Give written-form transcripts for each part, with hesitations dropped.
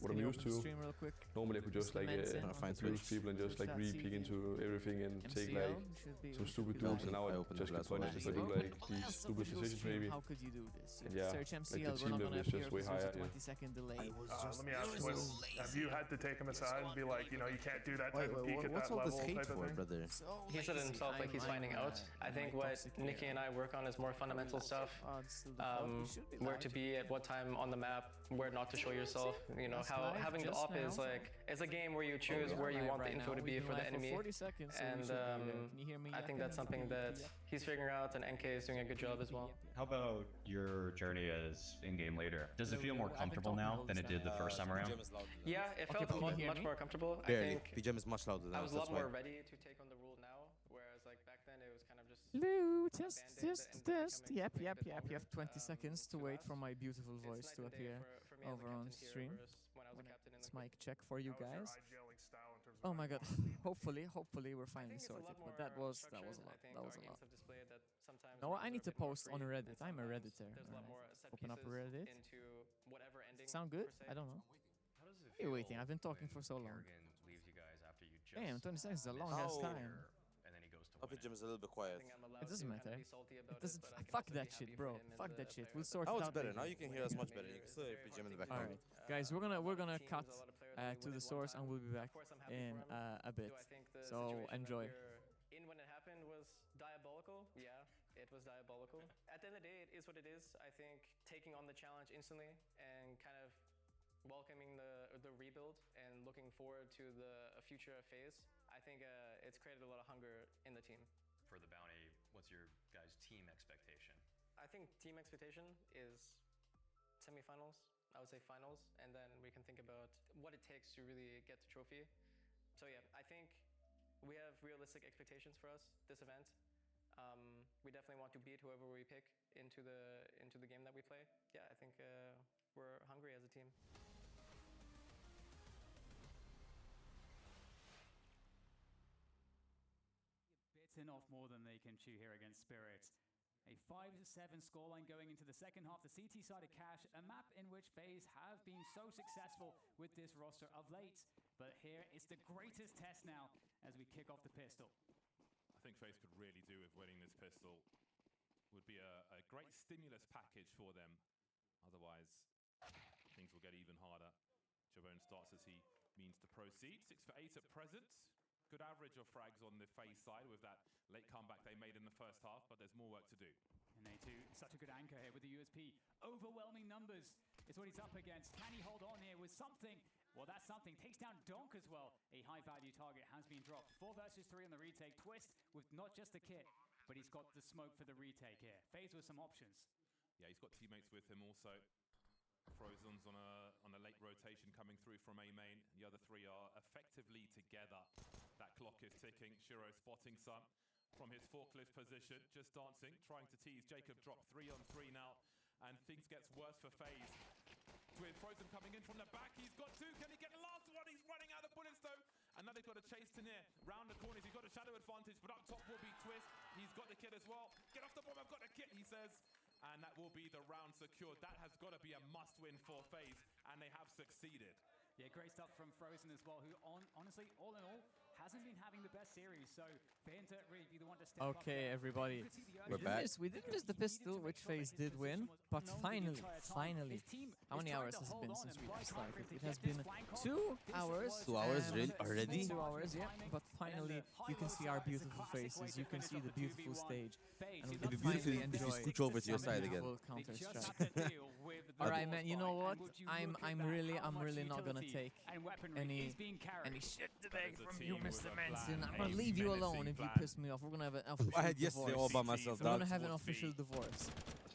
what I'm used to. Stream real quick. Normally I could just like use people and just like re-peek into everything and take like some stupid duels, and now I just get punished if I do like these stupid decisions maybe. How could you do this? And yeah, Search like MCL, the team level is just way higher. 20-second delay. Let me ask you, have you had to take him aside and be like, you know, you can't do that type of peak at what's that all level this hate type of for, thing? brother? He said it himself, like he's finding out. I think what Nikki and I work on is more fundamental stuff. Where to be at what time on the map, where not to show yourself. You know, how having the op is like, it's a game where you choose where you want the info to be for the enemy. And I think that's something that he's figuring out, and NK is doing a good job as well. How about your journey as in-game leader? Does it feel more comfortable now than it did the first time around? Yeah, it felt much more comfortable. Barely. I think BGM is much louder than I was a lot that's why. more ready to take on the rule now, whereas like back then it was kind of just... Lou, test. Yep. You have 20 seconds to wait for my beautiful voice to appear over on stream. It's mic check for you guys. Oh my god. Hopefully we're finally sorted. But that was a lot. No, I need to post on Reddit. I'm a Redditor. Open up Reddit. Sound good? I don't know. You're waiting. I've been talking for so long. Damn, 20 seconds is a long ass time. BGM is a little bit quiet. It doesn't matter. It doesn't. Fuck that shit, bro. Fuck that shit. We'll sort it Now out. it's better. later. Now you can hear us much better. You can still hear BGM in the background. Alright, guys, we're gonna cut to the source, and we'll be back in a bit. So enjoy. In when it happened was diabolical. Yeah, it was diabolical. At the end of the day, it is what it is. I think taking on the challenge instantly and kind of welcoming the rebuild and looking forward to the future of FaZe, I think it's created a lot of hunger in the team. For the bounty, what's your guys' team expectation? I think team expectation is semifinals. I would say finals, and then we can think about what it takes to really get the trophy. So yeah, I think we have realistic expectations for us this event. We definitely want to beat whoever we pick into the game that we play. Yeah, I think we're hungry as a team. Bitten off more than they can chew here against Spirit. A 5-7 scoreline going into the second half. The CT side of Cash, a map in which FaZe have been so successful with this roster of late. But here is the greatest test now as we kick off the pistol. I think FaZe could really do with winning this pistol. Would be a great stimulus package for them. Otherwise, things will get even harder. Jabone starts as he means to proceed. 6 for 8 at present. Good average of frags on the FaZe side with that late comeback they made in the first half, but there's more work to do. And A2, such a good anchor here with the USP. Overwhelming numbers is what he's up against. Can he hold on here with something? Well, that's something. Takes down Donk as well. A high-value target has been dropped. 4 versus 3 on the retake. Twist with not just the kit, but he's got the smoke for the retake here. FaZe with some options. Yeah, he's got teammates with him also. Frozen's on a late rotation coming through from A main. The other 3 are effectively together. That clock is ticking. Shiro spotting some from his forklift position, just dancing, trying to tease. Jacob dropped 3 on 3 now, and things gets worse for FaZe. With Frozen coming in from the back, he's got 2. Can he get the last one? He's running out of bullets though, and now they've got a chase to near. Round the corners, he's got a shadow advantage, but up top will be Twist. He's got the kit as well. Get off the bomb, I've got the kit, he says. And that will be the round secured. That has got to be a must-win for FaZe, and they have succeeded. Yeah, great stuff from Frozen as well, who honestly, all in all, hasn't been having the best series. So for him to really be the one to step up. Okay, everybody. We're back. We didn't miss the pistol, which FaZe did win, but finally, how many hours has it been since we started? It has been 2 hours. 2 hours, really? Already? 2 hours, yeah. But finally, you can see our beautiful faces. You can see the beautiful stage. And It'd be beautiful if you scooch over to your side again. Counter-Strike. All right, man. You know what? I'm really not gonna take any shit today from you, Mr. Manson. I'm gonna leave you alone if you piss me off. We're gonna have an official I had divorce. yesterday all by myself, We're dog. gonna have an official divorce.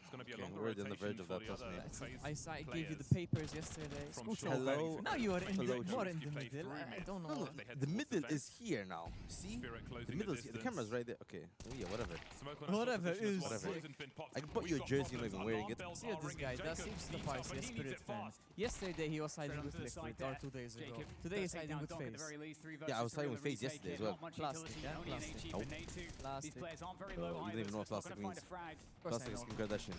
It's going to be a Okay, longer we're already on the verge rotation of that, for the trust me. other I FaZe gave you the players. papers yesterday. From Scooch Shaw over. Hello. Now you are in Hello, the, more Shaw. in the You play middle. through I mid. don't know. No, They head the towards middle the is here now. See? Spirit The closing middle is the here. The camera's right there. Okay. Oh, yeah, whatever. Smoke on a Whatever short position is- as well. Whatever. Frozen's been popped. I can put We've you a got jersey, you're not problems. even wearing it. Alarm bells See what are this guy ringing. does. Jacob Seems to the needs party, something, a he Spirit needs it fan. fast. Yesterday he was siding Straight with onto the Liquid, side or there. 2 days ago. Jacob Today he's does take siding down with Donk at FaZe. the very least. 3 Yeah, I was versus 3 siding on with the FaZe retake yesterday here. as well. Not much Plastic, utility, yeah, only an plastic. HE Nope. for Nate too. Plastic. These players aren't very Oh, low you don't either, even know what so plastic not gonna find means. a frag. Of course I Plastic is know. Kim Kardashian.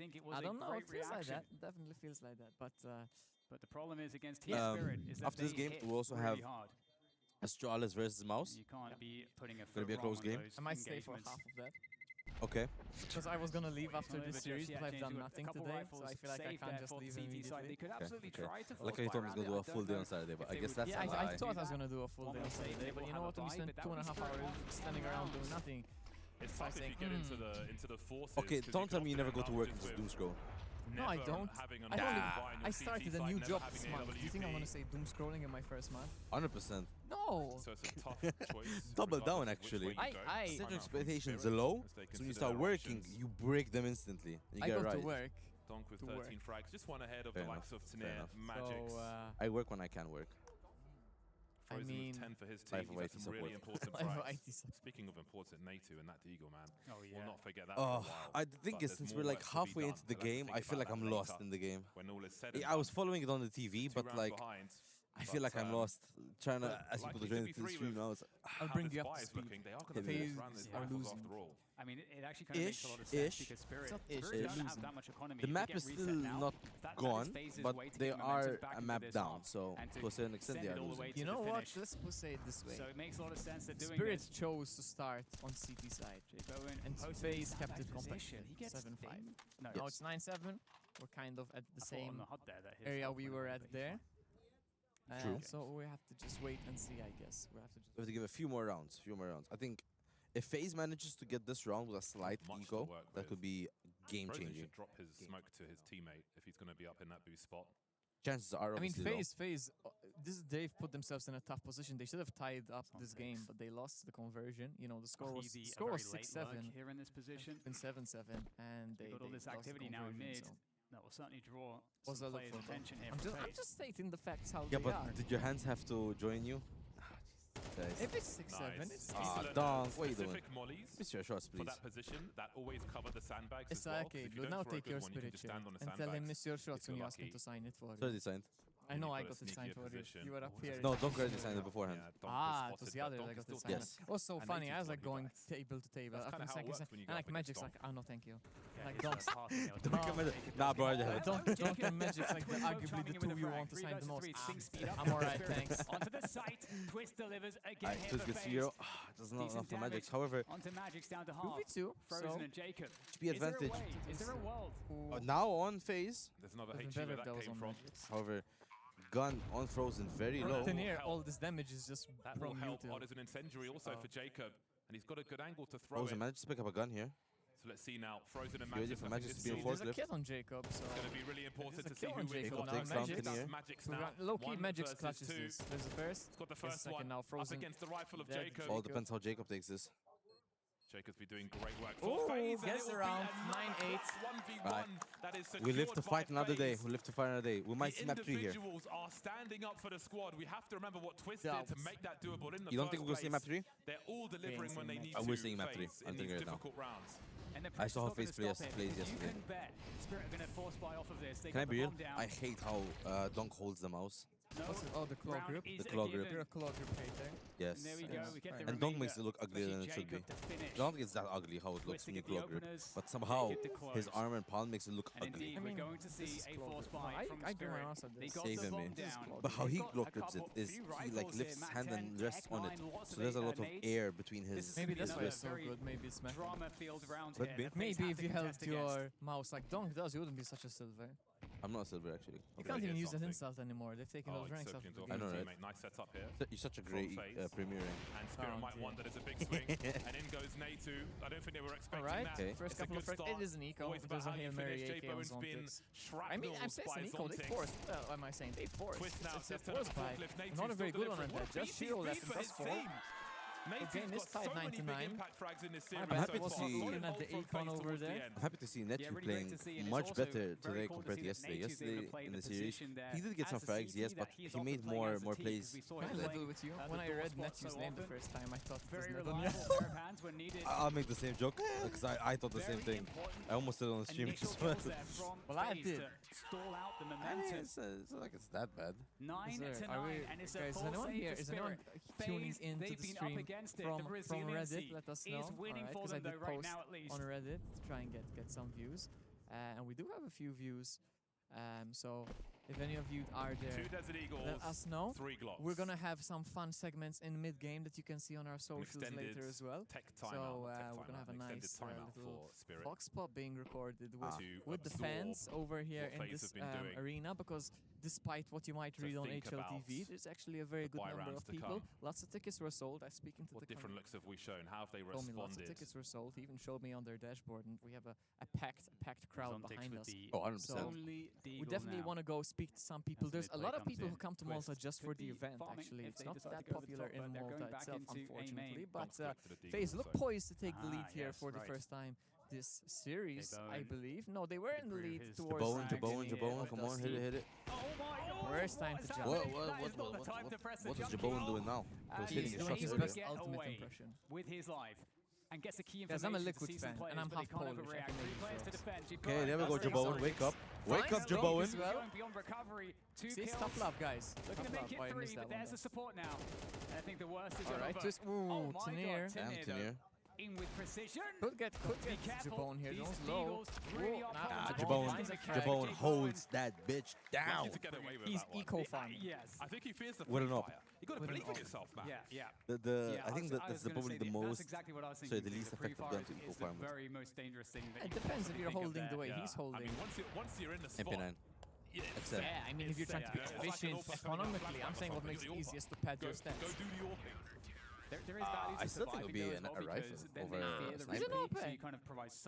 think it was I don't know. great It feels like reaction. that. Definitely feels like that. But But the problem is against Team Spirit is that after this they game, hit we also really have hard. Astralis versus Mouse. You can't be putting a Gonna foot be a wrong close on game. those I might stay for engagements. half of that. Okay. Because I was gonna leave after this series, but I've done nothing today, so I feel like I can't just leave immediately. Like I told me I was gonna do a full day on Saturday, but I guess that's a lie. I thought I was gonna do a full day on Saturday, but you know what? When we spent 2.5 hours standing around doing nothing. It's tough if you get into the forces. Okay, don't tell me you never go to work and just doom scroll. No, I don't. I started a new job this month. Do you think I'm gonna say doom scrolling in my first month? 100%. No. So it's a tough choice. Double down, actually. Set your expectations low, so when you start working, you break them instantly. You get right. To work. Donk with 13 frags, just one ahead of the likes of Tanir, Magix. So, I work when I can work. Frozen with 10 for his team. He's had some really important frags. Speaking of important, Natu and that Deagle, man. Oh, yeah. We'll not forget that for a while. The thing is, since we're like halfway into the game, I feel like I'm lost in the game. I was following it on the TV, but like, I feel like I'm lost. Trying to ask people to join the stream now. I'll bring you up to speed. FaZe are losing. I mean, it actually kind of makes a lot of sense because Spirit doesn't have that much economy. The map is still not gone, but they are a map down, so to a certain extent they are losing. You know what? Let's say it this way. So it makes a lot of sense that doing Spirit chose to start on CT side, and FaZe kept it competitive. 7-5. No, it's 9-7. We're kind of at the same area we were at there. True. So we have to just wait and see, I guess. We have to give a few more rounds. I think if FaZe manages to get this round with a slight eco, that could be game-changing. Should drop his smoke to his teammate if he's going to be up in that boost spot. Chances are, obviously, FaZe, they've put themselves in a tough position. They should have tied up this game, but they lost the conversion. You know, the score was 6-7 here in this position. In 7-7, and they got all this activity now in mid. That will certainly draw some players' attention here. I'm just stating the facts how they are. But did your hands have to join you? If it's 6-7, it's Donk, what are you doing? Mollies Miss your shots, please. For that position, that always cover the sandbags it's as well. Okay, but now take your spirit and tell him miss your shots when you ask him to sign it for you. Already signed. I know I got it signed for you. You were up here. No, Donk already signed it beforehand. It was the other that got it signed. Yes. It was so funny. I was like going table to table. After seconds, and like Magic's like, oh no, thank you. Like Donk's nah, bro, I have it. Donk and Magic's like arguably the two you want to sign the most. I'm alright, thanks. Onto the site, Twist delivers again. Twist gets 0. Doesn't know enough for Magix. However, onto Magic's down to half. 2v2. Frozen and Jacob. HP advantage. Is there a world? Now on FaZe. There's another HE where that came from. However, gun on Frozen very low. All this damage is just that will help. Odd as an incendiary also for Jacob, and he's got a good angle to throw Frozen managed to pick up a gun here. So let's see now. Frozen and Magix. Magix to be a There's a kill on Jacob, so it's going to be really important to see who wins. Magix now. Low-key Magix clutches this. There's the first. He's got the first one now. Frozen up against the rifle of Jacob. All depends how Jacob takes this. Jacob's be doing great work. Gets around 9-8. We live to fight another day. We might see map 3 here. Individuals are standing up for the squad. We have to remember what Twist did to make that doable in the You don't think we're going to see map 3? They're all delivering when they need to. We're seeing map 3. I'm thinking right now. I saw how FaZe plays yesterday. Can I be real? I hate how Donk holds the mouse. Oh, the claw grip? The claw grip. You're a claw grip right there. Yes. There we go. We get the And Donk makes it look uglier than it should be. I don't think it's that ugly how it looks when you claw grip. But somehow, his arm and palm makes it look ugly. I mean, we're going to see a force buy from I do my ass at this. Saving me. But how he claw grips it is he like lifts his hand and rests on it. So there's a lot of air between his Maybe that's why it's wrists. so good. Maybe it's method. Could be. Maybe if you held your mouse like Donk does, you wouldn't be such a silver. I'm not silver actually. You can't even use that insult anymore. They've taken those ranks off. I know, right? Nice setup here. You're such a great premier rank. And Spirit might want that as a big swing. And in goes Natu. I don't think they were expecting that. Okay. First couple of frags. It is an eco. There's a Hail Mary AK on Zontics. I mean, I'm saying it's an eco. They forced. Well, am I saying they forced? It's a force buy. Not a very good one on that. Just shield left and plus 4. Okay, missed 599. I'm happy to see at the econ over there. I'm happy to see Netu playing much better today compared to yesterday. Yesterday in the series, he did get some frags, yes, but he made more plays. I level with you. When I read Netu's name the first time, I thought it was Netu. I'll make the same joke because I thought the same thing. I almost said it on the stream as well. Well, I did. It's not like it's that bad. 9-9, and it's guys, is anyone tuning into the stream from Reddit? Let us know. Because I did post on Reddit to try and get some views, and we do have a few views. So If any of you are there, let us know. We're gonna have some fun segments in mid-game that you can see on our socials later as well. So we're gonna have a nice little box pop being recorded with the fans over here in this arena, because despite what you might read on HLTV, there's actually a very good number of people. Lots of tickets were sold. I speaking to the different looks have we shown? How have they responded? Lots of tickets were sold. He even showed me on their dashboard, and we have a packed crowd behind us. Oh, 100%. So we definitely want to go speak to some people. There's a lot of people who come to Malta just for the event, actually. It's not that popular in Malta itself, unfortunately. But FaZe look poised to take the lead here for the first time this series, I believe. No, they were in the lead towards Jabone, come on, hit it. Where's time to jump? What is Jabone doing now? He's doing his best ultimate impression. With his life. And gets the key information. I'm a Liquid fan, and I'm half Polish. Okay, there we go, Jabone. Wake up. Wake up, Jabone. See, it's tough love, guys. Looking to make it 3, but there's the support now. I think the worst is over. Alright, just, ooh, Tanir. Damn, Tanir. In with precision. Could get Jabone here. Don't low. Jabone holds that bitch down. He's eco-farming. Yes. I think he fears the With an up. You got to believe in yourself, man. Yeah. I think that's probably the most. That's exactly what I was thinking. So the least effective gun to eco farm. Very most dangerous thing. It depends if you're holding the way he's holding. I mean, once you're in the spot. MP9. Yeah, I mean, if you're trying to be efficient economically, I'm saying what makes it easiest to pad your stats. Go do your thing. There is value to I still think it would be a rifle over a sniper.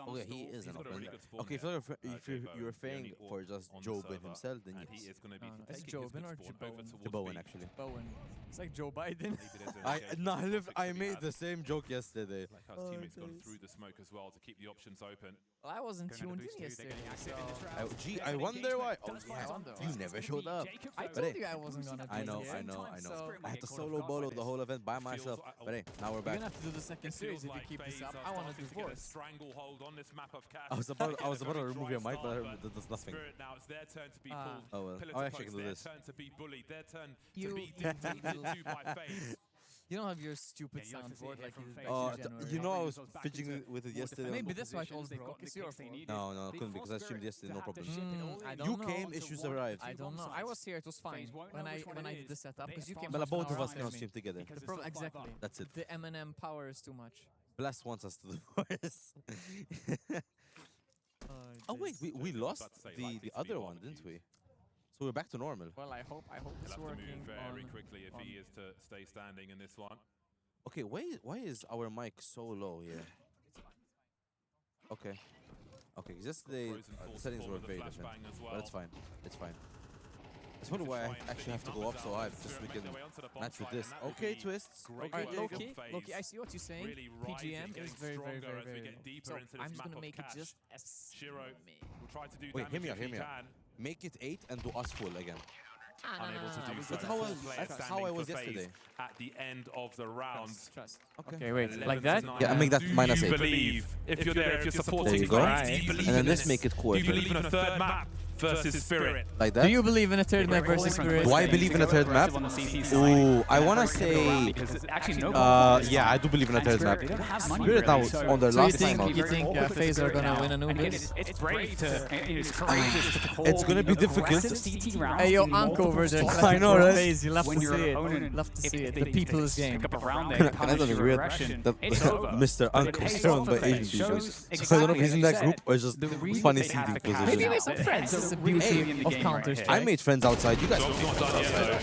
Oh yeah, he is an open. Okay, if you're referring for just Jobin himself, then yes. It's Jobin or Jabone, actually. Bowen. It's like Joe Biden. I made the same joke yesterday. Like how his teammates gone through the smoke as well to keep the options open. Well, I wasn't tuned in yesterday, so... Gee, I wonder why. Oh, yeah, you never showed up. I told you I wasn't gonna be I know. I had to solo bolo the whole event by myself. But hey, now we're back. We're gonna have to do the second series if you keep this up. I want to do fourth. Stranglehold on this map of cash. I was about to remove your mic, but that does nothing. Now it's their turn to be pulled. Oh well. I actually can do this. Their turn to be bullied. Their turn to be dictated to by FaZe. You don't have your stupid soundboard like you did back in January. You know I was fidgeting with it yesterday. Maybe that's why it all broke. It's your fault. No, it couldn't, because I streamed yesterday, no problem. I don't know. You came, issues arrived. I don't know. I was here, it was fine when I did the setup, because you came. But both of us cannot stream together. The problem, exactly. That's it. The M&M power is too much. Blast wants us to do this. Oh wait, we lost the other one, didn't we? So we're back to normal. Well, I hope it's working. Very quickly if he is to stay standing in this one. Okay, why is our mic so low here? Okay, just the settings were very different, but it's fine. It's fine. It's wonder why I actually have to go up so high, just so we can match with this. Okay, twists. Okay, Loki, I see what you're saying. PGM is very low. So I'm just gonna make it just as. Wait, hear me out. Make it 8 and do us full again. Unable to do so. That's how I was yesterday. At the end of the round. Trust. Okay, wait, like that? Yeah, I make that minus 8. Believe if you're there, if you're supporting. There you go. And then let's make it quarter. Do you believe in a third map versus Spirit? Like that? Do you believe in a third map versus Spirit? Do I believe in a third map? Ooh, I wanna say. Yeah, I do believe in a third map. Spirit now on their last time. You think FaZe are gonna win Anubis? It's brave to. It's courageous to hold. It's gonna be difficult. Hey, yo, Ank over there. I know, right? FaZe, you love to see it. Love to see it. The people's game. Can I tell you weird that Mr. Ank was surrounded by Asian people? So I don't know if he's in that group or just funny seating position. Maybe make some friends. That's the beauty of Counter-Strike. I made friends outside. You guys don't make friends outside.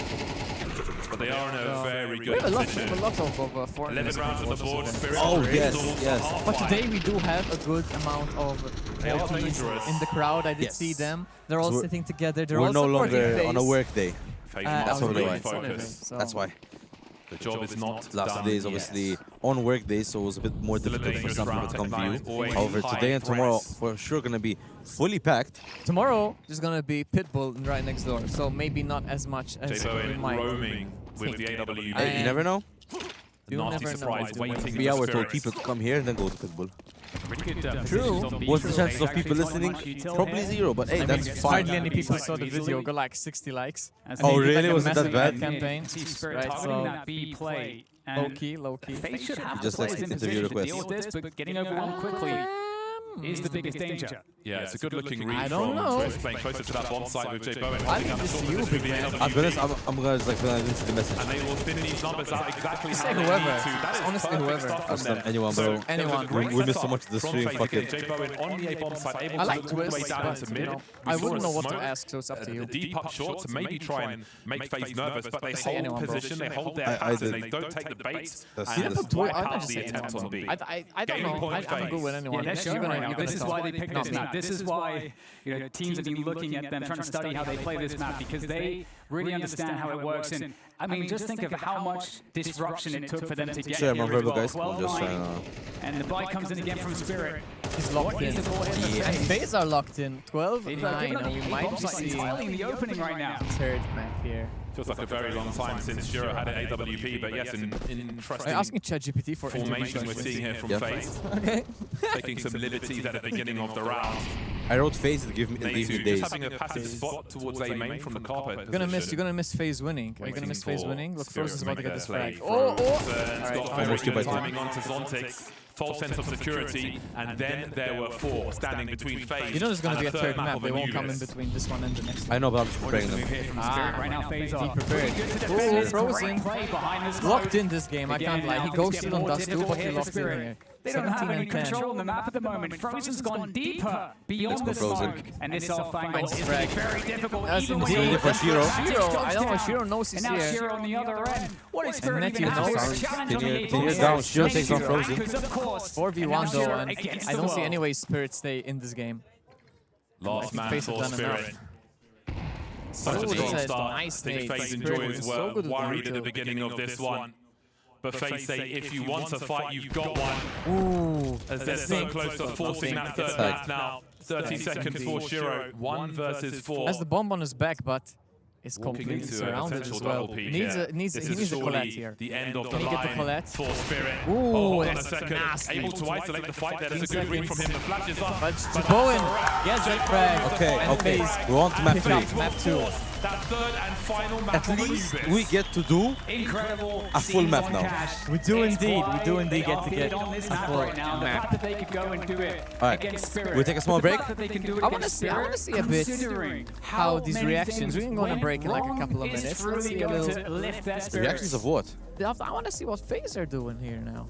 But they are in a very good We have a lot of 11 rounds on the board. Spirit Oh, yes. But today we do have a good amount of OPs in the crowd. I did see them. They're all sitting together. They're all no supporting longer FaZe. on a work day. That's probably why. That's why. The job is not Last day is obviously on work day, so it was a bit more difficult for some people to come view. However, today and tomorrow for sure gonna be fully packed. Tomorrow there's gonna be Pitbull right next door, so maybe not as much as we might. Roaming with the AW. Hey, you never know. Nasty surprise waiting. 3 hours told people to come here and then go to Pitbull. True. What's the chances of people listening? Probably 0, but hey, that's fine. Hardly any people saw the video, got like 60 likes. Oh really? Was it that bad? Campaign. Right, so low key. FaZe should have just like interview requests. deal with this, but getting overwhelmed quickly. is the biggest danger. Yeah, it's a good-looking read I don't know. from Twist, playing closer to that bomb site with Jay Bowen. I think this is you, big man. I'm gonna just like put into the message. And they will thin these numbers out exactly how Say they whoever. need to. That is Honestly, perfect whoever. stuff from That's them. anyone, bro. Anyone. We missed so much of the From stream. FaZe Fuck again. it. Jay Bowen on the A bomb side, able I to like look all the way Twist, down but into you mid. know, We I saw wouldn't a know what to smoke. ask, so it's up to you. The deep up short to maybe try and make FaZe nervous, but they Say hold anyone, bro. position, they hold their I pattern, did. they don't take the baits, That's and it. wipe I'm out just the saying attempt on B. I don't Gaming know. point I'm FaZe. good with anyone. Yeah, You're gonna this is talk. why they picked Not this me. map. This is why teams have been looking at them, trying to study how they play this map, because they really understand how it works. And I mean, just think of how much disruption it took for them to get Sure, here I'm as verbal, well. guys. I'm just 12-9, trying to... and the bite comes in again from Spirit. He's locked What in. is the ball here? And FaZe are locked in. 12-9, They've given up and we might be bombs, like, seeing entirely in the opening right now. third map here. Feels like a very long time since Shiro had an AWP, but yes, an interesting I'm asking ChatGPT for formation we're information. seeing here from Yeah. FaZe. Okay. Taking some liberties at the beginning of the round. I wrote FaZe to give me Natu days. just having a passive spot towards A main from the carpet. You're gonna miss FaZe winning. Are you gonna miss FaZe winning? Look, Spirit Frozen's to about to make get this their flag. play Oh, through. oh! It's Alright, got fine. very good Almost timing onto Zontix. False sense of security, and then there were four standing between FaZe. You know there's gonna and be a third map. of They won't come in Anubis. between this one and the next one. I know, but I'm just preparing them. Right now, FaZe are prepared. pretty good to Ooh, defend this. Frozen. Great play behind this Locked smoke. in this game, I Again, can't lie. now He things goes get still on more dust too, difficult but he here for locked in Spirit. here. They don't have 17 any and 10. control on the map at the moment. Frozen's gone deeper beyond the Let's go, smoke. Frozen. And this Alfango is frag. very difficult. That's even when indeed you're for Shiro. I don't know, Shiro knows he's And now here. Shiro on the other end. What is Spirit Netty even have? knows. This challenge on the 10 A-bomb years side. down. Shiro Makes takes on it Frozen. backwards, of course. 4v1 And now though, Shiro and against I the don't see wall. any way Spirit stay in this game. Last man FaZe have for done Spirit. enough. Such Oh, a strong that's a start. nice I think nade. FaZe Spirit enjoyers was were so good with the worried at the retail. beginning of this one. But FaZe say, if you want to fight, you've got one. Ooh. As they're so close to forcing that third map now. 30 seconds for Shiro. 1 versus 4. Has the bomb on his back, but it's Walking completely into a surrounded potential as well. double peak Needs here. a, This he is needs a surely colette here. the end of Can the he get the line colette? for Spirit. Ooh, Hold on a that's second. nasty. Able to isolate the fight there. That's a 15 good read from him. The flash is up. But Bowen gets that frag. Okay, and okay. FaZe We're on to map pick 3. up map 2. That third and final map At of least Anubis. we get to do Incredible. a full scenes map on now. Cash. We do It's indeed. We why do indeed they get are to fit get on this a map full right now. The map. fact that they could go and do it Alright, against Spirit. we'll take a small The break. fact that they can do it I wanna against see- I wanna Spirit, see a bit considering how these many reactions. things We can go on a went break in like a wrong, couple of is minutes. Let's really see a going little. to lift their spirits. Reactions of what? I want to see what FaZe are doing here now.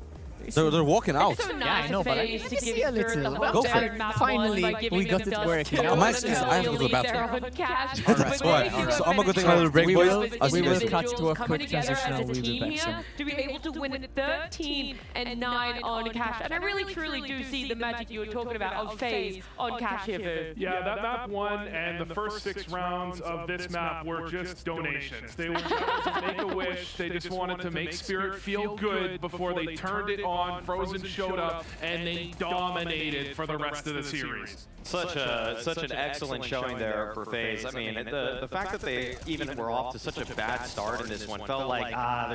They're walking out. It's so Yeah, I nice know, of but I FaZe need to to see give a Spirit little. the Well, whole go for third it. map Finally, one by giving we them got it dust working. too. I'm And actually- then I have to they'll go to the leave their bathroom. own cash. That's But why. they do So have I'm gonna go take many a little break, We boys. will- I'll see you guys. cut to a individuals quick coming together transition as and a we'll be team back here soon. to be able to win 13-9 on cash. And I really truly do see the magic you were talking about of FaZe on cash here, Boo. Yeah, that map 1 and the first 6 rounds of this map were just donations. They were trying to make a wish. They just wanted to make Spirit feel good before they turned it on. Frozen showed up and they dominated for the rest of the series. Such an excellent showing there for FaZe. I mean, the fact that they even were off to such a bad start in this one felt like,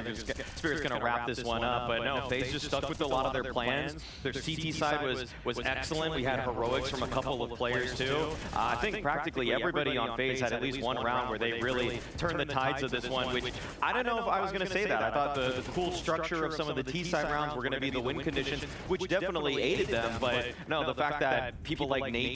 they're just Spirit's gonna wrap this one up. But no, FaZe just stuck with a lot of their plans. Their CT side was excellent. We had heroics from a couple of players too. I think practically everybody on FaZe had at least one round where they really turned the tides of this one, which I don't know if I was gonna say that. I thought the cool structure of some of the T side rounds were gonna be the win conditions, which definitely aided them. But no, the fact that people like Nate,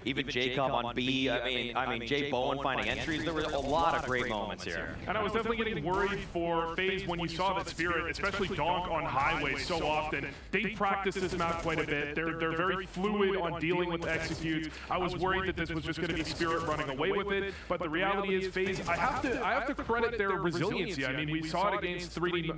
even Jacob on B, I mean Jay Bowen finding entries, there were a lot of great moments here. And I was definitely getting worried for FaZe when you saw that Spirit, especially Donk on highway so often. They practice this map quite a bit. They're very fluid on dealing with executes. I was worried that this was just going to be Spirit running away with it, but the reality is FaZe, I have to credit their resiliency. I mean, we saw it against 3D,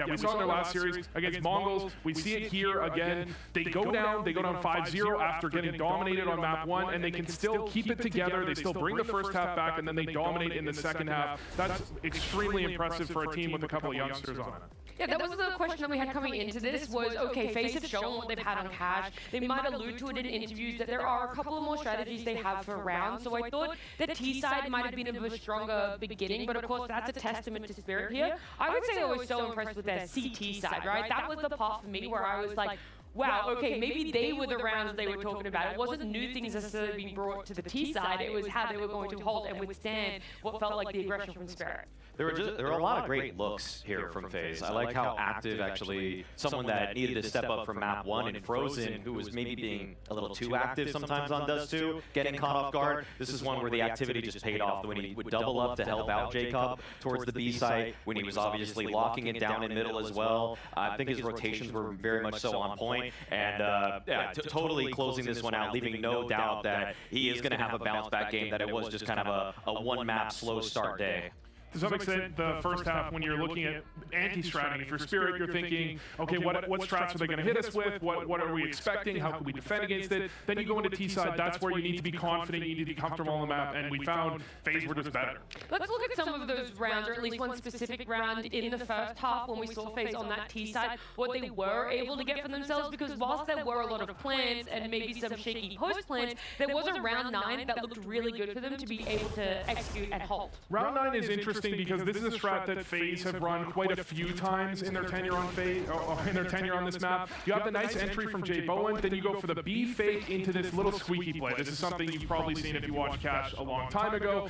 we saw it in their last series against Mongols. We see it here again. They go down 5-0 after getting dominated on map 1, and they can still keep it together. They still bring the first half back, and then they dominate in the second half. That's extremely impressive for a team with a couple of youngsters on it. Yeah, that was the question that we had coming into this was, okay, FaZe have shown what they've had on cash. They might allude to it in interviews that there are a couple of more strategies they have for rounds. So I thought the T side might have been of a stronger beginning, but of course that's a testament to Spirit here. I would say I was so impressed with their CT side, right? That was the part for me where I was like, wow, okay, maybe they were the rounds they were talking about. It wasn't new things necessarily being brought to the T side. It was how they were going to hold and withstand what felt like the aggression from Spirit. There were a lot of great looks here from FaZe. I like how active, actually, someone that needed to step up from map 1 and Frozen, who was maybe being a little too active sometimes on Dust 2, getting caught off guard. This is one where the activity just paid off when he would double up to help out Jacob towards the B site, when he was obviously locking it down in middle as well. I think his rotations were very much so on point, and yeah, totally closing this one out, leaving no doubt that he is going to have a bounce back game, that it was just kind of a one-map slow start day. To some extent, the first half, when you're looking at anti-stratting, if you're Spirit, you're thinking, okay, what strats are they going to hit us with? What are we expecting? How can we defend against it? Then you go into T-side, that's where you need to be confident, you need to be comfortable on the map, and we found FaZe were just better. Let's look at some of those rounds, or at least one specific round in the first half when we saw FaZe on that T-side, what they were able to get for themselves, because whilst there were a lot of plans and maybe some shaky post plans, there was a round 9 that looked really good for them to be able to execute and hold. Round 9 is interesting because this is a strat that FaZe have run quite a few times in their tenure on this map. You have the nice entry from Jay Bowen, then you go for the B fake into this little squeaky play. This is something you've probably seen if you watched Cash a long time ago.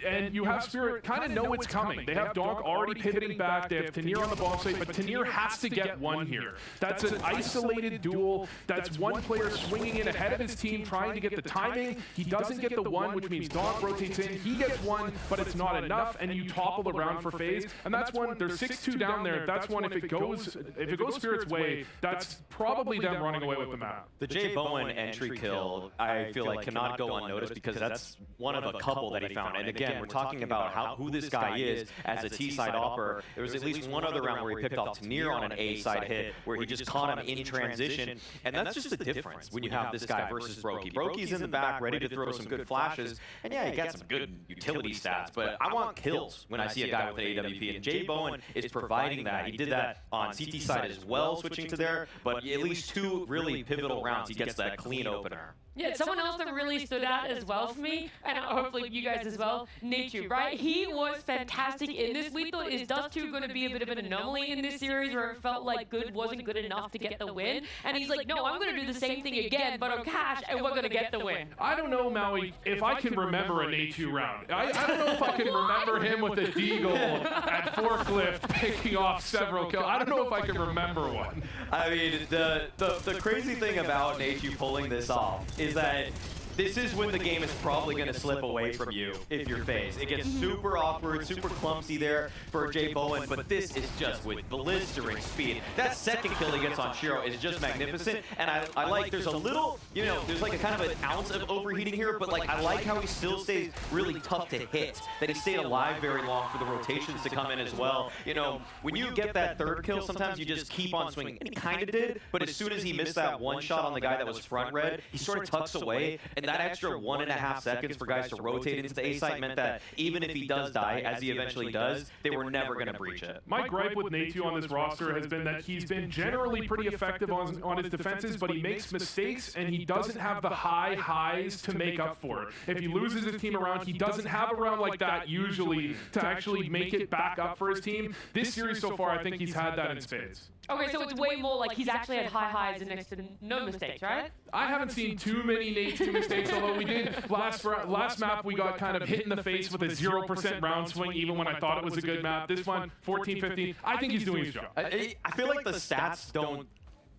And you have Spirit kind of know it's coming. They have Donk already pivoting back. They have Tanir on the bomb site, but Tanir has to get one here. That's an isolated duel. That's one player swinging in ahead of his team, trying to get the timing. He doesn't get the one, which means Donk rotates in. He gets one, but it's not enough, and you topple around for FaZe. And that's one. There's 6-2 down there. That's one. If it goes Spirit's way, that's probably them running away with the map. The Jay Bowen entry kill, I feel like, cannot go unnoticed because that's one of a couple that he found. And again, we're talking about who this guy is as a T-side opper. There was at least one other round where he picked off Tanir on an A-side hit, where he just caught him in transition. And that's just the difference when you have this guy versus Brokey. Brokey's in the back, ready to throw some good flashes. And yeah, he got some good utility stats, but I want kills when I see a guy with an AWP. And Jay Bowen is providing that. He did that on CT side as well, switching to there. But at least 2 really pivotal rounds, he gets that clean opener. Yeah, someone else that really stood out as well for me, and hopefully you guys as well, Nature, right? He was fantastic in this. We thought, is Dust 2 going to be a bit of an anomaly in this series where it felt like good wasn't good enough to get the win? And he's like, no, I'm going to do the same thing again, but on Cash, and we're going to get the win. I don't know, Maui, if I can remember an A2 round. I don't know if I can remember him with a deagle at forklift picking off several kills. I don't know if I can remember one. I mean, the crazy thing about Nature pulling this off is that this is when the game is probably going to slip away from you if you're FaZe. It gets super awkward, super clumsy there for Jay Bowen, but this is just with blistering speed. That second kill he gets on Shiro is just magnificent, and I like, there's a little, you know, there's like a kind of an ounce of overheating here, but like I like how he still stays really tough to hit, that he stayed alive very long for the rotations to come in as well. You know, when you get that third kill, sometimes you just keep on swinging, and he kind of did, but as soon as he missed that one shot on the guy that was front red, he sort of tucks away, and that extra 1.5 seconds for guys to rotate into the A site meant that even if he does die, as he eventually does, they were never going to breach it. My gripe with Natu on this roster has been that he's been generally pretty effective on his defenses, but he makes mistakes and he doesn't have the high highs to make up for it. If he loses his team around, he doesn't have a round like that usually to actually make it back up for his team. This series so far, I think he's had that in spades. Okay, so it's way more like he's actually had high highs and next to no mistakes, right? I haven't seen too many Nate mistakes, although we did last map we got kind of hit in the face with a 0% round swing even when I thought it was a good map. This one, 14-15, I think he's doing his job. I feel like the stats don't,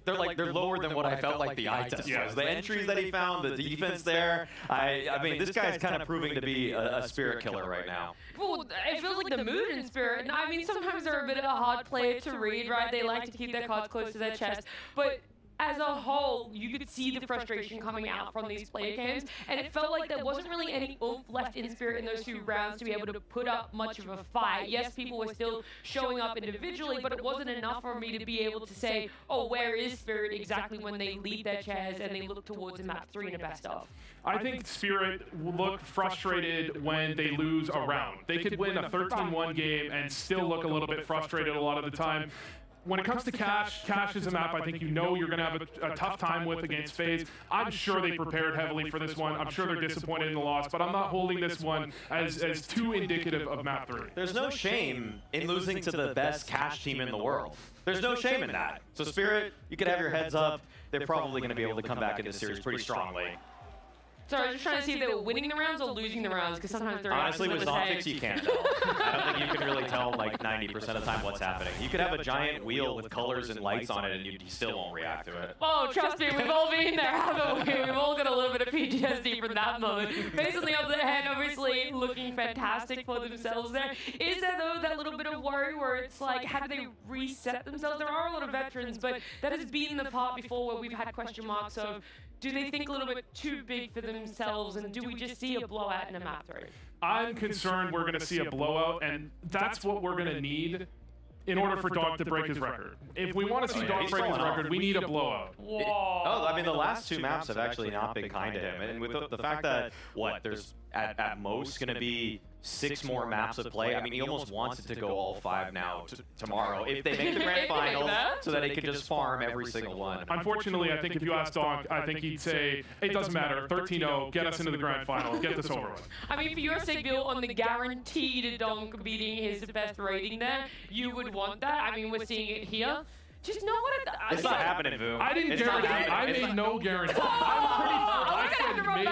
they're lower than what I felt like the eye test was. The entries that he found, the defense there. I mean, this guy's kind of proving to be a spirit killer right now. Well, it feels like the mood in Spirit. And I mean, sometimes they're a bit of a hard player to read, right? They like to keep their cards close to their chest. But as a whole, you could see the frustration coming out from these player games, and it felt like there wasn't really any oomph left in Spirit in those 2 rounds to be able to put up much of a fight. Yes, people were still showing up individually, but it wasn't enough for me to be able to say, oh, where is Spirit exactly when they leave their chairs and they look towards a map 3 in a best of. I think Spirit look frustrated when they lose a round. They could win a 13-1 game and still look a little bit frustrated a lot of the time. When it comes to Cash is a map I think you know you're going to have a tough time with against FaZe. I'm sure they prepared heavily for this one. I'm sure they're disappointed in the loss, but I'm not holding this one as too indicative of map 3. There's no shame in losing to the best Cash team in the world. There's no shame in that. So Spirit, you could have your heads up. They're probably going to be able to come back in this series pretty strongly. So I was just trying to see if they were winning the rounds or losing the rounds, because sometimes they're honestly with Zontics you can't tell. I don't think you can really tell like 90% of the time what's happening. You could have a giant wheel with colors and lights on it and you still won't react to it. Oh, trust me, we've all been there, haven't we? We've all got a little bit of PTSD from that moment. FaZe on the other hand, obviously looking fantastic for themselves there. Is there though that little bit of worry where it's like, how do they reset themselves? There are a lot of veterans, but that has been the part before where we've had question marks of, do they think a little bit too big for themselves, and do we just see a blowout in a map 3? I'm concerned we're going to see a blowout, and that's what we're going to need in order for Donk to break his record. If we want to see Donk break his record, we need a blowout. Whoa. Oh, I mean, the last 2 maps have actually not been kind to him. And with the fact that, there's at most going to be 6 more maps of play. I mean, he almost wants it to go all 5 now tomorrow if they make the grand finals so that he can just farm every single one. Unfortunately, I think if you ask Donk, I think he'd say, it doesn't matter, 13-0, get us into the grand final, get this over with. I mean, for your sake, Bill, on the guaranteed Donk beating his best rating there, you would want that. I mean, we're seeing it here. Just know what it's not happening, Vu. I didn't guarantee. I made no guarantee. I'm pretty sure I said maybe.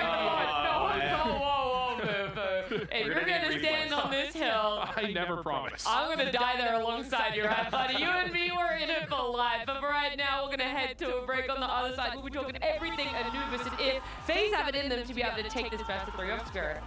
Hey, you're gonna stand on this hill. I never promised. I'm gonna die there alongside you, right, buddy? You and me, we're in it for life. But for right now, we're gonna head to a break on the other side. We'll be talking everything Anubis and if FaZe have it in them to be able to take this best of 3 off Spirit.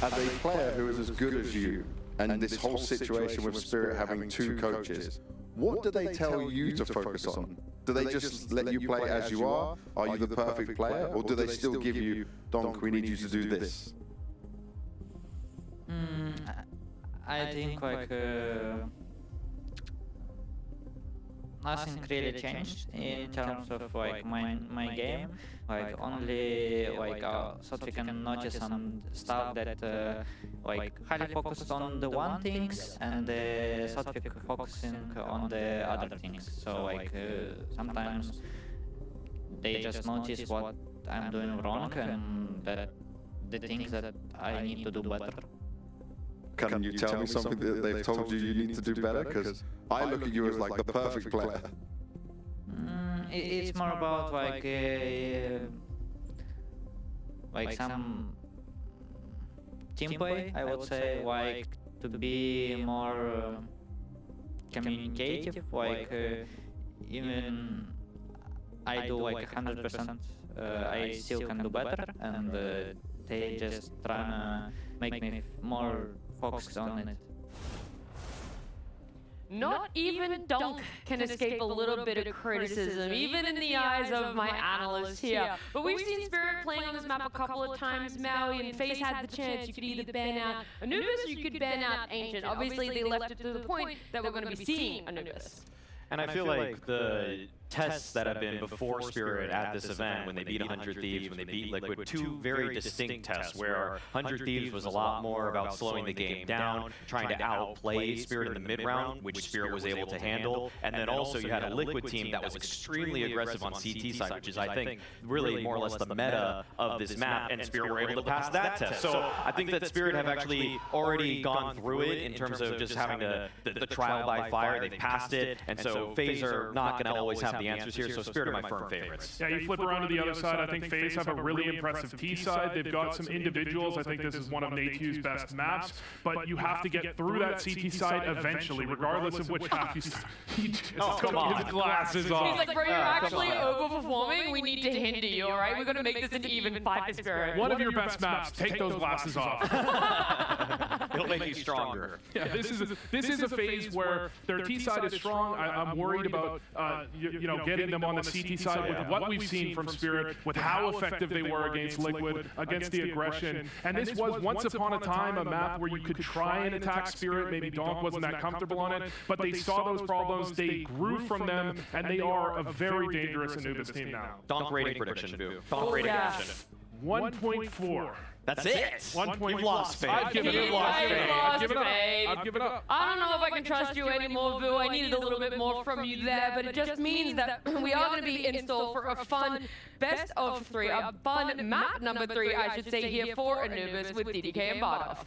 As a player who is as good as you, and this whole situation with Spirit having 2 coaches, what do they tell you to focus on? Do they just let you play as you are? Are you the perfect player? Or do they still give you, Donk, we need you to do this? I think like nothing really changed in terms of like my game. Like only like so we can notice some stuff that like highly focused on the one things and so we focusing on the other things. So like sometimes they just notice what I'm doing wrong and that the things that I need to do better. Can you tell me something that they've told you need to do better? Because I look at you as like the perfect player. It's more about like some team play, I would say, like to be more communicative, like even I do like 100%, I still can do better, and they just trying to make me more focused on it. Not even Donk can escape a little bit of criticism, even in the eyes of my analysts here. But we've seen Spirit playing on this map a couple of times. Maui and FaZe had the chance. You could either ban out Anubis or you could ban out Ancient. Obviously, they left it to the point that we're going to be seeing Anubis. And I feel like the tests that have been before Spirit at this event, when they beat 100 Thieves, when they beat Liquid, 2 very distinct tests where 100 Thieves was a lot more about slowing the game down, trying to outplay Spirit in the mid-round, which Spirit was able to handle, and then also you had a Liquid team that was extremely aggressive on CT side, which is, I think, really more or less the meta of this map, and Spirit were able to pass that test. So I think that Spirit have actually already gone through it in terms of just having the trial by fire. They've passed it, and so FaZe are not going to always have the answers here, so Spirit are my firm favorites. Yeah, you flip around to the other side, I think FaZe have a really impressive T side. They've got some individuals. I think this is one of Nate's best maps, but you have to get through that CT side eventually, regardless of which half you start. He just took his glasses off. He's like, bro, you're actually overperforming. We need to hinder you, all right? We're going to make this an even fight for Spirit. One of your best maps, take those glasses off. It'll make you stronger. Yeah, this is a phase where their T side is strong. I'm worried about you know, getting them on the CT side with what we've seen from Spirit, with how effective they were against Liquid, against the aggression. And this was once upon a time a map where you could try and attack Spirit. Maybe Donk wasn't that comfortable on it, but they saw those problems, they grew from them, and they are a very dangerous Anubis team now. Donk rating prediction, Boo. Donk rating prediction. 1.4. That's it. 1 You've lost faith. I've given it up. I've given up. I've given up. I don't know if I can trust you anymore, Vu. I needed a little bit more from you there, but it just means that we are going to be in store for a fun best of 3, a fun map number 3, I should say, here for Anubis with DDK and Bardov.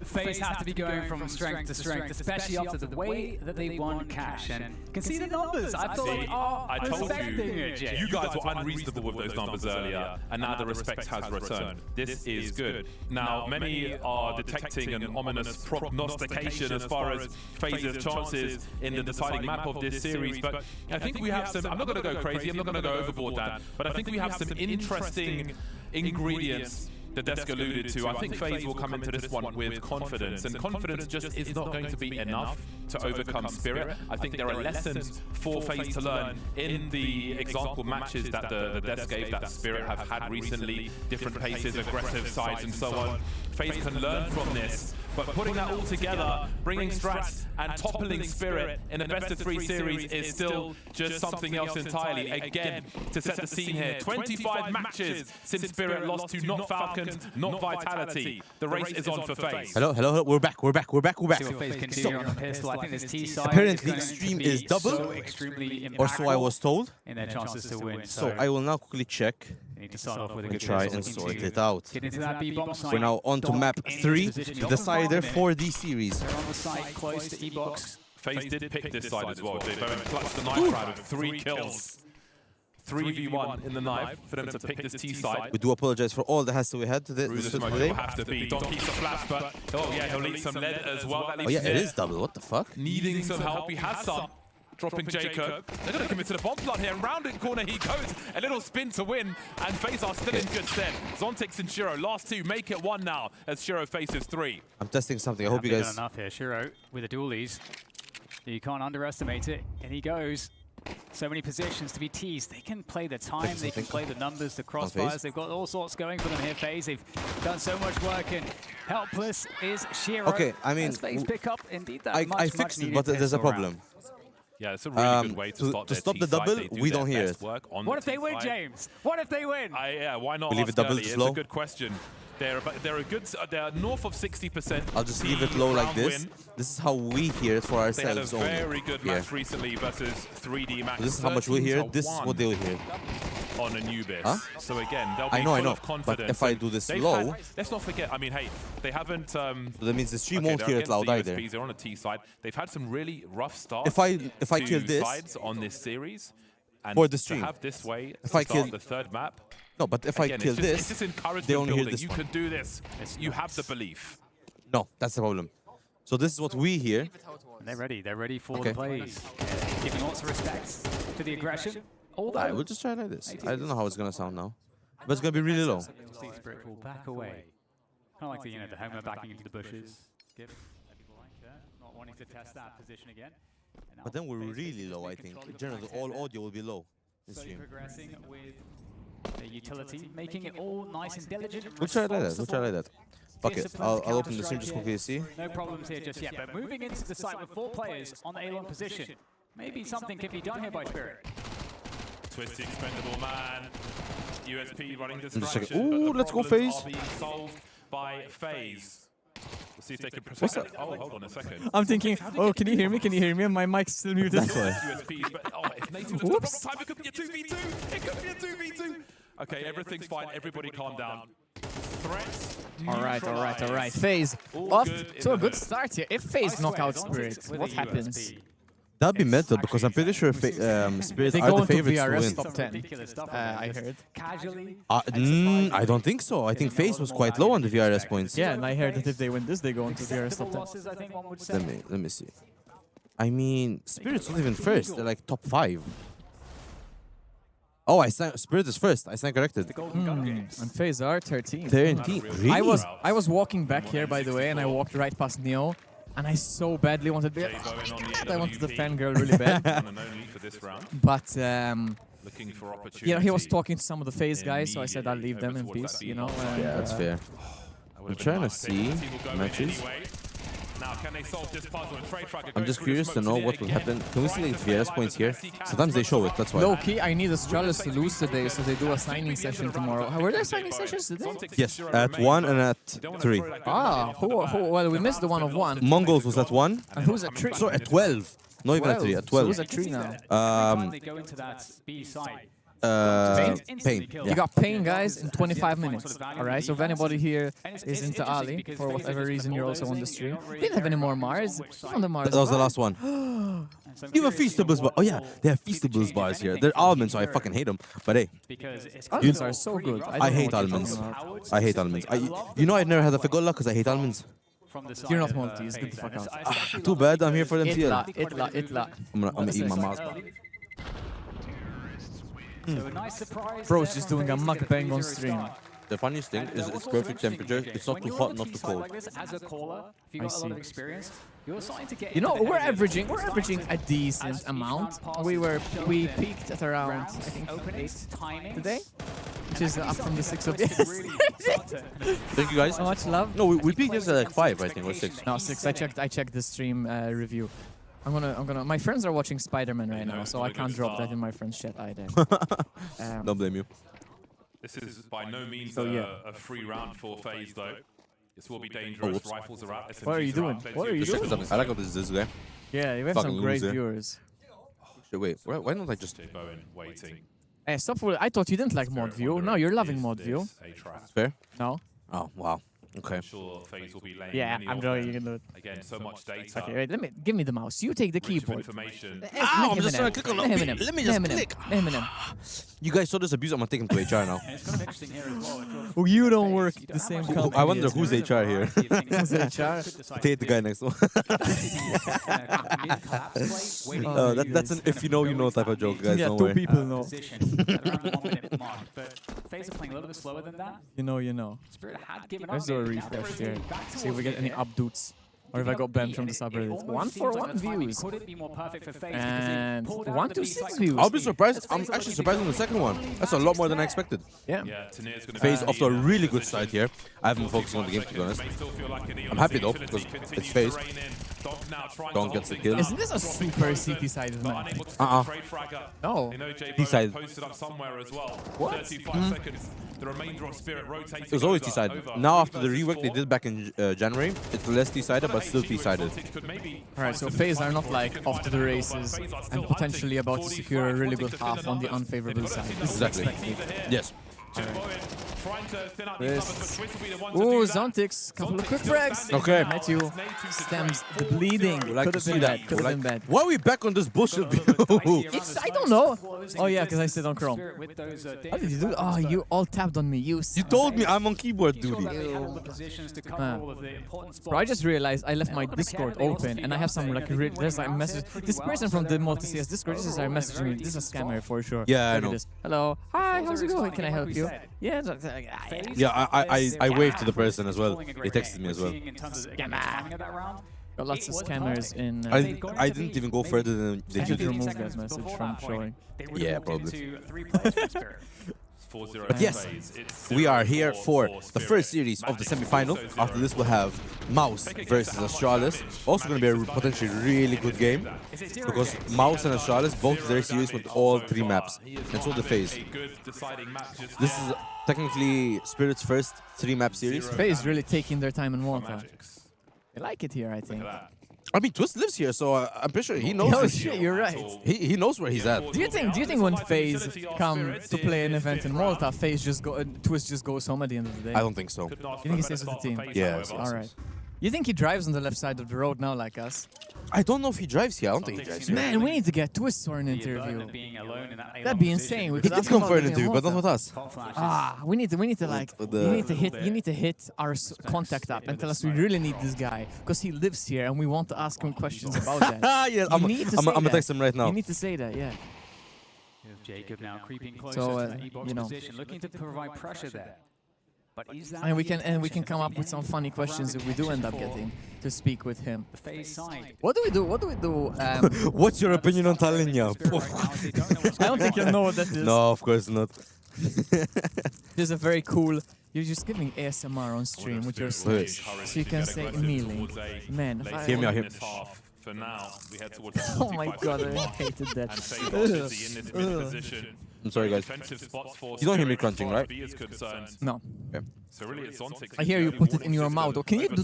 FaZe have to be going from strength to strength, especially after the way that they won cash. And you can see the numbers. I feel like, I told you guys were unreasonable with those numbers earlier, and now the respect has returned. This is good. Now, many are detecting an ominous prognostication as far as FaZe's chances in the deciding map of this series, but I think we have some, I'm not going to go crazy, I'm not going to go overboard, Dan, but I think we have some interesting ingredients that Desk alluded to. I think FaZe will come into this one with confidence, and confidence just is not going to be enough to overcome Spirit. I think there are lessons for FaZe to learn in the example matches that the Desk gave that Spirit have had recently, different paces, aggressive sides and so on. FaZe can learn from this, but putting that all together, bringing strats and toppling Spirit in a best of 3 series is still just something else entirely. Again, to set the scene here, 25 matches since Spirit lost to not Falcons, not Vitality. The race is on for FaZe. Hello, we're back. See what FaZe can do on the pistol. I think this T side apparently stream is double, so extremely or so I was told. In their chances to win. So I will now quickly check need to start off with a and good try pistol. and sort it out. Get into that B-bomb site. We're now on to map 3, the decider for the series. They're on the site close to E-box. FaZe did pick this side as well. They clutched the knife round with 3 kills. 3v1 in the knife for them to pick this T side. We do apologize for all the hassle we had today. Will have to be. Don't keep the flash, but oh yeah, he'll need some lead as well. Oh yeah, it is double. What the fuck? Needing some help. He has some. dropping Jacob. They're going to commit to the bomb plot here, and round in corner he goes. A little spin to win, and FaZe are still in good stead. Zontix and Shiro, last two, make it one now, as Shiro faces three. I'm testing something. I hope you guys... Done enough here. Shiro with the dualies. You can't underestimate it. And he goes. So many positions to be teased. They can play the time, they can play the numbers, the crossfires. They've got all sorts going for them here, FaZe. They've done so much work, and helpless is Shiro. Okay, I mean... As FaZe pick up, indeed, that I fixed it, but there's a problem. Yeah, it's a really good way to stop the double, we don't hear it. What if they win, James? What if they win? Yeah, why not? We leave it double It's slow. a good question. They're north of 60%. I'll just leave it low like this. This is how we hear it for ourselves. They had a very good match recently versus 3D Max. This is how much we hear. This is what they'll hear. On Anubis. Huh? So again, they'll be I know. of confidence. But if I do this low... let's not forget, I mean, hey, they haven't... so that means the stream won't hear it loud either. They're on a T side. They've had some really rough starts if I kill this... sides on this series. And for the stream. To have this way if I kill the third map... No, but if again, I kill it's just encouragement they only hear building. this You one. can do this. You have the belief. No, that's the problem. So this is what we hear. And they're ready. They're ready for the plays. Giving lots of respect to the aggression. Alright, we'll just try like this. I don't know how it's gonna sound now, but it's gonna be really low. Spirit will back away. Kind of like the the Homer backing into the bushes. Skip. People like that. Not wanting to test that position again. But then we're really low, I think. In general, all audio will be low in stream. Progressing with the utility, making it all nice and diligent. We'll try like that. We'll try like that. Fuck it. I'll open the stream just quickly to see. No problems here just yet, but moving into the site with 4 players on the A-long position. Maybe something can be done here by Spirit. Twisty expendable man. USP running just distraction. Ooh, let's go FaZe. Are being solved by FaZe. We'll see if they can protect it. Oh, hold on a second. I'm thinking, oh, can you hear me? Can you hear me? My mic's still muted. That's why. USPs, but if Nathan looks at the proper time, it could be a 2v2. It could be a 2v2. Okay, everything's fine. Everybody calm down. Threats. All right. FaZe off to a good start here. If FaZe knock out Spirit, what happens? That'd be mental because I'm pretty sure Spirit they are go the favorites to VRS win. top 10. I heard. I don't think so. I think FaZe was quite low on the VRS points. Yeah, and I heard that if they win this, they go into VRS top 10. Let me see. I mean, Spirit's not even first. They're like top 5. Oh, Spirit is first. I stand corrected. And FaZe are 13. 13. Really? I was walking back here, by the way, and I walked right past Neo. And I so badly wanted to I wanted the fangirl really bad. But he was talking to some of the FaZe guys, so I said I'll leave them in peace, Yeah, that's fair. I'm trying to see matches. I'm just curious to know what will happen. Can we see the VRS points here? Sometimes they show it, that's why. Low key, I need Astralis to lose today, so they do a signing session tomorrow. Were there signing sessions today? Yes, at 1 and at 3. Ah, well, we missed the one of 1. Mongols was at 1. And who's at 3? So at 12. Not even at 3, at 12. So who's at 3 now? Pain. You got Pain, guys, in 25 minutes. Alright, so if anybody here is into Ali, for whatever reason you're also on the stream, they didn't have any more Mars. On the Mars that was the last one. Even Feastables bar. Oh yeah, they have Feastables bars here. They're almonds, so I fucking hate them. But hey, almonds are so good. I hate almonds. I hate almonds. You know I've never had a Fagolla because I hate almonds. You're not Maltese. Get the fuck out. Too bad. I'm here for them TL. Itla. I'm gonna eat my Mars bar. Bro's just doing a mukbang on stream. The funniest thing is it's perfect temperature. It's not too hot, not too cold. I see. You know, we're averaging a decent amount. We peaked at around I think 8 today, which is up from the 6 of yesterday. Thank you guys. So much love. No, we peaked yesterday like 5, I think, or 6. No, 6. I checked the stream review. I'm gonna. My friends are watching Spider-Man right now, so I can't drop that in my friends' chat either. Don't blame you. This is by no means a free round for FaZe, though. This will be dangerous. Rifles are out. What are you doing? What are you doing? I like how this is guy. Yeah, you have some great viewers. Wait, why don't I just... Bowen waiting. Hey, stop! I thought you didn't like mod view. No, you're loving mod view. Fair? No. Oh wow. Okay. I'm sure FaZe will be laying Yeah, many I'm of sure them. you can do it. Again, so much data. Okay, wait, give me the mouse. You take the keyboard. Information. Ow, I'm just trying to click on it. Let me just click. Eminem. You guys saw this abuse. I'm gonna take him to HR now. And it's kind of interesting here as well. Oh, you don't work the same company. I wonder who's HR here. Who's HR? Take the guy next door. That's an if you know, you know type of joke, guys. Yeah, don't two worry. people know. But FaZe are playing a little bit slower than that. You know, you know. Spirit had given Let's up. do a refresh here. See if we get any updates. Or if I got banned from the subreddit. 141 views. And 126 views. I'll be surprised. I'm actually surprised on the second one. That's a lot more than I expected. Yeah. FaZe off to a really good start here. I haven't been focusing on the game, to be honest. I'm happy though, because it's FaZe. Donk gets the kill. Isn't this a super CT-sided map? No. T-side. What? 35 seconds. The remainder of Spirit rotating. It was always T-sided. Now after the rework they did back in January, it's less T-sided, but still T-sided. Alright, so FaZe are not like off to the races and potentially about to secure a really good half on the unfavorable side. This Exactly. is expected. Yes. This. Ooh, Zontix, couple of quick frags. Okay. Matthew stems the bleeding. We like Could to have see been that. bad. Could have been bad. Why are we back on this bullshit view? It's, I don't know. Oh yeah, because I sit on Chrome. How did you do? Oh, you all tapped on me. You told me I'm on keyboard duty. Bro, I just realized I left my Discord open and I have some like there's like message. This person from the multi-CS Discord, this is our messaging me. This is a scammer for sure. Yeah, I Look at know. this. Hello. Hi, how's it going? Can I help you? Yeah. Yeah, I waved to the person as well. They texted me as well. Got lots of scammers in. I didn't even go further than they I should did. remove that message from showing. Yeah, probably. But yes, we are here for the first series of the semi-final. After this, we'll have Mouse versus Astralis. Also going to be a potentially really good game because Mouse and Astralis both their series with all 3 maps, and so the FaZe. This is technically Spirit's first 3-map series. FaZe really taking their time in Malta. I like it here, I think. I mean, Twist lives here, so I'm pretty sure he knows. Oh shit, you're right. He knows where he's at. Do you think when FaZe come to play an event in Malta, FaZe just go Twist just goes home at the end of the day? I don't think so. You think he stays with the team? Yeah. All right. You think he drives on the left side of the road now, like us? I don't know if he drives here. I don't think he drives here. Man, we need to get Twist for an interview. That'd be insane. We He could did ask come him for about an interview, living but in not with us. Ah, we need to like you need to hit our contact up and tell us we really need this guy because he lives here and we want to ask him questions about that. Yeah, I'm gonna text him right now. You need to say that, yeah. Jacob now creeping closer So, to the E-box you know. position, looking to provide pressure there. But is that And we can come up with some funny questions if we do end up getting to speak with him. the FaZe side? What do we do? What do we do? What's your opinion on Talinya? I don't think you'll know what that is. No, of course not. There's a very cool. You're just giving ASMR on stream with your slips, so you can say kneeling. Man, if I Hear me out here. For now, we head towards Oh my god, I hated that. and FaZe are busy in this mid position. I'm sorry, guys. Defensive spots for You don't hear me Spirit crunching, as far as right? B is concerned. No. Okay. So really, it's Zontix. I hear you put it in your mouth. Oh, can you do?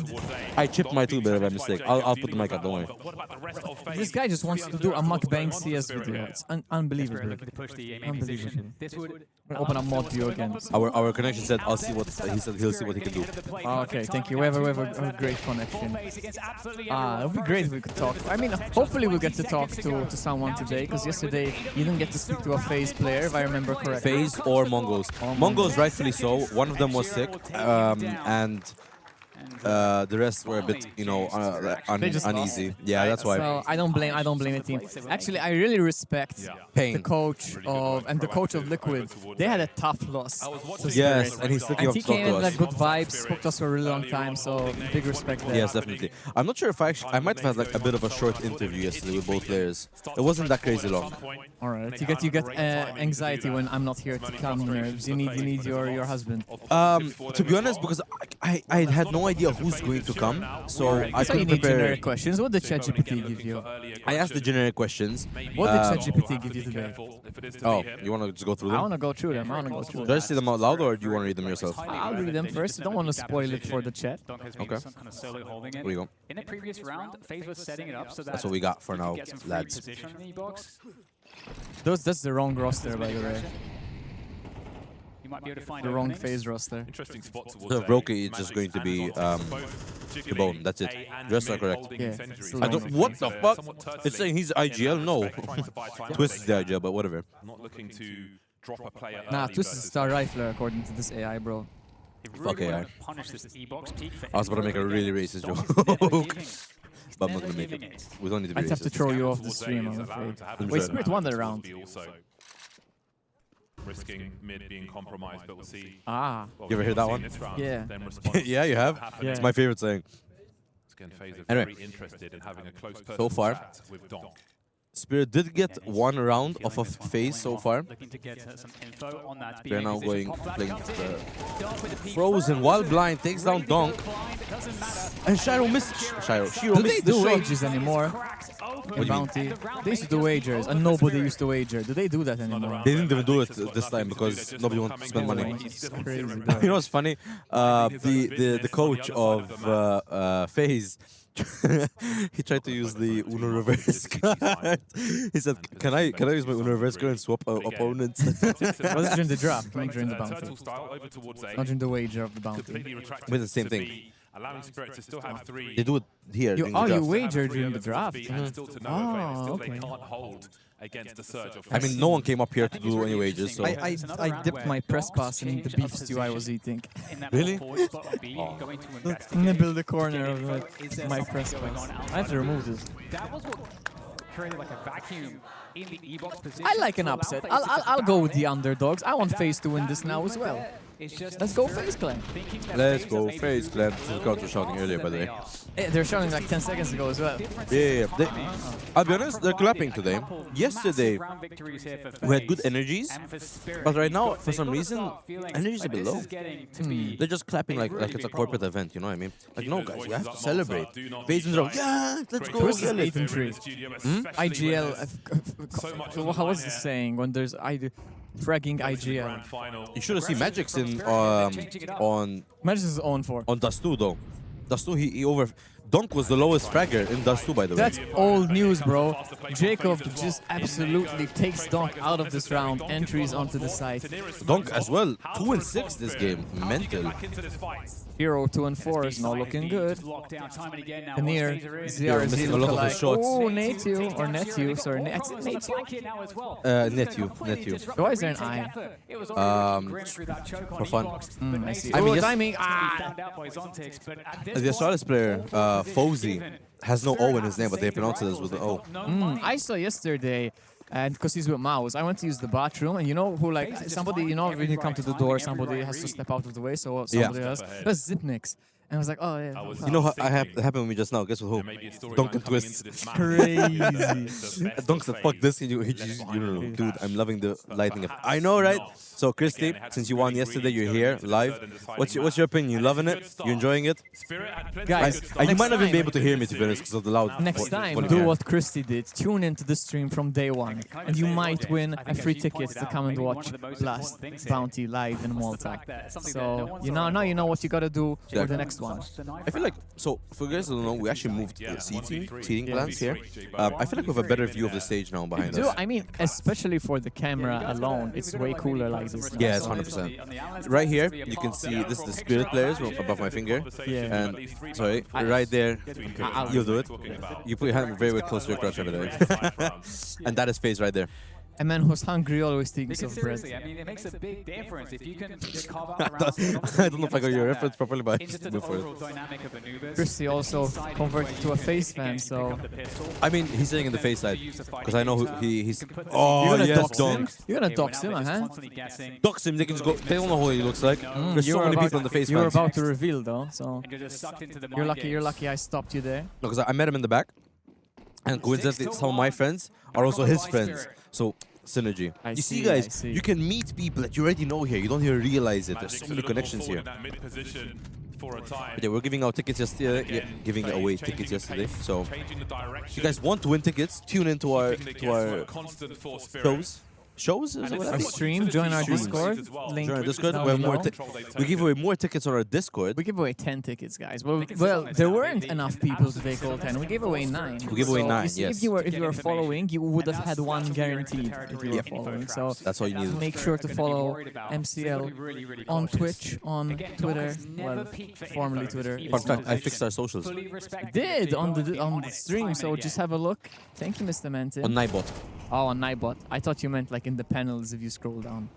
I chipped my tube by mistake. I'll put the mic up, don't worry. This guy just wants to do a mukbang CS video. It's unbelievable. Looking to push the aiming position. This would Open a mod view again. Our connection said I'll see what he said he'll see what he can do. Okay, thank you. We have a great connection. It would be great if we could talk. I mean, hopefully we'll get to talk to someone today, because yesterday you didn't get to speak to a FaZe player, if I remember correctly. FaZe or Mongols. Mongols rightfully so. One of them was sick, and the rest were a bit, you know, uneasy. Yeah, that's why. So I don't blame the team. Actually, I really respect Pain. the coach of Liquid. They had a tough loss. to Yes, Spirit. and he's looking And up he to talk came to in us. like good vibes, spoke to us for a really long time. So big respect there. Yes, definitely. I'm not sure if I might have had like a bit of a short interview yesterday with both players. It wasn't that crazy long. All right, you get anxiety when I'm not here to calm nerves. You need your husband. To be honest, because I had no idea who's going to come, so I So you couldn't need prepare. generic questions. What did ChatGPT give you? I asked the generic questions. What did ChatGPT give you today? Oh, you want to just go through I them? want to go through them. Should I say them out loud or do you want to read them yourself? I'll read them first. I don't want to spoil it for the chat. Okay. Here we go. In the previous round, FaZe was setting it up so that That's what we got for he could now, get some free lads. position in the box. That's the wrong roster, by the way. might be able to find The wrong openings. FaZe roster. Interesting spot towards So A. Roki is just Magic going to and be Zontae the bone. That's it. A and Just mid correct. holding Yeah, incendiary. still I don't. wrong. What the fuck? Somewhat turtling It's saying he's in that IGL. No. respect, trying to buy time where Twist is they the can. IGL, but whatever. Not looking to drop a player Nah, early Twist is versus Star Rifler according to this AI, bro. They Fuck really AI. wanna punish this E-box peak for I was about to make a every really game. racist Donk joke. is never giving. But I'm not Never gonna make giving it. it. We don't need to be I'd have to racist. throw you off the towards stream, A I'm is allowing afraid. to have Wait, the Spirit won that round. be also risking mid being compromised, but we'll see. Ah. Well, You ever hear that we'll one? see in this round, Yeah. them response Yeah, you have. happening. It's my favorite saying. Again, FaZe are Anyway. very interested in having a close So personal far, chat with Donk. Spirit did get one round off of FaZe so far. Looking to get some info on that They're BA now position. going Pop flash playing comes in. the Donk with the peak Frozen first. while blind takes down Ready to go Donk. blind, it doesn't matter. And Shiro missed. Shiro Do they missed the do shot. wagers anymore? Cracks open. What do you mean? Bounty. They used to do wagers, and nobody used to wager. Do they do that anymore? They didn't even do it this time because nobody wants to spend money. It's crazy. You know what's funny? The coach of FaZe, he tried to use the Uno reverse card. He said, "Can I use my Uno reverse card and swap opponents?" Was it during the draft, not during the bounty? Turtle style over towards A. Not during the wager of the bounty. Completely retracted With the same to thing. B, allowing Spirit to still have three. They do it here. during the You draft. wager during the draft? And still to no Oh, avail. Still okay. they can't hold against the surge of I mean, no one came up here to do any wagers, so I dipped my press pass in the beef stew I was eating. Really? Nibble the corner of my press pass. I have to remove this. That was what created like a vacuum in the E-box position. I like an upset. I'll go with the underdogs. I want FaZe to win this now as well. Let's go FaZe Clan. let's go FaZe Clan. The crowd was shouting earlier, by the way. They're shouting like 10 seconds ago as well. Yeah. I'll be honest, they're clapping today. Yesterday, we had good energies, but right now, for some reason, energy's a bit low. They're just clapping like it's a corporate event, you know what I mean? Like, no, guys, we have to celebrate. FaZe is like, yeah, let's go. Twist is kill it. 8-3. IGL. How was the saying when there's fragging IGL? You should have seen Magic's in on Magic is on for. on Dust 2 though. Dust 2 he over. Donk was the lowest fragger in Dust 2, by the way. That's old news, bro. Jacob just absolutely takes Donk out of this round, entries onto the site. Donk as well, 2-6 this game, mental. Hero 2-4 is not looking good. Near You're missing a lot of his shots. Oh, Netu or Netu, sorry, Netu. Netu. Why is there an I? For fun. I see. I mean, Oh, yes, timing. the Astralis player, FaZe, has no O in his name, but they pronounce it as with an O. I saw yesterday, and because he's with Mouse, I went to use the bathroom, and you know who, like, somebody, you know, when you come to the door, somebody has to step out of the way, so somebody else. That's Zipnix. And I was like, oh, yeah. You know how happened with me just now? Guess what? Donk and Twist. Crazy. Donk said, fuck this. He just, you know, dude, I'm loving the lightning effect. I know, right? So, Christy, since you won yesterday, you're here live. What's your opinion? You loving it? You enjoying it? Guys, you might not even be able to hear me, to be honest, because of the loud. Next time, do what Christy did. Tune into the stream from day one, and you might win a free ticket to come and watch Last Bounty live in Malta. So, now you know what you gotta do for the next one. I feel like, so for you guys who don't know, we actually moved seating plans here. I feel like we have a better view of the stage now behind us. I mean, especially for the camera alone, it's way cooler like this. Yeah, it's 100%. Right here, you can see this is the Spirit players above my finger. Yeah. And, sorry, right there, you'll do it. You put your hand very close to your crotch over there. And that is FaZe right there. A man who's hungry always thinks of bread. I mean, it makes a big difference if you can carve out around. I don't know if I got your reference properly, but Into the move for overall it. dynamic of Anubis. Christy also converted to a FaZe fan, so... I mean, he's saying in the FaZe side, because I know who he's... You're Oh, gonna yes, dox him? Donk. You're gonna dox him, huh? Dox him, they can just go... They don't know who he looks like. There's so many people in the FaZe You were fans. about to reveal, though, so... And you're just sucked into the You're mind lucky I stopped you there. No, because I met him in the back, and coincidentally, some of my friends are also his friends. So, synergy. You see, guys, you can meet people that you already know here. You don't even realize it. There's so many connections here. But yeah, we're giving out tickets yesterday. Yeah, giving away tickets yesterday. So, if you guys want to win tickets, tune into our shows. shows? Our stream, join our Discord. Link Join our Discord. down We have more. below. We give away more tickets on our Discord. We give away 10 tickets, guys. Well, there weren't enough people to take all 10. We gave away 9. We give away 9. See, Yes. if you were following, you would have had 1 guaranteed if you were following. So that's all you need. Make sure to follow MCL on Twitch, on Twitter. Well, formerly Twitter. Fun fact: I fixed our socials. Did on the stream. So just have a look. Thank you, Mr. Menton. On Nightbot. Oh, on Nightbot. I thought you meant like in the panels if you scroll down.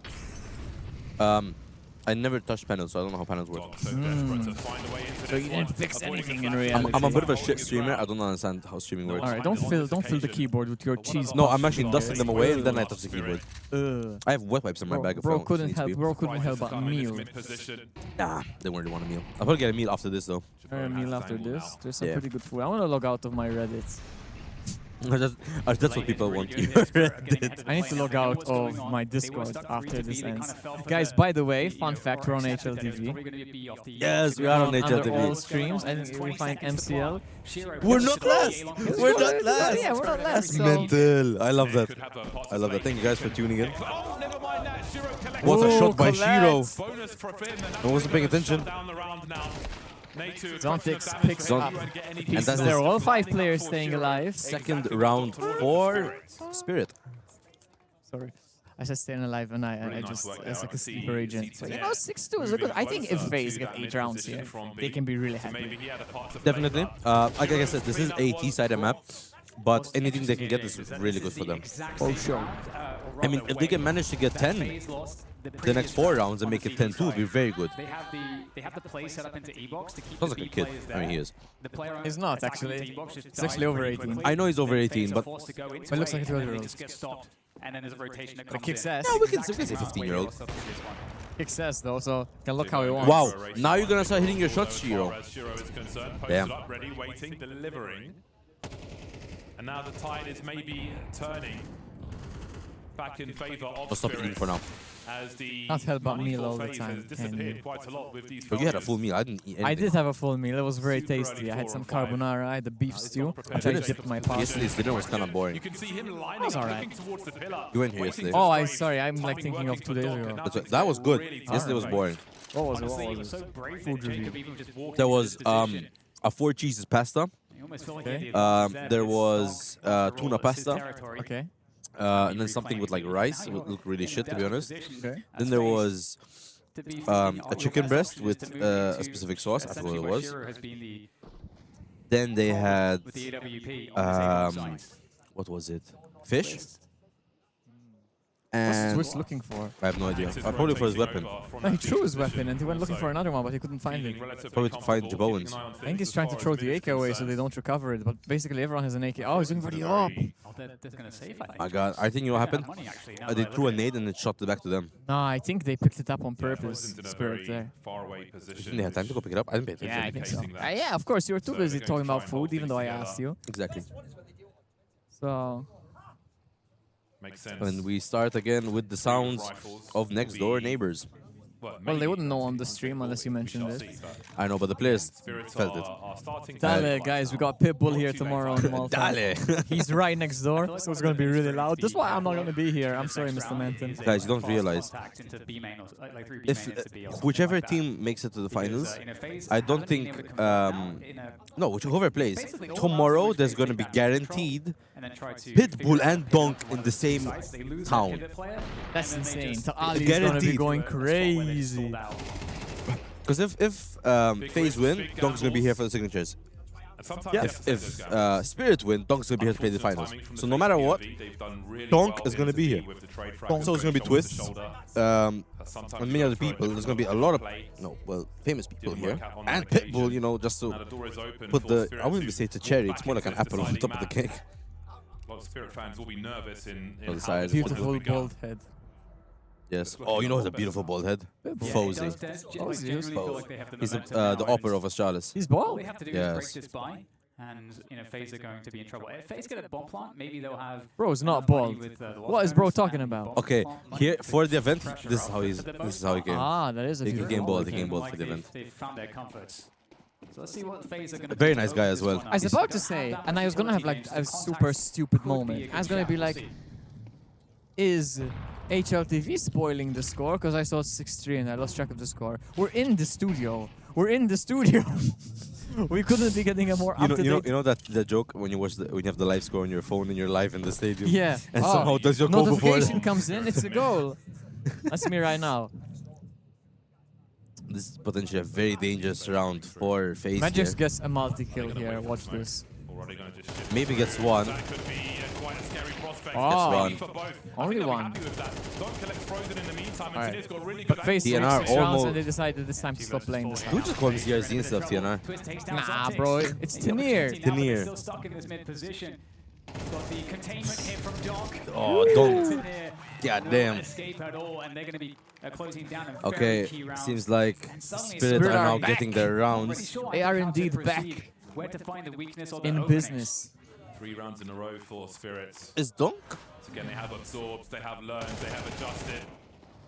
I never touched panels, so I don't know how panels work. So you didn't fix anything in reality. I'm a bit of a shit streamer. I don't understand how streaming works. Alright, don't fill the keyboard with your cheese. No, I'm actually dusting them away and then I touch the keyboard. I have wet wipes in my bag. Bro couldn't help but a meal. Nah, they won't really want a meal. I'll probably get a meal after this though. A meal after this. There's some pretty good food. I want to log out of my Reddit. That's what people want. I need to log out of my Discord after this ends. Guys, by the way, fun fact, we're on HLTV. Yes, we are on HLTV. Under all streams, and we find MCL. We're not last! We're not last! Yeah, we're not last. So. Mental. I love that. I love that. Thank you guys for tuning in. What a shot by Shiro. I wasn't paying attention. Zontix picks up. And that's there are all 5 players staying alive. Second round for Spirit. Sorry. I said staying alive and I just, as like a sleeper agent. So, you know, 6-2 is a good. I think if FaZe get 8 rounds here, they can be really happy. Definitely. Like I said, this is a T-sided map, but anything they can get is really good for them. For sure. I mean, if they can manage to get 10 the next 4 rounds and make it 10-2, would be very good. They have the play set up into E-Box to keep Sounds like a kid. I mean, he is. He's not, actually. He's actually over 18. I know he's over 18, but... It looks like a 12-year-old. And then there's a rotation that comes kicks ass. No, we can say 15-year-old. Kicks ass, though, so can look how he wants. Wow, now you're gonna start hitting your shots, Shiro. Damn. Ready, waiting, delivering. And now the tide is maybe turning back in favor of I'll stop eating for now. As the not help but meal all the time. But you had a full meal. I didn't eat anything. I did have a full meal. It was very tasty. I had some carbonara. I had the beef stew, which I dipped my pasta. Yesterday's dinner was kind of boring. That was alright. You went here yesterday. Oh, sorry. I'm like thinking of 2 days ago. That was good. Yesterday was boring. What was it? Food review. There was a 4 cheeses pasta. Okay. There was tuna pasta. Okay. And then something with like rice. It looked really shit, to be honest. Okay. Then there was a chicken breast with a specific sauce. I forgot what it was. Then they had what was it? Fish. What's And Swiss looking for? I have no idea. Probably for his weapon. No, he threw his weapon and he went looking for another one, but he couldn't find it. Probably to find Jabowens. I think he's trying to throw the AK away so they don't recover it, but basically everyone has an AK. Oh, he's looking for the op. My god, I think you know what happened? They threw a nade and it shot it back to them. No, I think they picked it up on purpose. Spirit there. You think they had time to go pick it up? I didn't pay attention. Yeah, I think so. Yeah, of course, you were too busy talking about food, even though I asked you. Exactly. So... Makes sense. And we start again with the sounds of next door neighbors. Well, they wouldn't know on the stream unless you mentioned it. I know, but the players felt it. Dale, guys, we got Pitbull here tomorrow on Malta. Dale! He's right next door, so it's going to be really loud. That's why I'm not going to be here. I'm sorry, Mr. Menton. Guys, you don't realize. If whichever team makes it to the finals, I don't think... no, whoever plays. Tomorrow, there's going to be guaranteed Pitbull and Donk in the same town. That's insane. So Ali's going to be going crazy. Because if FaZe win, Donk's going to be here for the signatures. Yeah. If Spirit win, Donk's going to be here to play the finals. So no matter what, Donk is going to be here. So it's going to be Twist, and many other people. There's going to be a lot of, famous people here. And Pitbull, you know, just to put the, I wouldn't say it's a cherry, it's more like an apple on top of the cake. A lot of Spirit fans will be nervous in Beautiful bald head. Yes. Oh, you know who's a beautiful bald head? FaZe. He's the opera of Astralis. He's bald? All they have to do is break this by, and FaZe are going to be in trouble. If FaZe get a bomb plant, maybe they'll have... Bro's not bald. What is bro talking about? Okay, here for the event, this is how he came. Ah, that is a he came bald. He came bald for the event. They've found their comforts. So let's see what FaZe are going to do. Very nice guy as well. I was about to say, and I was going to have like a super stupid moment. I was going to be like, is HLTV spoiling the score because I saw 6-3 and I lost track of the score. We're in the studio. We're in the studio. We couldn't be getting a more up-to-date. You know that the joke when you watch when you have the live score on your phone and you're live in the stadium. Yeah. And somehow does your goal before. Notification comes in. It's a goal. That's me right now. This is potentially a very dangerous round for FaZe. Magic gets a multi-kill here. Watch this. Maybe gets one. That could be quite a scary prospect. Oh, For both. only one. Happy with that. Don't collect Frozen in the meantime, and Right. Tina's got really But good FaZe TNR took 6 rounds almost- and they decided it's time to stop playing this. Who just called CRZ instead of TNR? Nah, bro, it's Tanir. Tanir. Still stuck in this mid position. Got the containment hit from Donk. Oh, Donk. Tanir God will damn. not escape at all, and they're going to be closing down a Okay, very key round. seems like And suddenly Spirit are now back. getting their pretty rounds. sure They are how to indeed proceed, back where to find the weakness or the in openings. business. 3 rounds in a row for Spirits. Is Donk? So again, they have absorbed, they have learned, they have adjusted.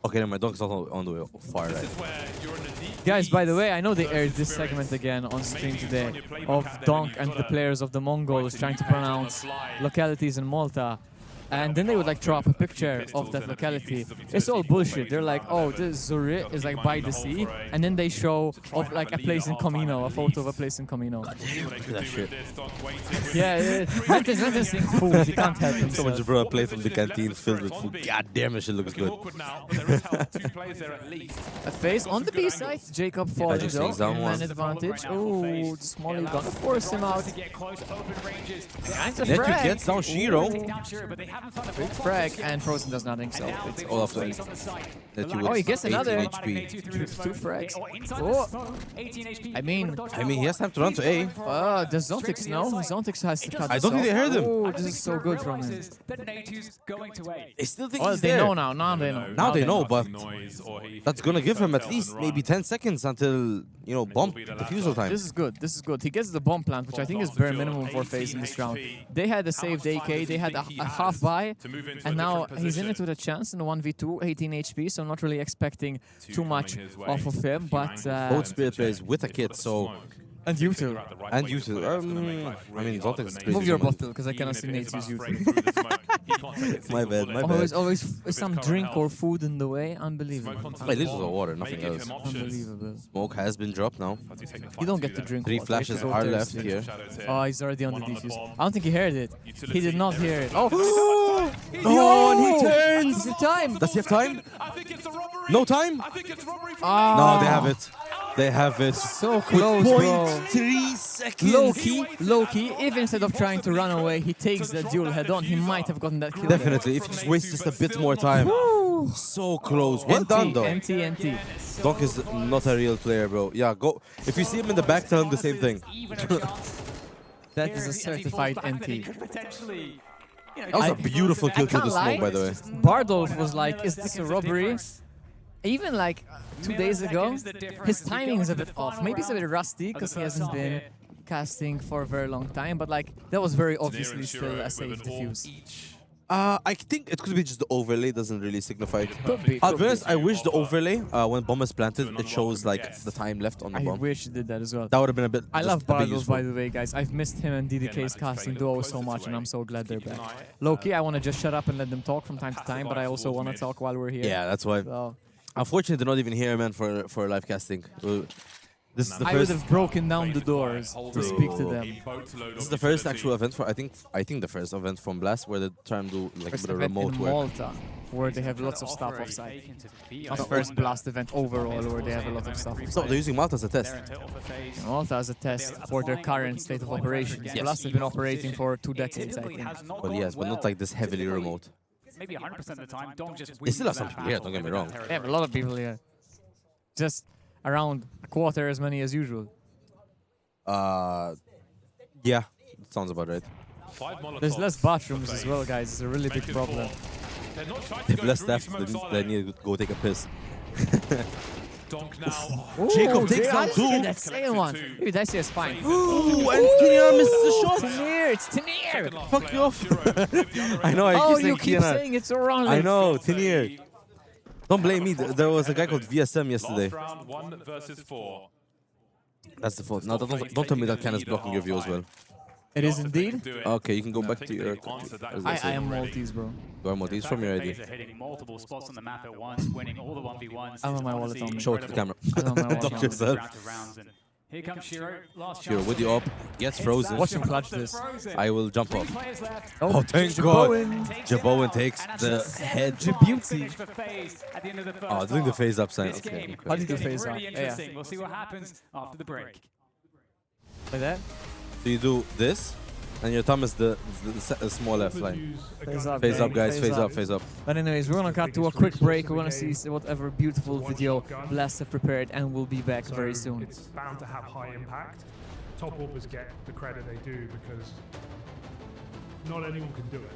Okay, no, my Donk's not on the way far This right. is where you're in the deep Guys, by the leads way, I know they aired versus this Spirits. segment again on stream Maybe today on your playbook of out there, Donk you've and got the a players of the Mongols right trying to to use pronounce on the fly. localities in Malta. And then they would like drop a picture of that locality. It's all bullshit. They're like, oh, this Zurich is like by the sea, and then they show of like a place in Comino, a photo of a place in Comino. Look at that shit. Yeah, Ventus seeing food. He can't help Someone himself. just brought a plate from the canteen filled with food. God damn, it shit looks good. Awkward now, but there is help. 2 players there at least. A FaZe on the B side. Jacob falling just though. takes down one. Man advantage. Oh, Smolly gonna force him out. To get close, open ranges. And a Netu frag. gets down Shiro. Down Shiro, but they haven't found a Big bomb frag, spot and Frozen does nothing, so it's all off the Face on the side. Netu Oh, he with gets 18 another. HP. 2 frags. Or inside Oh. the smoke, 18 HP. I mean, He has time to run to A. does Zontix know? Zontix has to cut I don't think they heard him. Oh, this is so good from him. That Natu's going to A. They still think Well, he's they there. know now. Now they know. Now they know, but Noise, or he that's gonna give him at least maybe 10 seconds until, you know, bomb defusal time. This is good. This is good. He gets the bomb plant, which I think is bare minimum for FaZe in this round. They had a saved AK. They had a half buy, and now he's in it with a chance in the 1v2, 18 HP. So I'm not really expecting too much off of him. But Both Spirit players with a kit, so... and you too. And you too. I mean, Zontix is Move your crazy. bottle, because I cannot see Nate's use you. My bad, my Always, bad. always some drink or food in the way. Unbelievable. Wait, this was a water, nothing else. Unbelievable. Smoke has been dropped now. You don't get to drink 3 water. flashes So are left thirsty. here. Oh, he's already on the defuse. I don't think he heard it. He did not hear it. Oh, Oh, and he turns! Is it time? Does he have time? No time? Ah, No, they have it. They have it. So close, bro. 0.3 seconds. Low key, if instead of trying to run away, he takes the duel head on, he might have gotten that kill. Definitely, if he just wastes just a bit more time. So close. Well done, though. NT. Doc is not a real player, bro. Yeah, go. If you see him in the back, tell him the same thing. That is a certified NT. Potentially. That was a beautiful kill through the smoke, by the way. Bardolph was like, is this a robbery? Even like 2 days ago, his timing is a bit off. Maybe he's a bit rusty because he hasn't been casting for a very long time, but like that was very obviously still a safe defuse. I think it could be just the overlay doesn't really signify. Could be. I'll be honest, I wish the overlay, when bomb is planted, it shows like the time left on the I bomb. wish it did that as well. That would have been a bit. I just love a bit Bardolph, useful. by the way, guys. I've missed him and DDK's casting duo so much, and I'm so glad they're back. Low-key, I want to just shut up and let them talk from time to time, but I also want to talk while we're here. Yeah, that's why. So, Unfortunately, they're not even here, man, for live casting. This is the I would first. have broken down the doors to speak to them. This is the first actual event for I think the first event from Blast where they try and do like a First bit of event remote in work. Malta, where they have lots of stuff offside. Not the first Blast event overall, where they have a lot of stuff No, offside. they're using Malta as a test. Malta as a test for their current state of operations. Blast have been operating for 2 decades, I think. Well, yes, but not like this heavily remote. Maybe 100% of the time, Dom just They still have some people here, don't get me wrong. They have a lot of people here. Just around a quarter as many as usual. Yeah, that sounds about right. There's less bathrooms as well, guys. It's a really big problem. If less staff, they need to go take a piss. Ooh, Jacob takes down 2. That second one. Maybe that's his spine. Ooh, and Kiana misses the shot. Tanir, it's Tanir. Fuck you off. I know, I Oh, keep saying you keep Kiana. saying it so wrongly. I know, Tinir. Don't blame me. There was a guy called VSM yesterday. Round 1 versus 4. That's the fault. No, don't tell me that Kiana's blocking your view as well. It is indeed. Okay, you can go back to your... I am Maltese, bro. You are Maltese from your ID. FaZe are hitting multiple spots on the map at once, winning all the 1v1s. I have my wallet on me. Show it to the camera. Talk to yourself. Here comes Shiro. Last Shiro with the up, gets frozen. Watch him clutch this. I will jump off. Oh, thank God. Jaboen takes the head. Djibouti. Oh, doing the FaZe up sign. Okay. How do you do FaZe up? Yeah. We'll see what happens after the break. Like that? So you do this, and your thumb is the small left line. FaZe up, Guys. FaZe up. But anyways, we're gonna cut to a quick break. We're gonna see whatever beautiful video Blast have prepared, and we'll be back very soon. It's bound to have high impact. Top AWPers get the credit they do because not anyone can do it.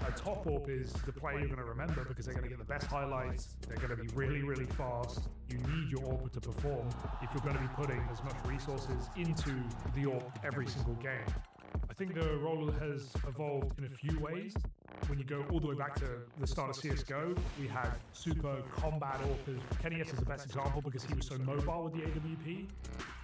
A top AWP is the player you're going to remember because they're going to get the best highlights, they're going to be really, really fast. You need your AWPer to perform if you're going to be putting as much resources into the AWP every single game. I think the role has evolved in a few ways. When you go all the way back to the start of CSGO, we had super combat AWPers. Kenny S is the best example because he was so mobile with the AWP.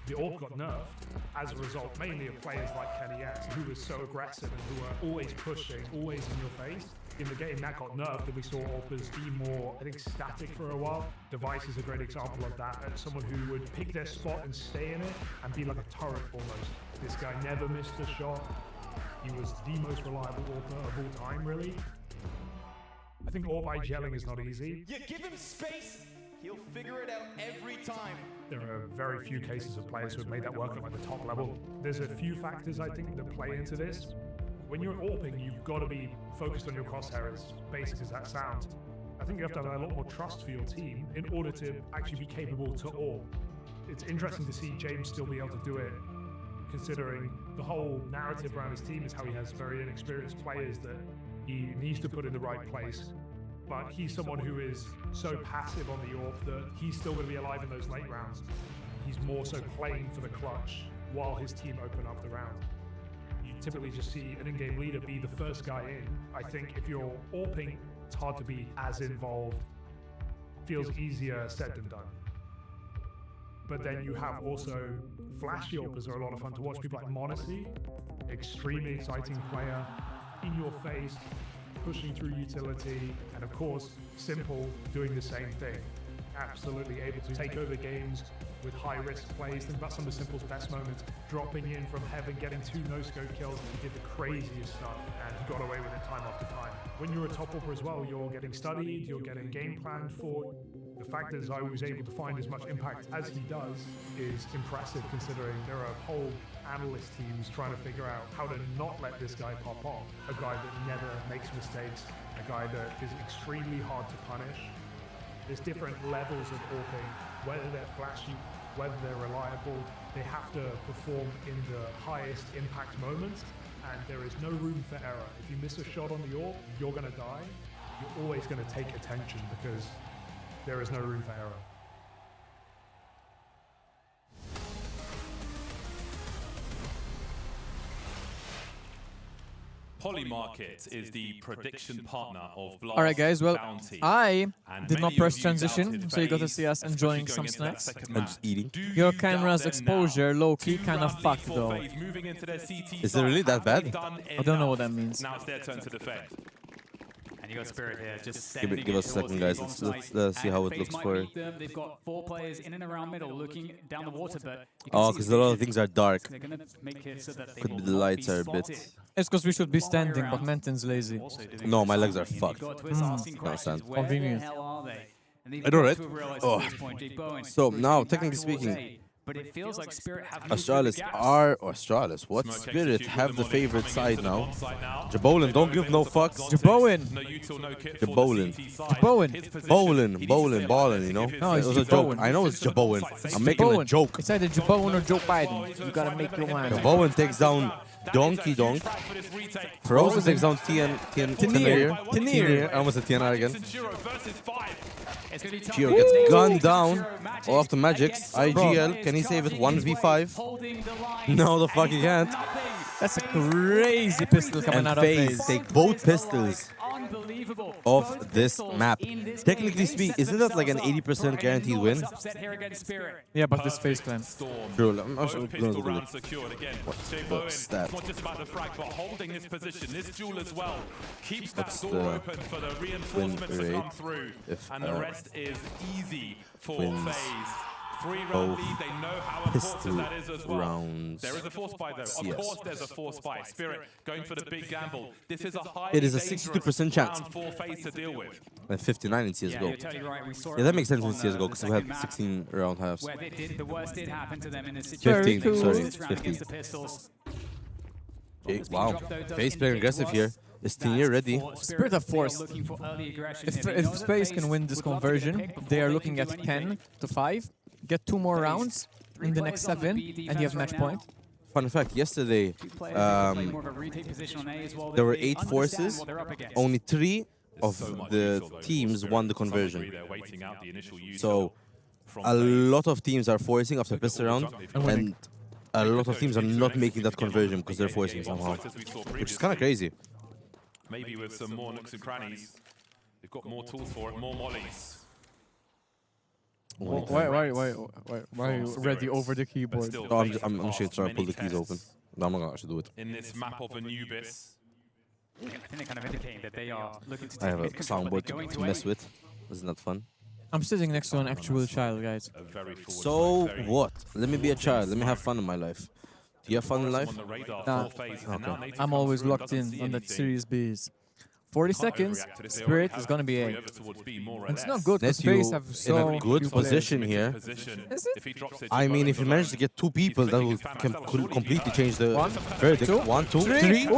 The AWP got nerfed as a result mainly of players like Kenny S, who was so aggressive and who were always pushing, always in your face. In the game, that got nerfed and we saw AWPers be more, I think, static for a while. Device is a great example of that. As someone who would pick their spot and stay in it and be like a turret almost. This guy never missed a shot. He was the most reliable AWPer of all time, really. I think AWP by gelling is not easy. You give him space, he'll figure it out every time. There are very few cases of players who have made that work at like the top level. There's a few factors, I think, that play into this. When you're AWPing, you've got to be focused on your crosshairs, basic as that sounds. I think you have to have a lot more trust for your team in order to actually be capable to AWP. It's interesting to see James still be able to do it, considering the whole narrative around his team is how he has very inexperienced players that he needs to put in the right place. But he's someone who is so passive on the AWP that he's still going to be alive in those late rounds. He's more so playing for the clutch while his team open up the round. You typically just see an in-game leader be the first guy in. I think if you're AWPing, it's hard to be as involved. Feels easier said than done. But then you have also flashy AWPers are a lot of fun to watch. People like Monacy, extremely exciting player, in your face, pushing through utility, and of course, Simple doing the same thing. Absolutely able to take over games with high-risk plays. Think about some of Simple's best moments, dropping in from heaven, getting 2 no-scope kills. He did the craziest stuff, and he got away with it time after time. When you're a top AWPer as well, you're getting studied, you're getting game planned for. The fact that I was able to find as much impact as he does is impressive, considering there are whole analyst teams trying to figure out how to not let this guy pop off. A guy that never makes mistakes, a guy that is extremely hard to punish. There's different levels of AWPing, whether they're flashy, whether they're reliable. They have to perform in the highest impact moments, and there is no room for error. If you miss a shot on the AWP, you're going to die. You're always going to take attention because there is no room for error. Polymarket is the prediction partner of Blast. Alright guys, well, Bounty. I And did not many press of you transition, doubted so you got to FaZe, see us especially enjoying going some into that snacks. second I'm map. just eating. Do Your you camera's doubt them exposure, now? low-key, 2 kind of round fucked lead for though. FaZe moving into their CT Is it really that Have they bad? done I don't know what enough? that means. Now it's their turn to defend. And you got Spirit here, just Give us a second, guys. Let's see how it looks for it. They've got 4 players in and around middle looking down the water, but Oh, because a lot of things are dark. they're gonna make it so that they Could will be the not lights be are a bit... spotted. It's because we should be standing, but Menton's lazy. No, my legs are fucked. Convenient. Convenient. I know, right? Oh. So now, technically speaking, But it feels like Spirit have Astralis are... Or Astralis, what? Spirit have the favorite side now. Jaboen, don't give no fucks. Jaboen! Jaboen. Jaboen! Ballin', you know? No, it's It was a joke. Jaboen. I know it's Jaboen. I'm making a joke. It's either Jaboen or Joe Biden. You gotta make your mind. Jaboen takes down Donkey Donk. Frozen takes down Tenir. I almost said TNR again. Gio gets gunned down. All of the magics. IGL, can he save it 1v5? No, the fuck he can't. That's a crazy pistol coming And out of FaZe FaZe. take both pistols. of this map. Technically speaking, isn't that like an 80% guaranteed win? Yeah, but this FaZe clan. True, I'm not sure. What's that? Not just about the frag, but holding this position, this duel as well, keeps that door open for the reinforcements to come through, and the rest is easy for FaZe. 3-round lead, they know how important that is as well. There is a force buy though. Of course there's a force buy. Spirit going for the big gamble. This is a high. It is a 62% chance. For FaZe to deal with. And 59 in CSGO. Yeah, that makes sense in CSGO because we had 16 round halves. The worst did happen to them in this 15, sorry, 15. Okay, wow, FaZe playing aggressive here. Is Tinier ready? Spirit of Force. If FaZe can win this conversion, they are looking at 10 to 5. Get 2 more rounds in the next 7, and you have match point. Fun fact, yesterday there were 8 forces, only 3 of the teams won the conversion. So a lot of teams are forcing after this round, and a lot of teams are not making that conversion because they're forcing somehow, which is kind of crazy. Maybe with some more nooks and crannies, they've got more tools for it, more mollies. Why are you ready over the keyboard? No, I'm actually trying to pull the keys open. No, I'm not gonna actually do it. In this map of Anubis, I think they're kind of indicating that they are looking to I have a soundboard to mess with. Isn't that fun? I'm sitting next to an actual child, guys. So what? Let me be a child. Let me have fun in my life. Do you have fun in life? Nah. Okay. I'm always locked in on that Series B's. 40 seconds, Spirit is gonna be A. It's not good because FaZe have so in a good position here. Is it? I mean, if you manage to get 2 people, that will completely change the verdict. 1, 2, 3. Ooh.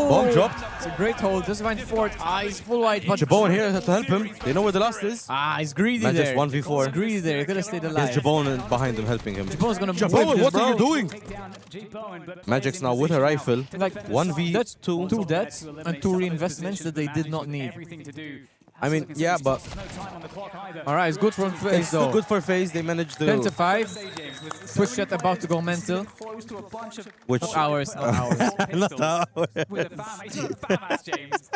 Bomb dropped. It's a great hold. Just went forward. He's full white. But Jabon here to help him. They know where the last is. He's greedy Man, there. just 1v4. He's greedy there. He could have stayed alive. There's Jabon behind him helping him. Jabon's gonna Jabon, what are you doing? doing? Magic's now with a rifle. Like 1v2. That's 2 deaths and 2 reinvestments that they did not need. I mean, yeah, but alright, it's good for FaZe though. Good for FaZe. They managed to 10 to 5. Push chat about to go mental. Which hours? Not hours. Not hours.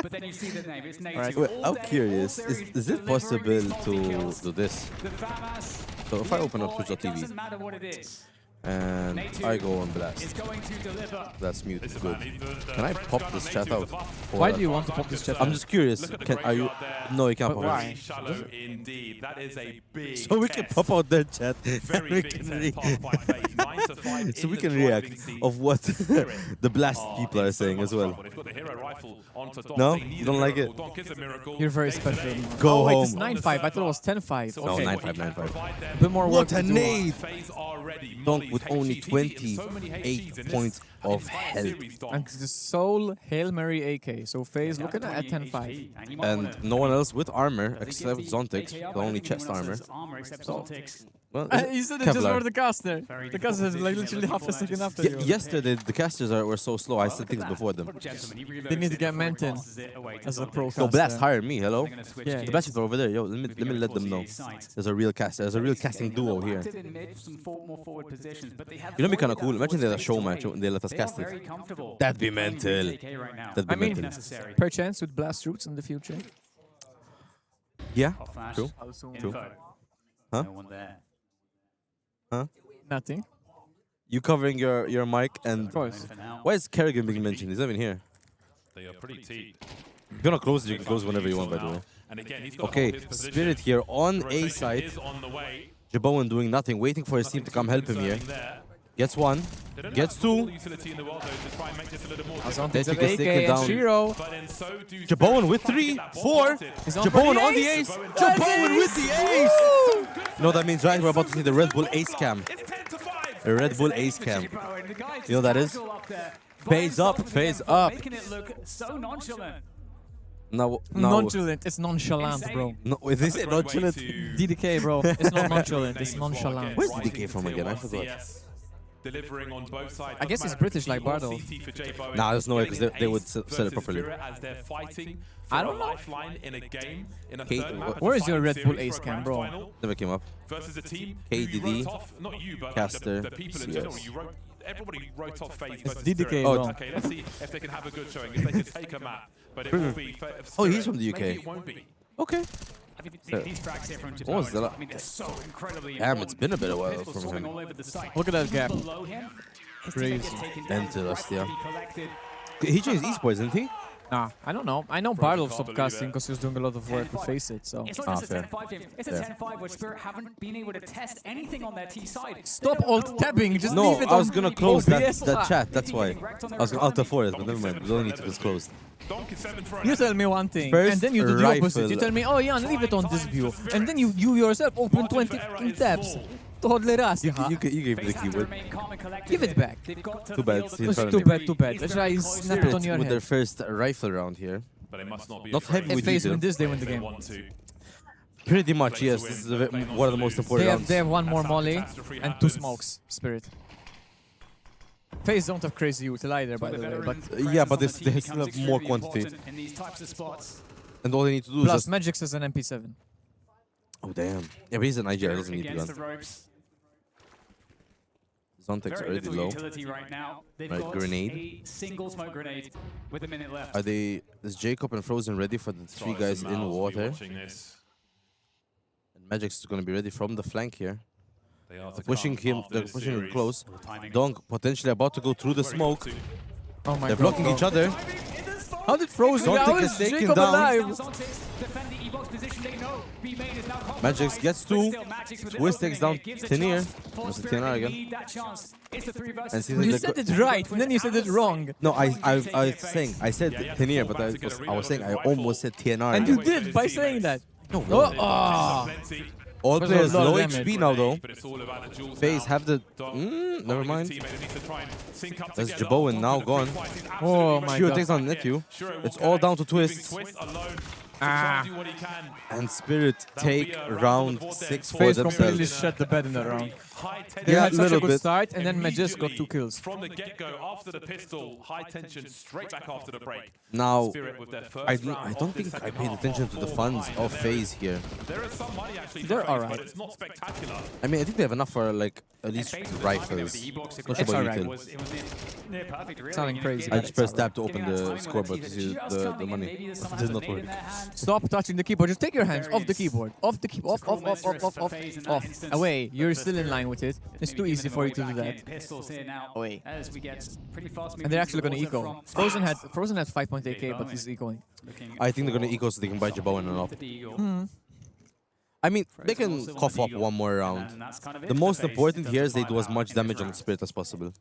But then you see the name. It's Right. I'm curious. Is it possible to do this? So if I open up Twitch.tv and I go on blast, that's mute. Good. Can I pop this chat out? Why do you want to pop this chat out? I'm just curious. Are you? No, you can't pop why? it. shallow indeed. That is a big So we can pop out their chat. Very big test passed by FaZe. 9 to 5 So we in can the react driving seat. of what the blast people are saying as well. They've got the hero rifle onto Donk. No, They need you a don't like miracle. it. Donk is a miracle. You're very They special. say, Go wait, home. it's 9-5. I thought it was 10-5. No, Okay. 9-5, 9-5. provide them A bit more work What to a do. nade! FaZe are ready. Donk with only HETs, 28 points of health. And the sole Hail Mary AK. So FaZe looking at 10-5. And no one else with armor except Zontix, the only chest armor. Well, You said it just Kevlar. for the caster. The caster is like literally half a second after you. Yesterday, the casters were so slow, I said things before them. They need to get Menton as a pro caster. Yo, Blast hired me, hello? Yeah. The Blast people over there, yo, let me let them know. There's a real caster, there's a real casting duo here. You know, be kind of cool. Imagine they're a show match and they let us cast it. That'd be mental. That'd be I mean, mental. perchance with Blast Roots in the future. Yeah, true. True. Huh? Huh? Nothing. You covering your mic and... Of course. Why is Kerrigan being mentioned? He's not even here. They are pretty deep. If you're not close, you can close whenever you want, by the way. And again, he's got Okay, to hold his position. Spirit here on A side. Is on the way. Jaboan doing nothing, waiting for his team to come help him here. Gets 1, gets 2. Utility in the world, though, to try and make this a little more Azonte's Basically AK taken and down. Shiro. But in so do Jaboan with 3, 4. Jaboan on the ace. Jaboan with the ace. You know what that means, right? We're about to see the Red Bull ace cam. A Red Bull ace cam. You know what that is? Phase up, phase up. Making it look so nonchalant. Now, Nonchalant. It's nonchalant, bro. No, is it nonchalant? DDK, bro. It's not nonchalant. It's nonchalant. Where's DDK from again? I forgot. Delivering on both sides. I guess it's British like Bardo. Nah, there's no way because they would sell it properly. I don't know. Lifeline in a game, in a Kate, third map, Where is your deciding Red Bull series ace for a cam, grand bro? final Never came up. versus a team KDD, who you wrote off, not you, but Caster, the people in general. CS. You wrote everybody wrote off FaZe. It's versus DDK. Spirit. Oh. Okay, let's see if they can have a good showing. If they can take a map, but it will be. Oh, he's from the UK. Maybe it won't be. Okay. I mean, these frags here from What was Japan, that? I mean, they're so incredibly Damn, important. it's been a bit of a while Pistols from swarming him. all over the site. Look at that gap. Below him, his teammate Crazy. gets taken down. Interesting, yeah. He collected. He changed esports, didn't he? Nah, I don't know. I know Barlow stopped casting because he was doing a lot of work with FaZe, so... It's not just a 10-5 game. It's a 10-5 where Spirit haven't been able to test anything on their T side. Stop alt-tabbing, just No, leave it I was on gonna close that OBS. chat, that's why. I was gonna Alt F4 it, but never mind. We don't need to be closed. You tell me one thing, First and then you do the opposite. rifle. You tell me, oh yeah, leave it on this view. And then you yourself open 20 in tabs. تهض لي راسي ها. You gave me the keyword. Give it back. Too bad. Too bad. Let's try snap it on your with their head. first rifle round here. But it must not be. Not heavy If with FaZe detail. win this, they win the They game. want to. Pretty much, yes. This is one of the most important rounds. They have one more molly and 2 smokes, Spirit. FaZe don't have crazy util either, by the way, but... Yeah, but they still have more quantity. In these types of spots. And all they need to do is Plus, just... Magix is an MP7. Oh, damn. Yeah, but he's an IGL, doesn't need to Against the gun. ropes. Zontek's Very already little low. utility right now. They've Right, got grenade. a single smoke grenade with a minute left. Are they... Is Jacob and Frozen ready for the 3 guys in water? And Magix is going to be ready from the flank here. They're pushing him close. Donk potentially about to go through the smoke. Oh my They're god. blocking each other. How did Frozen Zontek How is is taken Jacob down. alive? Magix gets 2. Twist takes down Tenir. Was it Tenir again? And You said it right, and then you said it wrong. No, I said Tenir, but I was saying I almost said TNR. And you did by saying that. No. Oh. All There's a players lot of low damage. HP now though. But it's all about the duels FaZe now. have the... never mind. There's Jaboan now gone. Oh my Shiro god. takes on Netju. It's all down to Twist. Ah. And Spirit take round 6 for FaZe completely themselves. shut the bed in that round. They Yeah, had a such a little good bit. start, and then Magis got 2 kills. From the get-go, after the pistol, high tension, straight back after the break. Now, Spirit with their first I round don't of the think I second paid half attention to the funds of FaZe here. There is some money actually They're for FaZe, alright. but it's not spectacular. I mean, I think they have enough for like at least rifles. Not sure It's about alright. util. near perfect, really. Sounding crazy. I just pressed tab to open the scoreboard to see the money. It did not work. Stop touching the keyboard. Just take your hands off the keyboard. Off the keyboard. Off. Away. You're still in line with it. It's too easy for you to do that. Pistols here now. Away. As we get pretty fast And they're actually going to eco. Frozen had 5.8k, but he's ecoing. I think they're going to eco so they can buy Jaboan and up. I mean, they can cough up one more round. The most important here is they do as much damage on the Spirit as possible.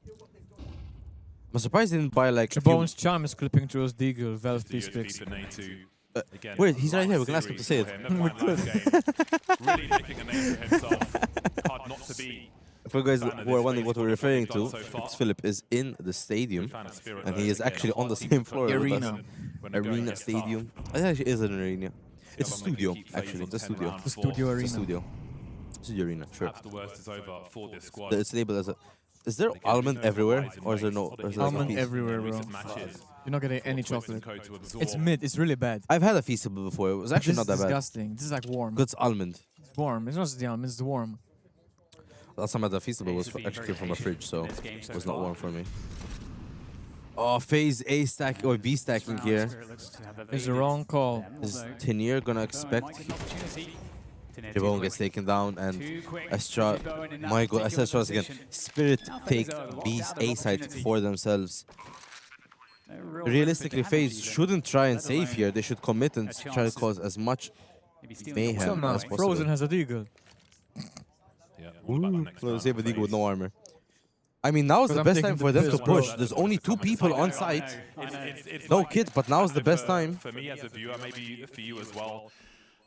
I'm surprised they didn't buy like... Jaboan's charm is clipping through his deagle. Valve peace picks. Wait, he's right here. We can ask him to say it. Really making a name for himself. Hard not to be. For you guys who are wondering what we're referring to, Philip is in the stadium, and he is actually on the same floor with us. Arena. Arena stadium. It actually is an arena. It's a studio, actually. It's a studio. The studio arena. It's a studio. Studio arena, sure. Perhaps the worst is over for this squad. It's labeled as a... Is there almond everywhere? Or is there no... Or is there Almond a piece? everywhere, bro. You're not getting any chocolate. It's mid. It's really bad. I've had a Feastable before. It was actually This not is that bad. disgusting. This is like warm. Good almond. It's warm. It's not just the almond. It's the warm. Last time I had a Feastable was actually came from a fridge, so it was not warm for me. Oh, FaZe A stack or B stacking here. It's the wrong call. Is Tenir gonna expect? Jaboan gets taken down and Astra. My god, I said Astra's again. Spirit take B's A side for themselves. Realistically, FaZe shouldn't try and save here. They should commit and try to cause as much mayhem as possible. Frozen has a deagle. No, save a deagle with no armor. I mean, now is the best time for them to push. There's only 2 people on site. No kit, but now is the best time. For me as a viewer, maybe for you as well.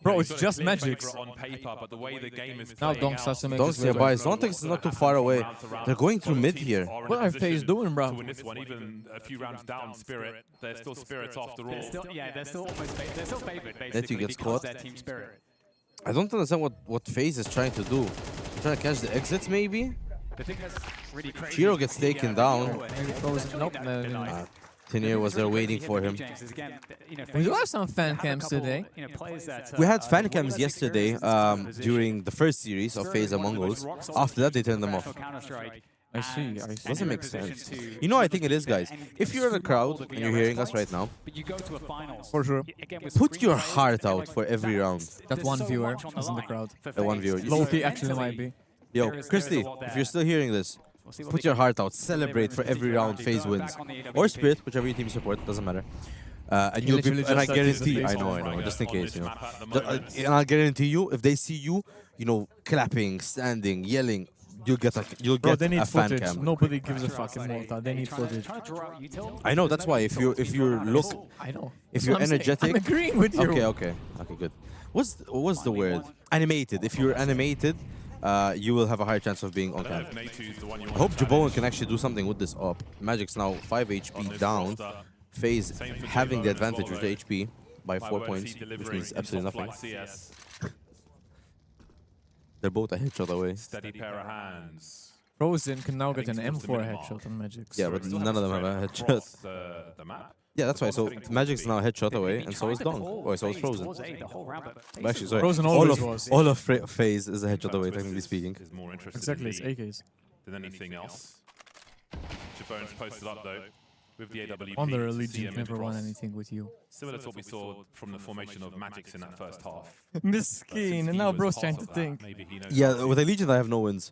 Bro, it's just Magic. On paper, but the way the game is Now Donk starts to make Donk's this nearby. better. Zontex is not too far away. They're going through mid here. What are FaZe doing, bro? To win this one, even a few rounds down, Spirit, they're still Spirits after all. They're still almost they're still favored basically gets because caught. their team spirit. I don't understand what FaZe is trying to do. Trying to catch the exits, maybe? The thing that's really crazy. Shiro gets taken down. Maybe Frozen. Nope. Tenir was there waiting for him. We do have some fan cams today. We had fan cams yesterday during the first series of FaZe Among Us. After that, they turned them off. I see. Doesn't make sense. You know, I think it is, guys. If you're in a crowd and you're hearing us right now, for sure, put your heart out for every round. that one viewer is in the crowd. The one viewer. Loki actually might be. Yo, Christy, if you're still hearing this, put your heart out. Celebrate for every round FaZe wins. Or Spirit, whichever your team you support, doesn't matter. And you'll be, and I guarantee, I know, just in case, you know. And I'll guarantee you, if they see you, you know, clapping, standing, yelling, you'll get they need a fan footage. cam. Nobody gives a fucking Malta. They need footage. I know, that's why if you're I know. if you're energetic, I'm agreeing with you. Okay, good. What's the word? Animated. If you're animated, you will have a higher chance of being on cam. I hope Jaboan can actually do something with this up. Magic's now 5 HP down. FaZe having the advantage with the HP by 4 points, which means absolutely nothing. They're both a headshot away. Steady pair of hands. Frozen can now get an M4 headshot on Magic. Yeah, but none of them have a headshot. Yeah, that's why. So Magic's now a headshot away, and so is Dong. Or so is Frozen. But actually, sorry. Frozen always was. All of FaZe is a headshot away, technically speaking. Exactly, it's AKs. Than anything else. Jaboan's posted up though. With the AWP, On their Allegiant never won anything with you. Similar to what we saw from the formation of Magic's in that first half. Miskin, and now bro's trying to think. Yeah, with Allegiant I have no wins.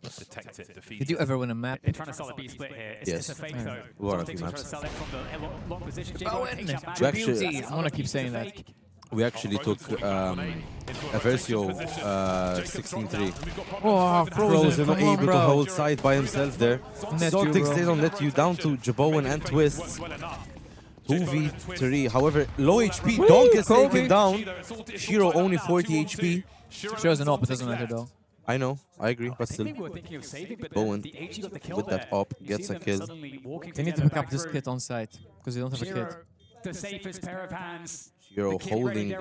Did you ever win a map? They're trying to sell a B split here. Yes. It's a fake though. We won a Something's few trying to maps. sell it from the long position. We actually, I want to keep saying that. We actually took Aversio 16-3. Oh, Frozen come on, able to bro. hold side by himself there. Dogtix, they don't let you down to Jaboan and Twists. 2v3. However, low HP. Donk gets taken down. Shiro only 40 HP. Shiro's an op, it doesn't matter though. I know, I agree, but still. Bowen with that op gets a kill. They need to pick up this kit on site, because they don't have a kit. The safest pair of hands. Shiro holding.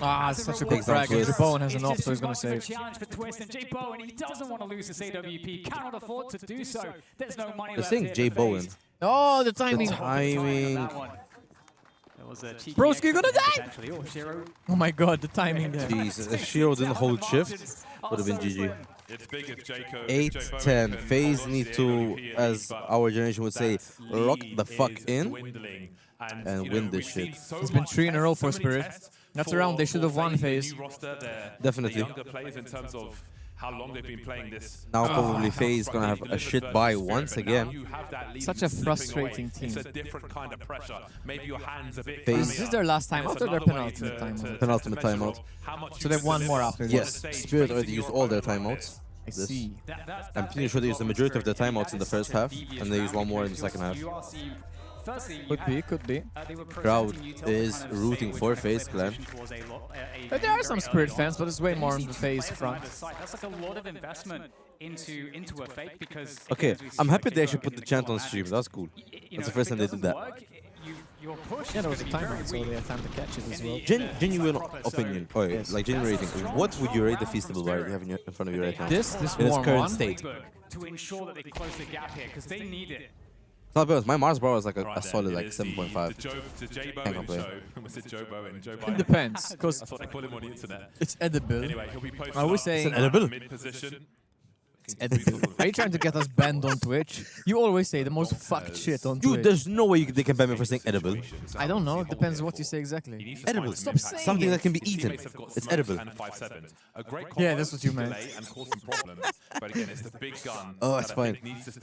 Ah, it's such a big frag. Jaboan has an op, so he's going to save. Challenge for Twist, and Jaboan, he doesn't want to lose this AWP, cannot afford to do so. There's no money The left thing, here Jay for Bowen. FaZe. Oh, the timing. The timing. Broski, you're gonna die! Oh my god, the timing there. Jesus, if Shiro didn't hold shift, would have been GG. It's big if Jacob 8-10. FaZe need to, as our generation would say, lock the fuck in and win this shit. It's been 3 in a row for Spirit. That's a round they should have won, FaZe. Definitely. How long they've been playing this. Now probably FaZe gonna have a shit buy once again. Such a frustrating team. It's a different kind of pressure. Maybe your hands a bit. Is this their last timeout or their penultimate timeout? Penultimate timeout. So they've won more after. Yes, Spirit already used all their timeouts. I see. I'm pretty sure they used the majority of their timeouts in the first half, and they used one more in the second half. Could be. Crowd is rooting for FaZe Clan. But there are some Spirit fans, but it's way more on the FaZe front. That's like a lot of investment into a fake because. Okay, I'm happy they actually put the chant on stream. That's cool. That's the first time they did that. Yeah, there was a timeout, so they had time to catch it as well. Genuine opinion, like genuine rating. What would you rate the Feastable bar you have in front of you right now? This in its warm current one? state. To ensure that they close the gap here because they need it. Not bad. My Mars bar was like a solid like 7.5. Can't complain. It depends, because That's what they call him on the internet. it's edible. Anyway, he'll be posted Are we up saying It's edible? mid-position. it's edible? Are you trying to get us banned on Twitch? You always say the most fucked shit on Twitch. Dude, there's no way they can ban me for saying edible. I don't know. It depends what you say exactly. Edible. Stop saying Something it. that can be eaten. It's edible. Yeah, that's what you meant. But again, it's the big gun. Oh, it's fine.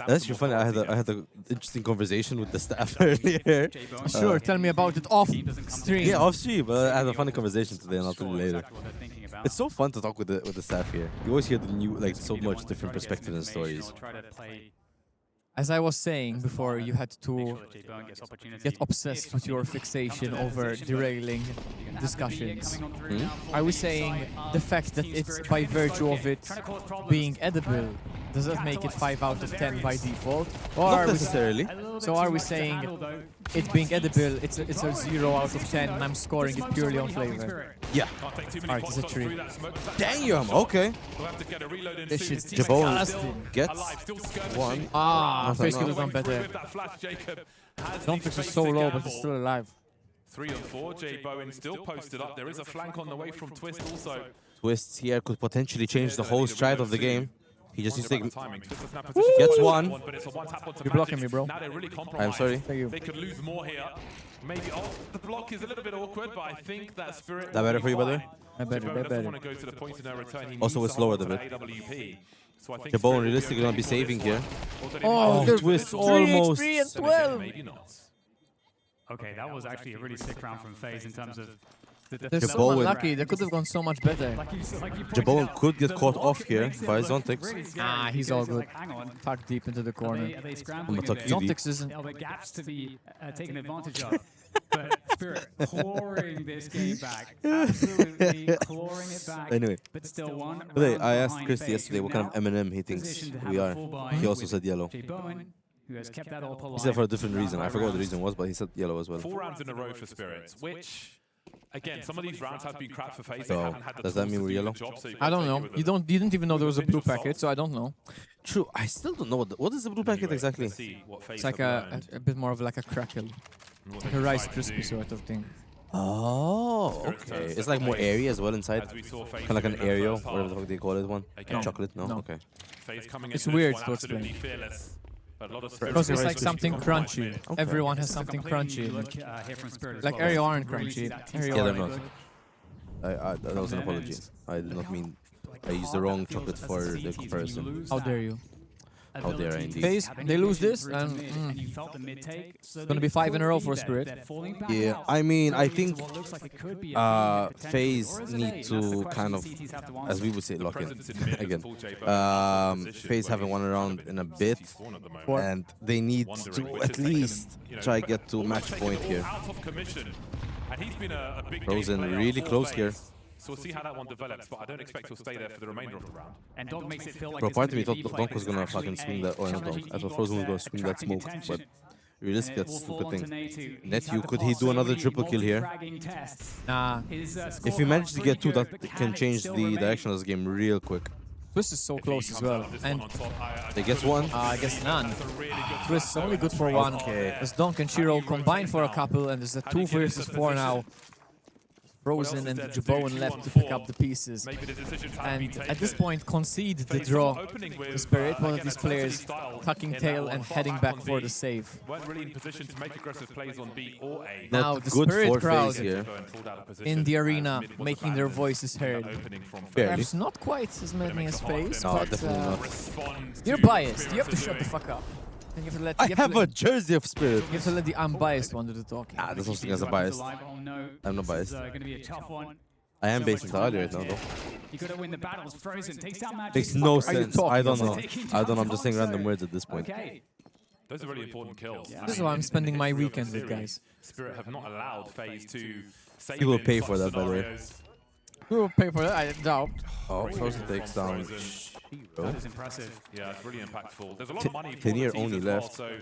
That's actually funny. I had a interesting conversation with the staff earlier. Sure, tell me about it off stream. Yeah, off stream. I had a funny conversation today, and I'll tell you later. It's so fun to talk with the staff here. You always hear the new, like, so much different perspectives and stories. As I was saying before, you had to get obsessed with your fixation over derailing discussions. Are we saying the fact that it's by virtue of it being edible, does that make it 5 out of 10 by default? Or Not necessarily. So are we saying it being edible, it's a 0 out of 10 and I'm scoring it purely on flavor? Yeah. Alright, it's a 3. Damn, okay. This shit's Jabon disgusting. gets one. FaZe could have done better. Donfix is so low, but he's still alive. 3 and 4, Jay Bowen still posted up. There is a flank on the way from Twist also. Twists here could potentially change the whole stride of the game. He just needs to take... timing. Gets one. But it's a one tap onto You're blocking me, Magic. bro. Now they're really compromised. I'm sorry. They could lose more here. Maybe the block is a little bit awkward, but I think that Spirit. That better for you, brother? I better, Jabone they doesn't better. want to go to the point of no return. He Also, needs it's to slower hold than on it. to AWP. So I think Jabone Spirit realistically will gonna be saving for this here. one. Although they Oh, might they're twist 3 almost. HP and then again, 12. maybe not. Okay, that was actually a really sick round from FaZe in terms of They're so Jabone- unlucky. They could have gone so much better. Jabone could get caught off here by Zontix. Ah, he's all good. Tucked deep into the corner. Are they scrambling in Tuck there? you Zontix isn't. Are there gaps to be taken advantage of? But Spirit clawing this game back, absolutely clawing it back. Anyway. But still one. But hey, round I asked behind Chris FaZe, yesterday who what kind now of M&M he thinks positioned to have we a are. full buy He also with said yellow. Jabone, who has kept that all alive. He said for a different reason. I forgot what the reason was, but he said yellow as well. 4 rounds in a row for Spirits, which, again, some of these rounds have been crap for FaZe. So, They haven't had the does that tools mean to we're do the yellow? job, so you've I got to don't take it know. with You didn't even know there was a blue Pinch of packet, so I don't know. True, I still don't know what is the blue packet exactly. It's like a bit more of like a crackle, like a Rice Krispie sort of thing. Oh, okay. It's like more airy as well inside. Kind of like an Aereo, whatever the fuck they call it one. Again. Chocolate, no? No. Okay. It's weird to explain. Because it's like something crunchy. Okay. Everyone has something crunchy. Like Aereo aren't crunchy. Aereo Yeah, they're are not. That was an apology. I did not mean... I used the wrong chocolate for the comparison. How dare you? How dare I indeed. FaZe, they lose this, and it's gonna be 5 in a row for Spirit. Yeah, I mean, I think FaZe need to kind of, as we would say, lock in again. FaZe haven't won a round in a bit, and they need to at least try get to match point here. Frozen really close here. So we'll see how that one develops, but I don't expect he'll stay there for the remainder of the round. And Donk makes it feel like Bro, it's part of gonna me be a thought deep Donk fight. was gonna It's fucking actually swing that, or not Donk. I thought Frozen was gonna swing that smoke, but realistically that's a stupid thing. Netu, could he do another triple kill here? Nah. If he manages to get 2, that can change the direction of this game real quick. Twist is so close as well, and they gets 1. I guess none. Twist is only good for 1. Okay. There's Donk and Shiro combined for a couple, and there's a 2 versus 4 now. Frozen and Jabone left to pick up the pieces. And at this point, concede the draw. The Spirit, one of these players, tucking tail and heading back for the save. Weren't really in position to make aggressive plays on B or A. Now the good Spirit for crowd FaZe here. in the arena making their voices heard. Barely. Perhaps not quite as many as FaZe, No, but definitely not. you're biased. You have to shut the fuck up. And you have to let, I have a jersey of Spirit. You have to let the unbiased one do the talking. Ah, there's no thing as a biased. I'm not biased. Going to be a tough one. I am based entirely right now, though. You got to win the battles. Frozen takes down Magic. Makes no Are you sense. talking I don't know. about? I don't know. I'm just saying random words at this point. Okay. Those are really important kills. This is why I'm spending my weekend with, guys. Spirit have not allowed FaZe to save He will in pay such for that, by the way. scenarios. Who will pay for that? I doubt. Oh, Frozen takes down. That is impressive. Yeah, it's really impactful. There's a lot of money for 10 the year teams only as well, left. so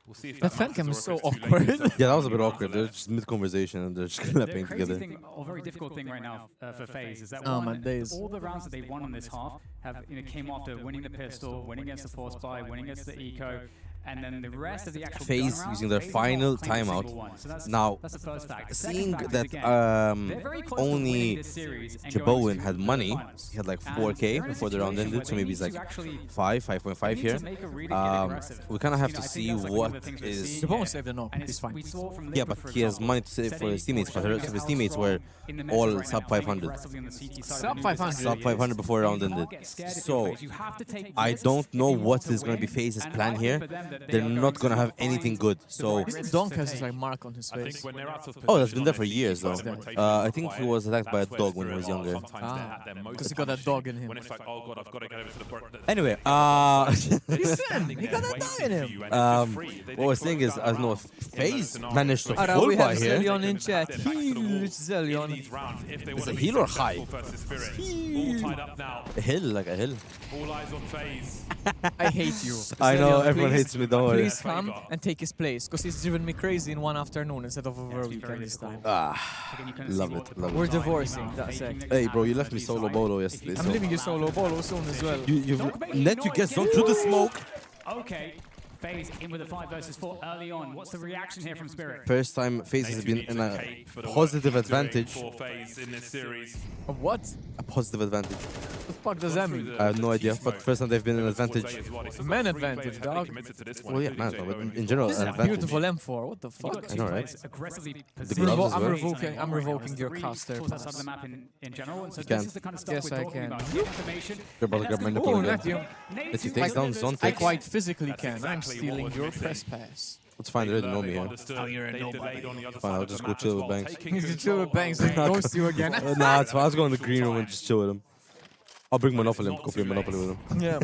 we'll see if That fan matters cam or is if so it's too late. awkward. Yeah, that was a bit awkward. They're just mid-conversation and they're just clapping The crazy together. thing, or very difficult thing right now for FaZe is that Oh, my days. all the rounds that they won on this half have came after winning the pistol, winning against the force buy, winning against the eco, and then the rest of the actual FaZe gun rounds, using their FaZe have not final claimed a timeout. single one. So Now, that's the first fact. The second seeing fact is, that again, they're very close to winning only this series and going Jabone to had the money, finals. he had like And 4K they're in a before the round situation ended, so where maybe they he's need like to actually 5.5 here. to make a really get aggressive. We kind of have You to know, I think see that's like one of the what things we're is... seeing Jabone here. saved the knock. And He's fine. we saw from Yeah, Liquid, but for he has example, money to save for his teammates, but the rest of his teammates were all sub 500. Sub 500. Sub 500 before the round ended. So, I don't know what is going to be FaZe's plan here. They're not going to have anything good. So, Donk has this like mark on his I think face. when they're out of oh, that's been position there on for their years team though. fight rotation, I think he was attacked by a that's where dog when he was Spirit are. younger. Sometimes they're at their most Because he got that dog in him. when it's like, oh god, I've got to get over to the point. Anyway, Listen, he got that dog in him. what we're saying is, I don't know if FaZe managed to Alright, full we buy have here. Zelion in chat. Huge Zelion. Is it heal or high? All tied up now. A hill, like a hill. All eyes on FaZe. I hate you. I know, Zelion, everyone please- hates me, don't worry. Please come and take his place, because he's driven me crazy in one afternoon instead of over a weekend this time. Ah, love it, love We're it. divorcing, that's it. Hey bro, you left me solo bolo yesterday, I'm so... leaving you solo bolo soon as well. You've let you get so through the smoke. Okay. FaZe in with a 5 versus 4 early on. What's the reaction here from Spirit? First time FaZe has been in a positive advantage. A what? A positive advantage. What the fuck does that mean? I have no idea, but first time they've been in an advantage. Man advantage, dog. Well, yeah, man, but in general, This is an a advantage. beautiful M4. What the fuck? I know, right? Aggressively The gloves as well. I'm revoking your caster. Towards that side of the map in general. And so You can. this is the kind of stuff Yes, we're I talking can. about. Get information. You're about to grab my Oh, nipple not again. you. Let's you take down zone I takes. quite physically can. I'm stealing your press pass. It's fine, they already know me here. Oh, you're a nobody. Fine, I'll just go chill with Banks. You chill with Banks and ghost you again. Nah, it's fine. I'll go in the green room and just chill with him. I'll bring Monopoly and go play Monopoly with him. Yeah.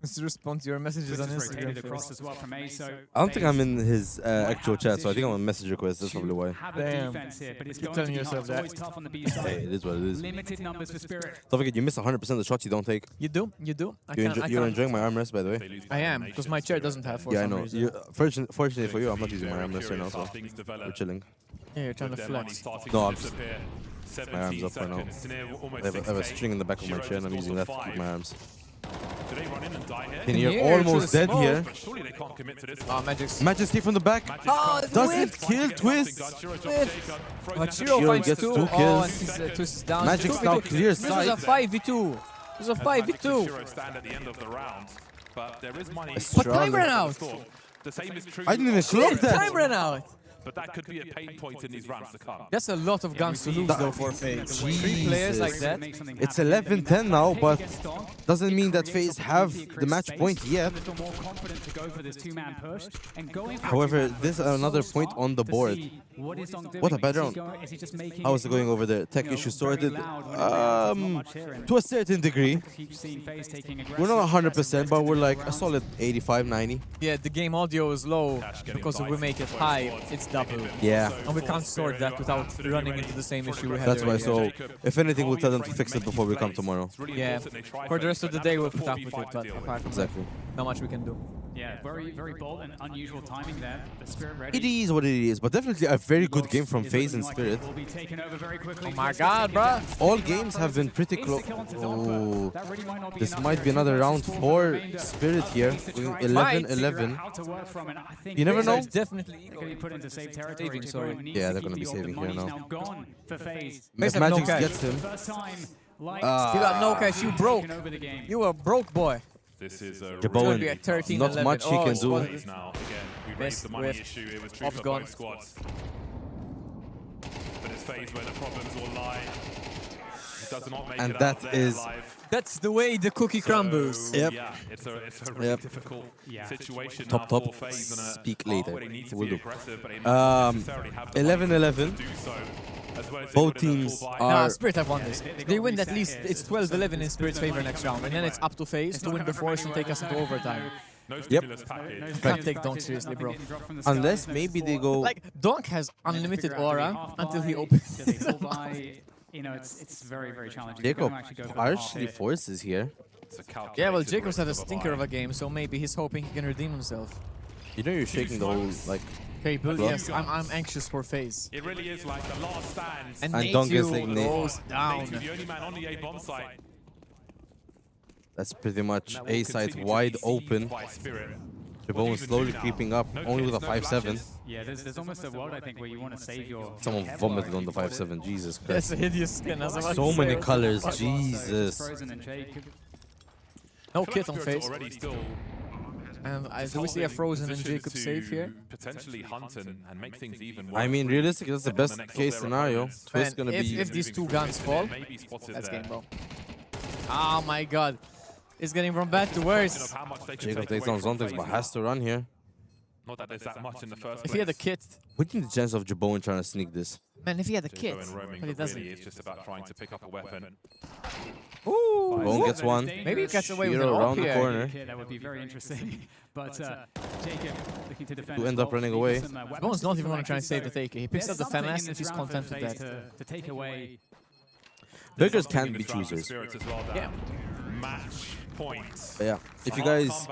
Just respond to your messages on Instagram. Across as well from A, so I don't think I'm in his actual chat, so I think I'm on message request. That's probably why. Damn. Keep telling yourself that. Hey, it is what it is. Limited numbers for Spirit. Don't forget, you miss 100% of the shots you don't take. You do. You're enjoying my armrest, by the way. I am, because my chair doesn't have for Yeah, I some know. reason. Fortunately for you, I'm not using my armrest right now, so we're chilling. Yeah, you're trying to flex. No, I'm just my arms up right now. I have a string in the back of my chair, and I'm using that to keep my arms. And you're almost dead here. Oh, Magic's Magic from the back. Oh, Doesn't kill Twist. Shiro gets 2 Oh, kills. and Twist is down. Magic's now clear This is a sight. 5v2. This is a 5v2. But time ran out. I didn't even clock that. Time ran out. But that could be a pain point in these rounds to come. That's a lot of guns to lose though for FaZe. 3 players like that. It's 11-10 now, but doesn't mean that FaZe have the match point yet. However, there's another point on the board. What a bad round. How is it going over there? Tech issue sorted. To a certain degree. We're not 100%, but we're like a solid 85-90. Yeah, the game audio is low because if we make it high, it's double. Yeah. And we can't sort that without running into the same issue we had That's why, earlier. so if anything, we'll tell them to fix it before we come tomorrow. Yeah, for the rest of the day we'll put up with it, but apart from Exactly. that, not much we can do. Yeah, very bold and unusual timing there. The Spirit ready. It is what it is, but definitely a very good game from FaZe and Spirit. Will be taken over very quickly. Oh my god, bruh! All games have been pretty close. Oh, this might be another round for Spirit here. 11-11. You never know. Definitely going to be put into safe territory. Yeah, they're going to be saving here now. Now gone for FaZe. Magic gets him. First time, You got no cash, you broke. You a broke boy. This is a Jabon, be a 13-11. not much he can do. now. Again, we raised the money issue. It was true for both squads. But it's FaZe where the problems will lie. It does not make And it that out there is- alive. That's the way the cookie crumbles. Yep. Yeah, it's a really difficult situation Top, now top. for FaZe and a Speak path later. where they need to We'll be do. aggressive, but they must necessarily have the mindset 11-11. to do so, as well as they Both would in a teams full buy. Nah, are. Spirit have won this. They win at least, it's 12-11 in Spirit's favor next round, and then it's up to FaZe to win the force and take us into overtime. No Yep. stimulus package. Can't take Donk seriously, bro. Unless maybe they go. Like, Donk has unlimited aura until he opens his mouth. You know, it's very challenging. Jacob Actually go for the partially half forces here. It's a calculated Yeah, well, Jacob's risk had a of stinker buy. of a game, so maybe he's hoping he can redeem himself. You know you're shaking the whole, like. Okay, but Block. yes, I'm anxious for FaZe. It really is like the last stand. And Donk is like Nateju Nate. goes down. Nateju, the only man on the A bomb site. That's pretty much That will A side continue to wide be open. seized by Spirit. Jabon slowly creeping up, only with a 5-7. Yeah, there's almost a world, I think, where you want to save your... Someone vomited on the 5-7, Jesus That's Christ. a hideous skin. I was about So to many say. colors, Jesus. Frozen and Jacob. No I feel kit like on Spirit's FaZe. already still And do we see a Frozen and positioned Jacob to safe here? Potentially hunt and make things even worse. I mean, realistically, that's the on the best next case of their scenario. opponents. Twist Man, gonna be. if these two moving guns through, fall, maybe spotted that's there. game, bro. Oh my god. It's getting from bad to Question worse. of how much they can Jacob take takes away down from Zontex, FaZe but now. has to run here. Not that there's that much in the first If he had a place. kit. What do you think the chance of Jabon trying to sneak this? Man, if he had a Jacob kit. and roaming, But he but doesn't. really it's just about trying to pick up a weapon. Ooh. Jabon gets one. Maybe he gets away with an Hero AWP around the here. corner. That would be very interesting. But Jacob looking to defend. To as end up well. running away. Some, weapons Jabon's not to even going to try and collect, save the so take. He picks up there's the something FMS in and this he's round for content with FaZe that. to take away. Beggars Something can in be this round for choosers. Spirit as well, Yeah. that match points. But yeah, if you guys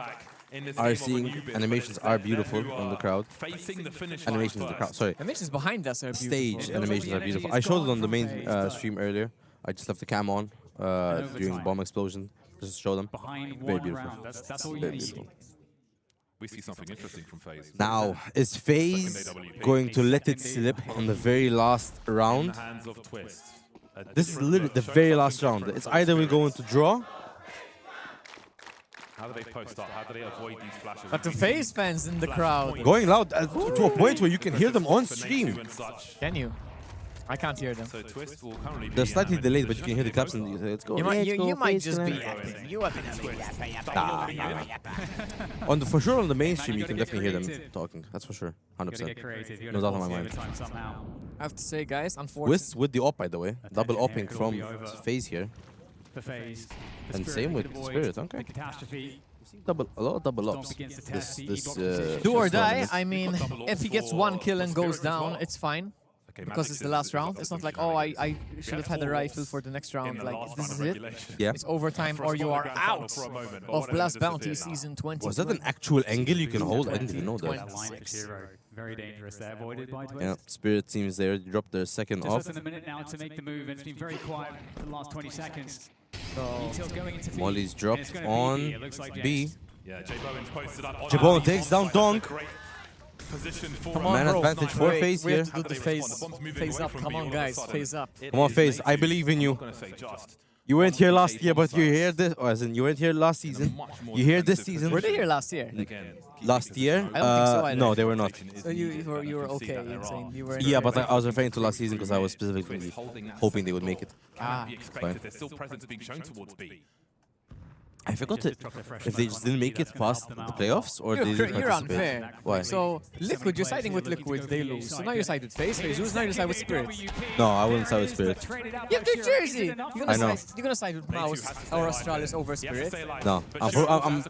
are seeing animations are beautiful on the crowd. Animations of the crowd, sorry. Animations behind us are beautiful. Stage animations are beautiful. I showed it on the main stream earlier. I just left the cam on during the bomb explosion. Just to show them. Behind Very one beautiful. round. That's all you Very need. beautiful. We see something interesting from FaZe. Now, is FaZe going to let it slip on the very last round? In the hands of Twist. This is literally the very last round. It's either we go into draw. How do they post up? How do they avoid these flashes? But the FaZe fans in the crowd. Going loud to a point where you can hear them on stream. Can you? I can't hear them. So Twist will currently be They're slightly delayed, but you can hear the claps and let's go. You might just be yapping. You are for sure on the mainstream, you can definitely hear them talking. That's for sure, 100%. No doubt on my mind. I have to say, guys, unfortunately. With the op, by the way, double opping from FaZe here. For FaZe. And same with Spirit, okay. A lot of double ups. Do or die. I mean, if he gets one kill and goes down, it's fine. Because it's the last round. It's not like, oh, I should have had a rifle for the next round. Like, this is it. Yeah. It's overtime or you are out of Blast Bounty Season 20. Was that an actual angle you can hold? I didn't even know that. Very dangerous there, avoided by Twist. Yeah, Spirit teams there dropped their second off. Just less than a minute now to make the move, and it's been very quiet for the last 20 seconds. Molly's dropped on B. Yeah, J Bowen's posted up. J-Bowen takes down Donk. Come on, man bro. advantage for FaZe We here. have to do the phase up. Come on, guys. Phase up. Come on, FaZe. I believe in you. You weren't here last year, but you're here this. As in, you weren't here last season. You're here this season. Were they here last year? Last year? I don't think so either. No, they were not. So you were okay. You're saying you were. Yeah, but I was referring to last season because I was specifically hoping they would make it. There's still presence being shown towards B. I forgot it. If they just didn't make it past the playoffs, or they didn't You're participate. unfair. Why? So Liquid, you're siding with Liquid, they lose. So now you side with FaZe, FaZe loses. Now you side with Spirit. No, I wouldn't side with Spirit. You have their jersey. I know. You're gonna side with Mouse or Astralis over Spirit. No,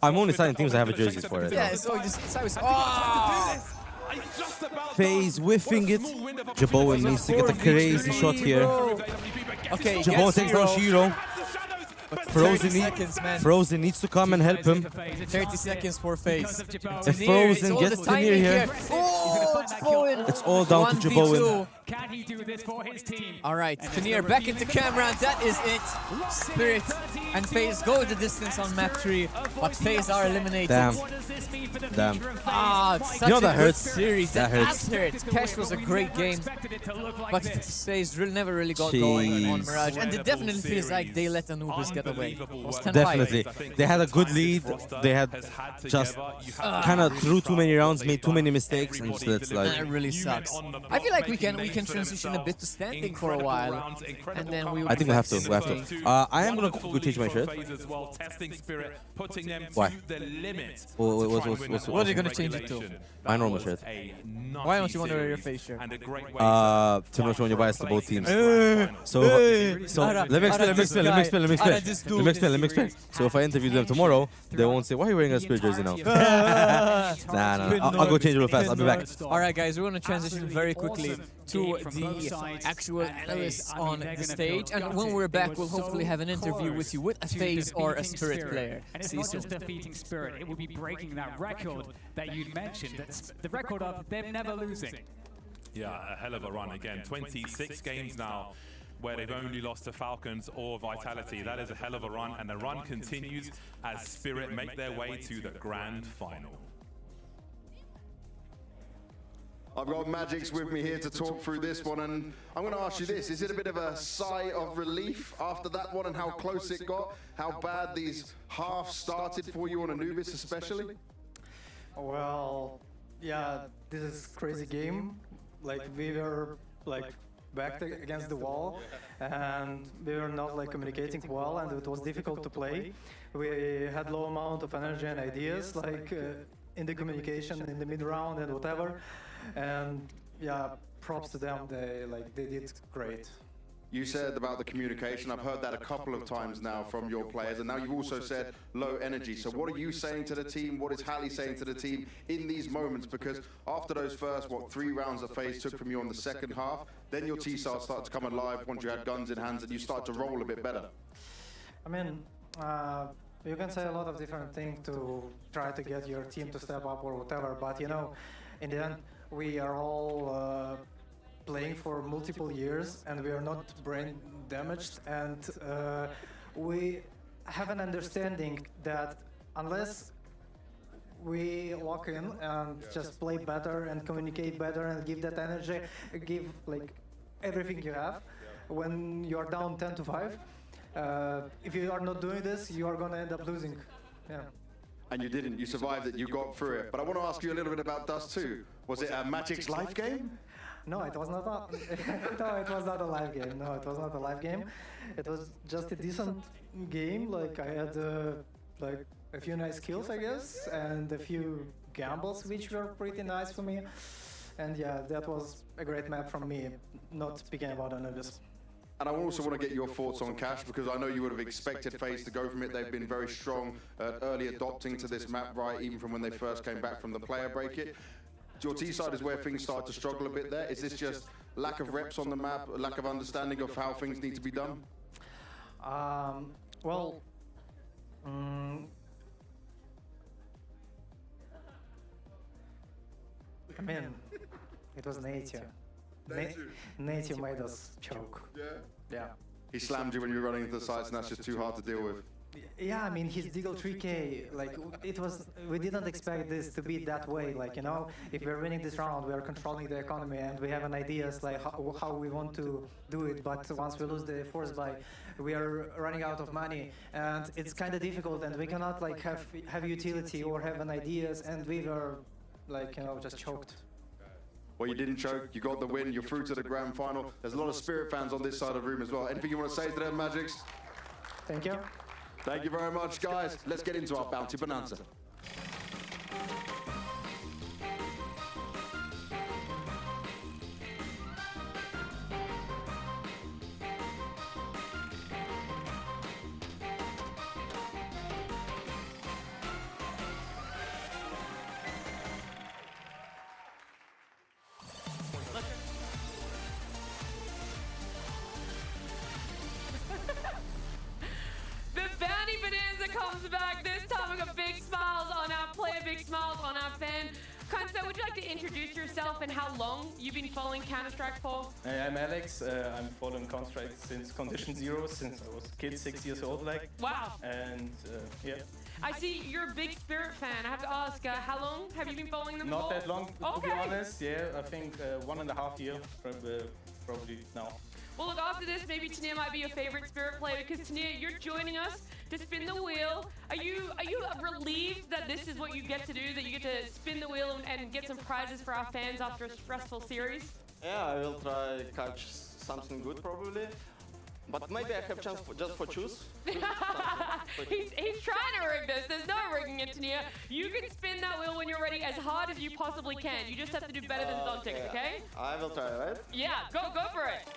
I'm only siding teams that have a jerseys for it. Yeah, so you just side with. Oh! FaZe whiffing it. J-Bowen needs to get a crazy shot here. Okay, J-Bowen takes down Shiro. Frozen needs to come and help him. 30 seconds for FaZe. If Frozen gets to near here, it's all down to J-Bowen. Can he do this for his team? All right, Tanier back into camera, and that is it. Spirit and FaZe go the distance on map 3, but FaZe are eliminated. Damn. Damn. Ah, such you know a that good hurts. series. That hurts. Cash was a great game, but FaZe never really got going on Mirage, and it definitely feels like they let Anubis get away. It was 10-5. Definitely. They had a good lead. They had just kind of threw too many rounds, made too many mistakes, and just let slide. That really sucks. I feel like we can transition a bit to standing for a while, and then we. I think we have to. We have to. I am gonna go change my shirt. Why? What are you gonna change it to? My normal shirt. Why don't you want to wear your FaZe shirt? To not show your bias to both teams. So let me explain. So if I interview them tomorrow, they won't say, why are you wearing a Spirit jersey now? Nah. I'll go change real fast. I'll be back. Alright guys, we're gonna transition very quickly to the actual analysts on the stage, and when we're back, we'll hopefully have an interview with you with a FaZe or a Spirit player. And it's not just defeating Spirit, it will be breaking that record that you'd mentioned, that's the record of them never losing. Yeah, a hell of a run again. 26 games now where they've only lost to Falcons or Vitality. That is a hell of a run, and the run continues as Spirit make their way to the grand final. I've got Magix with me here to talk through this one, and I'm going to ask you this. Is it a bit of a sigh of relief after that one and how close it got? How bad these halves started for you on Anubis especially? Well, yeah, this is crazy game. Like, we were like backed against the wall, and we were not like communicating well, and it was difficult to play. We had low amount of energy and ideas, like in the communication, in the mid round and whatever. And yeah, props to them. They did great. You said about the communication. I've heard that a couple of times now from your players, and now you've also said low energy. So what are you saying to the team? What is Hallie saying to the team in these moments? Because after those first, 3 rounds that FaZe took from you on the second half, then your T-Stars start to come alive once you had guns in hands and you start to roll a bit better. I mean, you can say a lot of different things to try to get your team to step up or whatever, but you know, in the end, we are all playing for multiple years, and we are not brain damaged, and we have an understanding that unless we lock in and just play better and communicate better and give that energy, give like everything you have. When you are down 10-5, if you are not doing this, you are gonna end up losing. Yeah. And you didn't. You survived it. You got through it. But I want to ask you a little bit about Dust 2. Was it a Magic's life game? No, it was not a no, it was not a live game. No, it was not a live game. It was just a decent game. Like I had like a few nice kills, I guess, and a few gambles which were pretty nice for me. And yeah, that was a great map from me. Not speaking about Anubis. And I also want to get your thoughts on Cash, because I know you would have expected FaZe to go from it. They've been very strong at early adopting to this map, right, even from when they first came back from the player break it. Your T-side is where things started to struggle a bit there. Is this just lack of reps on the map, lack of understanding of how things need to be done? Well, I mean, it was nature. Nature made us choke. Yeah? Yeah. He slammed you when you were running into the sites, and that's just too hard to deal with. Yeah, I mean, his Deagle 3K, like, it was, we didn't expect this to be that way, like, you know, if we're winning this round, we are controlling the economy and we have an ideas, like, how we want to do it, but once we lose the force buy, we are running out of money, and it's kind of difficult, and we cannot, like, have utility or have an ideas, and we were, like, you know, just choked. Well, you didn't choke, you got the win, you're through to the grand final. There's a lot of Spirit fans on this side of the room as well. Anything you want to say to them, Magics? Thank you. Thank you very much, guys. Let's get into our Bounty Bonanza. Comes back. This time we got big smiles on our player, big smiles on our fan. Kansa, would you like to introduce yourself and how long you've been following Counter-Strike for? I'm Alex. I'm following Counter-Strike since Condition Zero, since I was a kid, 6 years old, like. Wow. And yeah. I see you're a big Spirit fan. I have to ask, how long have you been following them for? Not that long, okay. To be honest. Yeah, I think 1.5 years, probably now. Well, look, after this, maybe Tania might be your favorite Spirit player, because Tania, you're joining us to spin the wheel. Are you relieved that this is what you get to do, that you get to spin the wheel and get some prizes for our fans after a stressful series? Yeah, I will try catch something good probably. But maybe I have chance just for choose. He's trying to rig this. There's no rigging it, Tania. You can spin that wheel when you're ready as hard as you possibly can. You just have to do better than Zontic, okay? I will try, right? Yeah, go for it.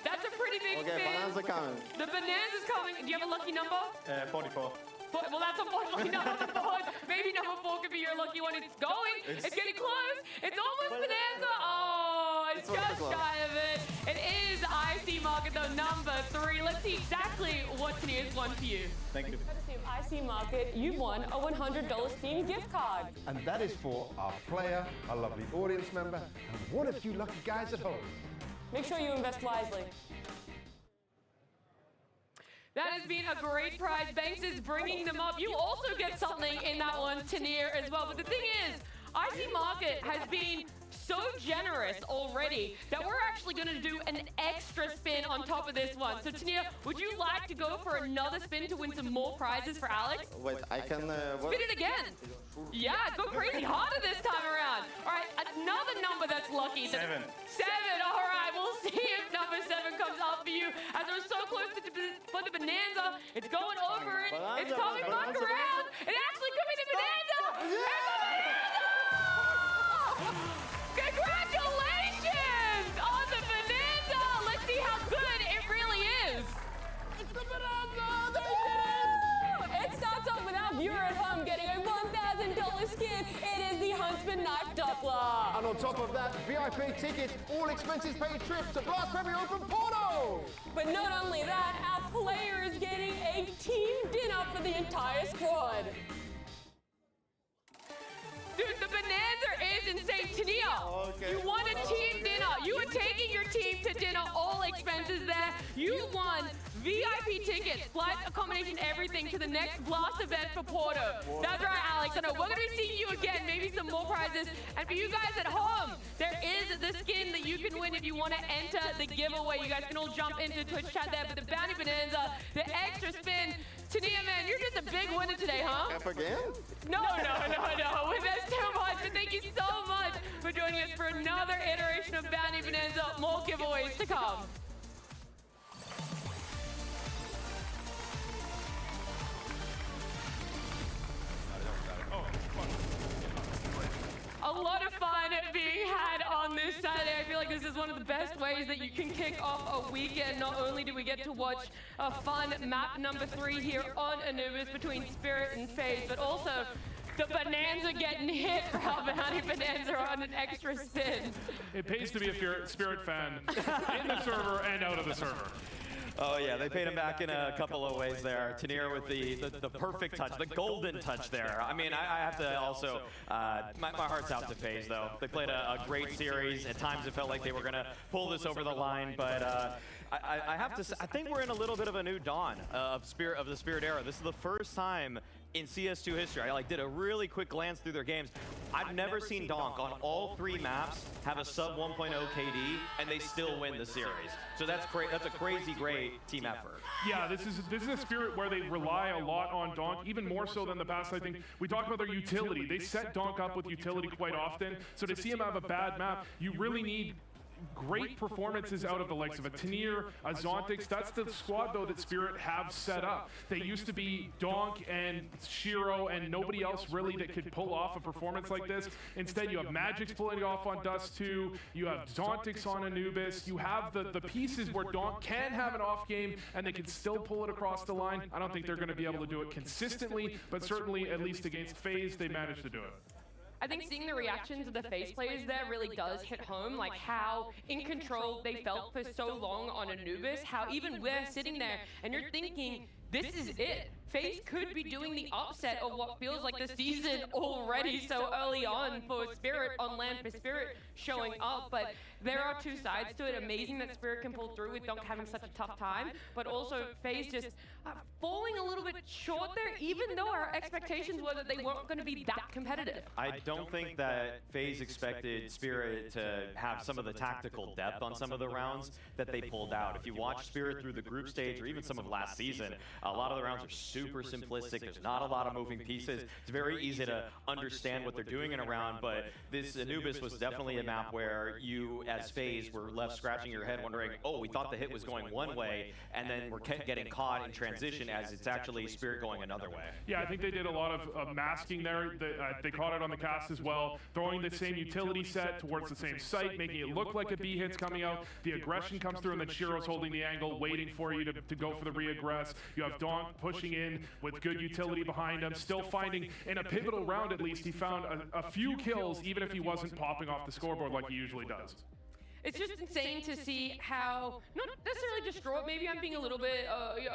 That's a pretty big spin. Okay, Bonanza coming. The Bonanza's coming. Do you have a lucky number? 44. Well, that's unfortunately not on the board. Maybe number 4 could be your lucky one. It's going. It's getting close. It's almost Bonanza. Oh, it's just shy of it. It is IC Market, though, number 3. Let's see exactly what Tania's won for you. Thank you. Courtesy of IC Market, you won a $100 Steam gift card. And that is for our player, our lovely audience member, and one of you lucky guys at home. Make sure you invest wisely. That has been a great prize. Banks is bringing them up. You also get something in that one, Tania, as well. But the thing is, IC Market has been so generous already that we're actually going to do an extra spin on top of this one. So, Tania, would you like to go for another spin to win some more prizes for Alex? Wait, I can... Spin it again. Yeah, go crazy harder this time around. All right, another number that's lucky. 7. 7, all right. We'll see if number 7 comes up for you. As it was so close to the Bonanza, it's going over it. It's coming back around. It actually could be the Bonanza. It's the Bonanza! Congratulations on the Bonanza. Let's see how good it really is. It's the Bonanza. It starts off with our viewer at home getting a $1,000 skin. It is the Huntsman Knife Doppler. And on top of that, VIP tickets, all expenses paid trip to Blast Premier Open Porto. But not only that, our player is getting a team dinner for the entire squad. Dude, the Bonanza is insane. Tania, you won a team dinner. You were taking your team to dinner, all expenses there. You won VIP tickets, flights, accommodation, everything to the next Blast event for Porto. That's right, Alex. I know we're going to be seeing you again, maybe some more prizes. And for you guys at home, there is the skin that you can win if you want to enter the giveaway. You guys can all jump into Twitch chat there, but the Bounty Bonanza, the extra spin. Tania, man, you're just a big winner today, huh? F again? No. That's too much. But thank you so much for joining us for another iteration of Bounty Bonanza. More giveaways to come. A lot of fun being had on this Saturday. I feel like this is one of the best ways that you can kick off a weekend. Not only do we get to watch a fun map number 3 here on Anubis between Spirit and FaZe, but also the Bonanza getting hit for our Bounty Bonanza on an extra spin. It pays to be a Spirit fan in the server and out of the server. Oh yeah, they paid him back in a couple of ways there. Tanir with the perfect touch, the golden touch there. I mean, I have to also, my heart's out to FaZe though. They played a great series. At times it felt like they were gonna pull this over the line, but I have to say, I think we're in a little bit of a new dawn of the Spirit era. This is the first time in CS2 history. I did a really quick glance through their games. I've never seen Donk on all 3 maps have a sub 1.0 KD and they still win the series. So that's a crazy great team effort. Yeah, this is a Spirit where they rely a lot on Donk, even more so than the past. I think we talked about their utility. They set Donk up with utility quite often. So to see him have a bad map, you really need great performances out of the likes of a Tanir, a Zontix. That's the squad, though, that Spirit have set up. They used to be Donk and Shiro and nobody else really that could pull off a performance like this. Instead, you have Magic's pulling it off on Dust 2. You have Zontix on Anubis. You have the pieces where Donk can have an off game and they can still pull it across the line. I don't think they're going to be able to do it consistently, but certainly, at least against FaZe, they managed to do it. I think seeing the reactions of the FaZe players there really does hit home, like how in control they felt for so long on Anubis, how even we're sitting there and you're thinking, this is it. FaZe could be doing the upset of what feels like the season already so early on for Spirit, on land for Spirit showing up, but there are 2 sides to it. Amazing that Spirit can pull through with Donk having such a tough time, but also FaZe just falling a little bit short there, even though our expectations were that they weren't going to be that competitive. I don't think that FaZe expected Spirit to have some of the tactical depth on some of the rounds that they pulled out. If you watch Spirit through the group stage or even some of last season, a lot of the rounds are super simplistic. There's not a lot of moving pieces. It's very easy to understand what they're doing in a round, but this Anubis was definitely a map where you, as FaZe, were left scratching your head wondering, oh, we thought the hit was going one way, and then we're getting caught in transition as it's actually Spirit going another way. Yeah, I think they did a lot of masking there. They caught it on the cast as well, throwing the same utility set towards the same site, making it look like a B hit's coming out. The aggression comes through, and then Shiro's holding the angle, waiting for you to go for the re-aggress. You have Donk pushing in with good utility behind him, still finding, in a pivotal round at least, he found a few kills, even if he wasn't popping off the scoreboard like he usually does. It's just insane to see how, not necessarily distraught, maybe I'm being a little bit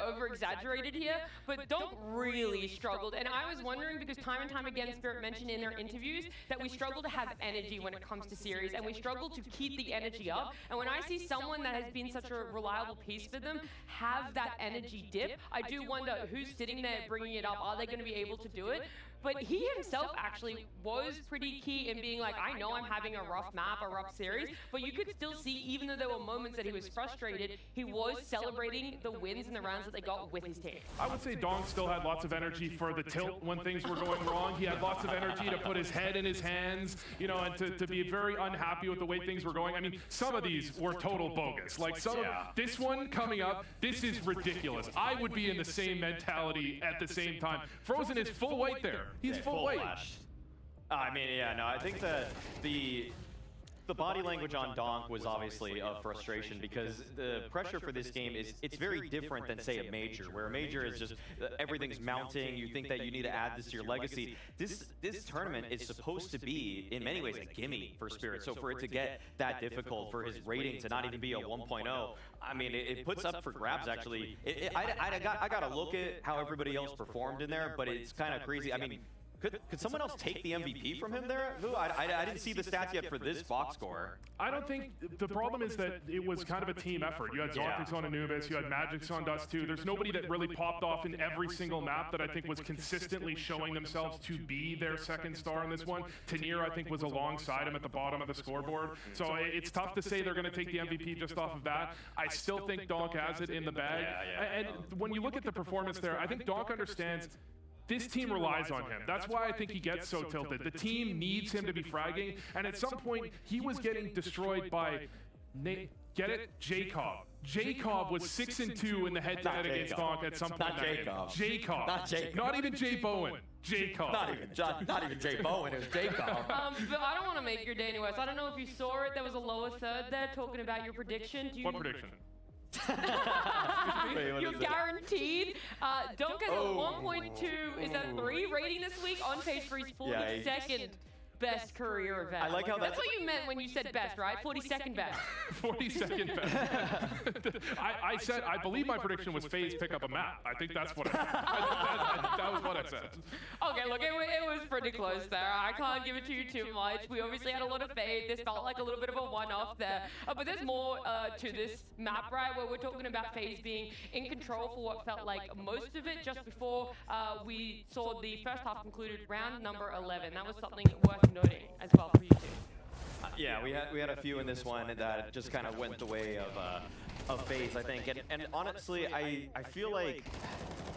over-exaggerated here, but Donk really struggled. And I was wondering, because time and time again, Spirit mentioned in their interviews that we struggle to have energy when it comes to series, and we struggle to keep the energy up. And when I see someone that has been such a reliable piece for them have that energy dip, I do wonder who's sitting there bringing it up. Are they going to be able to do it? But he himself actually was pretty key in being like, I know I'm having a rough map, a rough series, but you could still see, even though there were moments that he was frustrated, he was celebrating the wins and the rounds that they got with his team. I would say Donk still had lots of energy for the tilt when things were going wrong. He had lots of energy to put his head in his hands, you know, and to be very unhappy with the way things were going. I mean, some of these were total bogus. Like this one coming up, this is ridiculous. I would be in the same mentality at the same time. Frozen is full white there. He's full weight. I mean, yeah, no, I think that the body language on Donk was obviously of frustration because the pressure for this game it's very different than, say, a major, where a major is just everything's mounting, you think that you need to add this to your legacy. This tournament is supposed to be, in many ways, a gimme for Spirit, so for it to get that difficult, for his rating to not even be a 1.0, I mean, it puts up for grabs, actually. I got to look at how everybody else performed in there, but it's kind of crazy. I mean, Could someone else take the MVP from him there? Vu, I didn't see the stats yet for this box score. I don't think the problem is that it was kind of a team effort. You had Zontix on Anubis, you had Magix on Dust 2. There's nobody that really popped off in every single map that I think was consistently showing themselves to be their second star in this one. Tanir, I think, was alongside him at the bottom of the scoreboard. So it's tough to say they're going to take the MVP just off of that. I still think Donk has it in the bag. And when you look at the performance there, I think Donk understands this team relies on him. That's why I think he gets so tilted. The team needs him to be fragging, and at some point, he was getting destroyed by, get it? Jacob. Jacob was 6-2 in the head-to-head against Donk at some point. Not Jacob. Jacob. Not Jacob. Not even Jay Bowen. Jacob. Not even Jay Bowen, it was Jacob. But I don't want to make your day any worse. I don't know if you saw it. There was a lower third there talking about your prediction. What prediction? You're guaranteed. Donk has a 1.2, is that 3 rating this week on pace for his 42nd best career event. I like how that's what you meant when you said best, right? 42nd best. 42nd best. I believe my prediction was FaZe pick up a map. I think that's what that was what I said. Okay, look, it was pretty close there. I can't give it to you too much. We obviously had a lot of FaZe. This felt like a little bit of a one-off there. But there's more to this map, right, where we're talking about FaZe being in control for what felt like most of it just before we saw the first half concluded round number 11. That was something worth noting as well for you two. Yeah, we had a few in this one that just kind of went the way of FaZe, I think. And honestly, I feel like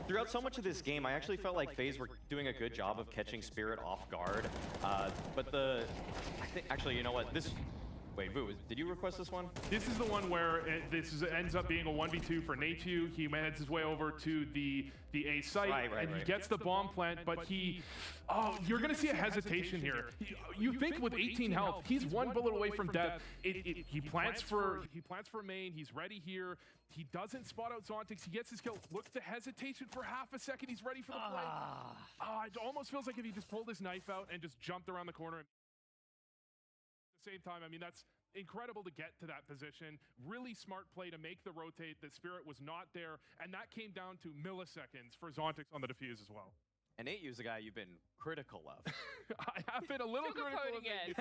throughout so much of this game, I actually felt like FaZe were doing a good job of catching Spirit off guard. But I think, actually, you know what? Wait, Vu, did you request this one? This is the one where ends up being a 1v2 for Natu. He heads his way over to the A site, he gets the bomb plant, but you're going to see a hesitation here. You think with 18 health, he's one bullet away from death. He plants for main, he's ready here. He doesn't spot out Zontix, he gets his kill. Look at the hesitation for half a second, he's ready for the play. It almost feels like if he just pulled his knife out and just jumped around the corner. Same time, I mean, that's incredible to get to that position. Really smart play to make the rotate. That Spirit was not there, and that came down to milliseconds for Zontix on the defuse as well. And Nate a guy you've been critical of. I have been a little critical of Nate.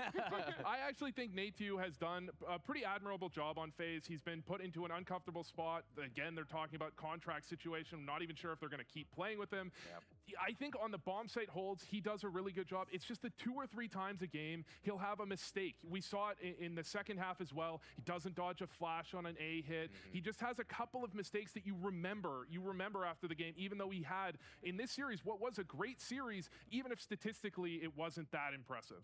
I actually think Natu has done a pretty admirable job on FaZe. He's been put into an uncomfortable spot. Again, they're talking about contract situation. I'm not even sure if they're going to keep playing with him. Yep. I think on the bomb site holds, he does a really good job. It's just the 2 or 3 times a game, he'll have a mistake. We saw it in the second half as well. He doesn't dodge a flash on an A hit. He just has a couple of mistakes that you remember after the game, even though he had, in this series, what was a great series, even if statistically it wasn't that impressive.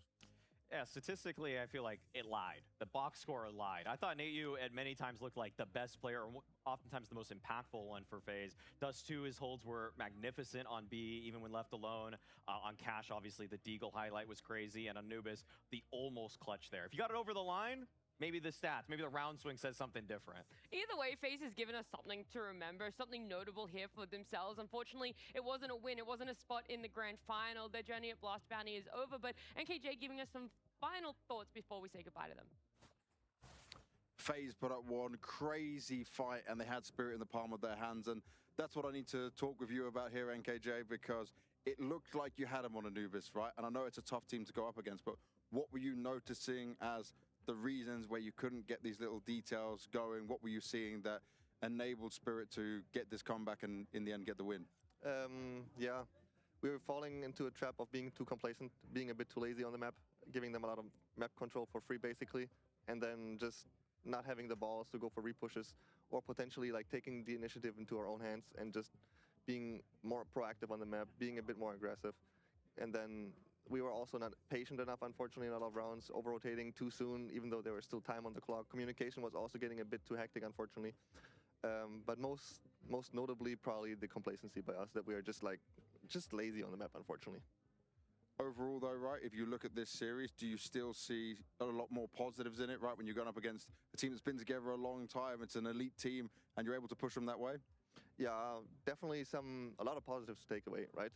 Yeah, statistically, I feel like it lied. The box score lied. I thought Natu at many times looked like the best player, or oftentimes the most impactful one for FaZe. Dust 2, his holds were magnificent on B, even when left alone. On Cash, obviously, the Deagle highlight was crazy, and Anubis, the almost clutch there. If you got it over the line, maybe the stats, maybe the round swing says something different. Either way, FaZe has given us something to remember, something notable here for themselves. Unfortunately, it wasn't a win. It wasn't a spot in the grand final. Their journey at Blast Bounty is over, but NKJ giving us some final thoughts before we say goodbye to them. FaZe put up one crazy fight, and they had Spirit in the palm of their hands, and that's what I need to talk with you about here, NKJ, because it looked like you had him on Anubis, right? And I know it's a tough team to go up against, but what were you noticing as the reasons where you couldn't get these little details going? What were you seeing that enabled Spirit to get this comeback and in the end get the win? Yeah, we were falling into a trap of being too complacent, being a bit too lazy on the map, giving them a lot of map control for free basically, and then just not having the balls to go for repushes, or potentially like taking the initiative into our own hands and just being more proactive on the map, being a bit more aggressive. And then we were also not patient enough, unfortunately, in a lot of rounds, over-rotating too soon, even though there was still time on the clock. Communication was also getting a bit too hectic, unfortunately. But most notably, probably the complacency by us, that we are just lazy on the map, unfortunately. Overall, though, right, if you look at this series, do you still see a lot more positives in it, right, when you're going up against a team that's been together a long time, it's an elite team, and you're able to push them that way? Yeah, definitely a lot of positives to take away, right?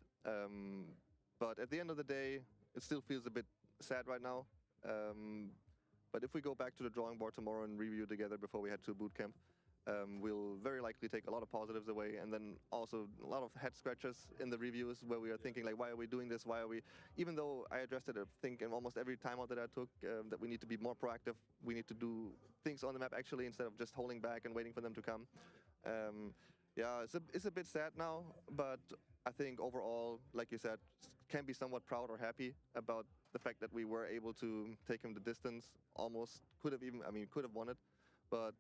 But at the end of the day, it still feels a bit sad right now. But if we go back to the drawing board tomorrow and review together before we head to boot camp, we'll very likely take a lot of positives away, and then also a lot of head scratches in the reviews where we are thinking like, why are we doing this? Why are we? Even though I addressed it, I think in almost every timeout that I took, that we need to be more proactive. We need to do things on the map actually instead of just holding back and waiting for them to come. Yeah, it's a bit sad now, but I think overall, like you said, can be somewhat proud or happy about the fact that we were able to take him the distance. Almost could have won it. But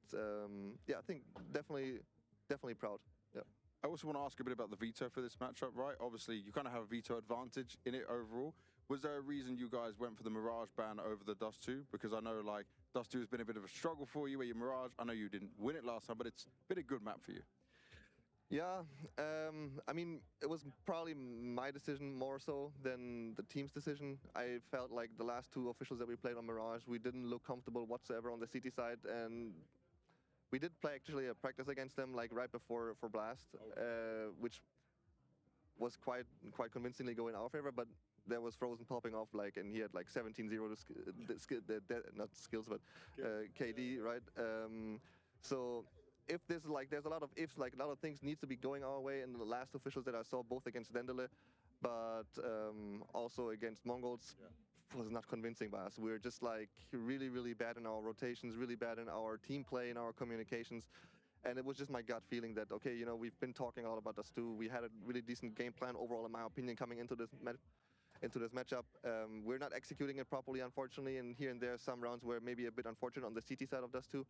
yeah, I think definitely proud. Yeah. I also want to ask a bit about the veto for this matchup, right? Obviously, you kind of have a veto advantage in it overall. Was there a reason you guys went for the Mirage ban over the Dust 2? Because I know like Dust 2 has been a bit of a struggle for you where you Mirage. I know you didn't win it last time, but it's been a good map for you. Yeah, I mean, it was probably my decision more so than the team's decision. I felt like the last two officials that we played on Mirage, we didn't look comfortable whatsoever on the CT side, and we did play actually a practice against them like right before for Blast, which was quite convincingly going in our favor, but there was Frozen popping off like, and he had like 17-0 not skills, but KD, right? So if there's a lot of ifs, like a lot of things needs to be going our way in the last officials that I saw, both against Dendele, but also against Mongols, was not convincing by us. We were just like really, really bad in our rotations, really bad in our team play, in our communications. And it was just my gut feeling that, okay, you know, we've been talking a lot about us too. We had a really decent game plan overall, in my opinion, coming into this matchup. We're not executing it properly, unfortunately, and here and there some rounds were maybe a bit unfortunate on the CT side of Dust 2.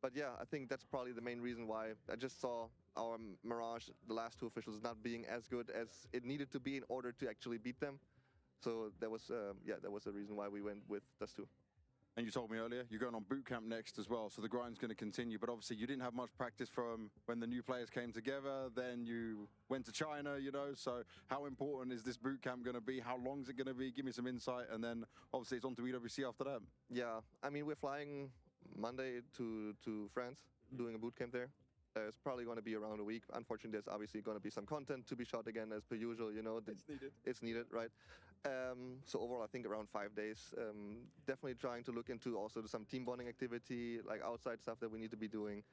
But yeah, I think that's probably the main reason why I just saw our Mirage, the last two officials, not being as good as it needed to be in order to actually beat them. So that was the reason why we went with Dust 2. And you told me earlier, you're going on boot camp next as well, so the grind's going to continue. But obviously, you didn't have much practice from when the new players came together. Then you went to China, you know. So how important is this boot camp going to be? How long is it going to be? Give me some insight. And then obviously, it's on to EWC after that. Yeah, I mean, we're flying Monday to France, doing a boot camp there. It's probably going to be around a week. Unfortunately, there's obviously going to be some content to be shot again as per usual. You know, it's needed, right? So overall, I think around 5 days. Definitely trying to look into also some team bonding activity, like outside stuff that we need to be doing.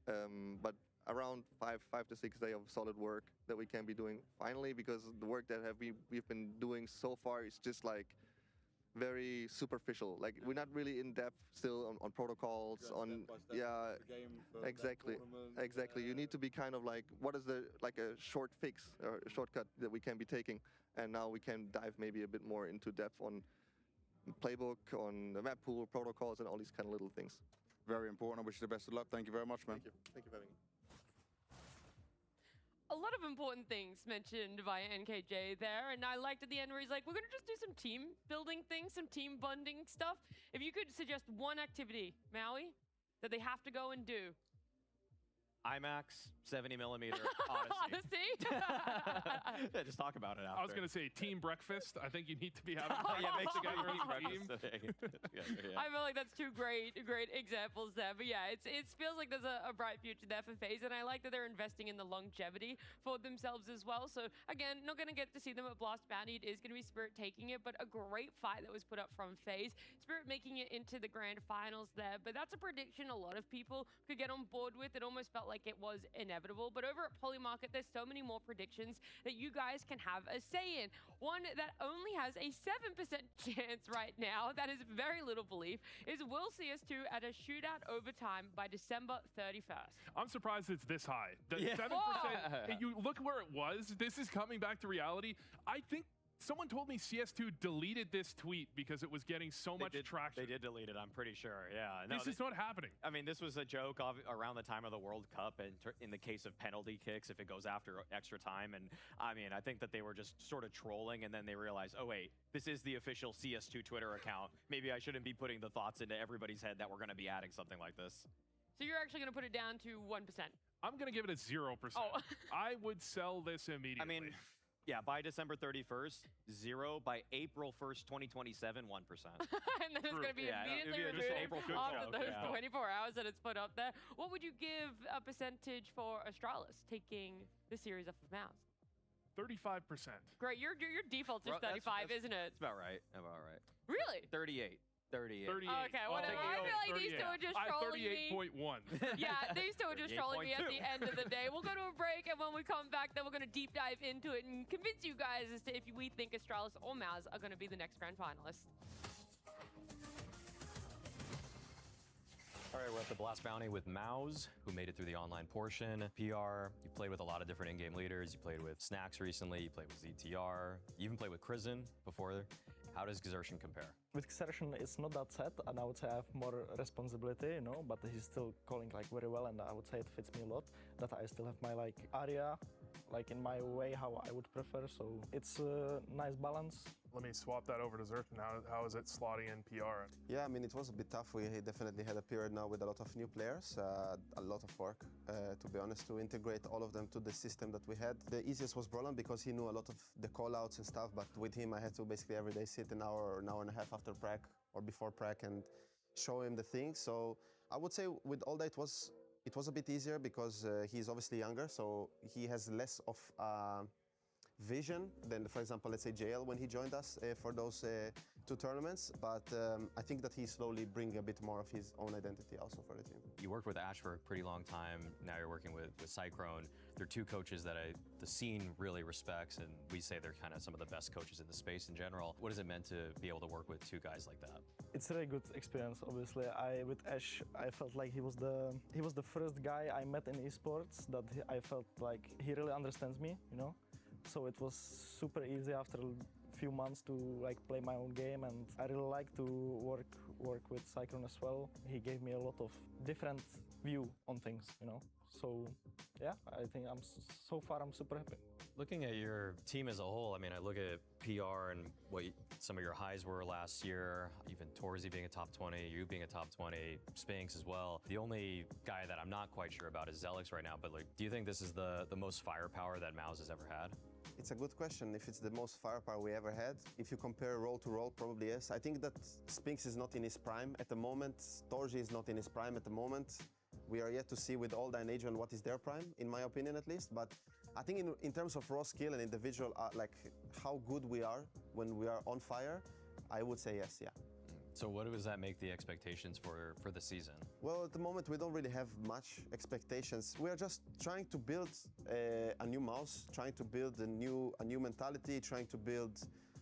But around 5 to 6 days of solid work that we can be doing finally, because the work that we've been doing so far is just like very superficial. Like we're not really in depth still on protocols, exactly. You need to be kind of like, what is like a short fix or a shortcut that we can be taking, and now we can dive maybe a bit more into depth on playbook, on the map pool, protocols, and all these kind of little things. Very important. I wish you the best of luck. Thank you very much, man. Thank you for having me. A lot of important things mentioned by NKJ there, and I liked at the end where he's like, we're going to just do some team building things, some team bonding stuff. If you could suggest one activity, Maui, that they have to go and do. IMAX, 70mm Odyssey. Yeah, just talk about it after. I was going to say team breakfast. I think you need to be having make some together as a team team. I feel like that's two great examples there. But yeah, it feels like there's a bright future there for FaZe, and I like that they're investing in the longevity for themselves as well. So again, not going to get to see them at Blast Bounty. It is going to be Spirit taking it, but a great fight that was put up from FaZe. Spirit making it into the grand finals there, but that's a prediction a lot of people could get on board with. It almost felt like it was inevitable, but over at Polymarket, there's so many more predictions that you guys can have a say in. One that only has a 7% chance right now, that is very little belief, is will CS2 at a shootout overtime by December 31st. I'm surprised it's this high. The 7%, you look where it was. This is coming back to reality. I think someone told me CS2 deleted this tweet because it was getting so much traction. They did delete it, I'm pretty sure, yeah. No, this is not happening. I mean, this was a joke around the time of the World Cup, and in the case of penalty kicks, if it goes after extra time. And I mean, I think that they were just sort of trolling, and then they realized, oh wait, this is the official CS2 Twitter account. Maybe I shouldn't be putting the thoughts into everybody's head that we're going to be adding something like this. So you're actually going to put it down to 1%? I'm going to give it a 0%. Oh. I would sell this immediately. I mean, yeah, by December 31st, 0. By April 1st, 2027, 1%. And then it's going to be immediately removed after those 24 hours that it's put up there. What would you give a percentage for Astralis taking the series off of Mouse? 35%. Great, your default is 35, isn't it? It's about right. Really? 38. 38. 38. Okay, whatever. I feel like these two are just trolling me. 38.1. Yeah, these two are just trolling me at the end of the day. We'll go to a break, and when we come back, then we're going to deep dive into it and convince you guys as to if we think Astralis or MOUZ are going to be the next grand finalists. All right, we're at the Blast Bounty with MOUZ, who made it through the online portion. PR, you played with a lot of different in-game leaders. You played with Snacks recently. You played with ZTR. You even played with Crizin before. How does Xertion compare? With Xertion, it's not that set, and I would say I have more responsibility, you know, but he's still calling like very well, and I would say it fits me a lot. That I still have my like area, like in my way how I would prefer. So it's a nice balance. Let me swap that over to Xertion. How is it slotting in PR? Yeah, I mean, it was a bit tough. We definitely had a period now with a lot of new players, a lot of work, to be honest, to integrate all of them to the system that we had. The easiest was Brolan because he knew a lot of the call-outs and stuff, but with him I had to basically every day sit an hour or an hour and a half after prac or before prac and show him the things. So I would say with all that it was a bit easier because he's obviously younger, so he has less of vision than, for example, let's say JL when he joined us for those 2 tournaments. But I think that he's slowly bringing a bit more of his own identity also for the team. You worked with Ash for a pretty long time. Now you're working with Cyclone. They're 2 coaches that the scene really respects, and we say they're kind of some of the best coaches in the space in general. What has it meant to be able to work with 2 guys like that? It's a really good experience. Obviously, with Ash, I felt like he was the first guy I met in esports that I felt like he really understands me, you know. So it was super easy after a few months to like play my own game, and I really like to work with Cyclone as well. He gave me a lot of different view on things, you know. So yeah, I think so far I'm super happy. Looking at your team as a whole, I mean, I look at PR and what some of your highs were last year, even Torzy being a top 20, you being a top 20, Spinks as well. The only guy that I'm not quite sure about is Zelix right now, but like, do you think this is the most firepower that MOUZ has ever had? It's a good question. If it's the most firepower we ever had, if you compare role to role, probably yes. I think that Spinks is not in his prime at the moment. Torzy is not in his prime at the moment. We are yet to see with Alda and Adrian what is their prime, in my opinion at least. But I think in terms of raw skill and individual, like how good we are when we are on fire, I would say yes, yeah. So what does that make the expectations for the season? Well, at the moment, we don't really have much expectations. We are just trying to build a new MOUZ, trying to build a new mentality, trying to build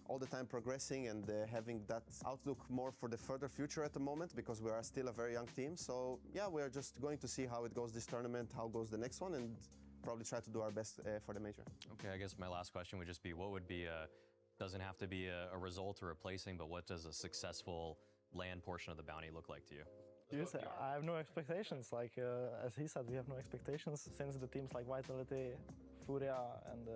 all the time progressing and having that outlook more for the further future at the moment, because we are still a very young team. So yeah, we are just going to see how it goes this tournament, how goes the next one, and probably try to do our best for the major. Okay, I guess my last question would just be, what would be doesn't have to be a result or a placing, but what does a successful LAN portion of the bounty look like to you? Yes, I have no expectations. Like as he said, we have no expectations since the teams like Vitality, Furia, and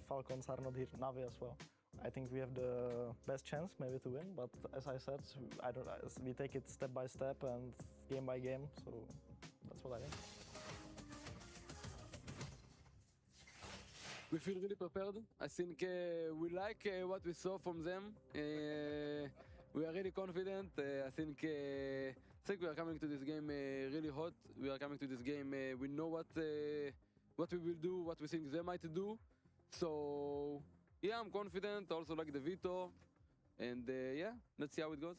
Falcons are not here. Navi as well. I think we have the best chance maybe to win, but as I said, we take it step by step and game by game. So that's what I think. We feel really prepared. I think we like what we saw from them. We are really confident. I think we are coming to this game really hot. We are coming to this game. We know what we will do, what we think they might do. So yeah, I'm confident. Also like the veto, and yeah, let's see how it goes.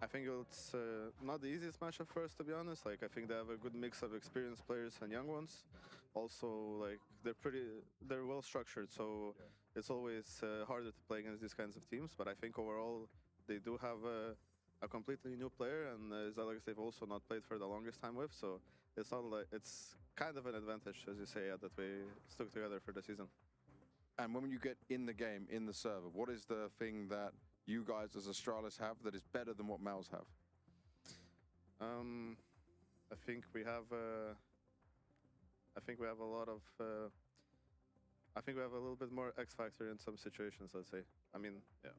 I think it's not the easiest match at first, to be honest. Like I think they have a good mix of experienced players and young ones. Also, like they're well structured, so it's always harder to play against these kinds of teams. But I think overall they do have a completely new player, and Zelix they've also not played for the longest time with. So it's not like it's kind of an advantage, as you say, that we stuck together for the season. And when you get in the game, in the server, what is the thing that you guys as Astralis have that is better than what MOUZ have? I think we have a lot of. I think we have a little bit more X factor in some situations. Let's say. I mean, yeah.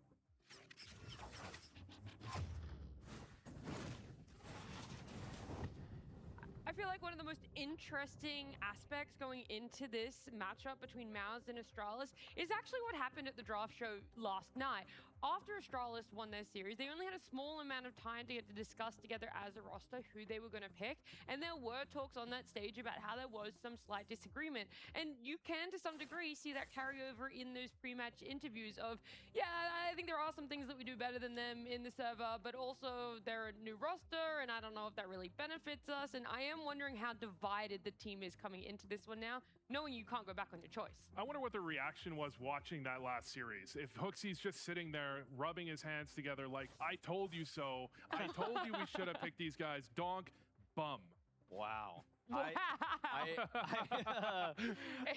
I feel like one of the most interesting aspects going into this matchup between MOUZ and Astralis is actually what happened at the draft show last night. after Astralis won their series, they only had a small amount of time to get to discuss together as a roster who they were going to pick. And there were talks on that stage about how there was some slight disagreement. And you can, to some degree, see that carry over in those pre-match interviews of, yeah, I think there are some things that we do better than them in the server, but also they're a new roster, and I don't know if that really benefits us. And I am wondering how divided the team is coming into this one now, knowing you can't go back on your choice. I wonder what the reaction was watching that last series. If Hooksy's just sitting there rubbing his hands together like, I told you so. I told you we should have picked these guys. Donk, bum. Wow. Wow.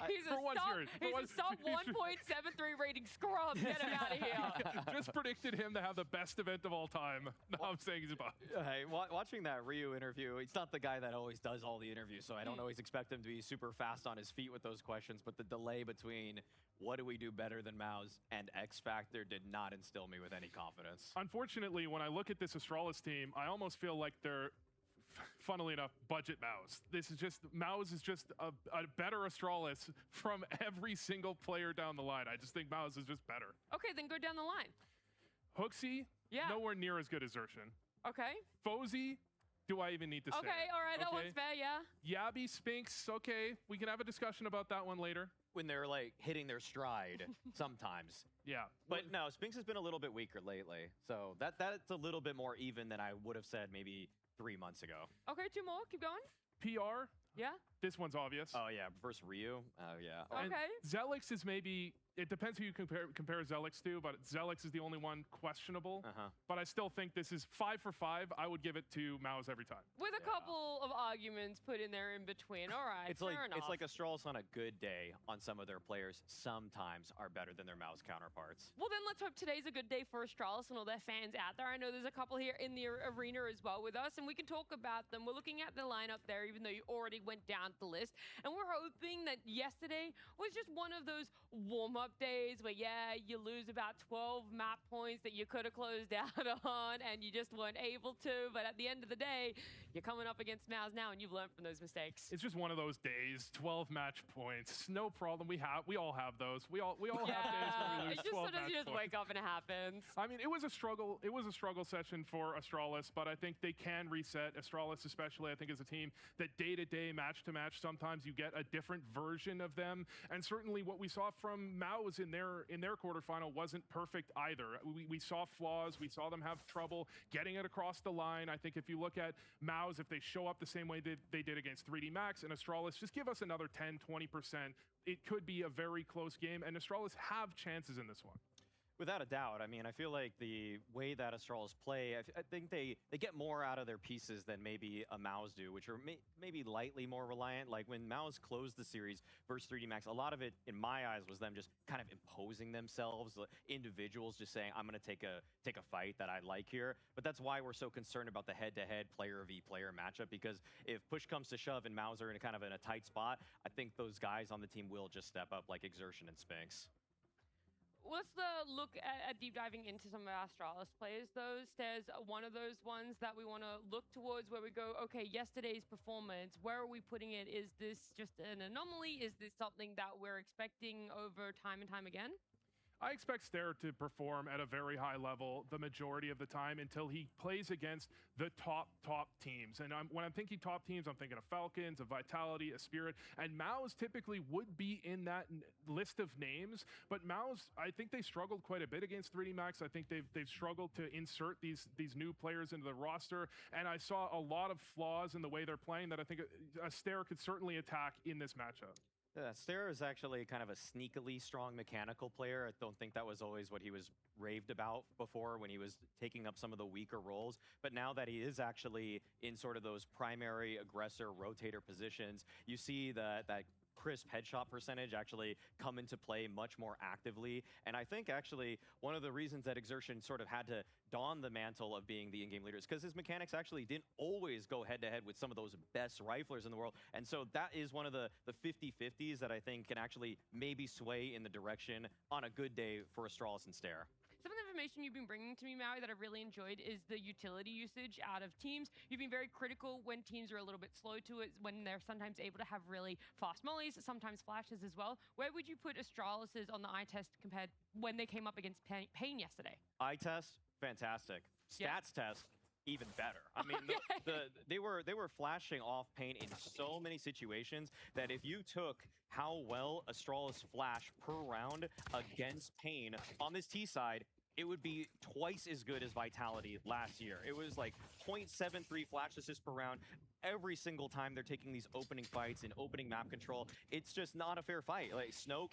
He's for one series. He's a sub 1.73 rating scrub. Get him out of here. Just predicted him to have the best event of all time. Now I'm saying he's a bum. Hey, watching that Ryu interview, he's not the guy that always does all the interviews, so I don't always expect him to be super fast on his feet with those questions, but the delay between what do we do better than Mouse and X Factor did not instill me with any confidence. Unfortunately, when I look at this Astralis team, I almost feel like they're, funnily enough, budget Mouse. Mouse is just a better Astralis from every single player down the line. I just think Mouse is just better. Okay, then go down the line. Hooksy, nowhere near as good as Xertion. Okay. FaZe, do I even need to say? Okay, all right, that one's fair, yeah. Yabby, Spinks, okay, we can have a discussion about that one later. When they're like hitting their stride sometimes. Yeah. But no, Spinks has been a little bit weaker lately. So that's a little bit more even than I would have said maybe 3 months ago. Okay, two more, keep going. PR? Yeah. This one's obvious. Oh yeah, versus Ryu. Oh yeah. And Zelix is maybe, it depends who you compare Zelix to, but Zelix is the only one questionable. But I still think this is 5 for 5. I would give it to Mouse every time. With a couple of arguments put in there in between. All right, it's fair enough. It's like Astralis on a good day on some of their players sometimes are better than their Mouse counterparts. Well, then let's hope today's a good day for Astralis and all their fans out there. I know there's a couple here in the arena as well with us, and we can talk about them. We're looking at the lineup there, even though you already went down the list. And we're hoping that yesterday was just one of those warm-up days where, yeah, you lose about 12 map points that you could have closed out on and you just weren't able to. But at the end of the day, you're coming up against Mouse now and you've learned from those mistakes. It's just one of those days, 12 match points. No problem. We all have those. We all have days when we lose 12 match points. Sometimes you just wake up and it happens. I mean, it was a struggle. It was a struggle session for Astralis, but I think they can reset. Astralis especially, I think, is a team that day-to-day, match-to-match, sometimes you get a different version of them. And certainly what we saw from Mouse in their quarterfinal wasn't perfect either. We saw flaws. We saw them have trouble getting it across the line. I think if you look at Mouse, if they show up the same way they did against 3D Max and Astralis, just give us another 10-20%. It could be a very close game, and Astralis have chances in this one. Without a doubt. I mean, I feel like the way that Astralis play, I think they get more out of their pieces than maybe a Mouse do, which are maybe lightly more reliant. Like when Mouse closed the series versus 3D Max, a lot of it, in my eyes, was them just kind of imposing themselves, individuals just saying, I'm going to take a fight that I like here. But that's why we're so concerned about the head-to-head player v player matchup, because if push comes to shove and Mouse are in a tight spot, I think those guys on the team will just step up like Xertion and Spinks. Let's look at deep diving into some of our Astralis players, though. There's one of those ones that we want to look towards where we go, okay, yesterday's performance, where are we putting it? Is this just an anomaly? Is this something that we're expecting over time and time again? I expect Stair to perform at a very high level the majority of the time until he plays against the top teams. And when I'm thinking top teams, I'm thinking of Falcons, of Vitality, a Spirit, and Mouse typically would be in that list of names. But Mouse, I think they struggled quite a bit against 3D Max. I think they've struggled to insert these new players into the roster, and I saw a lot of flaws in the way they're playing that I think a Stair could certainly attack in this matchup. Yeah, Stair is actually kind of a sneakily strong mechanical player. I don't think that was always what he was raved about before when he was taking up some of the weaker roles. But now that he is actually in sort of those primary aggressor rotator positions, you see that crisp headshot percentage actually come into play much more actively. And I think actually one of the reasons that Xertion sort of had to don the mantle of being the in-game leader is because his mechanics actually didn't always go head-to-head with some of those best riflers in the world. And so that is one of the 50-50s that I think can actually maybe sway in the direction on a good day for Astralis and Stair. Some of the information you've been bringing to me, Maui, that I've really enjoyed is the utility usage out of teams. You've been very critical when teams are a little bit slow to it, when they're sometimes able to have really fast mollies, sometimes flashes as well. Where would you put Astralis's on the eye test compared when they came up against Pain yesterday? Eye test, fantastic. Stats test, even better. I mean, they were flashing off Pain in so many situations that if you took how well Astralis flash per round against Pain on this T side, it would be twice as good as Vitality last year. It was like 0.73 flash assists per round. Every single time they're taking these opening fights and opening map control, it's just not a fair fight. Like, Snow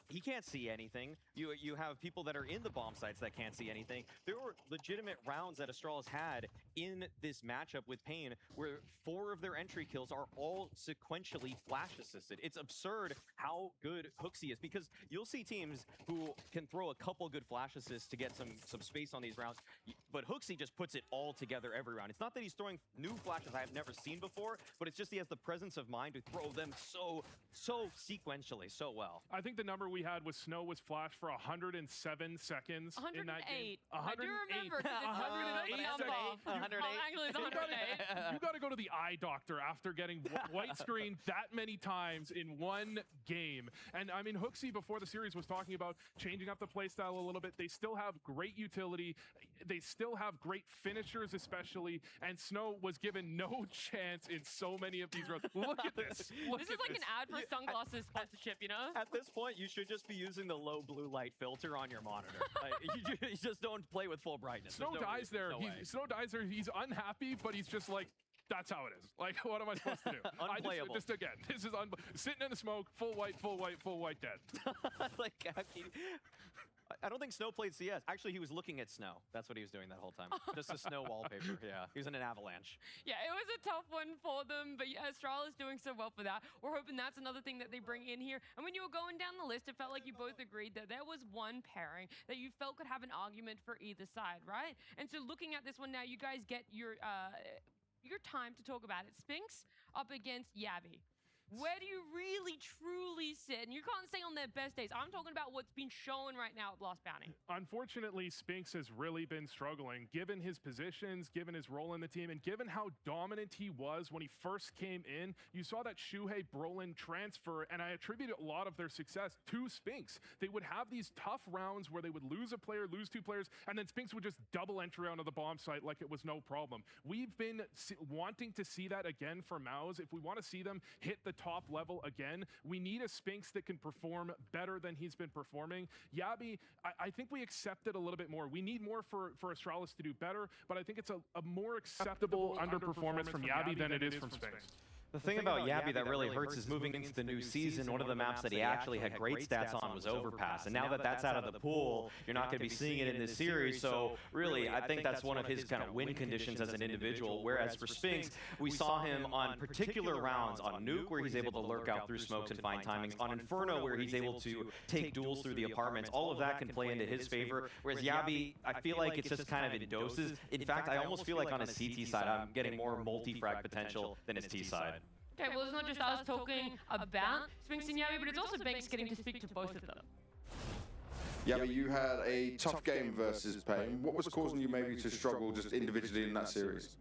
he can't see anything. You have people that are in the bomb sites that can't see anything. There were legitimate rounds that Astralis had in this matchup with Pain where 4 of their entry kills are all sequentially flash assisted. It's absurd how good Hooksy is, because you'll see teams who can throw a couple good flash assists to get some space on these rounds, but Hooksy just puts it all together every round. It's not that he's throwing new flashes I have never seen before, but it's just he has the presence of mind to throw them so sequentially, so well. I think the number we had was Snow was flashed for 107 seconds in that game. 108. I do remember. 108. You got to go to the eye doctor after getting white screen that many times in one game. And I mean, Hooksy before the series was talking about changing up the playstyle a little bit. They still have great utility. They still have great finishers, especially. And Snow was given no chance in so many of these rounds. Look at this. This is like an ad for sunglasses sponsorship, you know? At this point, you should just be using the low blue light filter on your monitor. You just don't play with full brightness. Snow dies there. Snow dies there. He's unhappy, but he's just like, that's how it is. Like, what am I supposed to do? Unplayable. Just again, this is sitting in the smoke, full white, dead. Like, I don't think Snow played CS. Actually, he was looking at Snow. That's what he was doing that whole time. Just a Snow wallpaper. Yeah, he was in an avalanche. Yeah, it was a tough one for them, but yeah, Astralis doing so well for that. We're hoping that's another thing that they bring in here. And when you were going down the list, it felt like you both agreed that there was one pairing that you felt could have an argument for either side, right? And so looking at this one now, you guys get your time to talk about it. Spinks up against Yabby. Where do you really, truly sit? And you can't say on their best days. I'm talking about what's been shown right now at Lost Bounty. Unfortunately, Spinks has really been struggling, given his positions, given his role in the team, and given how dominant he was when he first came in. You saw that Shuhei Brolin transfer, and I attribute a lot of their success to Spinks. They would have these tough rounds where they would lose a player, lose 2 players, and then Spinks would just double entry onto the bomb site like it was no problem. We've been wanting to see that again for MOUZ. If we want to see them hit the top level again, we need a Spinks that can perform better than he's been performing. Yabby, I think we accept it a little bit more. We need more for Astralis to do better, but I think it's a more acceptable underperformance from Yabby than it is from Spinks. The thing about Yabby that really hurts is moving into the new season, one of the maps that he actually had great stats on was Overpass. And now that that's out of the pool, you're not going to be seeing it in this series. So really, I think that's one of his kind of win conditions as an individual. Whereas for Spinks, we saw him on particular rounds on Nuke, where he's able to lurk out through smokes and find timings. On Inferno, where he's able to take duels through the apartments. All of that can play into his favor. Whereas Yabby, I feel like it's just kind of in doses. In fact, I almost feel like on his CT side, I'm getting more multi-frag potential than his T side. Okay, well, it's not just us talking about Spinks and Yabby, but it's also Banks getting to speak to both of them. Yabby, you had a tough game versus Pain. What was causing you maybe to struggle just individually in that series?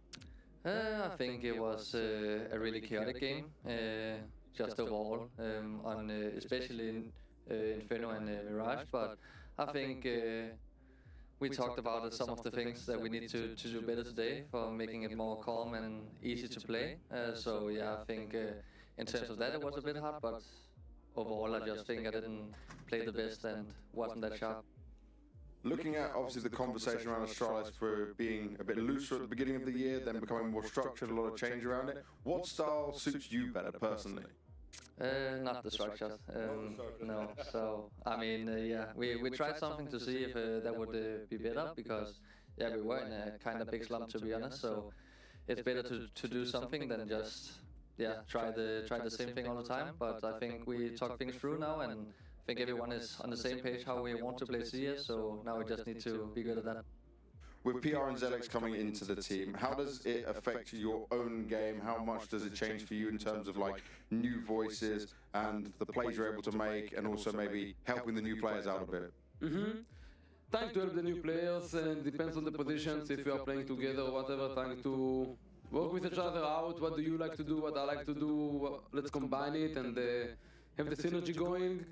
I think it was a really chaotic game, just overall, on especially in Inferno and Mirage. But I think we talked about some of the things that we need to do better today for making it more calm and easy to play. So yeah, I think in terms of that it was a bit hard, but overall I just think I didn't play the best and wasn't that sharp. Looking at obviously the conversation around Astralis for being a bit looser at the beginning of the year, then becoming more structured, a lot of change around it. What style suits you better personally? Not the structure, no. So I mean, yeah, we tried something to see if that would be better, because yeah, we were in a kind of big slump, to be honest. So it's better to do something than just try the same thing all the time. But I think we talk things through now, and I think everyone is on the same page how we want to play CS. So now we just need to be good at that. With PR and Zelix coming into the team, how does it affect your own game? How much does it change for you in terms of like new voices and the plays you're able to make, and also maybe helping the new players out a bit? Trying to help the new players, and depends on the positions, if you are playing together or whatever, trying to work with each other out. What do you like to do, what I like to do, let's combine it and have the synergy going.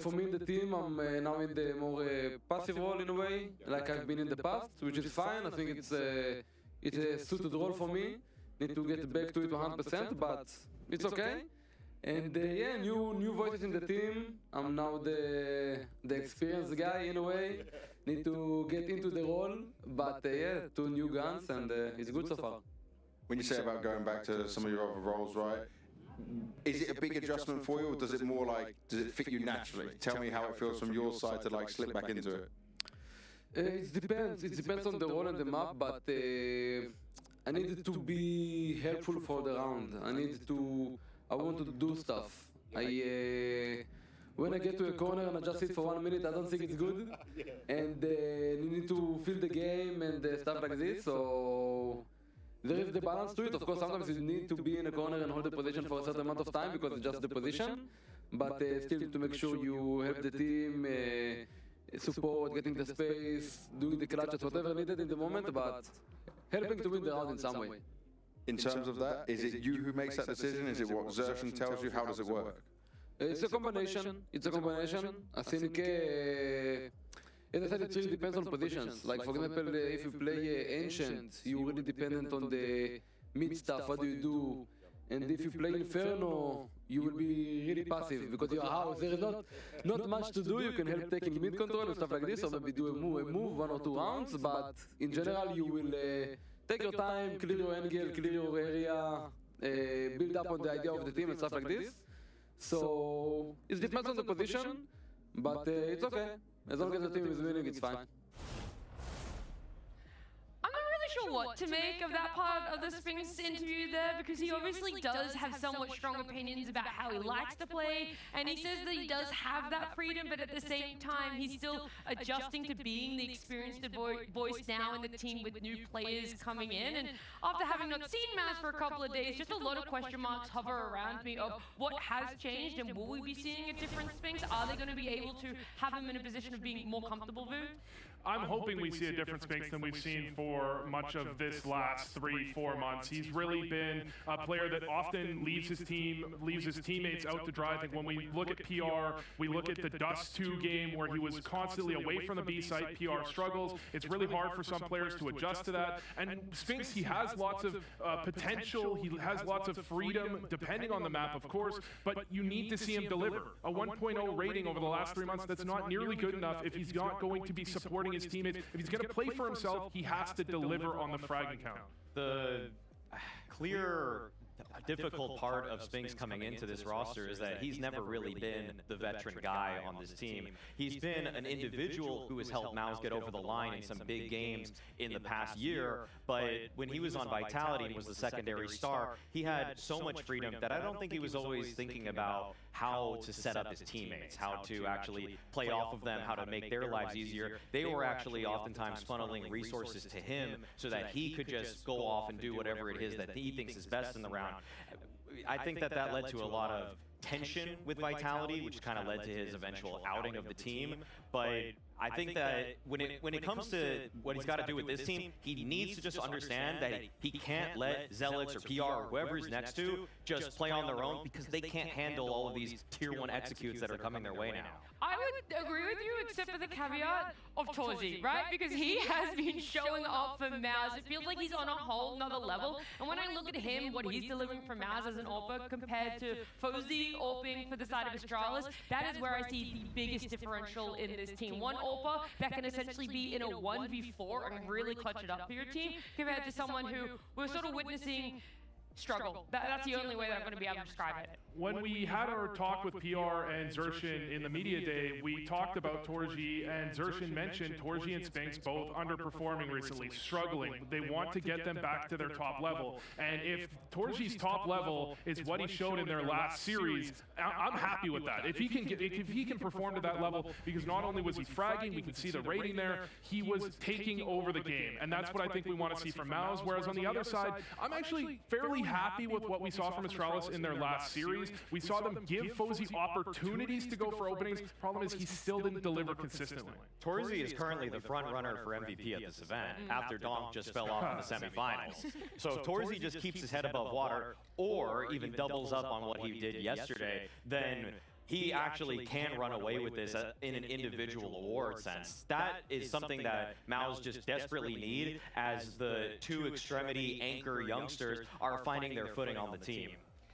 For me in the team, I'm now in the more passive role in a way, like I've been in the past, which is fine. I think it's a suited role for me. Need to get back to it 100%, but it's okay. And yeah, new voices in the team. I'm now the experienced guy in a way. Need to get into the role, but yeah, 2 new guns, and it's good so far. When you say about going back to some of your other roles, right? Is it a big adjustment for you, or does it more like, does it fit you naturally? Tell me how it feels from your side to like slip back into it. It depends. It depends on the role and the map, but I needed to be helpful for the round. I want to do stuff. When I get to a corner and I just sit for 1 minute, I don't think it's good. And you need to feel the game and stuff like this. So there is the balance to it. Of course, sometimes you need to be in a corner and hold the position for a certain amount of time because it's just the position. But still to make sure you help the team, support, getting the space, doing the clutches, whatever needed in the moment, but helping to win the round in some way. In terms of that, is it you who makes that decision? Is it what Zershin tells you? How does it work? It's a combination. I think, as I said, it really depends on positions. Like, for example, if you play Ancient, you're really dependent on the mid stuff, what do you do? And if you play Inferno, you will be really passive because your house, there is not much to do. You can help taking mid control and stuff like this, or maybe do a move 1 or 2 rounds, but in general, you will take your time, clear your angle, clear your area, build up on the idea of the team and stuff like this. So it depends on the position, but it's okay. As long as the team is winning, it's fine. I'm not really sure what to make of that part of the Spinks interview there, because he obviously does have somewhat strong opinions about how he likes to play, and he says that he does have that freedom, but at the same time, he's still adjusting to being the experienced voice now in the team with new players coming in. And after having not seen Maz for a couple of days, just a lot of question marks hover around me of what has changed, and will we be seeing a different Spinks? Are they going to be able to have him in a position of being more comfortable, Vu? I'm hoping we see a different Spinks than we've seen for much of this last 3-4 months. He's really been a player that often leaves his teammates out to dry. I think when we look at PR, we look at the Dust 2 game where he was constantly away from the B site. PR struggles. It's really hard for some players to adjust to that. And Spinks, he has lots of potential. He has lots of freedom, depending on the map, of course. But you need to see him deliver. A 1.0 rating over the last 3 months, that's not nearly good enough if he's not going to be supporting his teammates. If he's going to play for himself, he has to deliver on the fragging count. The clear, difficult part of Spinks coming into this roster is that he's never really been the veteran guy on this team. He's been an individual who has helped Mouse get over the line in some big games in the past year, but when he was on Vitality and was the secondary star, he had so much freedom that I don't think he was always thinking about how to set up his teammates, how to actually play off of them, how to make their lives easier. They were actually oftentimes funneling resources to him so that he could just go off and do whatever it is that he thinks is best in the round. I think that led to a lot of tension with Vitality, which kind of led to his eventual outing of the team. But I think that when it comes to what he's got to do with this team, he needs to just understand that he can't let Zelix or PR or whoever he's next to just play on their own, because they can't handle all of these tier 1 executes that are coming their way now. I would agree with you, except for the caveat of Torzi, right? Because he has been showing up for Mouse. It feels like he's on a whole nother level. And when I look at him, what he's delivering for Mouse as an AWPer compared to FaZe AWPing for the side of Astralis, that is where I see the biggest differential in this team. One AWPer that can essentially be in a 1v4 and really clutch it up for your team, compared to someone who we're sort of witnessing struggle. That's the only way that I'm going to be able to describe it. When we had our talk with PR and Zershin in the media day, we talked about Torji, and Zershin mentioned Torji and Spinks both underperforming recently, struggling. They want to get them back to their top level. And if Torji's top level is what he showed in their last series, I'm happy with that. If he can perform to that level, because not only was he fragging, we can see the rating there, he was taking over the game. And that's what I think we want to see from Mouse. Whereas on the other side, I'm actually fairly happy with what we saw from Astralis in their last series. We saw them give FaZe opportunities to go for openings. Problem is, he still didn't deliver consistently. Torzi is currently the front runner for MVP at this event, after Donk just fell off in the semifinals. So if Torzi just keeps his head above water, or even doubles up on what he did yesterday, then he actually can run away with this in an individual award sense. That is something that MOUZ just desperately need as the two extremity anchor youngsters are finding their footing on the team.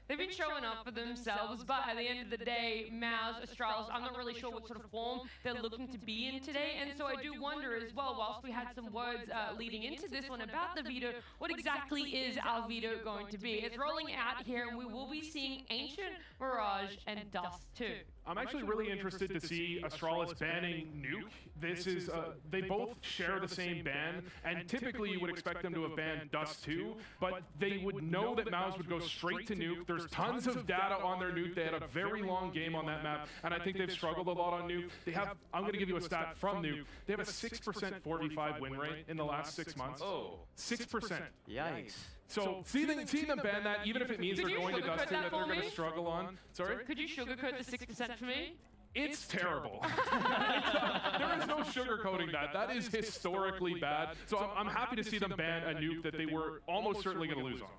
They've been showing up for themselves, but at the end of the day, MOUZ, Astralis, I'm not really sure what sort of form they're looking to be in today, and so I do wonder as well, whilst we had some words leading into this one about the veto, what exactly is our veto going to be? It's rolling out here, and we will be seeing Ancient, Mirage, and Dust too. I'm actually really interested to see Astralis banning Nuke. This is, they both share the same ban, and typically you would expect them to have banned Dust too, but they would know that MOUZ would go straight to Nuke. There's tons of data on their Nuke. They had a very long game on that map, and I think they've struggled a lot on Nuke. They have, I'm going to give you a stat from Nuke, they have a 6% 4v5 win rate in the last 6 months. Oh. 6%. Yikes. So seeing them ban that, even if it means they're going to Dust 2 that they're going to struggle on. Sorry? Could you sugarcoat the 6% for me? It's terrible. There is no sugarcoating that. That is historically bad. So I'm happy to see them ban a Nuke that they were almost certainly going to lose on.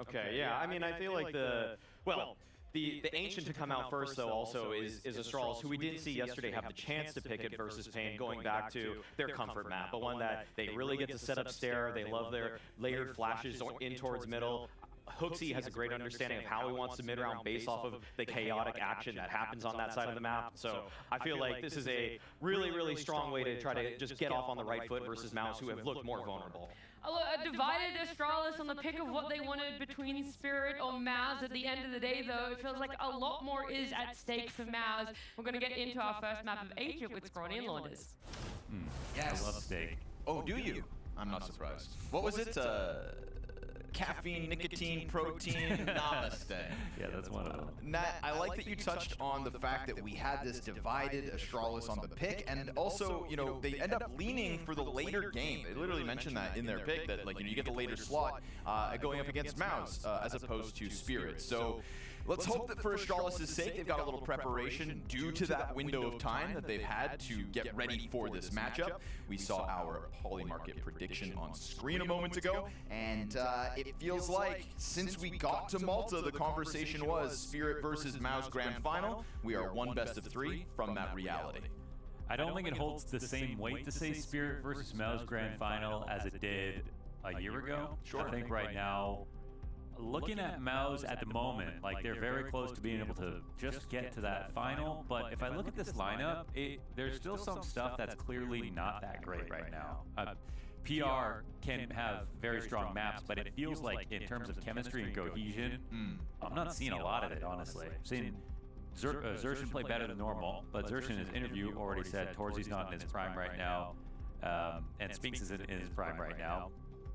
Okay, yeah. I mean, I feel like the Ancient to come out first, though, also is Astralis, who we didn't see yesterday have the chance to pick it versus Pain, going back to their comfort map, but one that they really get to set up Stair. They love their layered flashes in towards middle. Hooksy has a great understanding of how he wants to mid-round based off of the chaotic action that happens on that side of the map. So I feel like this is a really, really strong way to try to just get off on the right foot versus MOUZ, who have looked more vulnerable. A divided Astralis on the pick of what they wanted between Spirit or MOUZ. At the end of the day, though, it feels like a lot more is at stake for MOUZ. We're going to get into our first map of Asia with Scrawny and Launders. Yes. I love steak. Oh, do you? I'm not surprised. What was it? Caffeine, nicotine, protein, namaste. Yeah, that's one of them. Nat, I like that you touched on the fact that we had this divided Astralis on the pick, and also, you know, they end up leaning for the later game. They literally mentioned that in their pick, that, like, you know, you get the later slot going up against MOUZ as opposed to Spirit. So let's hope that for Astralis' sake, they've got a little preparation due to that window of time that they've had to get ready for this matchup. We saw our Polymarket prediction on screen a moment ago, and it feels like since we got to Malta, the conversation was Spirit versus MOUZ Grand Final. We are one best of 3 from that reality. I don't think it holds the same weight to say Spirit versus MOUZ Grand Final as it did a year ago. Sure. I think right now, looking at MOUZ at the moment, like they're very close to being able to just get to that final, but if I look at this lineup, there's still some stuff that's clearly not that great right now. PR can have very strong maps, but it feels like in terms of chemistry and cohesion, I'm not seeing a lot of it, honestly. I'm seeing Xerxin play better than normal, but Xerxin in his interview already said Torzi's not in his prime right now, and Spinks is in his prime right now.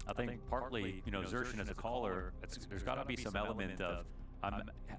I think partly, you know, Xerxin as a caller, there's got to be some element of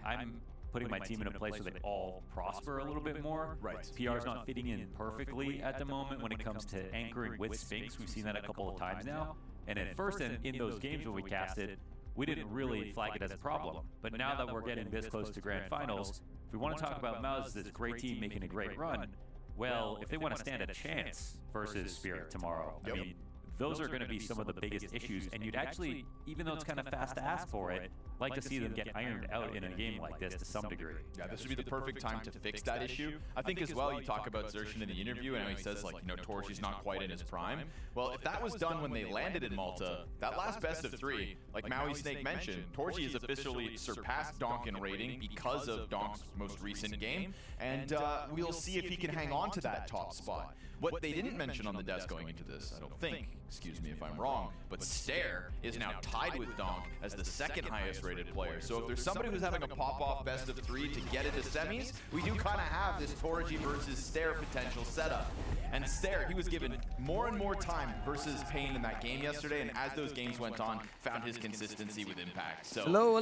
I'm putting my team in a place where they all prosper a little bit more. Right. PR's not fitting in perfectly at the moment when it comes to anchoring with Spinks. We've seen that a couple of times now. And at first, in those games when we casted, we didn't really flag it as a problem. But now that we're getting this close to Grand Finals, if we want to talk about MOUZ as this great team making a great run, well, if they want to stand a chance versus Spirit tomorrow, I mean, those are going to be some of the biggest issues, and you'd actually, even though it's kind of fast to ask for it, like to see them get ironed out in a game like this to some degree. Yeah, this would be the perfect time to fix that issue. I think as well, you talk about Xerxin in the interview, and he says, like, you know, Torchi's not quite in his prime. Well, if that was done when they landed in Malta, that last best of 3, like Maui Snake mentioned, Torchi has officially surpassed Donk in rating because of Donk's most recent game, and we'll see if he can hang on to that top spot. What they didn't mention on the desk going into this, I don't think, excuse me if I'm wrong, but Stair is now tied with Donk as the second highest rated player. So if there's somebody who's having a pop-off best of 3 to get into semis, we do kind of have this Torji versus Stair potential setup. And Stair, he was given more and more time versus Pain in that game yesterday, and as those games went on, found his consistency with impact. So hello.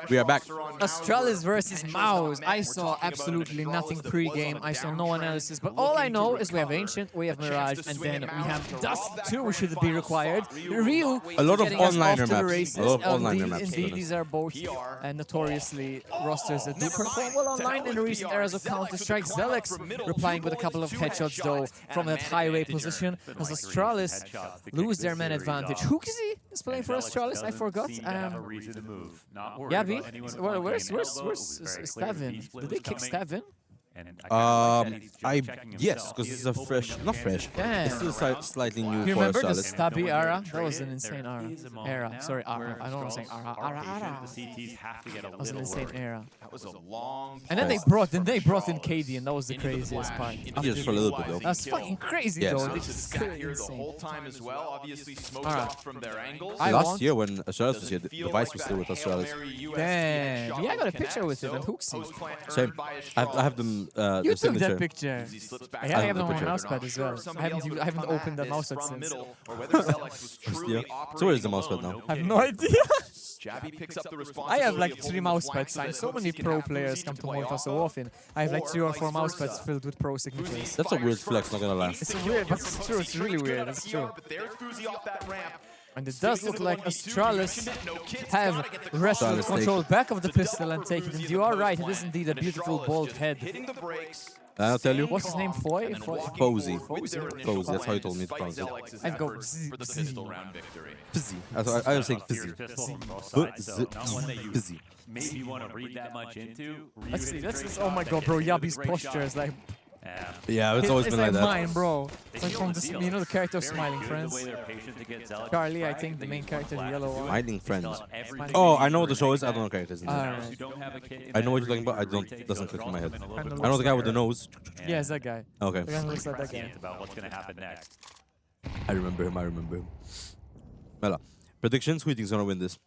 We are back. Astralis versus MOUZ. I saw absolutely nothing pre-game. I saw no analysis, but all I know is we have Ancient, we have Mirage, and then we have Dust too, should be required. Ryu, a lot love getting us onliner off to the maps. races. I love onliner maps. Indeed, these are both notoriously rosters that do perform well online in recent eras of Counter-Strike. Zelix replying with a couple of headshots, though, from that highway position, as Astralis lose their man advantage. Huxi is playing for Astralis, I forgot. Yabi? Well, where's Stavin? Did they kick Stavin? Yes, because it's a fresh, not fresh. Yeah. It's still slightly new You for remember the Astralis. Stabby era? That was an insane era. Sorry, era. I don't want to say era. That was an insane era. That was a long. And then they brought in KD, and that was the craziest part. Just for a little bit though. That's fucking crazy Yes. though. They This is just sat here the insane. whole time as well. Obviously smoked Alright. off from their angles. Last year when Astralis was here, the Vice was still with Astralis. Damn. Yeah, I got a picture with him and Huxi. Same. I have them. You the took signature. that picture. I have them on my mousepad as well. I haven't opened the mousepad since. Yeah. So where is the mousepad now? I have no idea. Jabby picks up the I have like 3 mousepads signed. So many pro players come to Malta so often. I have like 3 or 4 mousepads filled with pro signatures. That's a weird flex, not gonna lie. It's weird, but it's true. It's really weird. It's true. And it does look like Astralis have wrestled control back of the pistol and take it. And you are right, it is indeed a beautiful bald head. I'll tell you. What's his name? Foy? Posey. Posey, that's how he told me to pronounce it. I'd go Fizzy. Fizzy. I was saying Fizzy. Fizzy. Maybe you want to read that much into. Let's see. Oh my god, bro. Yabi's posture is like. Yeah, it's always been like that. Mine, bro. It's like from this, you know, the character of Smiling Friends. Charlie, I think the main character, the yellow one. Smiling Friends. Oh, I know what the show is. I don't know characters. I know what you're talking about. Doesn't click in my head. I know the guy with the nose. Yeah, it's that guy. Okay. The guy who looks like that guy. About what's gonna happen next. I remember him. Mela, predictions? Who do you think is gonna win this?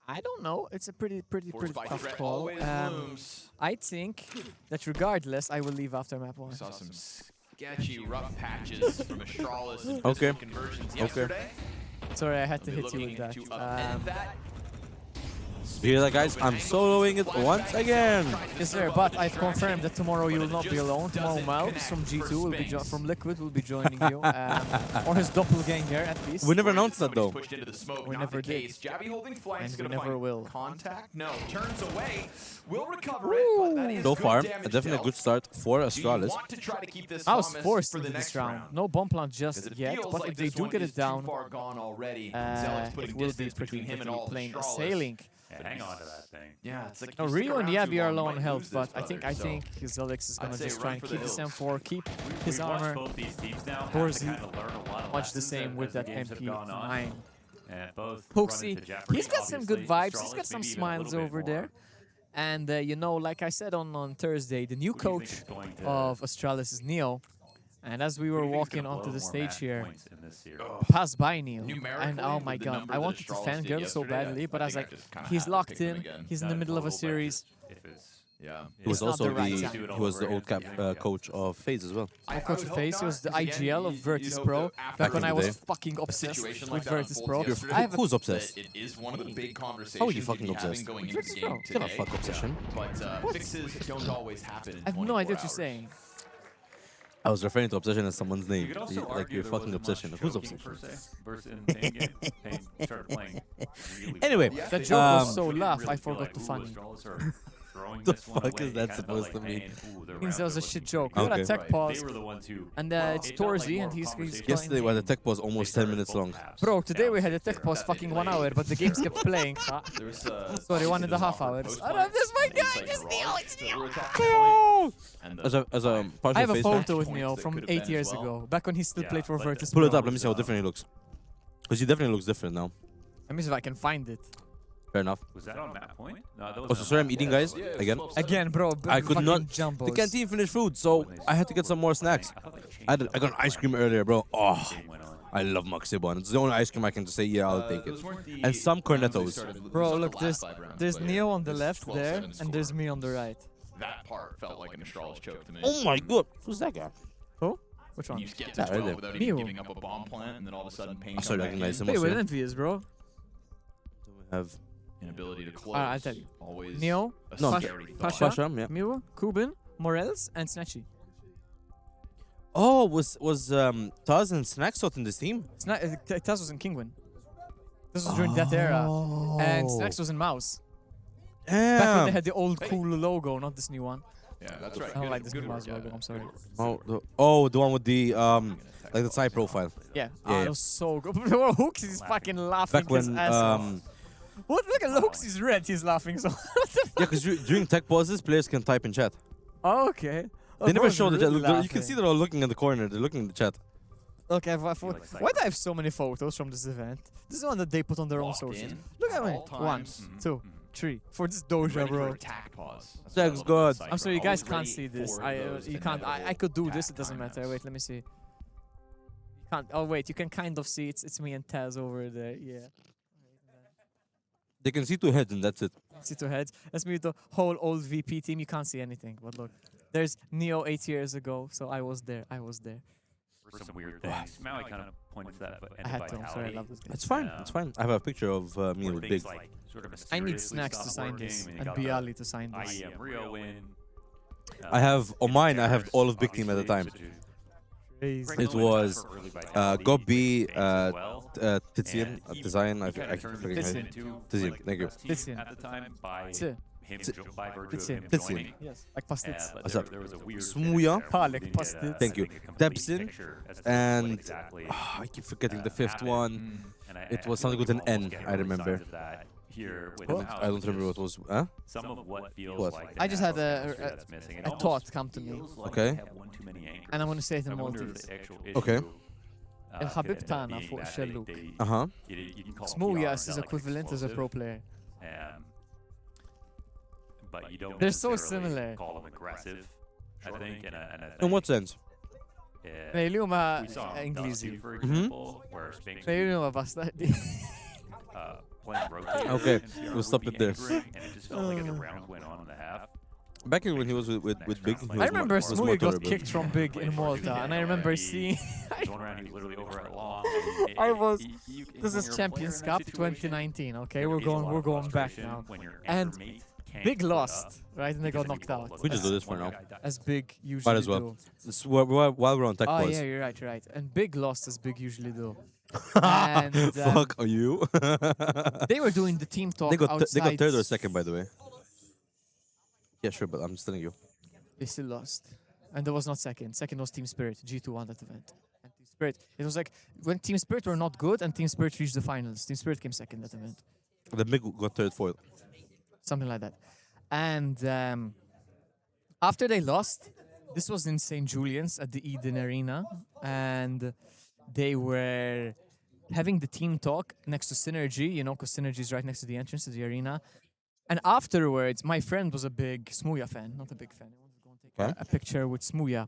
I don't know. It's a pretty tough call. I think that regardless, I will leave after map 1. Saw some sketchy rough patches from Astralis' Okay. conversions yesterday. Sorry, I had to hit you with that. You hear that, guys? I'm soloing it once again. Yes, sir. But I've confirmed that tomorrow you will not be alone. Tomorrow, Malbs from G2 will be from Liquid will be joining you, or his doppelganger at least. We never announced that though. We never did. Jabby holding flanks, And we never will. Contact? No, turns away. Will recover it, but that is So good far, damage a definitely dealt. good start for Astralis. Want to try to keep this I was Thomas forced for into the this next round. No bomb plant just it yet, feels but like if they this do one get is it down, too far gone already. Zealot's putting it will be distance pretty between him and all plain Astralis. sailing. Hang on to that thing. Yeah, it's like No, you stick Rio and around too Yabi are long, low you on might health, lose but this, I think brother, Zelix is I'd gonna say just run try and for keep the this hills. M4, keep his We've watched armor. both these teams now have Towards to kind of learn a lot of much the lessons same as with the that games have gone on. MP9. And both Huxi, run into jeopardy. he's got some good Obviously, vibes. He's got Astralis some maybe even a smiles little bit over more. there. And, you know, like I said on Thursday, the new Who do you think coach is going to- of Astralis is Neo. And as we were Who do you think is walking gonna onto blow the more stage match here, points in this series? passed by Neo. And Numerically, oh my with the god, numbers I that wanted to Astralis did fangirl so yesterday, badly, but I was think like, just kinda he's have to locked pick him in, again. he's in the middle of a series. Yeah. He was It's not also the right time. he was the old coach of FaZe as well. Coach of FaZe, he was the IGL of Virtus Pro. Back when I was fucking obsessed with Virtus Pro. Who's obsessed? It is one of the big conversations. How are you fucking you'd be having obsessed? going into Virtus the Pro. game It's not a today. fuck obsession. But fixes don't always happen in I have no idea 24 what you're saying. I was referring to obsession as someone's name. You could also Like argue your there fucking wasn't much obsession. Who's choking, obsession? per se, versus in the same game. Started playing really Anyway, well. That joke was so Didn't laugh, really I feel forgot like, to ooh, funny. Astralis are throwing The this one fuck away. is that It kinda felt supposed to like, mean? man, ooh, they're Means that was a shit joke. Okay. We had a tech Right. pause. They were the ones who. And it's It felt like Torzy, more and he's conversation. Yesterday, when the tech was almost 10 minutes long. Bro, today we had a tech pause fucking 1 hour, but the games kept playing. Sorry, 1.5 hours. I love this, my guy! It's Neo! It's Neo! As a partial I have a FaZe photo fan, with Neo from 8 years ago, back when he still played for Virtus pull it Pro. up. Let me see how different he looks. Because he definitely looks different now. Let me see if I can find it. Fair enough. Was that on that point? No, that was Also, sorry, I'm eating, guys. Again. Again, bro. I could not. Jumbos. The canteen finished food, so I had to get some more snacks. I got an ice cream earlier, bro. Oh, I love Maxibon. It's the only ice cream I can just say, yeah, I'll take it. And some cornettos. Bro, look, there's Neo on the left there, and there's me on the right. That part felt like an Astralis choke to me. Oh my god, who's that guy? Who? Which one? You get to That right 12 there. without Mew. even giving up a bomb plant, and then all of a sudden pain I comes started back recognizing in. him. Wait, also, what envious, bro? We have Inability to close. I'll tell you. Always Neo, No, Pasha, Pasha, yeah. Mew, Kubin, Morels, and Snatchy. Oh, was Taz and Snackshot in this team? Taz was in Kingwin. This was during that era. And Snacks was in Mouse. Back when they had the old cool logo, not this new one. Yeah, that's right. I don't like this new Mouse logo, I'm sorry. The one with the like the side profile. Yeah, it was so good. Hooks is fucking laughing Back when his ass off. What? Look at Hooks, he's red, he's laughing so. Yeah, because during tech pauses, players can type in chat. Oh, okay. They never show the chat. really You can see they're all looking in the corner. They're looking in the chat. Okay, why do I have so many photos from this event? This is the one that they put on their own socials. Look at me. 1, 2, 3 for this doja, bro. Thanks God. I'm sorry, you guys can't see this. You can't. I could do this. It doesn't matter. Wait, let me see. You can't. Oh wait, you can kind of see. It's me and Taz over there. Yeah. They can see 2 heads and that's it. See 2 heads. That's me, the whole old VP team. You can't see anything. But look, there's Neo 8 years ago, so I was there. I was there. For some weird things. Maui kind of pointed to that, but I had to. I'm sorry, I love this game. It's fine. It's fine. I have a picture of me with Big. Like, sort of I need Snacks to sign this and Bialy to sign this. IEM Rio win. I have on mine. I have all of Big Team at the time. It was Gobby, Tizian, Design. I forget. Tizian. Thank you. Tizian. At the time, by him, by virtue of Tizian. him Tizian. joining. Yes. Like Pastitz. But What's up? there was a weird Smuya. Like Pastitz. Thank you. Debsin. And I keep forgetting the 5th one. It was something with an N. I remember. Here with I don't remember what it was. Huh? Some of what feels What? like I just had a thought come to me. Okay. And I'm going to say it in Maltese. Okay. الحبيب تاعنا فوق الشلوك. Smooyas is equivalent as a pro player. But you don't They're so necessarily similar. call them aggressive, I think. In what sense? اللي هما We saw انجليزي. Dusty, for example, where Spinks اللي هما باستردي. playing rotator Okay, and CR we'll stop would it be there. angering, and it just felt like as the rounds went on in the half. Back in when he was with Big, he was I remember was more Smooya got tolerable. kicked from Big in Malta, and I remember seeing. Going around, he was literally over at long. I was. This is Champions Cup 2019. Okay, we're going back now, and Big lost, right, and they got knocked out. We just do this for now. As Big usually Might as well. do. This is while we're on tech Oh pause. yeah, you're right. And Big lost as Big usually do. And Fuck are you? they were doing the team talk outside. They got 3rd or 2nd, by the way. Yeah, sure, but I'm just telling you. They still lost. And there was not 2nd. 2nd was Team Spirit. G2 won that event. And Team Spirit, it was like when Team Spirit were not good and Team Spirit reached the finals. Team Spirit came 2nd that event. The Big got 3rd, 4th. Something like that. And after they lost, this was in St. Julian's at the Eden Arena. And they were having the team talk next to Synergy, you know, because Synergy is right next to the entrance to the arena. And afterwards, my friend was a big Smooya fan, not a big fan. He wanted to go and take a picture with Smooya.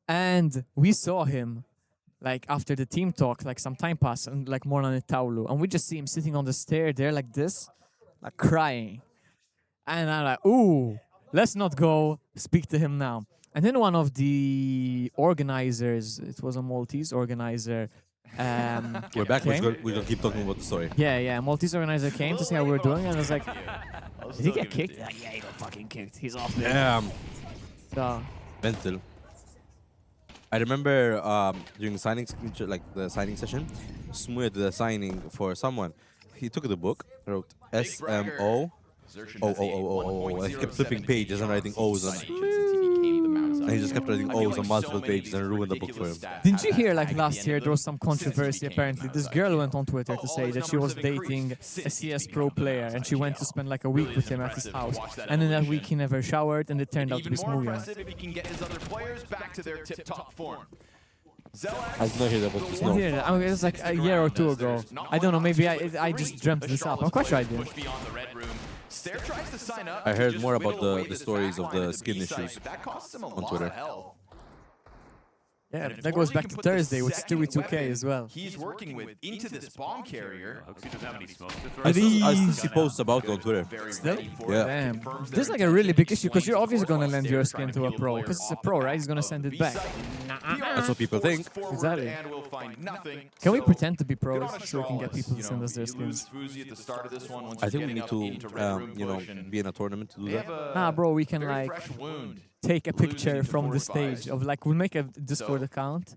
And we saw him, like, after the team talk, like, some time passed, and, like, more on a Taulu. And we just see him sitting on the stair there like this, like, crying. And I'm like, ooh, let's not go speak to him now. And then one of the organizers, it was a Maltese organizer, we're back. We're gonna keep talking about the story. Yeah. Maltese organizer came to see how we were doing, and I was like, "Did he get kicked?" Like, yeah, he got fucking kicked. He's off there. Damn. So Mental. I remember during the signing, the signing session, Smooya did a signing for someone. He took the book, wrote SMO. He kept flipping pages and writing O's on. And he just kept writing O's on multiple pages and ruined the book for him. Didn't you hear, like, last year, there was some controversy, apparently. This girl went on Twitter to say that she was dating a CS Pro player, and she went to spend, like, a week with him at his house. And in that week, he never showered, and it turned out to be Smooya. If he can get his other players back to their tip-top form. I did not hear that, but just know. I mean, it was like a year or 2 ago. I don't know, maybe I just dreamt this up. I'm quite sure I did. I heard more about the stories of the skin issues on Twitter. Yeah, that goes back to Thursday with Stewie 2K as well. He's working with into this bomb carrier. I still see posts about it on Twitter. Still? Yeah. Damn. There's like a really big issue because you're obviously going to lend your skin to a pro because it's a pro, right? He's going to send it back. That's what people think. Exactly. Can we pretend to be pros so we can get people to send us their skins? I think we need to, be in a tournament to do that. Nah, bro, we can like... take a picture from the stage of like we'll make a Discord account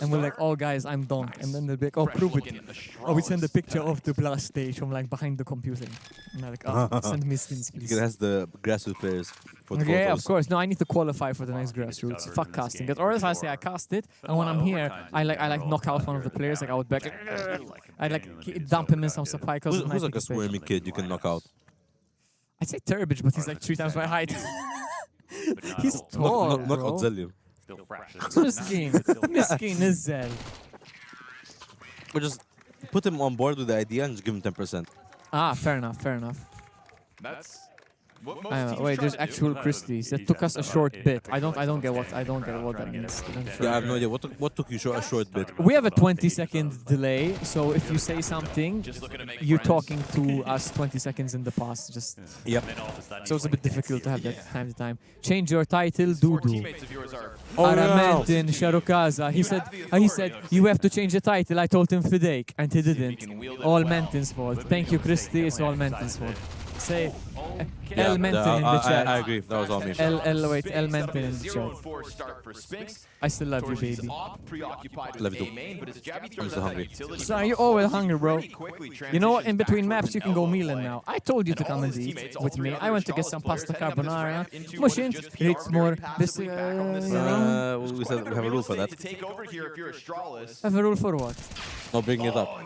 and we're like, oh guys, I'm Donk, and then they'll be like, oh prove it. Oh, we send a picture of the blast stage from like behind the computer. And they're like, oh, send me skins, please. It has the grassroots players for the Yeah, photos. of course. No, I need to qualify for the next grassroots. Fuck casting it. Or else I say I cast it, and when I'm here, I knock out one of the players. Like I would back, I dump him in some supply. Who's like a squirmy kid you can knock out? I'd say Turbage, but he's like 3 times my height. He's tall, Knock out bro. Zelium. Miskin. Miskin Nizzel. But just put him on board with the idea and just give him 10%. Ah, fair enough, fair enough. That's what most teams Wait, try there's to do. actual Christies. That took us a short bit. I don't get what that means. Yeah, I have no idea. What took you a short bit? We have a 20-second delay, so if you say something, you're talking to us 20 seconds in the past. Just yep. So it's a bit difficult to have that time to time. Change your title, Dudu. Oh, Aramentin, Sharukaza. He said you have to change the title. I told him Fidake, and he didn't. All Mentin's fault. Thank you, Christy. It's all Mentin's fault. Say El Mentin in the chat. I agree. That was all me. El Mentin in the chat. I still love you, baby. Love you too. I'm still hungry. So you're always hungry, bro. You know what? In between maps, you can go Milan now. I told you to come and eat with me. I went to get some pasta carbonara. Mushin, Ritzmore. This, we said we have a rule for that. Have a rule for what? Not bringing it up.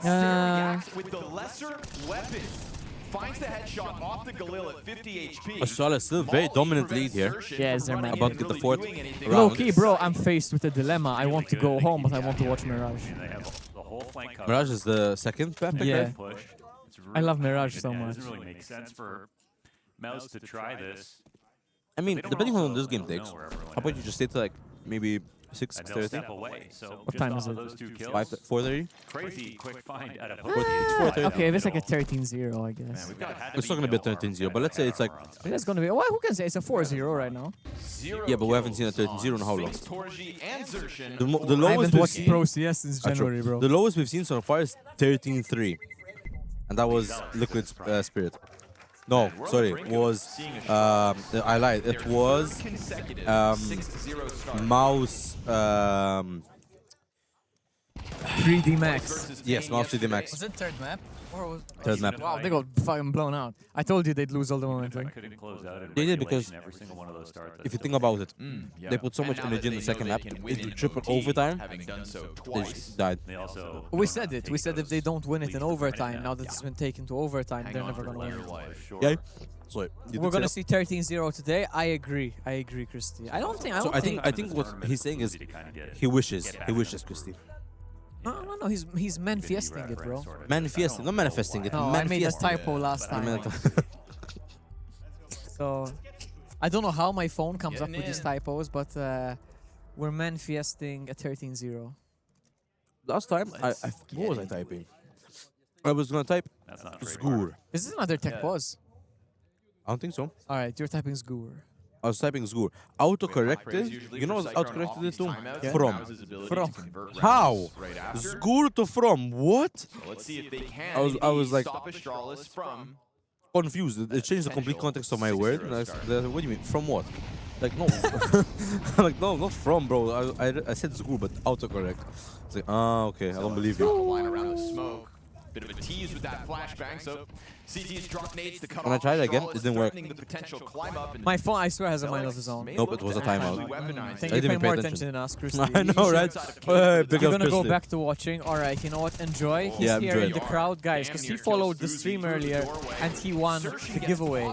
With the lesser weapon. Finds the headshot off the Galil at 50 HP. Australia still very dominant lead here. Yeah, it's their map. About to get the fourth Low round. key, bro, I'm faced with a dilemma. I want to go home, but I want to watch Mirage. Mirage is the second map pick, Yeah. right? I love Mirage so much. It doesn't really make sense for Mouse to try this. I mean, depending on how long this game takes, how about you just stay to like maybe 6:30? Step away. So What time is it? those 2 kills. 4:30? Crazy quick find at a It's 4:30. Okay, if it's like a 13-0, I guess. It's not gonna be a 13-0, but let's say it's like. It's gonna be. Well, who can say it's a 4-0 right now? Yeah, but we haven't seen a 13-0 in how long? The I lowest haven't we've watched seen. Pro CS since January, bro. The lowest we've seen so far is 13-3, and that was Liquid Spirit. No, sorry, it was. I lied. It was Mouse. 3D Max. Yes, Mouse 3D Max. Was it third map? Or was Third map. Wow, they got fucking blown out. I told you they'd lose all the momentum. They did because if you think about it, they put so much energy in the second map. If you triple overtime, they just died. We said it. We said if they don't win it in overtime, now that it's been taken to overtime, they're never gonna win it. Yeah. So We're gonna see 13-0 today. I agree, Christy. I don't think. what he's saying is he wishes Christy. No. He's manifesting it, bro. Manifesting, not manifesting it. No, I made a typo last time. So I don't know how my phone comes up with these typos, but we're manifesting a 13-0. Last time, what was I typing? I was gonna type Zgur. Is this another tech pause? I don't think so. All right, you're typing Zgur. I was typing Zgur. Autocorrected. You know what autocorrected it to? Yeah. From. How? Zgur to from. What? Let's see if they can. I was like stop Astralis from. confused. It changed the complete context of my word. And what do you mean? From what? Like no. Like no, not from, bro. I said Zgur, but autocorrect. It's like okay. I don't believe you. Line around the smoke. Bit of a tease with that flashbang. So CT's drop nades to cut When I tried it again, it didn't work. The potential climb up My phone, I swear, has a mind of its own. Nope, it was a timeout. Thank I you. didn't Pay more pay attention than us, Christy. I know, right? You're gonna go back to watching. All right, you know what? Enjoy. He's Yeah, here in enjoy the it. crowd, guys, because he followed the stream earlier and he won the giveaway.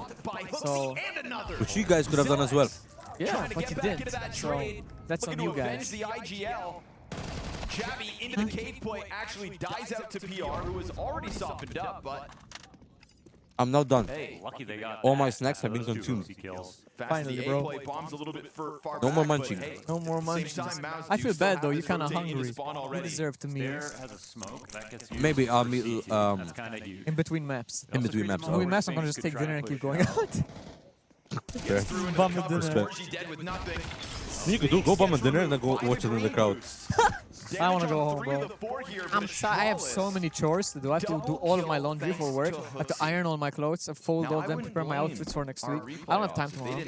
So, Which you guys could have done as well. yeah, but he didn't. So that's on you guys. The IGL. Javi into the cave play actually dies out to PR, who is already softened up, but I'm now done. Lucky they got All my snacks have been consumed. Finally, bro. bombs a little bit far No more back, but munching. hey, No more same munchies. time, Mouse, I you feel still bad have though. You're this kind of rotating into hungry. spawn You already. deserve to meal. Has a smoke that gets used. Maybe I'll meet In between maps. in between maps. In between maps, I'm gonna just take dinner and keep going out. Fair. Bum with dinner. Respect. You could do go bomb a dinner and then go watch it in the crowd. I want to go home, bro. I have so many chores to do. I have to do all of my laundry for work. I have to iron all my clothes, fold all of them, prepare my outfits for next week. I don't have time tomorrow.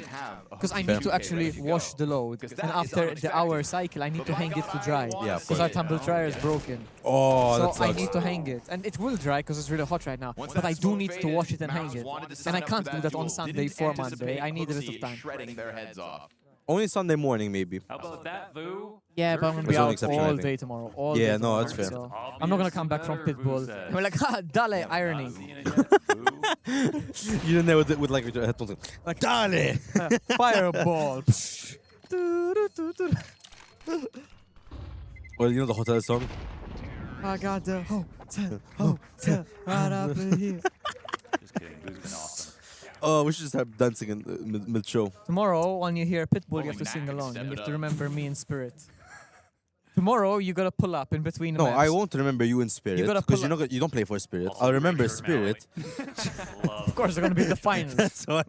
Because I need to actually wash the load. And after the hour cycle, I need to hang it to dry. Yeah, because our tumble dryer is broken. Oh, so that sucks. I need to hang it. And it will dry because it's really hot right now. But I do need to wash it and hang it. And I can't do that on Sunday for Monday. I need a bit of time. Only Sunday morning, maybe. How about that, Vu? Yeah, but I'm going to be out all day tomorrow. All day no, tomorrow, that's fair. So I'm not going to come back from Pitbull. We're like, ha, dale, ironing. You're in there with like with your headphones. Like, dale! Fireball. Well, you know the hotel song? I got the hotel right up in here. Just kidding. Vu's been awesome. Oh, we should just start dancing in mid-show. Tomorrow, when you hear Pitbull, you have to sing along. And you have to remember me in spirit. Tomorrow, you gotta pull up in between the No, maps. I won't remember you in Spirit because you don't play for Spirit. I'll remember Spirit. Of course, they're gonna be in the finals. That's why.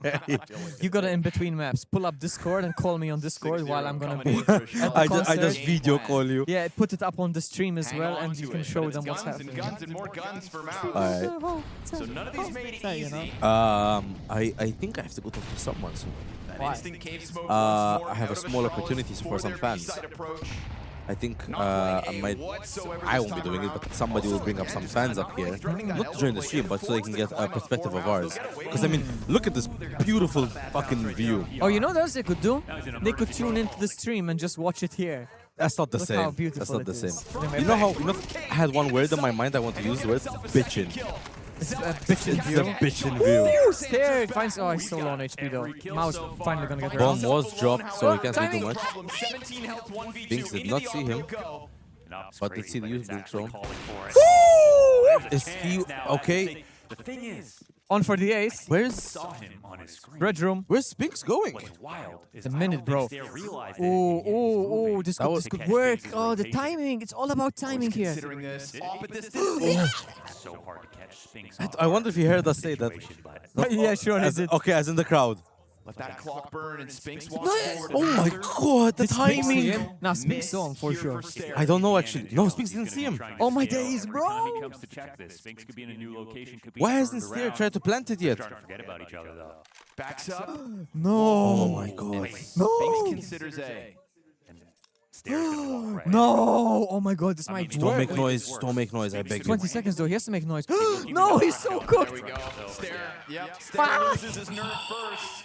You gotta in between maps. Pull up Discord and call me on Discord while I'm gonna be. I just video call you. Yeah, put it up on the stream as well, and you can show them what's happening. Guns and more guns for Mouse. Alright. So none of these made it easy. I think I have to go talk to someone soon. I have a small opportunity for some fans. I think I won't be doing it, but somebody will bring up some fans up here. Not to join the stream, but so they can get a perspective of ours. Because, I mean, look at this beautiful fucking view. Oh, you know what else they could do? They could tune into the stream and just watch it here. That's not the Look same. how beautiful That's not it the is. same. You know, I had one word in my mind I want to use, the word bitchin'. It's a bitchin' view. It's a bitchin' view. Scared. Finds. Oh, he's so low on HP though. Mouse finally gonna get Bomb around. was dropped, so he can't do too much. Binks did not see him. But did see the use being thrown. Is he okay? The thing is, on for the ace. Where's Red room? Where's Spinks going? What's wild is a minute, bro. Oh, this could work. Oh, the timing. It's all about timing here. So hard to catch Spinks. I wonder if he heard us say that. Yeah, sure. Okay, as in the crowd. Let that clock burn and Spinks walks forward. Oh my god, the timing! Nah, Spinks saw him for sure. I don't know actually. No, Spinks didn't see him. Oh my days, bro! Why hasn't Steer tried to plant it yet? Forget about each other though. Backs up. No! Oh my god. No! Spinks considers A. No! Oh my god, this might Don't work. make noise. Don't make noise. I beg you. 20 seconds though. He has to make noise. No, he's so cooked. There we go. Stair. Yep. Stair loses his nerve first.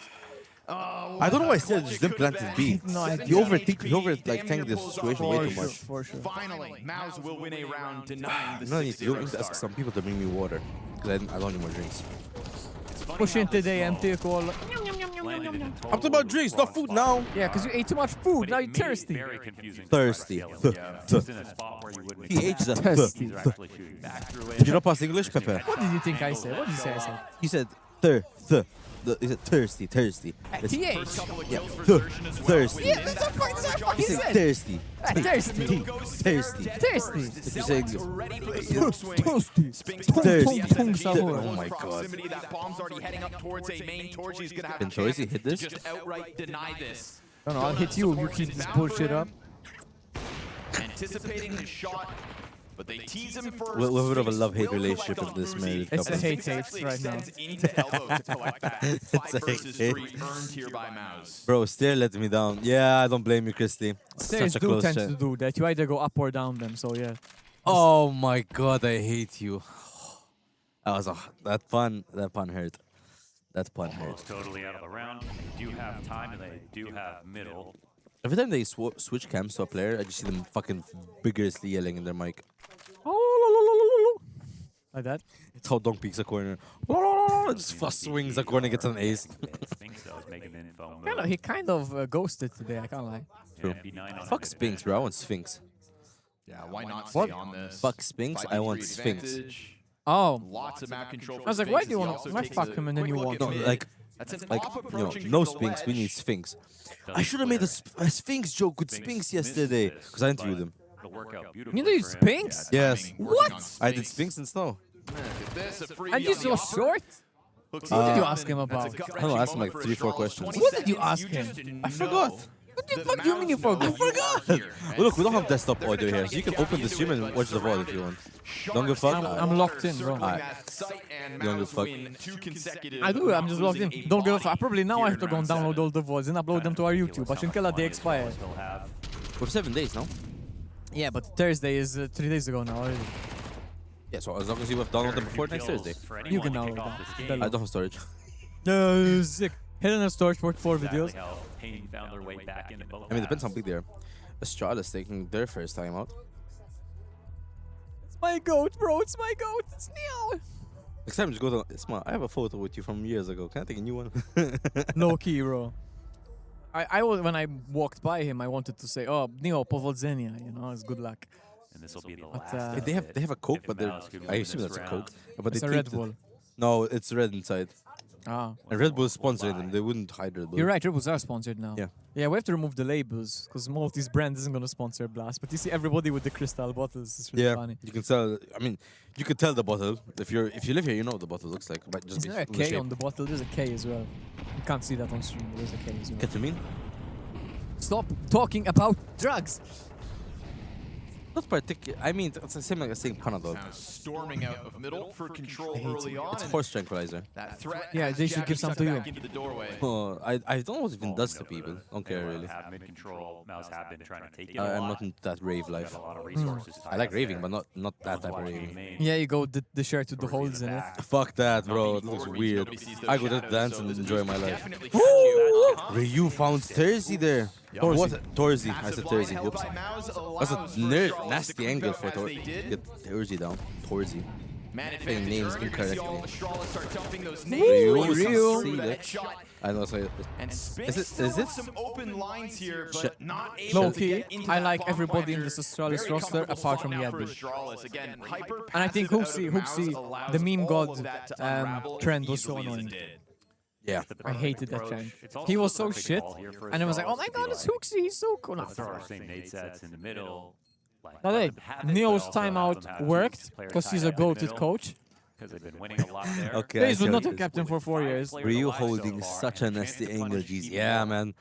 I don't know why Steer just didn't plant his B. No, He overthinked the situation way too much. For sure. Finally, Mouse will win a round denying the No, you need to ask some people to bring me water. Because I don't need more drinks. Push into the empty call. I'm talking about drinks, not food now. Yeah, because you ate too much food. Now you're thirsty. Very confusing. Thirsty. PH is a Thirsty. Did you not pass English, Pepe? What did you think I said? What did you say I said? He said he said thirsty. TH. Yeah, thirsty. Yeah, that's what He he said said. thirsty. Thirsty. Thirsty. Thirsty. Did you say Thirsty. thirsty? Oh my god. That bomb's already heading up towards a main torch. He's gonna have Can a chance Toysy hit this? to just outright deny this. I don't know, I'll hit you if you keep this bullshit up. Anticipating the shot, but they tease him first. We'll have a bit of a love-hate relationship with this married It's couple. a hate right now. Into elbow to collect that. It's a 5 versus hate. 3 earned here by Mouse. Bro, Steer let me down. Yeah, I don't blame you, Christy. Stairs Such a do close tend chat. to do that. You either go up or down them, so yeah. Oh my god, I hate you. That pun hurt. That pun hurt. Almost totally out of the round. They do have time and they do have middle. Every time they switch cams to a player, I just see them fucking vigorously yelling in their mic. Like that? It's how Donk peeks a corner. Just fast swings a corner, gets an ace. Spinks though is making info. He kind of ghosted today, I can't lie. True. Fuck Spinks, bro. I want Sphinx. Yeah, why not What? stay on this? Fuck Spinks, I want 5v3 Sphinx. advantage. Oh. Lots of map control. I was like, why do you want to fuck him and then you want No, to? like, no Sphinx, we need Sphinx. I should have made a Sphinx joke with Sphinx yesterday, because I interviewed him. You did Sphinx? Yes. What? I did Sphinx and Snow. And you so short? What did you ask him about? I don't know, I asked him like 3-4 questions. What did you ask him? I forgot. What the fuck do you mean you forgot? I forgot! Well, look, we don't have desktop audio here, so you can open the stream and watch the VOD if you want. Don't give a fuck? I'm locked in, bro. Alright. You don't give a fuck? I do, I'm just logged in. Don't give a fuck. Probably now I have to go and download all the VODs and upload them to our YouTube. But until they expire. For 7 days now? Yeah, but Thursday is 3 days ago now already. Yeah, so as long as you have downloaded them before next Thursday. You can download them. I don't have storage. Sick. Hidden in storage for 4 videos. I mean, it depends how big they are. Astrala's taking their first time out. It's my goat, bro. It's my goat. It's Neo. Next time, just go to Smart. I have a photo with you from years ago. Can I take a new one? Low key, bro. I was, when I walked by him, I wanted to say, "Oh, Neo, powodzenia," you know, it's good luck. And this will be the But, last. They have a Coke, but I assume that's a Coke. But It's they a Red tinted- Bull. No, it's red inside. Ah. And Red Bull is sponsoring them. They wouldn't hide Red Bull. You're right, Red Bulls are sponsored now. Yeah. Yeah, we have to remove the labels because Maltese brand isn't going to sponsor Blast. But you see everybody with the crystal bottles. It's really Yeah, funny. you can tell. I mean, you could tell the bottle. If you live here, you know what the bottle looks like. But just Isn't there a K on the bottle? There's a K as well. You can't see that on stream. There's a K as well. Ketamine? Stop talking about drugs. Not particular. I mean, it's the same like saying Panadol. Storming out of middle for control early on. It's horse tranquilizer. That threat Yeah, they should give some to you. into the doorway. Oh, I don't know what it even does to people. Don't care really. Have mid-control. Mouse have been trying to take it. I'm not into that rave life. resources I like raving, but not that type of raving. Yeah, you go the shirt with the holes in it. Fuck that, bro. It looks weird. I go to dance and enjoy my life. Ryu found Thursday there. What? Thursday. I said Thursday. Oops. That's a nasty angle for get Thursday down. Thursday. Saying names incorrectly. Ryu. I know. So is it? Some open lines here, but not Low key, I like everybody in this Astralis roster apart from Yabby. And I think Hoopsy, the meme god trend was so annoying. Yeah. I hated that trend. He was so shit. And I was like, oh my god, it's Hoopsy, he's so cool. Throw our same nade sets in the middle. Now, hey, Neo's timeout worked because he's a goated coach. Because they've been winning a lot there. Okay. He's not a captain for 4 years. Ryu holding such a nasty angle, jeez. Yeah, man.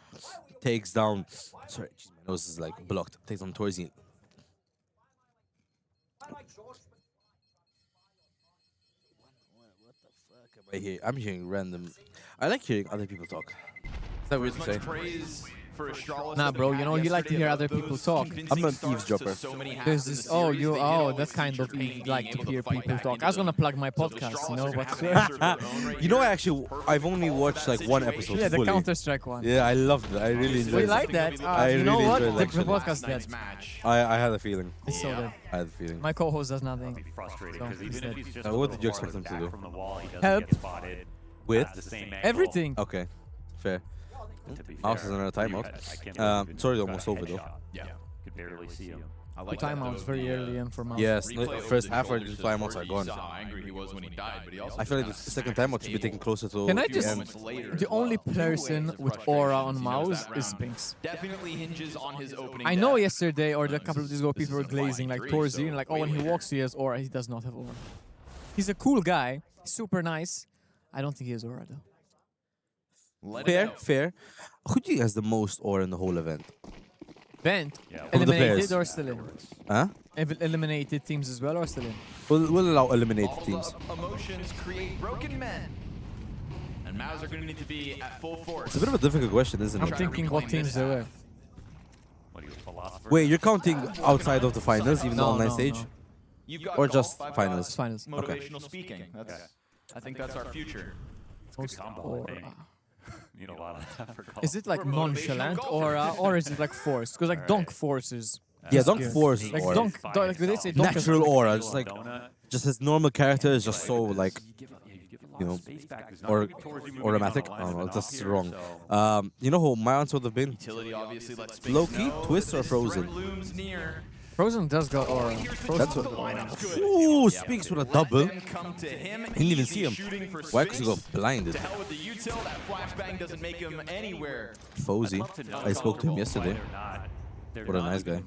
Takes down. Sorry, geez, my nose is like blocked. Takes down Torzy. What the fuck am I hearing? I'm hearing random. I like hearing other people talk. Is that weird to say? Nah, bro, you know, you like to hear other people talk. I'm an eavesdropper. There's this, that kind of like to hear people talk. I was gonna plug my podcast, you know, but... You know, I've only watched like one episode Yeah, the fully. Counter-Strike one. Yeah, I loved it. I really enjoyed it. We like that. I You know really what? enjoyed The it, podcast dead. I had a feeling. It's so dead. I had a feeling. My co-host does nothing. Frustrated So because he's even if dead. he's just What did you expect him to do? from the wall, he doesn't Help. get spotted. With? At the same angle. Everything. Okay, fair. To be Mouse fair, is another timeout. I can't believe he Sorry, got a almost over though. headshot. Yeah. Could barely see him. The timeouts very early in for Mouse. Yes, first half or the timeouts are gone. Angry he was when he died, but he also I feel like the second timeout should be taken closer to Can I the just... end. The only person with aura on Mouse is Spinks. definitely hinges on his opening. I know yesterday or a couple of days ago people were glazing like Torzy and like, oh, when he walks he has aura. He does not have aura. He's a cool guy, super nice. I don't think he has aura though. Fair. Who do you think has the most aura in the whole event? Bent? Of the Eliminated players. or still in? Huh? Eliminated teams as well or still in? We'll allow eliminated teams. Emotions create broken men. And Mouse are going to need to be at full force. It's a bit of a difficult question, isn't I'm it? thinking what teams there were. Wait, you're counting outside of the finals, even the No, online no, stage? no. You've got Or it just all. I've finals? got Finals. Okay. Motivational speaking. I think that's our future. It's a good combo, I think. Need a lot of that for golf. Is it like nonchalant aura or is it like forced? Because like Donk forces. Yeah, Donk forces like aura. Like they say Donk is Natural aura, just like, just his normal character is just so like, you know, or automatic. I don't know, that's wrong. You know who my answer would have been? Low-key, Twist or Frozen? Frozen does got aura. That's what. Ooh, Speaks with a double. Didn't even see him. Why? Because he got blinded. FaZe. I spoke to him yesterday. What a nice guy.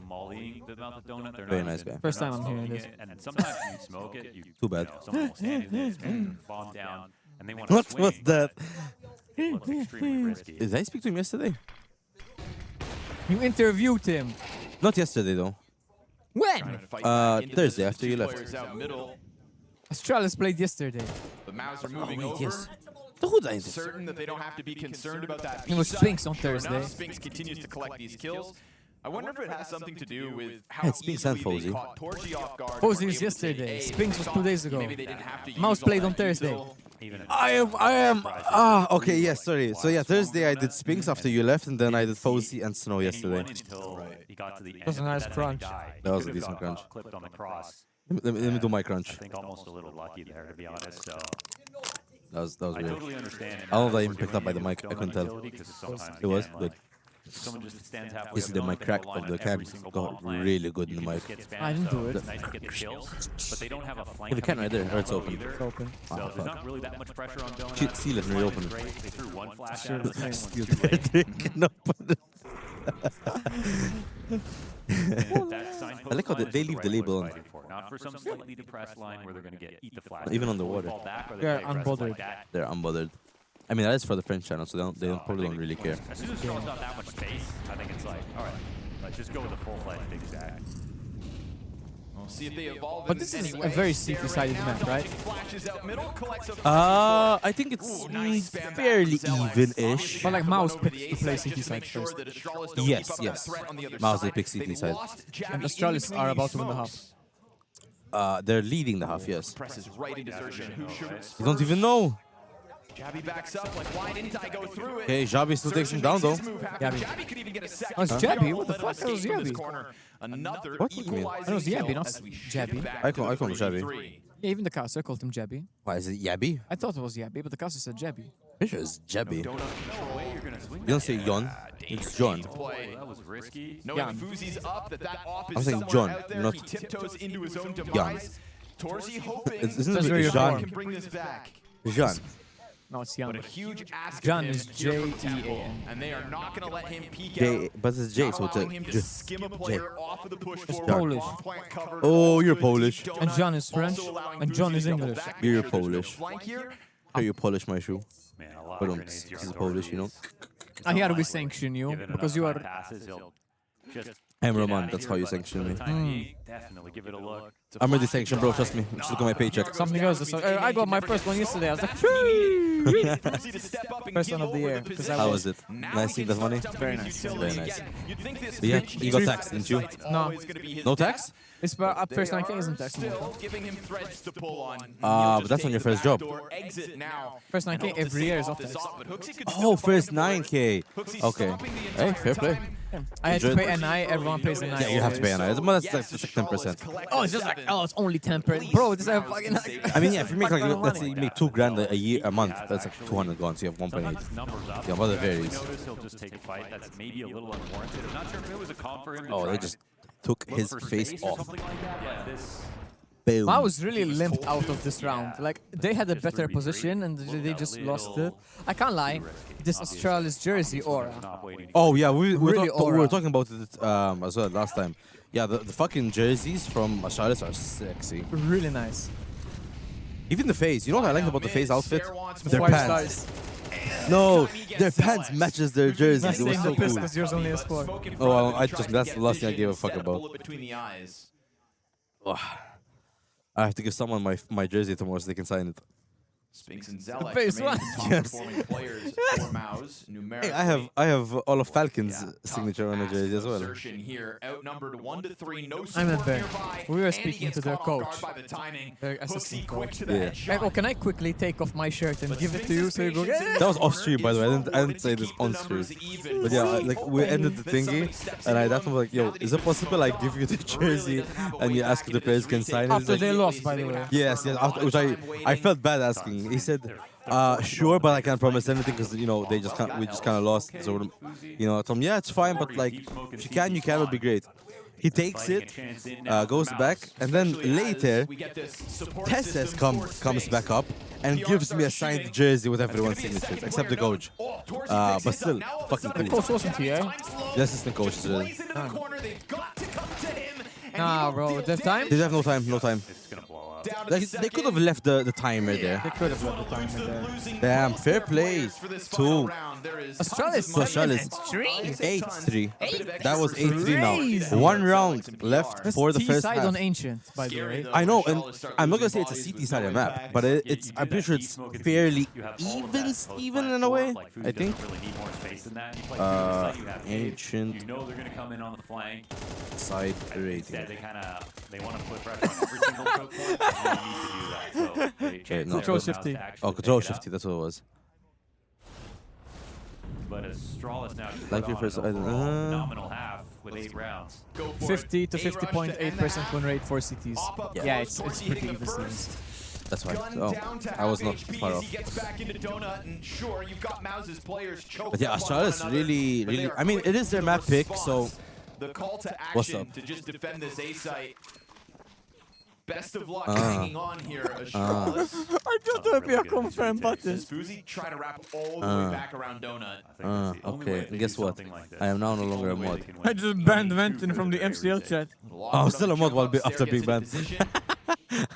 Very nice guy. First time I'm hearing this. And then sometimes you smoke it, you Too bad. know, someone will stand in there, bomb down, and they want to What swing. was that? It looks extremely risky. Did I speak to him yesterday? You interviewed him. Not yesterday though. When? Thursday after you left. Astralis played yesterday. The Mouse are moving wait, over. yes. Who did I interview? Certain that they don't have to be concerned about that. It was Spinks on Sure Thursday. enough, Spinks continues to collect these kills. I wonder if it has something to do with how Yeah, Spinks and easily they FaZe. caught Torji off guard. FaZe was yesterday. Spinks was 2 days ago. Maybe they didn't have to Mouse use all played that on Thursday. diesel. I am. Okay, yes, sorry. So yeah, Thursday I did Spinks after you left, and then I did FaZe and Snow yesterday. That was a nice crunch. That was a decent crunch. Clipped on the cross. Let me do my crunch. I think almost a little lucky there, to be honest. So That was I weird. totally understand. I don't know if I even picked up by the mic. I couldn't tell. It was good. Someone just stands halfway Yesterday my crack of the cam got really good in the mic. I didn't do it. Nice to get the kills, but they don't have a flank. Yeah, the can right there. Or it's coming open. either. It's open. So Ah, there's fuck. not really that much pressure on Donut. Seal it and reopen it. They threw one flash Sure, out of the thanks. second one's too late. I like how they leave the label on. Not for some slightly depressed line where they're going to eat the flash. Even underwater. They're unbothered. They're unbothered. I mean, that is for the French channel, so they probably don't really care. As soon as Charles not that much space, I think it's like, all right, let's just go with a full-fledged big stack. We'll see if they evolve But in this any is a way. very CT-sided map, right? Flashes out middle, collects a I think it's fairly even-ish. But like Mouse picked to play CT side first. Yes, yes. Mouse did pick CT side. And Astralis are about to win the half. They're leading the half, yes. Presses right into Zershin, who shoots. You don't even know. Jabby backs up, like, why didn't I go through it? Okay, Jabi still takes him down though. Jabby could even get a second. Oh, it's Jabby? What the fuck? That was Escape from this Jabby. corner. Another What do you mean? equalizing That was Jabby, kill not as we shift Jabby. back I to call the him Jabby. 3v3. Yeah, even the caster called him Jabby. Why is it Yabi? I thought it was Jabby, but the caster said Jabby. Pretty sure it's Jabi. You don't say Yon, it's John. That was risky. Knowing Fuzi's up, that off is I'm saying somewhere John, out there, not he tiptoes into his own Jan. demise. Torzi hoping Isn't That's it very Jean? can bring this back. Jean. No, it's Jan. But a huge ask Jan of is him here from J-E-A-N. Temple, and they are not going to let him peek J, out. but it's J, Not so it's allowing him to J. skim a player off of the push forward. Polish. Long plant covered, Oh, all you're good, Polish. deep And donut, John is French, also allowing and John Fuzi is to double English. back, You're make sure there's no Polish. flank here. How you polish my shoe? Man, a lot But of grenades here this is on Polish, you know. I here we sanction you Give it because enough you are. passes, he'll just I'm get Roman, out of that's here, how you but sanction for the me. time being, Definitely give it a look. I'm already sanctioned, bro, trust me. Just look at my paycheck. Something else. I got my first one yesterday. I was like, first one of the year. 'cause I How was it? Nice seeing that money? Very nice. Very nice. But yeah, you got taxed, didn't you? No. No tax? It's first 9K isn't tax. Giving him threads to pull on. But that's on your first job. Exit now. First 9K every year is off tax. Oh, first 9K. Okay. Hey, fair play. I had to pay NI. Everyone pays NI. Yeah, you have to pay NI. But that's like 10%. Oh, it's just like, oh, it's only 10%. Bro, this is a fucking. I mean, yeah, if you make like, let's say you make $2,000 a year, a month, that's like 200 gone, so you have 1.8. Yeah, but it varies. Notice he'll just take a fight that's maybe a little unwarranted. I'm not sure if it was a call for him to Oh, try they to just took look his for face space or off. something like that, but this Boom. I was really limped out of this round. Like, they had a better position and they just lost it. I can't lie. This Astralis jersey aura. Oh, yeah, we were Really aura. talking about it as well last time. Yeah, the fucking jerseys from Astralis are sexy. Really nice. Even the FaZe. You know what I like about the FaZe outfit? Their White pants. stars. No, their pants matches their jerseys. It was so cool. Because yours only has 4. Oh, well, that's the last thing I gave a fuck about. Between the eyes. Ugh. I have to give someone my jersey tomorrow so they can sign it. Spinks and Zelek Phase remain one. the top Yes. performing players for Mouse. Hey, I have all of Falcon's signature on the jersey as well. Assertion here, outnumbered 1-3, no I'm support not bad. nearby, We were and he speaking gets to their caught off coach. guard by the timing. Their Hooksy assistant quick coach. to the Yeah. headshot. Oh, can I quickly take off my shirt and give it to you so you go? That was off stream, by the way. I didn't say this on stream. But yeah, like we ended the thingy, and that one was like, "Yo, is it possible I give you the jersey and you ask if the players can sign it?" After He's they like, lost, by the way. Yes, yes. After, which I felt bad asking. He said, "Sure, but I can't promise anything because you know we just kind of lost." So you know, I told him, "Yeah, it's fine, but like if you can, it would be great." He takes it, goes back, and then later, Tesses comes back up and gives me a signed jersey with everyone's signatures, except the coach. But still, fucking The cool. coach wasn't here. The assistant coach is really. Nah, bro. They have time? They have no time, no time. it's gonna blow up. They could have left the timer there. They could have left the timer there. Damn, fair play. 2. Astralis Astralis. 8-3. That was 8-3 now. Crazy. 1 round left That's for the first T-side half. on Ancient, by the way. I know, and I'm not gonna say it's a CT side map, but I'm pretty sure it's fairly even in a way. I think. Ancient. You know they're gonna come in on the flank. Side rating. Instead, they want to put pressure on every single choke point. They need to do that. So they chance Control their shifty. mouse to Oh, actually control pick it up. shifty. That's what it was. But Astralis now just Like put your on first an overall phenomenal half with 8 rounds. 50 to 50.8% win rate for CTs. Yeah, it's pretty even Stevens. That's why. Oh, I was not far off. But yeah, Astralis really. I mean, it is their map pick, so. The call to What's action up? to just defend this A site. Best of luck hanging on here, Astralis. I got to be a confirm button. FaZe try to wrap all the way back around Donut. Okay, and guess what? I am now no longer a mod. I just banned Venton from the MCL chat. I'm still a mod after being banned.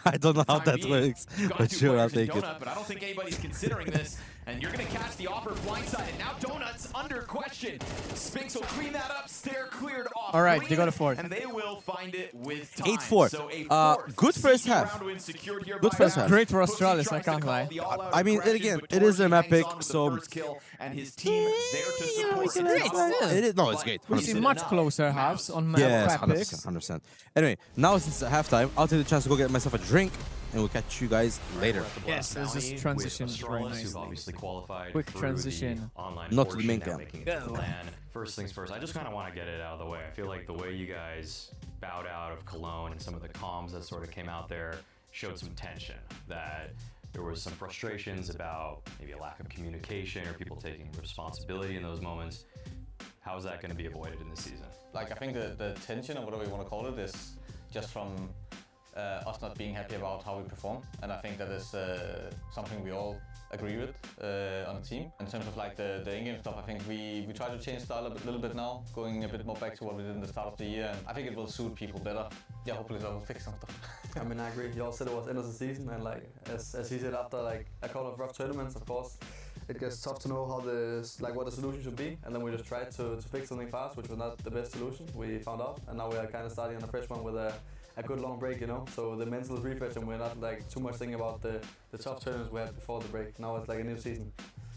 I don't know how that works, but sure, I'll take it. But I don't think anybody's considering this. And you're going to catch the offer blindside. And now Donut's under question. Spinks will clean that up. Stair cleared off. All right, they got a 4. And they will find it with time. 8-4. So Good first half. Good first half. Great for Astralis, I can't lie. I mean, again, it is their map pick, so. And his team there to support. It is, no, it's great. We see 100%. much closer halves on map Yes, picks. 100%. Anyway, now since it's halftime, I'll take the chance to go get myself a drink, and we'll catch you guys later. Yes, there's this transition very nice. Obviously qualified Quick through transition. the online Not to the portion, main now camp. making it to the LAN. First things first, I just kind of want to get it out of the way. I feel like the way you guys bowed out of Cologne and some of the comms that sort of came out there showed some tension, that there was some frustrations about maybe a lack of communication or people taking responsibility in those moments. How is that going to be avoided in this season? Like, I think the tension, or whatever you want to call it, is just from us not being happy about how we perform. And I think that is something we all agree with on the team. In terms of like the in-game stuff, I think we try to change style a little bit now, going a bit more back to what we did in the start of the year. And I think it will suit people better. Yeah, hopefully that will fix some stuff. I mean, I agree. You all said it was end of the season, and like as he said, after like a couple of rough tournaments, of course, it gets tough to know how what the solution should be. And then we just tried to fix something fast, which was not the best solution. We found out, and now we are kind of starting on a fresh one with a good long break, you know. So the mental refresh, and we're not like too much thinking about the tough tournaments we had before the break. Now it's like a new season,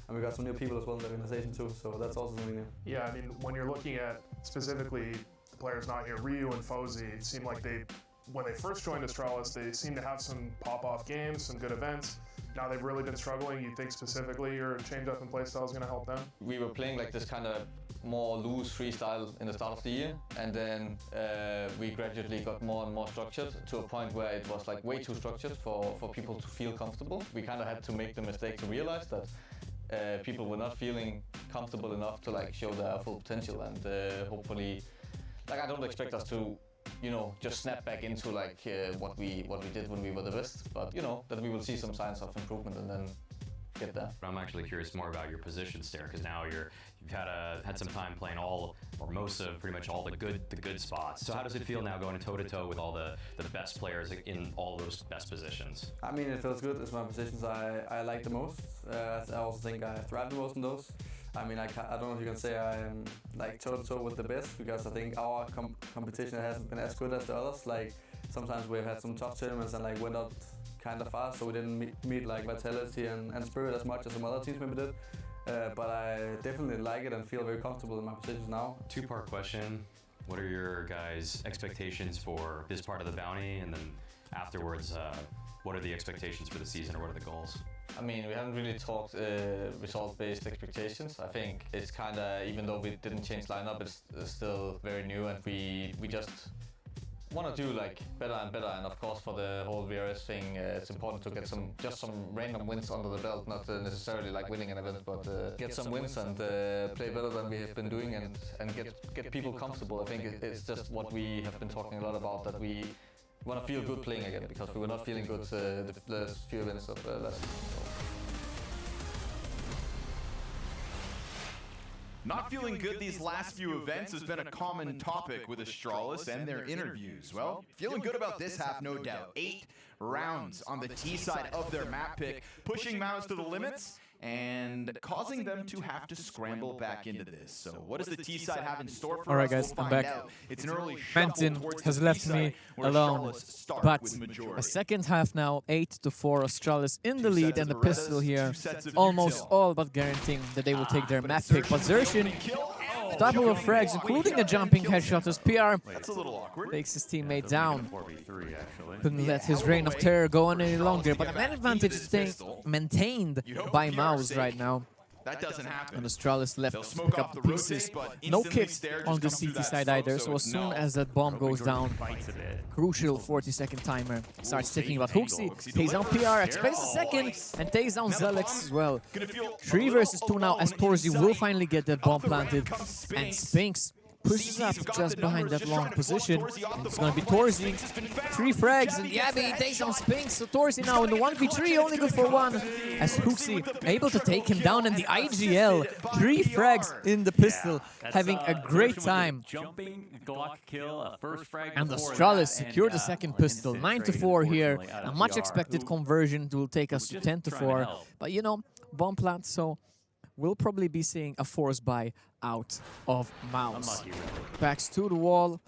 and we got some new people as well in the organization too. So that's also something new. Yeah, I mean, when you're looking at specifically the players not here, Ryu and FaZe, it seemed like when they first joined Astralis, they seemed to have some pop-off games, some good events. Now they've really been struggling. You think specifically your change-up in playstyle is going to help them? We were playing like this kind of more loose freestyle in the start of the year, and then we gradually got more and more structured to a point where it was like way too structured for people to feel comfortable. We kind of had to make the mistake to realize that people were not feeling comfortable enough to like show their full potential, and hopefully, like I don't expect us to, you know, just snap back into like what we did when we were the best, but you know that we will see some signs of improvement and then get there. I'm actually curious more about your position there, because now you've had some time playing all or most of pretty much all the good spots. So how does it feel now going toe to toe with all the best players in all those best positions? I mean, it feels good. It's my positions I like the most. I also think I thrive the most in those. I mean, I don't know if you can say I am like toe to toe with the best, because I think our competition hasn't been as good as the others. Like sometimes we've had some tough tournaments and like went out kind of fast, so we didn't meet like Vitality and Spirit as much as some other teams maybe did. But I definitely like it and feel very comfortable in my positions now. Two-part question. What are your guys' expectations for this part of the bounty? And then afterwards, what are the expectations for the season, or what are the goals? I mean, we haven't really talked result-based expectations. I think it's kind of, even though we didn't change lineup, it's still very new, and we just want to do like better and better. And of course, for the whole VRS thing, it's important to get some random wins under the belt, not necessarily like winning an event, but get some wins and play better than we have been doing, and get people comfortable. I think it's just what we have been talking a lot about, that we want to feel good playing again, because we were not feeling good the few events of last season. Not feeling good these last few events has been a common topic with Astralis and their interviews. Well, feeling good about this half, no doubt. 8 rounds on the T side of their map pick, pushing MOUZ to the limits and causing them to have to scramble back into this. So what does the T side have in store for us? Alright guys, We'll I'm find back. out. It's an early Fenton has left me alone, but a second half now, 8-4, Astralis in the lead, and the pistol here almost all but guaranteeing that they will take their map pick. But Xerxin, double of frags, including a jumping headshot as PR takes his teammate down. Couldn't let his reign of terror go on any longer, but an advantage is staying maintained by MOUZ right now. That doesn't happen. And Astralis left to pick up the pieces. No kicks on the CT side either, so as soon as that bomb goes down, crucial 40-second timer starts ticking. But Hooksy takes down PR, expects a second, and takes down Zelex as well. 3 versus 2 now, as Torzi will finally get that bomb planted, and Spinks pushes up just behind that long position. And it's going to be Torzi. 3 frags, and Yabby takes down Spinks. So Torzi now in the 1v3, only good for 1. As Hooksy able to take him down, and the IGL, 3 frags in the pistol, having a great time. Jumping Glock kill, a first frag. And Astralis secured the second pistol. 9-4 here. A much expected conversion will take us to 10-4. But you know, bomb plant, so we'll probably be seeing a force buy out of MOUZ. Backs to the wall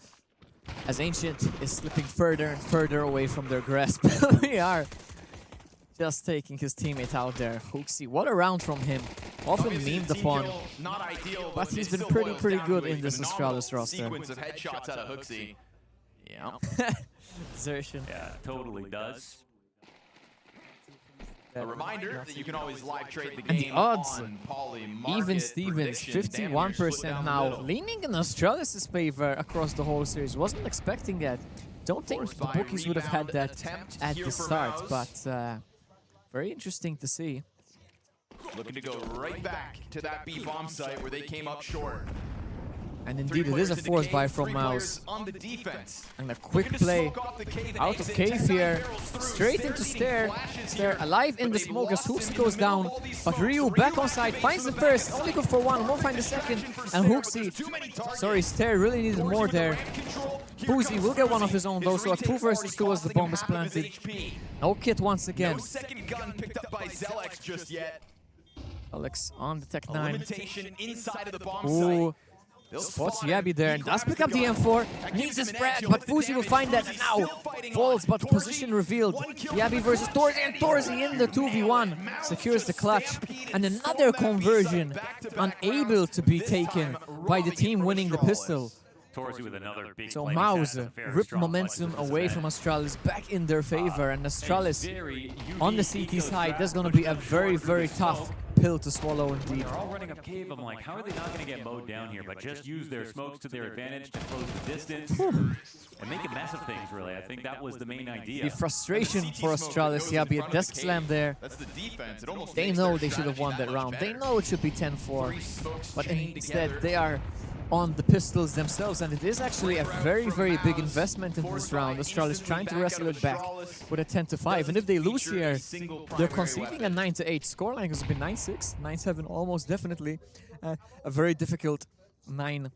as Ancient is slipping further and further away from their grasp. We are just taking his teammate out there. Hooksy, what a round from him. Often memed upon, but he's been pretty good in this Astralis roster. Sequence of headshots out of Hooksy. Yeah. Xerxin. Yeah, totally does. A reminder that you can always live trade the And game the odds, on Poly even Stevens, 51% now, leaning in Astralis' favor across the whole series. Wasn't expecting that. Don't think the bookies would have had that at the start, but very interesting to see. Looking to go right back to that B bomb site where they came up short. And indeed, it is a force buy from MOUZ. On the defense. And a quick play out of cave here, straight into Stair. Stair alive in the smoke as Hooksy goes down, but Ryu back on side, finds the first, only good for 1, won't find the second. And Hooksy, sorry, Stair really needed more there. Boozy will get one of his own though, so a 2 versus 2 as the bomb is planted. No kit once again. No second gun picked up by Zelex just yet. Alex on the Tech 9. Limitation inside of the bomb Ooh. site. Spots Yabby there and does pick up the M4, needs his frag, but Fuzi will find that now. Falls, but position revealed. Yabby versus Torzi, and Torzi in the 2v1 secures the clutch. And another conversion unable to be taken by the team winning the pistol. With another big So play. MOUZ ripped momentum away from Astralis back in their favor, and Astralis on the CT side, that's going to be a very tough pill to swallow indeed. They're all running up cave. I'm like, how are they not going to get mowed down here? But just use their smokes to their advantage to close the distance and make a mess of things, really. I think that was the main idea. The frustration for Astralis, Yabby, a desk slam there. That's the defense. It almost They know they should have won that round. They know it should be 10-4. But instead, they are on the pistols themselves, and it is actually a very big investment in this round. Astralis trying to wrestle it back with a 10-5, and if they lose here, they're conceding a 9-8 scoreline, because it's been 9-6, 9-7 almost definitely. A very difficult 9-8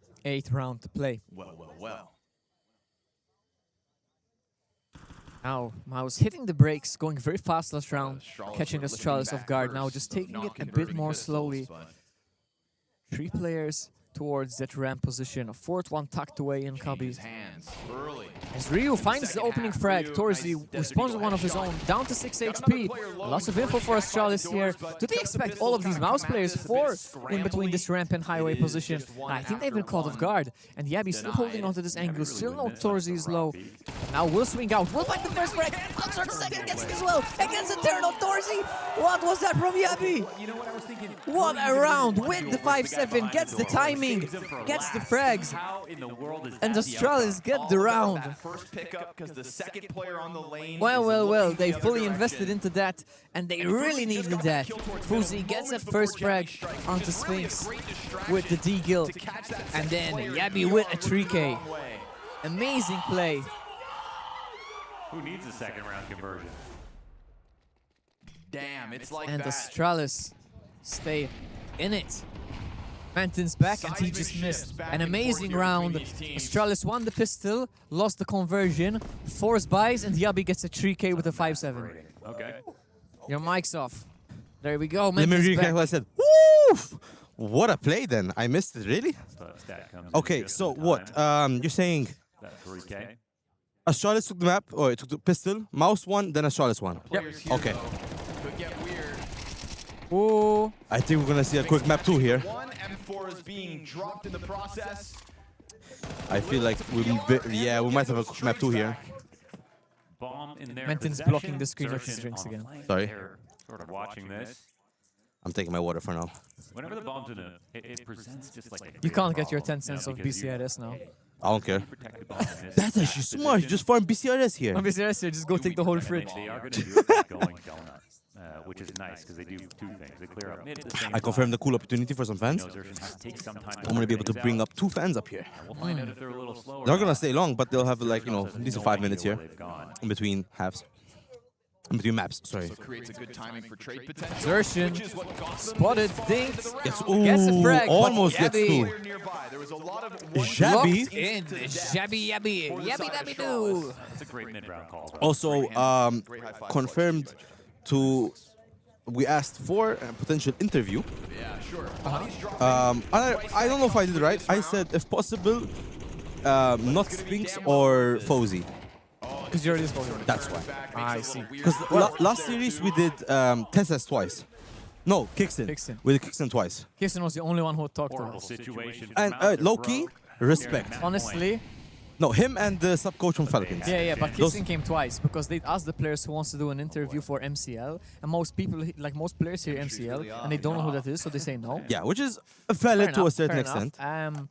round to play. Well. Now, MOUZ hitting the brakes, going very fast last round, catching Astralis off guard. Now just taking it a bit more slowly. 3 players towards that ramp position. A 4th one tucked away in Cubby. As Ryu finds the opening frag, Torzi responds with one of his own, down to 6 HP. Lots of info for Astralis here. Do they expect all of these MOUZ players for in between this ramp and highway position? I think they've been caught off guard. And Yabby still holding onto this angle, still no Torzi is low. Now will swing out, will find the first frag, the second gets it as well, against the turn of Torzi. What was that from Yabby? What a round with the 5-7, gets the timing, gets the frags, and Astralis get the round. First pickup because the second player on the lane. Well, they fully invested into that, and they really needed that. Fuzi gets that first frag onto Sphinx with the D-Gill, and then Yabby with a 3K. Amazing play. Who needs a second round conversion? Damn, it's like and that. Astralis stay in it. Manton's back and he just missed. An amazing round. Astralis won the pistol, lost the conversion, force buys, and Yabi gets a 3K with a 5-7. Okay. Your mic's off. There we go. Let me Manton's recap back. what I said. Woo! What a play then. I missed it, really? Okay, so what? You're saying That 3K. Astralis took the map, or it took the pistol, Mouse won, then Astralis won. Yep. Okay. Could get weird. Ooh. I think we're gonna see a quick map 2 here. One M4 is being dropped in the process. I feel like we might have a quick map 2 here. Bomb in their Manton's possession, blocking the screen of his Xerxes drinks on the again. flank. Sorry. They're sort of watching this. I'm taking my water for now. Whenever the bomb's in it presents just like a You big can't get your problem, 10 cents of because you- BCRS now. I don't care. protect the bomb in this That's actually exact smart. You position. just farm BCRS here. On BCRS here, just go take the whole fridge. They are going to do it by going donuts, which is nice because they do two things. They clear up mid at the same I confirmed a cool opportunity for some fans. Xerxes has to take some time I'm gonna be able to bring up 2 fans up here. We'll find out if they're a little slower. They're not gonna stay long, but they'll have like, at least 5 minutes here. In between halves. In between maps, sorry. So creates a good timing for trade potential. Xerxes which is what got them spotted, far dinks, into the gets round. a frag, almost but gets Yabi 2. Nearby. There was a lot of Xabi. locked in. Xabi, Yabi, Yabi, Yabi, do. That's a great mid-round call. bro. Also, confirmed to. We asked for a potential interview. Yeah, sure. I don't know if I did right. I said, if possible, not Spinks or FaZe. Because you're already supposed to. That's why. I see. Because last series we did Tessas twice. No, Kixon. Kixon. We did Kixon twice. Kirsten was the only one who talked to Horrible us. situation. And low-key, respect. Honestly, No, him and the sub-coach from Falcons. yeah, but Those- Kirsten came twice because they asked the players who wants to do an interview for MCL, and most people, like most players hear MCL, and they don't know who that is, so they say no. Yeah, which is valid to a certain fair enough. extent.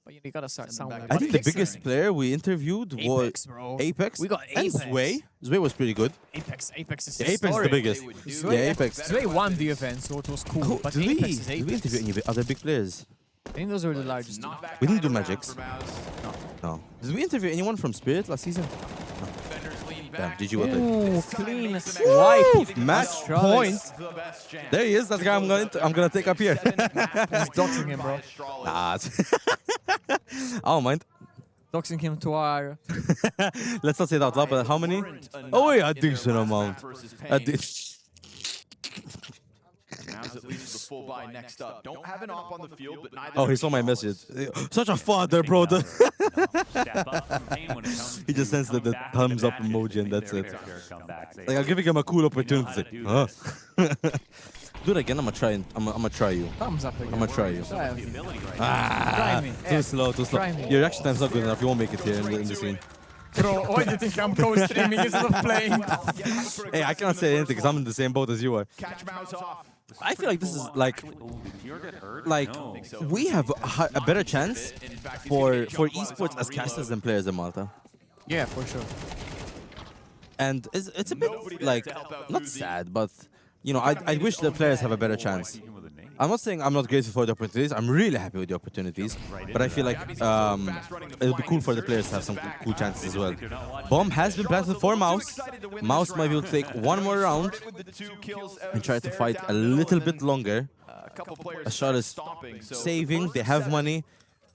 But you gotta start somewhere. I think the Kixon- biggest player we interviewed was Apex, bro. Apex. We got And Apex. Sway. Sway was pretty good. Apex is Yeah, Apex is the historic. biggest. Sway, Yeah, Apex. Sway won the event, so it was cool. But Did Apex we, is did we Apex. interview any other big players? I think those were the largest. two. We didn't do Magics. No. Did we interview anyone from Spirit last season? No. Damn, GG well played. Ooh, clean Woo! wipe. Match Astralis. point. There he is. That's the guy I'm gonna take up here. Just doxing him, bro. Nah. I don't mind. Doxing him to our... Let's not say that out loud, but how many? Oh yeah, a decent amount. A Now's at least the full buy next up. Don't have an op on the field, but neither. Oh, he saw my message. Such a father, bro. He just sends the thumbs up emoji and that's it. Like, I'm giving him a cool opportunity. Like, huh? Do it again. I'm gonna try you. Thumbs up again. I'm gonna try you. Try me. Ah, Try me. too slow, too slow. Try me. Your reaction time's not good enough. You won't make it here in the scene. Bro, why do you think I'm co-streaming instead of playing? Hey, I cannot say anything because I'm in the same boat as you are. Catch mouse off. I feel like this is like we have a better chance for esports as casters than players in Malta. Yeah, for sure. And it's a bit like not sad, but you know, I wish the players have a better chance. I'm not saying I'm not grateful for the opportunities. I'm really happy with the opportunities, but I feel like it'll be cool for the players to have some cool chances as well. Bomb has been planted for Mouse. Mouse might be able to take one more round and try to fight a little bit longer. A shot is saving. They have money.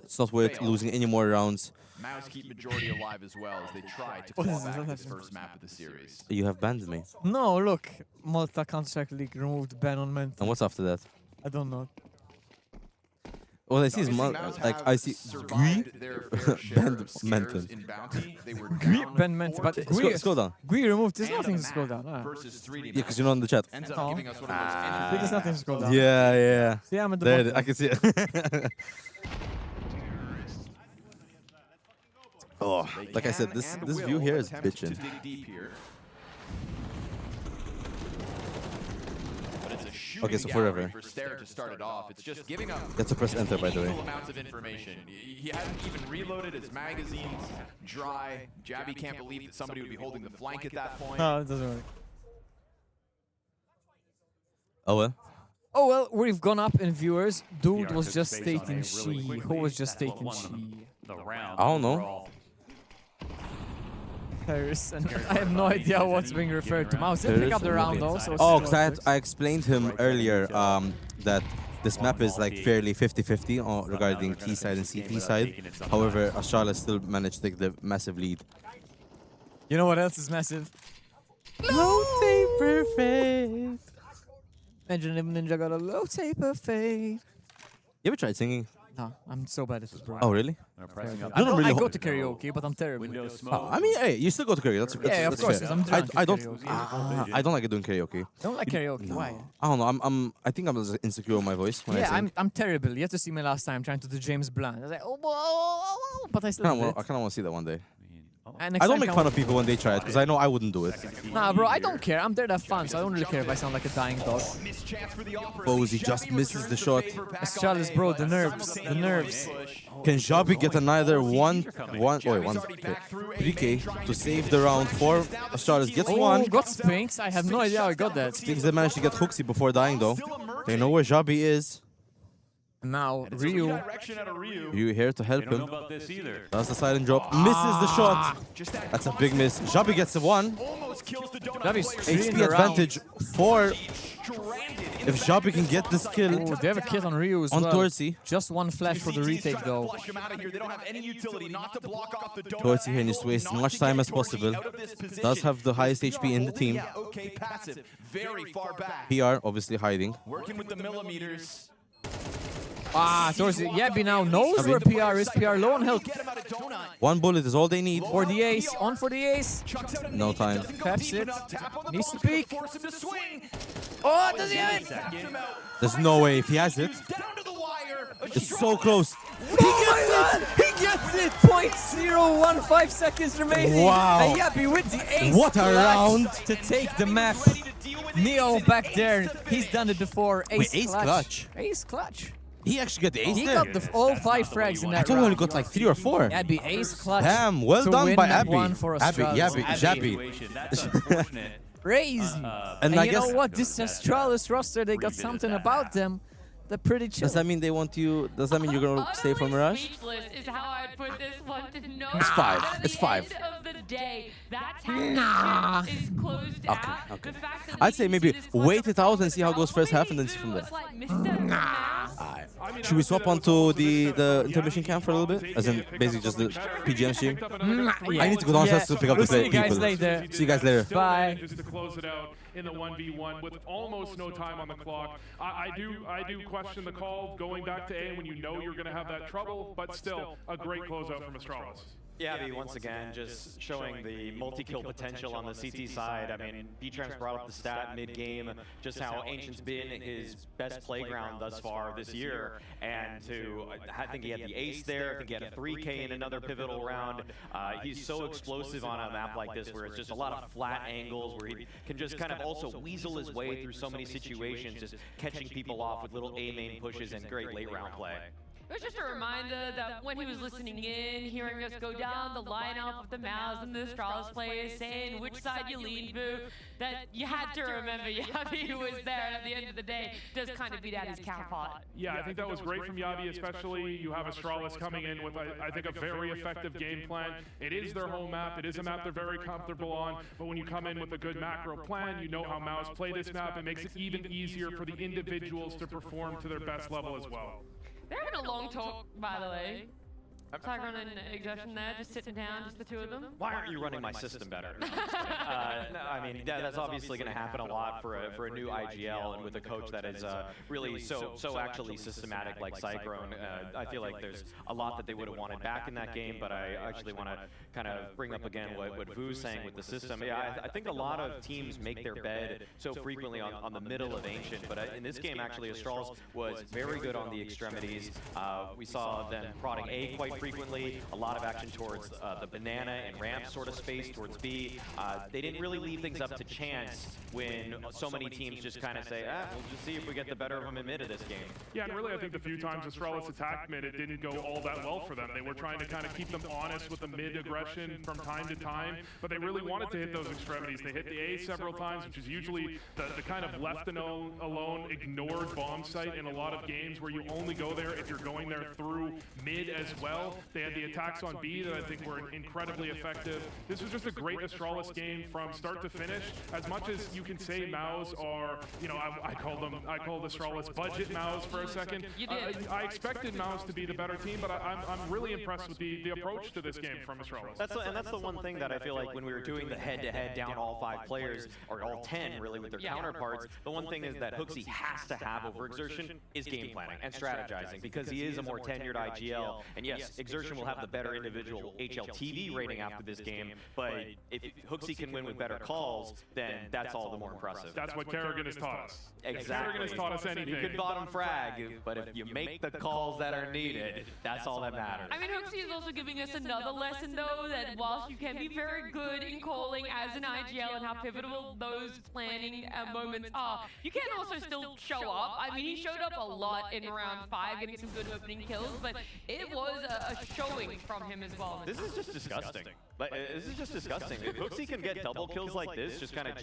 It's not worth losing any more rounds. Mouse keep majority alive as well as they try to claw back this first map of the series. You have banned me. No, look. Malta Counter-Strike League removed ban on Mental. And what's after that? I don't know. What I see is I see Gui banned Mental. Gui banned Mental, but Gui Scroll down. Gui removed. There's nothing to scroll down. Yeah, because you're not in the chat. No. There's nothing to scroll down. Yeah. Yeah, I'm at the there bottom. I can see it. Oh, like I said, this view here is bitchin'. Okay, so forever. For Stare to start it off. It's just giving up That's a press enter, by the way. meaningful amounts of information. He hadn't even reloaded his magazines. Dry. Jabby can't believe that somebody would be holding the flank at that point. No, it doesn't work. Oh well. Oh well, we've gone up in viewers. Dude was just stating she. Who was just stating she? I don't know. Harris, and I have no idea what's being referred to. Mouse didn't pick up the round though, so it's Oh, still because I explained him earlier that this map is like fairly 50-50 regarding T side and CT side. However, Astralis still managed to take the massive lead. You know what else is massive? Low taper fade. Imagine if Ninja got a low taper fade. You ever tried singing? No, I'm so bad at this, bro. Oh, really? I go to karaoke, but I'm terrible. Oh, I mean, hey, you still go to karaoke. That's yeah, of course. Fair. I'm drunk I don't. karaoke. I don't like doing karaoke. Don't like karaoke? No. Why? I don't know. I think I'm just insecure with my voice when I sing. I'm terrible. You have to see me last time trying to do James Blunt. I was like, oh, whoa, but I still did it. I kind of want to see that one day. And I don't make fun of people when they try it because I know I wouldn't do it. Nah, bro, I don't care. I'm there to have fun, so I don't really care if I sound like a dying dog. FaZe just misses the shot. Astralis, bro, the nerves, the nerves. Can Jabi get another 3K to save the round for Astralis? Gets one. Got Spinks. I have no idea how I got that. Spinks they managed to get Hooksy before dying though. They know where Jabi is. Now, Ryu here to help him. Does the silent drop. Misses the shot. That's a big miss. Jabi gets a 1. HP advantage for... If Jabi can get this kill... Oh, they have a kit on Ryu as on well. Torsi. Just one flash for the retake though. Torsi here needs to waste as much time as possible. Does have the highest HP in the team. PR obviously hiding. Working with the millimeters. Torsi, Yabi now knows where PR is. PR low on health. One bullet is all they need. For the ace, on for the ace. No time. Caps it. Needs to peek. Oh, does he have it? There's no way if he has it. It's so close. He gets it! He gets it! 0.015 seconds remaining. Wow. And Yabi with the ace. What a round to take the map. Neo back there. He's done it before. Ace clutch. Ace clutch. He actually got the ace He there. got all 5 frags in that I thought he only got like 3 or 4. Abby ace clutch. Damn, well done by Abby. Jabi. Crazy. And I you guess know what? This Astralis roster, they got something about them. They're pretty chill. Does that mean they want you? Does that mean you're gonna stay for Mirage? Is how I'd put this one to know. It's 5. It's 5. End of the day, that's how is closed out. Okay. I'd say maybe wait it out and see how it goes first half and then see from there. Should we swap onto the intermission camp for a little bit? As in basically just the PGM stream? I need to go downstairs to pick up the people. See you guys later. Bye. Just to close it out in the 1v1 with almost no time on the clock. I do question the call going back to A when you know you're going to have that trouble, but still a great closeout from Astralis. Yeah, once again, just showing the multi-kill potential on the CT side. I mean, B-Tramps brought up the stat mid-game, just how Ancient's been his best playground thus far this year. And I think he had the ace there, I think he had a 3K in another pivotal round. He's so explosive on a map like this where it's just a lot of flat angles, where he can just kind of also weasel his way through so many situations, just catching people off with little A-main pushes and great late round play. It was just a reminder that when he was listening in, hearing us go down the lineup of the Mouse and the Astralis players, saying which side you lean to, that you had to remember Yabi was there, and at the end of the day, does kind of beat out his counterpart. Yeah, I think that was great from Yabi, especially. You have Astralis coming in with, I think, a very effective game plan. It is their home map. It is a map they're very comfortable on, but when you come in with a good macro plan, you know how Mouse play this map. It makes it even easier for the individuals to perform to their best level as well. They're having a long talk, by the way. Tyron and Exertion there, just sitting down, just the two of them. Why aren't you running my system better? I mean, that's obviously going to happen a lot for a new IGL, and with a coach that is really so actually systematic like Cyclone. I feel like there's a lot that they would have wanted back in that game, but I actually want to kind of bring up again what Vu's saying with the system. Yeah, I think a lot of teams make their bed so frequently on the middle of Ancient, but in this game, actually, Astralis was very good on the extremities. We saw them prodding A quite frequently, a lot of action towards the banana and ramp sort of space towards B. They didn't really leave things up to chance when so many teams just kind of say, we'll just see if we get the better of them in mid of this game. Yeah, and really I think the few times Astralis attacked mid, it didn't go all that well for them. They were trying to kind of keep them honest with the mid aggression from time to time, but they really wanted to hit those extremities. They hit the A several times, which is usually the kind of left alone, ignored bomb site in a lot of games where you only go there if you're going there through mid as well. well. They had the attacks on B that I think were incredibly effective. This was just a great Astralis game from start to finish. As much as you can say MOUZ are, you know, I called Astralis budget MOUZ for a second. I expected MOUZ to be the better team, but I'm really impressed with the approach to this game from Astralis. That's the one thing that I feel like when we were doing the head-to-head down all 5 players, or all 10 really with their counterparts, the one thing is that HooXi has to have over Exertion is game planning and strategizing, because he is a more tenured IGL. And yes, Exertion will have the better individual HLTV rating after this game, but if HooXi can win with better calls, then that's all the more impressive. That's what Kerrigan has taught us. Exactly. Kerrigan has taught us anything. You could bottom frag, but if you make the calls that are needed, that's all that matters. I mean, HooXi is also giving us another lesson, though, that whilst you can be very good in calling as an IGL and how pivotal those planning moments are, you can also still show up. I mean, he showed up a lot in round 5, getting some good opening kills, but it was a showing from him as well. This is just disgusting. This is just disgusting. If HooXi can get double kills like this, just kind of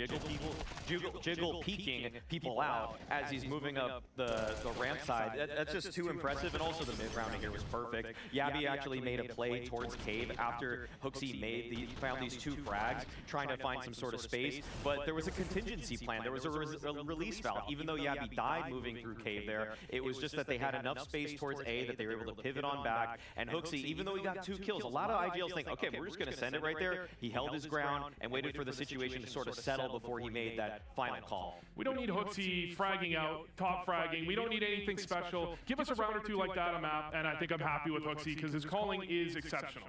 jiggle peeking people out as he's moving up the ramp side, that's just too impressive. And also the mid rounding here was perfect. Yabby actually made a play towards Cave after HooXi found these 2 frags, trying to find some sort of space. But there was a contingency plan. There was a release valve. Even though Yabby died moving through Cave there, it was just that they had enough space towards A that they were able to pivot on back. And HooXi, even though he got 2 kills, a lot of IGLs think, okay, we're just going to send it right there. He held his ground and waited for the situation to sort of settle before he made that final call. We don't need HooXi fragging out, top fragging. We don't need anything special. Give us a round or 2 like that on map, and I think I'm happy with HooXi because his calling is exceptional.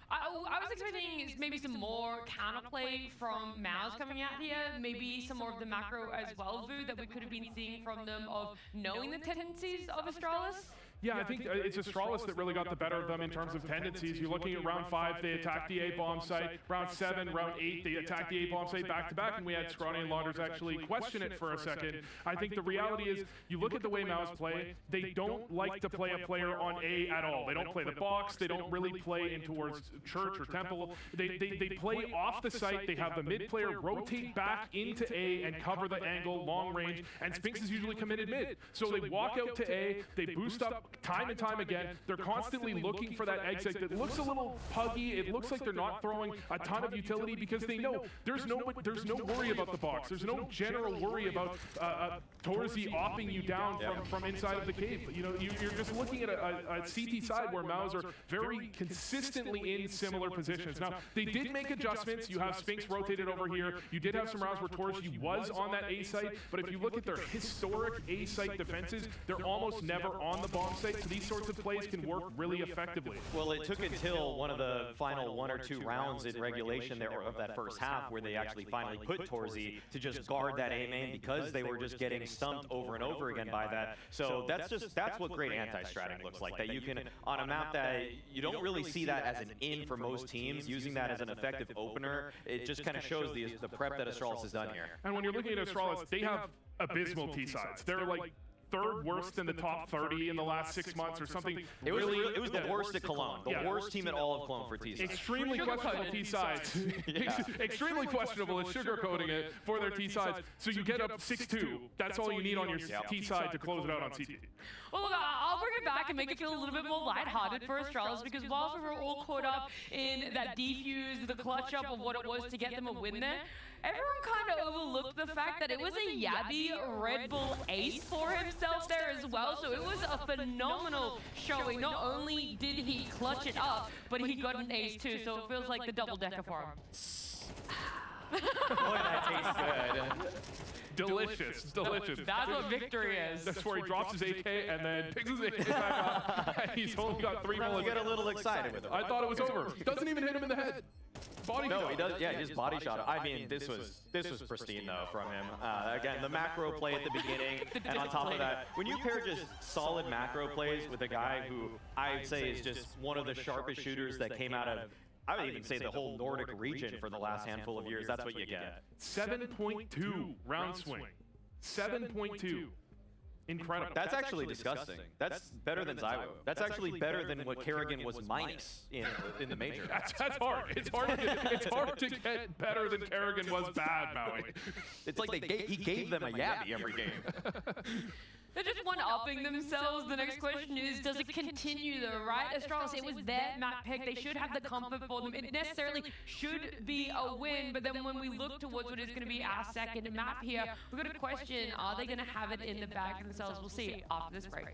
I was expecting maybe some more counterplay from MOUZ coming out here, maybe some more of the macro as well, Vu, that we could have been seeing from them of knowing the tendencies of Astralis. Yeah, I think it's Astralis that really got the better of them in terms of tendencies. You're looking at round 5, they attacked the A bomb site. Round 7, round 8, they attacked the A bomb site back to back, and we had Scrawny and Launders actually question it for a second. I think the reality is, you look at the way MOUZ play, they don't like to play a player on A at all. They don't play the box, they don't really play in towards church or temple. They play off the site, they have the mid player rotate back into A and cover the angle, long range, and Spinx is usually committed mid. So they walk out to A, they boost up time and time again. They're constantly looking for that exit that looks a little puggy. It looks like they're not throwing a ton of utility because they know there's no worry about the box. There's no general worry about Torzy opping you down from inside of the cave. You know, you're just looking at a CT side where MOUZ are very consistently in similar positions. Now, they did make adjustments. You have Spinx rotated over here. You did have some rounds where Torzy was on that A site, but if you look at their historic A site defenses, they're almost never on the bomb site. So these sorts of plays can work really effectively. Well, it took until one of the final 1 or 2 rounds in regulation there of that first half where they actually finally put Torzy to just guard that A main because they were just getting stumped over and over again by that. So that's what great anti-stratting looks like. That you can, on a map that you don't really see that as an in for most teams, using that as an effective opener, it just kind of shows the prep that Astralis has done here. And when you're looking at Astralis, they have abysmal T sides. They're like 3rd worst in the top 30 in the last 6 months or something. It was the worst at Cologne. The worst team in all of Cologne for T-sides. Extremely questionable T-sides. Extremely questionable at sugarcoating it for their T-sides. So you get up 6-2. That's all you need on your T-side to close it out on CT. Well, look, I'll bring it back and make it feel a little bit more lighthearted for Astralis, because whilst we were all caught up in that defuse, the clutch up of what it was to get them a win there, everyone kind of overlooked the fact that it was a Yabby Red Bull ace for himself there as well. So it was a phenomenal showing. Not only did he clutch it up, but he got an ace too. So it feels like the double-decker for him. Boy, that tastes good. Delicious, delicious. That's what victory is. That's where he drops his AK and then picks his AK back up. And he's only got 3 bullets. You get a little excited with him. I thought it was over. Doesn't even hit him in the head. Body shot. He does. Yeah, he just body shot. I mean, this was pristine though from him. Again, the macro play at the beginning, and on top of that, when you pair just solid macro plays with a guy who I'd say is just one of the sharpest shooters that came out of, I would even say, the whole Nordic region for the last handful of years, that's what you get. 7.2 round swing. 7.2. Incredible. That's actually disgusting. That's better than Zywo. That's actually better than what Kerrigan was minus in the major. That's hard. It's hard to get better than Kerrigan was bad, Maui. It's like he gave them a Yabby every game. They're just one-upping themselves. The next question is, does it continue though, right? Astralis, it was their map pick. They should have the comfort for them. It necessarily should be a win, but then when we look towards what is going to be our second map here, we've got a question, are they going to have it in the bag for themselves? We'll see after this break.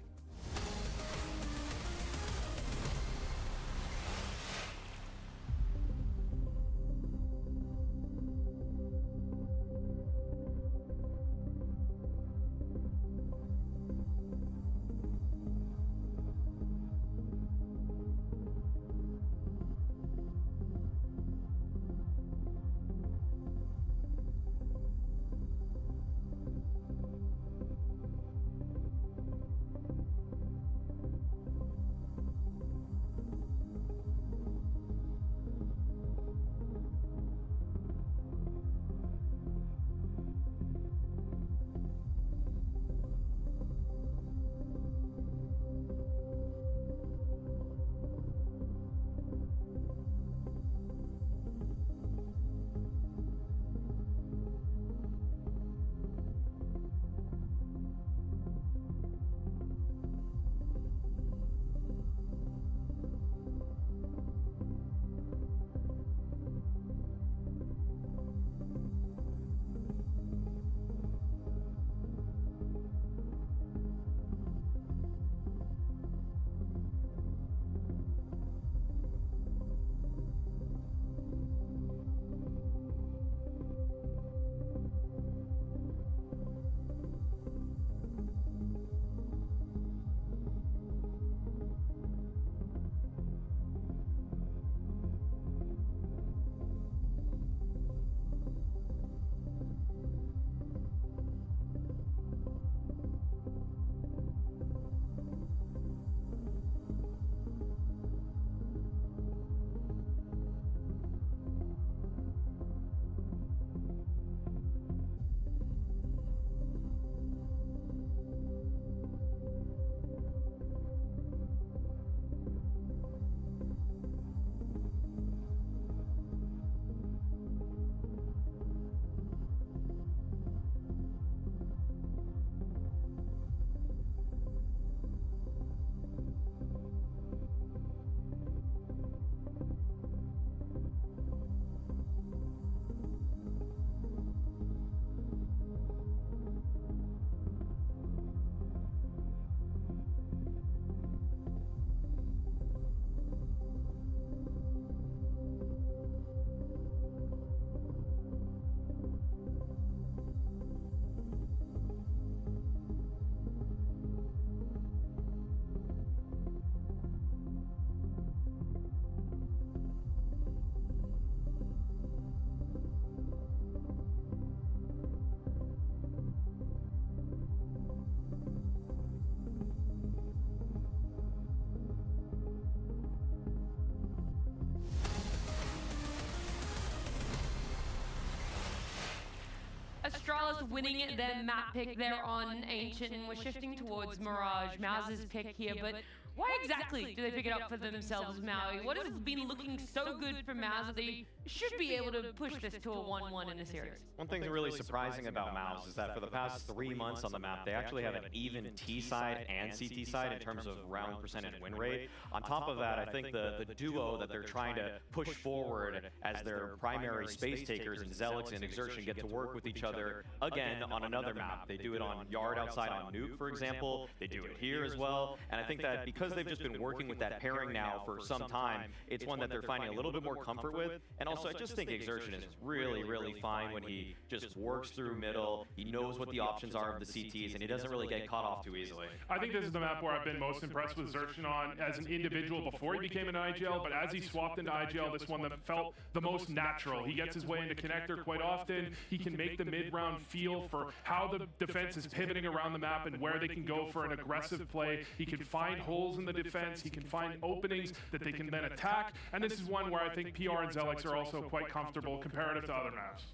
Astralis winning their map pick there on Ancient, and we're shifting towards Mirage. Mouse's pick here, but why exactly do they pick it up for themselves, Maui? What has been looking so good for Mouse that they should be able to push this to a 1-1 in the series? One thing really surprising about Mouse is that for the past 3 months on the map, they actually have an even T side and CT side in terms of round percentage win rate. On top of that, I think the duo that they're trying to push forward as their primary space takers in Zelix and Exertion get to work with each other again on another map. They do it on Yard outside on Nuke, for example. They do it here as well. And I think that because they've just been working with that pairing now for some time, it's one that they're finding a little bit more comfort with. And also, I just think Exertion is really, really fine when he just works through middle. He knows what the options are of the CTs, and he doesn't really get caught off too easily. I think this is the map where I've been most impressed with Exertion on as an individual before he became an IGL, but as he swapped into IGL, this one that felt the most natural. He gets his way into connector quite often. He can make the mid-round feel for how the defense is pivoting around the map and where they can go for an aggressive play. He can find holes in the defense. He can find openings that they can then attack. And this is one where I think PR and Zelix are also quite comfortable comparative to other maps.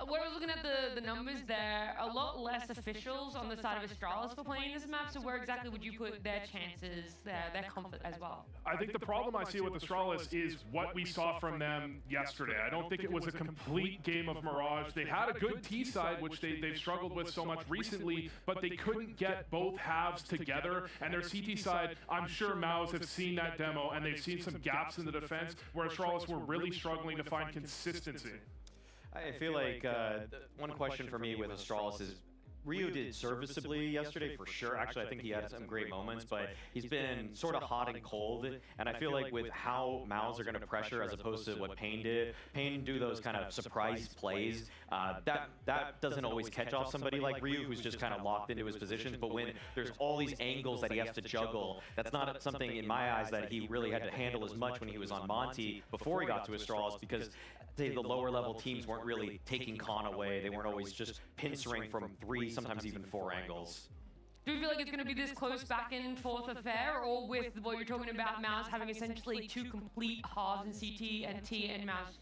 when I was looking at the numbers there, a lot less officials on the side of Astralis for playing this map, so where exactly would you put their chances, their comfort as well? I think the problem I see with Astralis is what we saw from them yesterday. I don't think it was a complete game of Mirage. They had a good T side, which they've struggled with so much recently, but they couldn't get both halves together. And their CT side, I'm sure MOUZ have seen that demo, and they've seen some gaps in the defense where Astralis were really struggling to find consistency. I feel like one question for me with Astralis is Ryu did serviceably yesterday for sure. Actually, I think he had some great moments, but he's been sort of hot and cold. And I feel like with how MOUZ are going to pressure as opposed to what Pain did, Pain do those kind of surprise plays. That doesn't always catch off somebody like Ryu, who's just kind of locked into his positions. But when there's all these angles that he has to juggle, that's not something in my eyes that he really had to handle as much when he was on Monty before he got to Astralis, because the lower level teams weren't really taking Khan away. They weren't always just pincering from 3, sometimes even 4 angles. Do you feel like it's going to be this close back and forth affair, or with what you're talking about, MOUZ having essentially 2 complete halves in CT and T, and MOUZ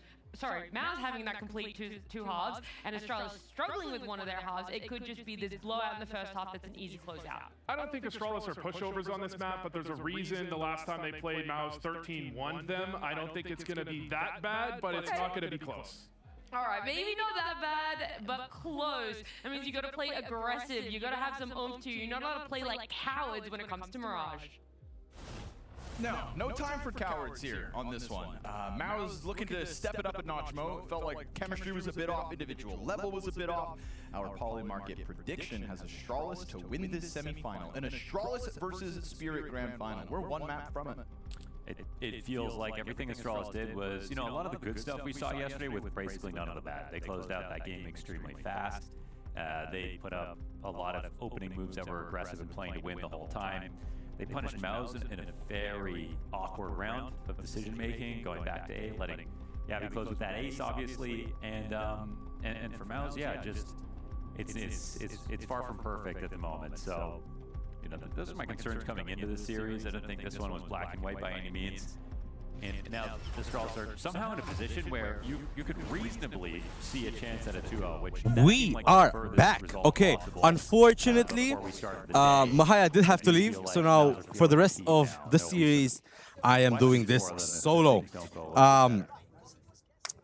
having that complete two halves, and Astralis struggling with one of their halves, it could just be this blowout in the first half that's an easy closeout. I don't think Astralis are pushovers on this map, but there's a reason the last time they played MOUZ 13-1'd them. I don't think it's going to be that bad, but it's not going to be close. All right, maybe not that bad, but close. That means you got to play aggressive. You got to have some oomph to you. You're not allowed to play like cowards when it comes to Mirage. No time for cowards here on this one. MOUZ looking to step it up a notch. Felt like chemistry was a bit off, individual level was a bit off. Our Poly Market prediction has Astralis to win this semifinal. An Astralis versus Spirit Grand Final. We're one map from it. It feels like everything Astralis did was, you know, a lot of the good stuff we saw yesterday with basically none of the bad. They closed out that game extremely fast. They put up a lot of opening moves that were aggressive and playing to win the whole time. They punished MOUZ in a very awkward round of decision-making, going back to A, letting Yavi close with that ace, obviously, and for MOUZ, yeah, just it's far from perfect at the moment. So, you know, those are my concerns coming into this series. I don't think this one was black and white by any means. And now the Astralis are somehow in a position where you could reasonably see a chance at a 2-0, which we are back. Okay, unfortunately, Mahaya did have to leave, so now for the rest of the series, I am doing this solo.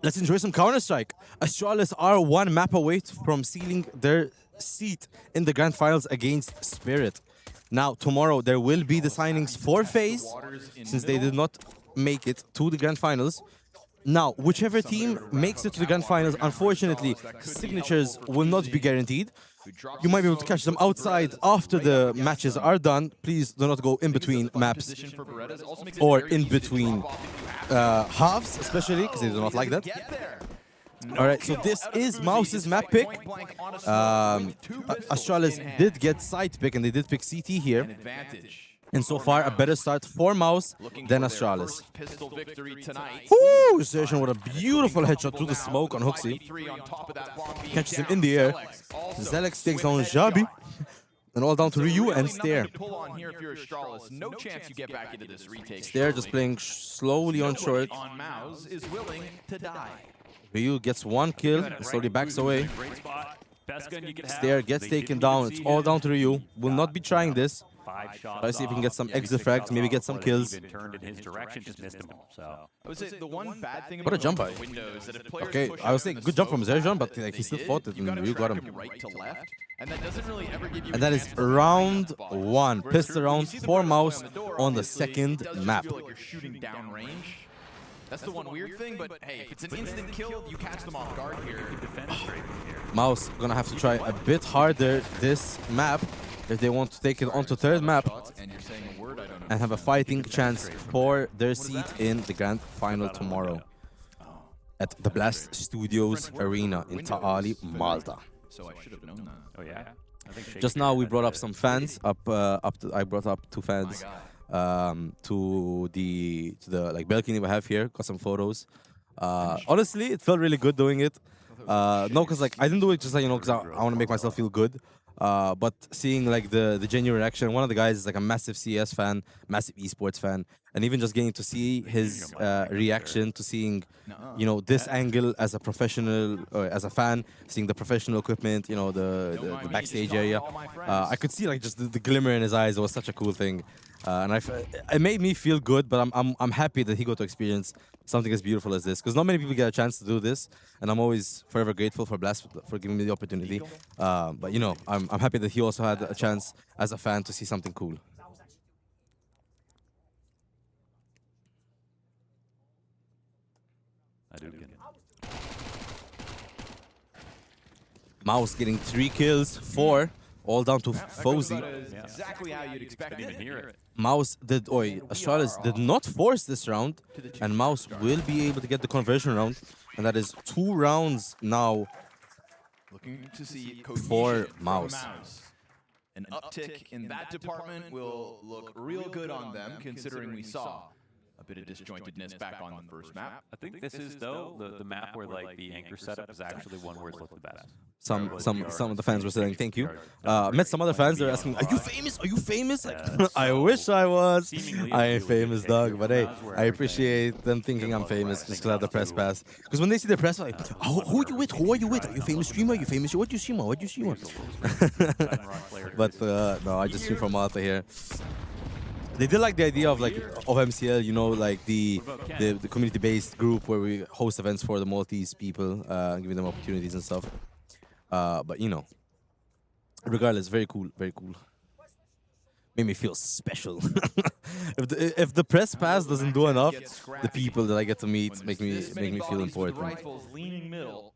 Let's enjoy some Counter-Strike. Astralis are 1 map away from sealing their seat in the Grand Finals against Spirit. Now, tomorrow, there will be the signings for FaZe, since they did not make it to the Grand Finals. Now, whichever team makes it to the Grand Finals, unfortunately, signatures will not be guaranteed. You might be able to catch them outside after the matches are done. Please do not go in between maps or in between halves, especially, because they do not like that. Alright, so this is MOUZ's map pick. Astralis did get side pick, and they did pick CT here. And so far, a better start for MOUZ than Astralis. Woo! Zertion with a beautiful headshot through the smoke on Hooksy. Catches him in the air. Zelex takes down Jabi. And all down to Ryu and Stair. Stair just playing slowly on short. Ryu gets 1 kill, slowly backs away. Stair gets taken down. It's all down to Ryu. Will not be trying this. Try to see if he can get some exit frags, maybe get some kills. What a jump by. Okay, I was saying good jump from Zerjon, but like, he still fought it and Ryu got him. And that is round 1. Pistol round for MOUZ on the 2nd map. That's the one weird thing, but hey, if it's an instant kill, you catch them off guard here. MOUZ gonna have to try a bit harder this map if they want to take it onto 3rd map and have a fighting chance for their seat in the Grand Final tomorrow at the Blast Studios Arena in Taali, Malta. So I should have known that. Oh yeah. Just now we brought up some fans I brought up 2 fans to the like balcony we have here. Got some photos. Honestly, it felt really good doing it. No, because like I didn't do it just like, you know, because I want to make myself feel good. But seeing like the genuine reaction, one of the guys is like a massive CS fan, massive esports fan, and even just getting to see his reaction to seeing, you know, this angle as a professional or as a fan, seeing the professional equipment, you know, the backstage area. I could see like just the glimmer in his eyes. It was such a cool thing, and it made me feel good. But I'm happy that he got to experience something as beautiful as this, because not many people get a chance to do this, and I'm always forever grateful for Blast for giving me the opportunity. But you know, I'm happy that he also had a chance as a fan to see something cool. Mouse getting 3 kills, 4, all down to FaZe. Exactly how you'd expect it. Mouse did, Astralis did not force this round, and Mouse will be able to get the conversion round, and that is 2 rounds now Looking to see for Mouse. An uptick in that department will look real good on them, considering we saw a bit of disjointedness back on the first map. I think this is, though, the map where like the anchor setup is actually one where it's looked the best. Some of the fans were saying thank you. Met some other fans. They're asking, "Are you famous? Are you famous?" Like, I wish I was. I ain't famous, dog. But hey, I appreciate them thinking I'm famous just because I have the press pass. Because when they see the press, like, oh, who are you with? Who are you with? Are you famous streamer? Are you famous? What do you stream on? What do you stream on? But no, I just stream from Malta here. They did like the idea of MCL, you know, like the community-based group where we host events for the Maltese people, giving them opportunities and stuff. But you know, regardless, very cool, very cool. Made me feel special. if the press pass doesn't do enough, the people that I get to meet make me feel important. Rifles leaning middle.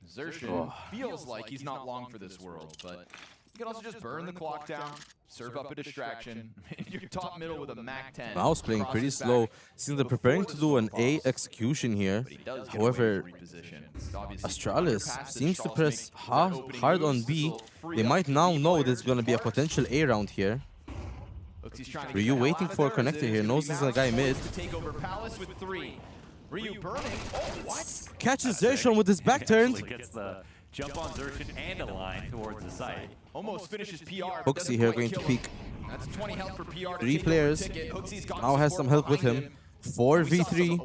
Xerxin feels like he's not long for this world, but you can also just burn the clock down, serve up a distraction, and you're top middle with a MAC-10. Mouse playing pretty slow. Seems they're preparing to do an A execution here. However, Astralis seems to press hard on B. They might now know there's going to be a potential A round here. Ryu waiting for a connector here. Knows there's a guy mid. Catches Xerxin with his back turned. Jump on Xerxin and a line towards the site. Almost finishes PR. Hooksy here going to peek. That's 20 health for PR. 3 players. Now has some help with him. 4v3.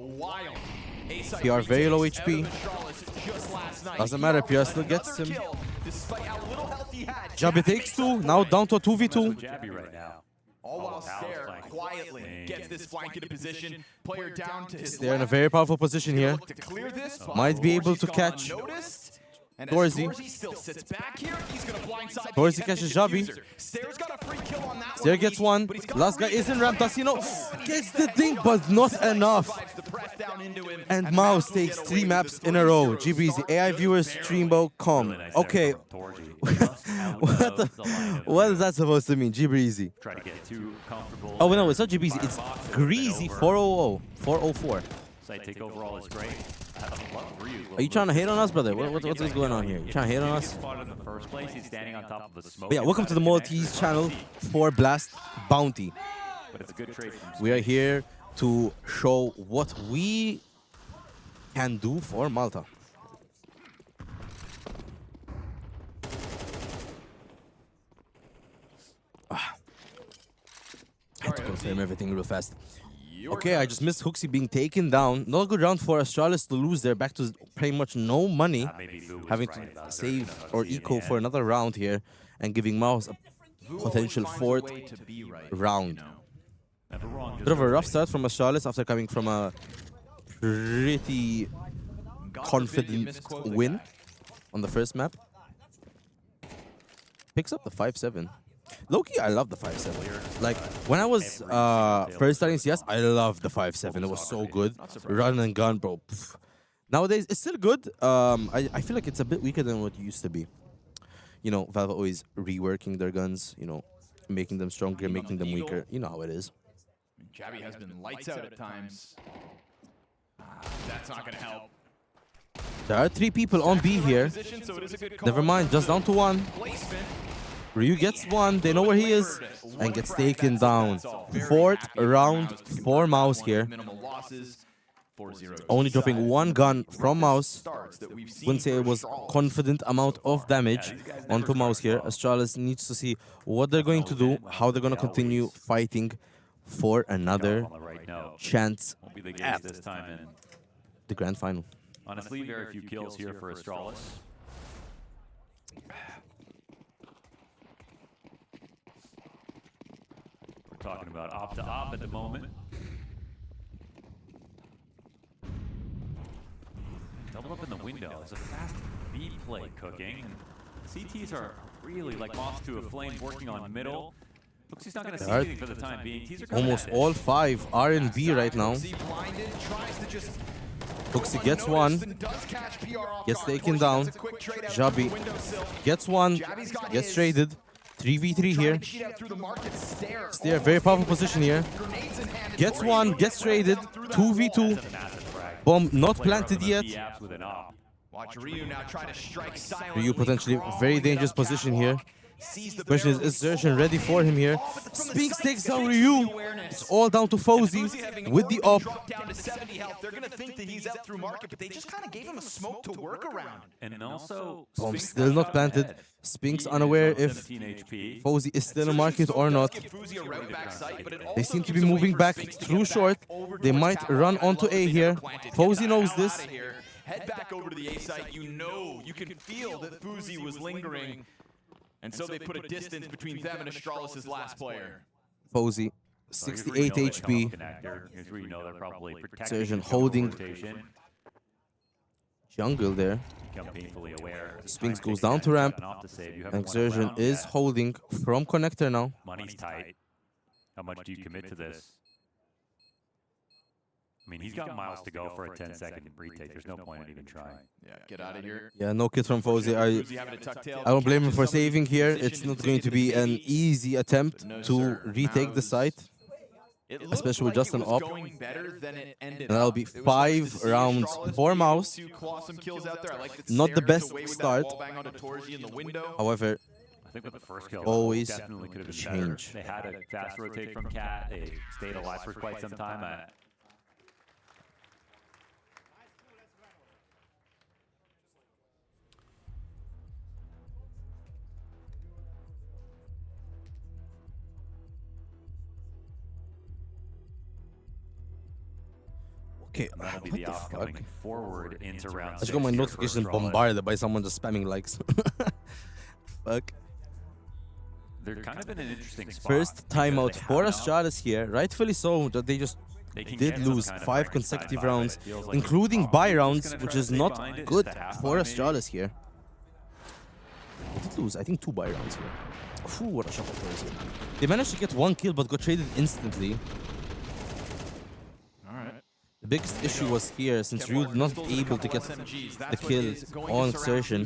PR very low HP. Doesn't matter, PR still gets him. Jabby takes 2. Now down to a 2v2. All while Stare quietly gets this flank into position. Player down to his They're in a very powerful position here. Might be able to catch Torzy. Torzy catches Jabby. Stare gets 1. Last guy isn't ramped. Does he know? Gets the thing, but not enough. And Mouse takes 3 maps in a row. G-Breezy, AI viewers, Streambo.com. Okay. What is that supposed to mean? G-Breezy. Try to get too comfortable. Oh, no, it's not G-Breezy. It's Greasy 400. 404. Site take overall is great. Are you trying to hate on us, brother? What's going on here? You trying to hate on us? In the first place, he's standing on top of the smoke. But yeah, welcome to the Maltese channel for Blast Bounty. But it's a good trade from We are here to show what we can do for Malta. I had to confirm everything real fast. Okay, I just missed Hooksy being taken down. Not a good round for Astralis to lose. They're back to pretty much no money. Having to save or eco for another round here and giving Mouse a potential 4th round. Bit of a rough start from Astralis after coming from a pretty confident win on the first map. Picks up the 5-7. Low-key, I love the 5-7. Like, when I was first starting CS, I loved the 5-7. It was so good. Run and gun, bro. Pff. Nowadays, it's still good. I feel like it's a bit weaker than what it used to be. You know, Valve always reworking their guns, you know, making them stronger, making them weaker. You know how it is. Jabby has been lights out at times. That's not going to help. There are 3 people on B here. Never mind, just down to 1. Ryu gets 1, they know where he is, and gets taken down. 4th round for Mouse here. Only dropping 1 gun from Mouse. Wouldn't say it was confident amount of damage onto Mouse here. Astralis needs to see what they're going to do, how they're going to continue fighting for another on the right note. chance Won't be the case at this time. And the grand final. honestly, very few kills here for Astralis. We're talking about op to op at the moment. Double up in the window. There's a fast B play cooking. And CTs are really like moths to a flame working on middle. Looks he's not going to see anything for the time being. Tees are coming Almost at it. all 5 are in B right now. Huxi gets one, gets taken down. Jabi gets one, gets traded. 3v3 here. Stair, very powerful position here. Gets one, gets traded. 2v2. Bomb not planted yet. Watch Ryu now try to strike silently. Ryu potentially very dangerous position here. Question is Zertian ready for him here? Spinks takes down Ryu. It's all down to FaZe with the op. Down to 70 health. They're gonna think that he's out through market, but they just kind of gave him a smoke to work around. And also, Bomb still not planted. Spinks unaware if FaZe is still in market or not. They seem to be moving back through short. They might run onto A here. FaZe knows this. Head back over to the A site. You know, you can feel that FaZe was lingering. And so they put a distance between them and Astralis' last player. FaZe, 68 HP. Surgeon holding jungle there. Spinks goes down to ramp. And Surgeon is holding from connector now. Money's tight. How much do you commit to this? I mean, he's got miles to go for a 10-second retake. There's no point in even trying. Yeah, get out of here. Yeah, no kill from FaZe. I don't blame him for saving here. It's not going to be an easy attempt to retake the site, especially with just an op. And that'll be 5 rounds for Mouse. Not the best start. However, I think with the first kill, always definitely could have been change. better. They had a fast rotate from Cat. They stayed alive for quite some time. Okay, that'll be what the the op fuck? coming forward into round I 6 just got my here for notification Astralis. bombarded by someone just spamming likes. Fuck. They're kind of in an interesting spot. First timeout because they for have Astralis here, rightfully so, that they just They can did get some lose kind of 5 Frankenstein consecutive vibe, rounds, but it feels like including they're buy probably rounds, just gonna which try to is stay not behind it, good just a half for buy Astralis here. They did lose, I think, 2 buy rounds here. Phew, what a shot of Percy. They managed to get 1 kill, but got traded instantly. The biggest issue was here, since Ryu was not able to get the kill on Surgeon,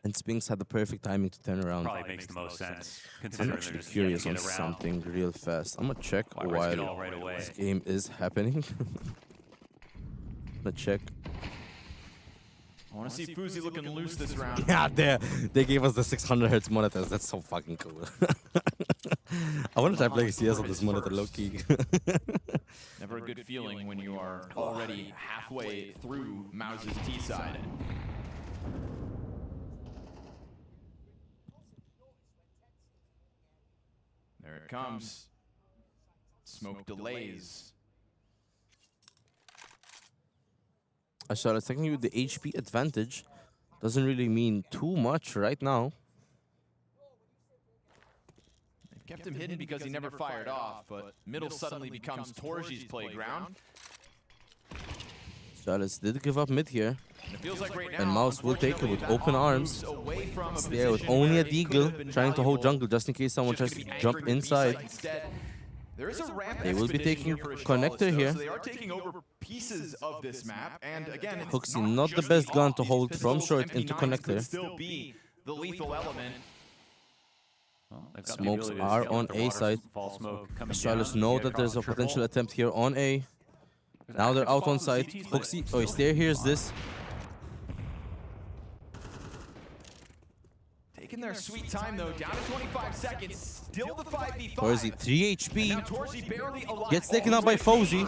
and Spinks had the perfect timing to turn around. Probably makes the most sense. I'm Considering actually they're just curious getting on it around. something real fast. I'm gonna check Why risk it while all right away? this game is happening. Let's check. I want to see FaZe looking loose this round. Yeah, they gave us the 600 Hz monitors. That's so fucking cool. I want to try playing CS on this monitor, low-key. Never a good feeling when you are already halfway through Mouse's T side. There it comes. Smoke delays. I started telling you the HP advantage doesn't really mean too much right now. They've kept him hidden because he never fired off, but middle suddenly becomes Torji's playground. Charles did give up mid here. It feels like right now, And Mouse will take it with open arms. It's there with only a deagle, trying to hold jungle just in case someone tries to jump inside. There is a ramp They will be taking for connector Astralis, here. So they are taking over pieces of this map, and again, it's Huxi not the best gun to hold These from pistols, short into MP9s connector. could still be the lethal element. Smokes are on A side. Astralis know that there's a potential attempt here on A. Now they're out on site. Huxi, oh, Stair hears this. Taking their sweet time though, down to 25 seconds, still the 5v5. Torzi, 3 HP. Now Torzi barely alive. Gets taken out by FaZe.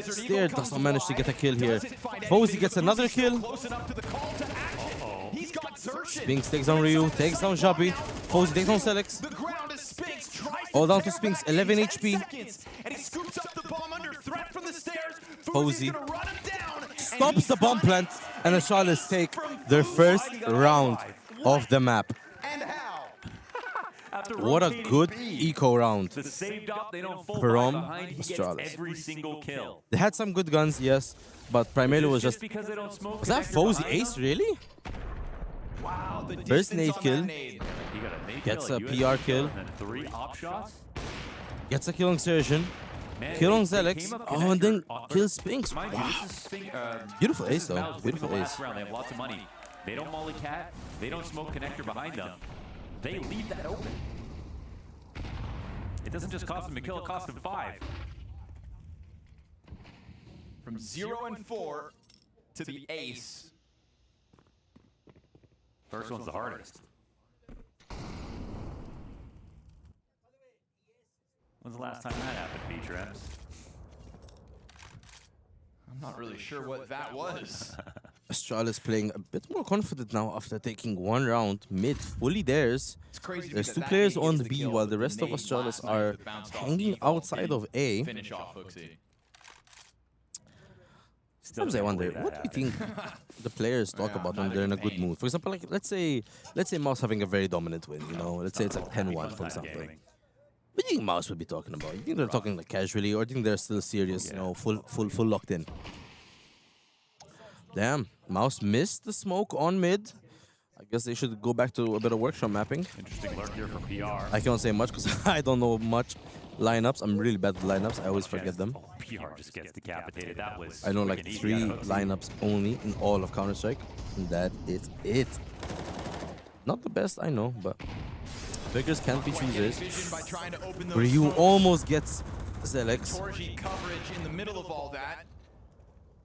Stair does not manage to get a kill here. FaZe gets another kill. Close enough to the call to action. He's got Zertian. Spinks takes down Ryu, takes down Jabi. FaZe takes down Selex. The ground is Spinks, tries All down to Spinks, 11 HP. And he scoops up the bomb under threat from the stairs. FaZe gonna run him down. stops the bomb plant, and the Charlottes take their first round of the map. What a good eco round The saved up, they don't fall from behind. He gets Astralis. every single kill. They had some good guns, yes, but primarily was just... because they don't smoke. Was that FaZe ace, really? Wow, the First distance nade on kill, that nade. He got a nade gets a kill, US PR kill, and then 3 op shots. gets a kill on Surgeon, Man, kill on they Zelix, came up oh, and then connector. kills Spinks. Mind you, Wow. this is Beautiful this ace, is though. Mouse Beautiful winning the last ace. round. They have lots of money. They don't molly cat. They don't smoke connector behind them. They leave that open. It doesn't just cost them a kill, it costs them 5. From 0 and 4 to the ace. First one's the hardest. When's the last time that happened, B-Traps? I'm not really sure what that was. Astralis playing a bit more confident now after taking one round. Mid, fully theirs. Crazy There's that 2 that players nade on gets the the B, kill, while but the the rest of nade Astralis last night are that bounced off hanging default outside did of A. Finish off Hooksy. Sometimes I wonder, what do you think the players talk about when they're in a good mood? For example, like let's say Mouse having a very dominant win, you know, let's say it's like 10-1, for example. What do you think Mouse would be talking about? You think they're talking like casually, or do you think they're still serious, you know, full locked in? Damn, Mouse missed the smoke on mid. I guess they should go back to a bit of workshop mapping. Interesting lurk here from PR. I can't say much because I don't know much lineups. I'm really bad at lineups. I always forget them. PR just gets decapitated. That was I know like freaking easy 3 out of Hooksy. lineups only in all of Counter-Strike. And that is it. Not the best, I know, but beggars can't be choosers. Ryu almost gets Zelix. Torgy coverage in the middle of all that.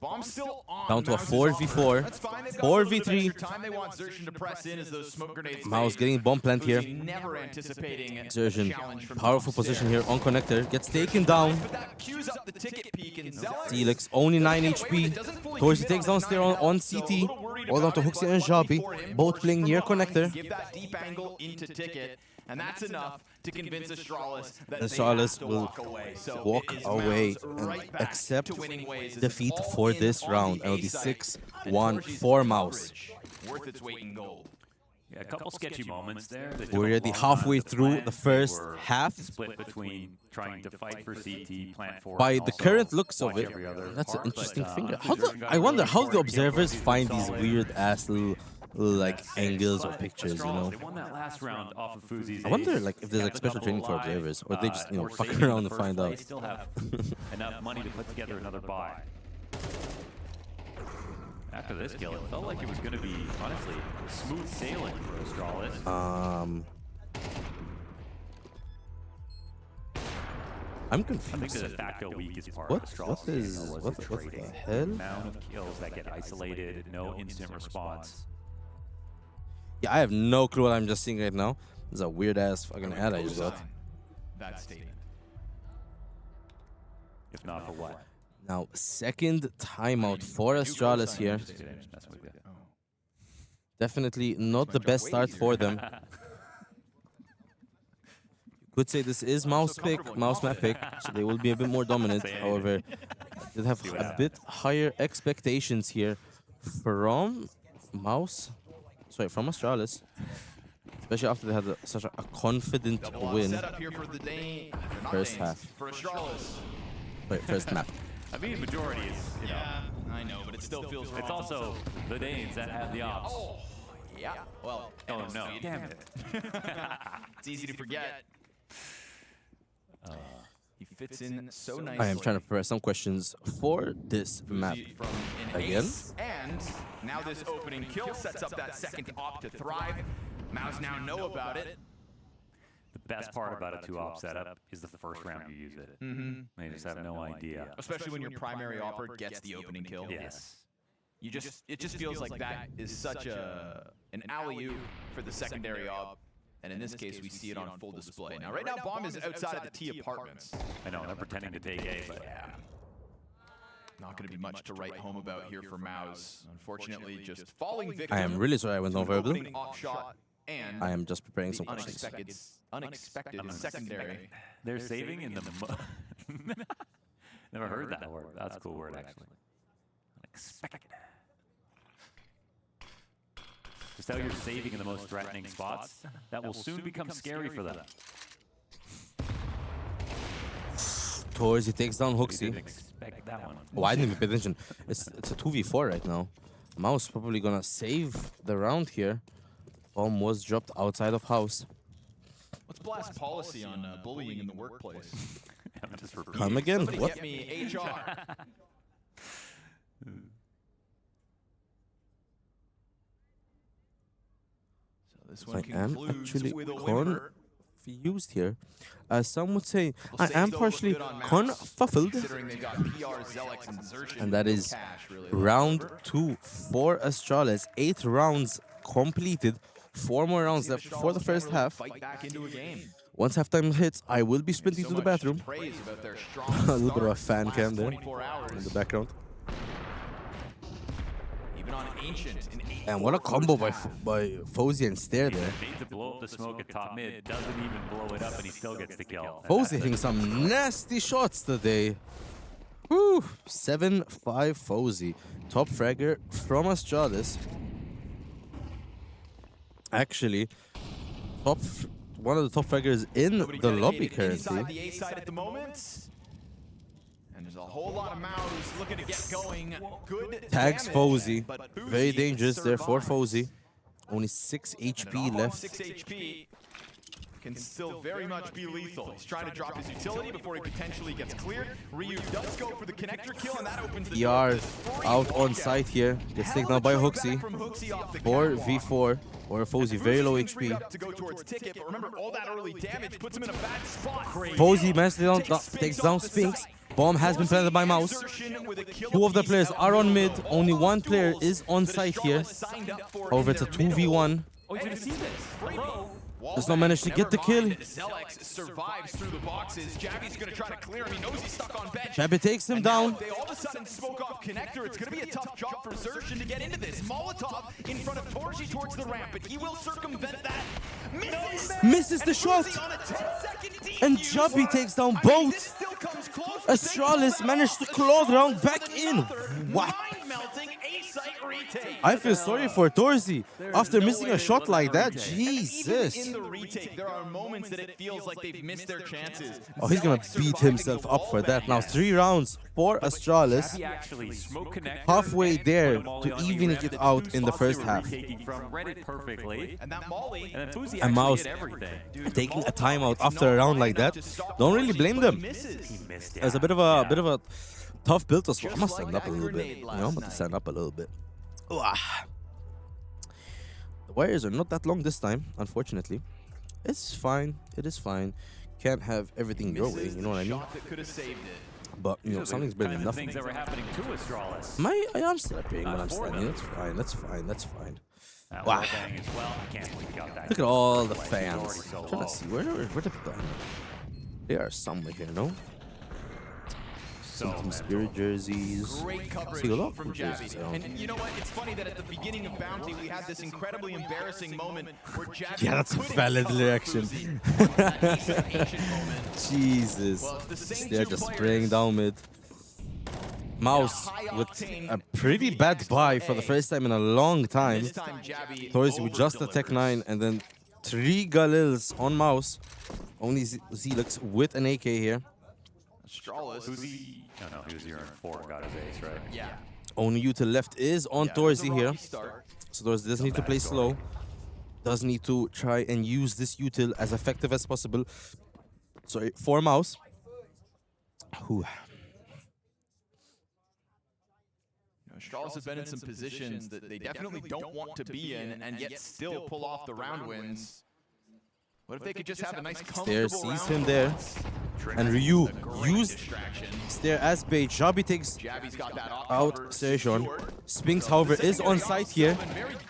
Bomb still on. Down to a Mouse is on. 4v4. That's fine. They've got a little bit of 4v3. extra time. They want Xerxin to press in as those smoke grenades Mouse fade. getting bomb plant here. Fuzi never anticipating a Surgeon, challenge from powerful position here on connector. Gets taken down. But that cues up the ticket peak and Zelix. Zelix only 9 HP. Torsi takes down Stair on CT. All down to Hooksy and Jabi. Both playing near connector. Give that deep angle into ticket, and that's enough to convince Astralis that Astralis they have to will walk away. So walk it is away Mouse and right back accept to winning ways. It's defeat all for in this on round. the And it'll be A side. 6-1 for Mouse. Worth its weight in gold. Yeah, a couple sketchy moments there. They took We're a already long time halfway to through plan. the They first were half. Split between trying to fight for CT, plant for By and the also current looks of watch it, every other that's an part, interesting but, finger. Xerxin I wonder got how really the forward, kill observers close, find these solid. weird ass little like angles or But pictures, you Astralis, know. They won that last round off of Fuzi's I wonder ace, like if there's like kept a special couple training for alive, observers, or they just or fuck saved in around the and find first out. place, Still have enough money to put together another buy. After this kill, it felt like it was going to be, honestly, smooth sailing for Astralis. I'm I confused. think the de facto weakest part What? of Astralis What is? was What the the trading. hell? The amount of kills that get isolated, no instant response. Yeah, I have no clue what I'm just seeing right now. This is a weird ass fucking ad I just got. That statement. If not for what? Now, second timeout for Astralis here. Just kidding, just messing with you. Definitely not the best start for them. Could say this is mouse pick, mouse map pick, so they will be a bit more dominant. However, they have a bit higher expectations here from mouse. Sorry, from Astralis. Especially after they had such a confident win. Setup here for the day. First half. For Astralis. Wait, first map. I mean, majority is, you know. Yeah, I know, but it still feels wrong. It's also the Danes that have the ops. Oh, yeah. Well, Oh no, damn it. It's easy to forget. He fits in so nicely. I am trying to prepare some questions for this map. From an Again? ace, and now this opening kill sets up that second op to thrive. Mouse now know about it. The best part about a 2-op setup is the first round you use it. Mhm. They just have no idea. Especially when your primary opper gets the opening kill. Yes. It just feels like that is such an alley-oop for the secondary op. And in this case, we see it on full display. Now, right now, Bomb is outside of the T apartments. I know, they're pretending to take A, but yeah. Not going to be much to write home about here for Mouse. Unfortunately, just falling victim. I am really sorry I went to an non-verbal. opening op shot And I am just preparing some questions. Unexpected is secondary. They're saving in the... Never heard that word. That's a cool word, actually. Unexpected. Just how you're saving in the most threatening spots, that will soon become scary for them. Torzy takes down Hooksy. Didn't expect that one. Oh, I didn't even pay attention. It's a 2v4 right now. Mouse probably gonna save the round here. Bomb was dropped outside of house. What's Blast policy on bullying in the workplace? Come again? Somebody What? get me HR. This one I am concludes actually with a winner. confused here. Some would say I am partially confuffled. And that is round 2 for Astralis. 8 rounds completed. 4 more rounds left for the first half. Once halftime hits, I will be sprinting to the bathroom. A little bit of a fan cam there in the background. Even on Ancient, And what a combo by FaZe and Stair there. Made to blow up the smoke at top mid, doesn't even blow it up, and he still gets the kill. FaZe hitting some nasty shots today. Woo! 7-5 FaZe. Top fragger from Astralis. Actually, one of the top fraggers in the lobby currently. Inside the A side at the moment. And there's a whole lot of mouths looking to get going. Good Tags damage, FaZe. but Very dangerous there for survives. FaZe. Only 6 HP And left. 6 HP can still very much be lethal. He's trying to drop his utility before he potentially gets cleared. Ryu does go for the connector kill, and that opens the door. ER out on site here. Gets taken out by Hooksy. 4v4 or FaZe, very low HP. To go towards Ticket, but remember, all that early damage puts him in a bad spot. FaZe takes down Spinks. Bomb has been planted by Mouse. 2 of the players are on mid. Only 1 player is on site here. However, it's a 2v1. Oh, you see this? Hello? Does not manage to get the kill. Zelex survives through the boxes. Jabby's gonna try to clear him. He knows he's stuck on bench. Jabby takes him down. They all of a sudden smoke off connector. It's gonna be a tough job for Xerxin to get into this. Molotov in front of Torji towards the ramp, but he will circumvent that. Misses the shot. And Jabby takes down both. Astralis managed to claw the round back in. Wow. I feel sorry for Torzy after missing a shot like that. Jesus. In the retake, there are moments that it feels like they've missed their chances. Oh, he's gonna beat himself up for that. Now 3 rounds for Astralis. Halfway there to even it out in the first half. And Mouse taking a timeout after a round like that. Don't really blame them. It's a bit of a tough build as well. I must stand up a little bit. You know, I'm about to stand up a little bit. The wires are not that long this time, unfortunately. It's fine. It is fine. Can't have everything your way, you know what I mean? But, you know, something's better than nothing. I am celebrating when I'm standing. That's fine. That's fine. That's fine. Wow. Look at all the fans. I'm trying to see. Where the people are? They are somewhere here, no? Some Team Spirit jerseys. Great coverage See a lot from of jerseys. Jabby. And you know what? It's funny that at the beginning of Bounty, we had this incredibly embarrassing moment where Jabby Yeah, that's a valid reaction. Jesus. They're just spraying down mid. Mouse with a pretty bad buy for the first time in a long time. Torzy with just a Tech 9 and then 3 Galils on Mouse. Only Zelix with an AK here. Astralis. No, he was 0-4 got his ace, right? Yeah. Only util left is on Torzy here. So Torzy doesn't need to play slow. Does need to try and use this util as effective as possible. Sorry, for Mouse. Whew. Astralis has been in some positions that they definitely don't want to be in, and yet still pull off the round wins. What if they could just have a nice Stair comfortable sees round him there. once? And Ryu used Stair as bait. Jabby takes out Serjon. Spinks, however, is on site here.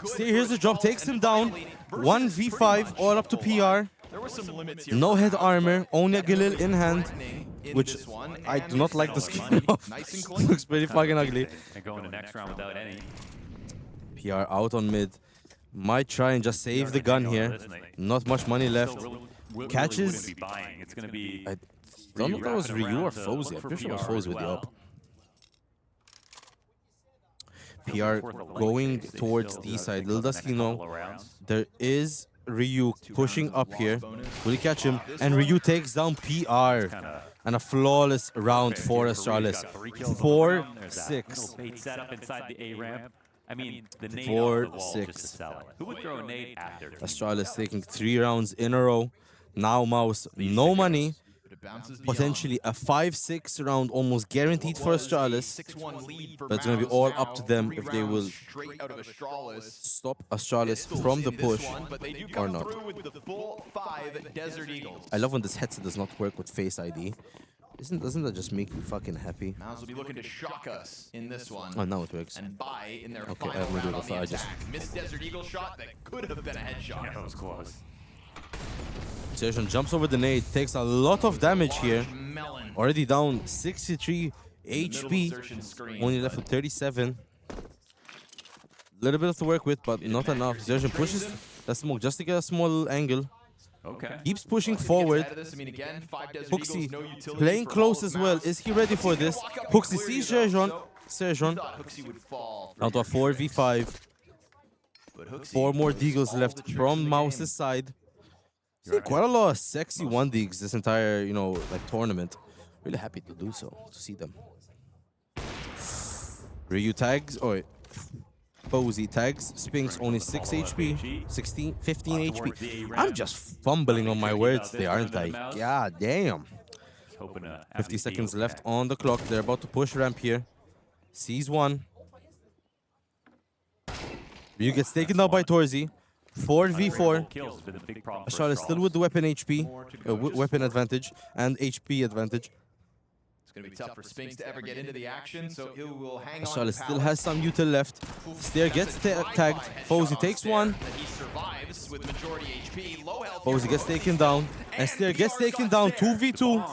Stair here's the drop, takes him down. 1v5, all up to PR. No head armor, only a Galil in hand. Which I do not like the skin of. Looks pretty fucking ugly. And going to next round without any. PR out on mid. Might try and just save the gun here. Not much money left. Catches. It's going to be. I don't know if that was Ryu or FaZe. I'm pretty sure it was FaZe with the up. PR going towards the side. Little does he know, there is Ryu pushing up here. Will he catch him? And Ryu takes down PR. And a flawless round for Astralis. 4-6. Bait set up inside the A ramp. I mean, the nade 4-6. Who would throw a nade after? Astralis taking 3 rounds in a row. Now Mouse, no money. Potentially a 5-6 round, almost guaranteed for Astralis. But it's going to be all up to them if they will stop Astralis from the push or not. I love when this headset does not work with Face ID. Doesn't that just make you fucking happy? Mouse will be looking to shock us in this one. Oh, now it works. And buy in their okay, final round on the I just missed Desert Eagle shot that could have been a headshot. Yeah, that was close. Session jumps over the nade, takes a lot of damage here. Already down 63 HP. Only left with 37. Little bit to work with, but not enough. Session pushes the smoke just to get a small angle. Okay. Keeps pushing forward. Huxi playing close as well. Is he ready for this? Huxi sees Serjon. Down to a 4v5. 4 more deagles left from Mouse's side. See quite a lot of sexy 1-deags this entire, like tournament. Really happy to do so, to see them. Ryu tags, FaZe tags. Spinks only 6 HP, 15 HP. I'm just fumbling on my words there, aren't I? God damn. 50 seconds left on the clock. They're about to push ramp here. Sees one. Ryu gets taken down by Torzi. 4v4. Astralis still with the weapon HP, weapon advantage, and HP advantage. It's going to be tough for Spinks to ever get into the action, so he will hang on. Astralis still has some util left. Stair gets tagged. FaZe takes one. He survives with majority HP, low health. FaZe gets taken down, and Stair gets taken down. 2v2.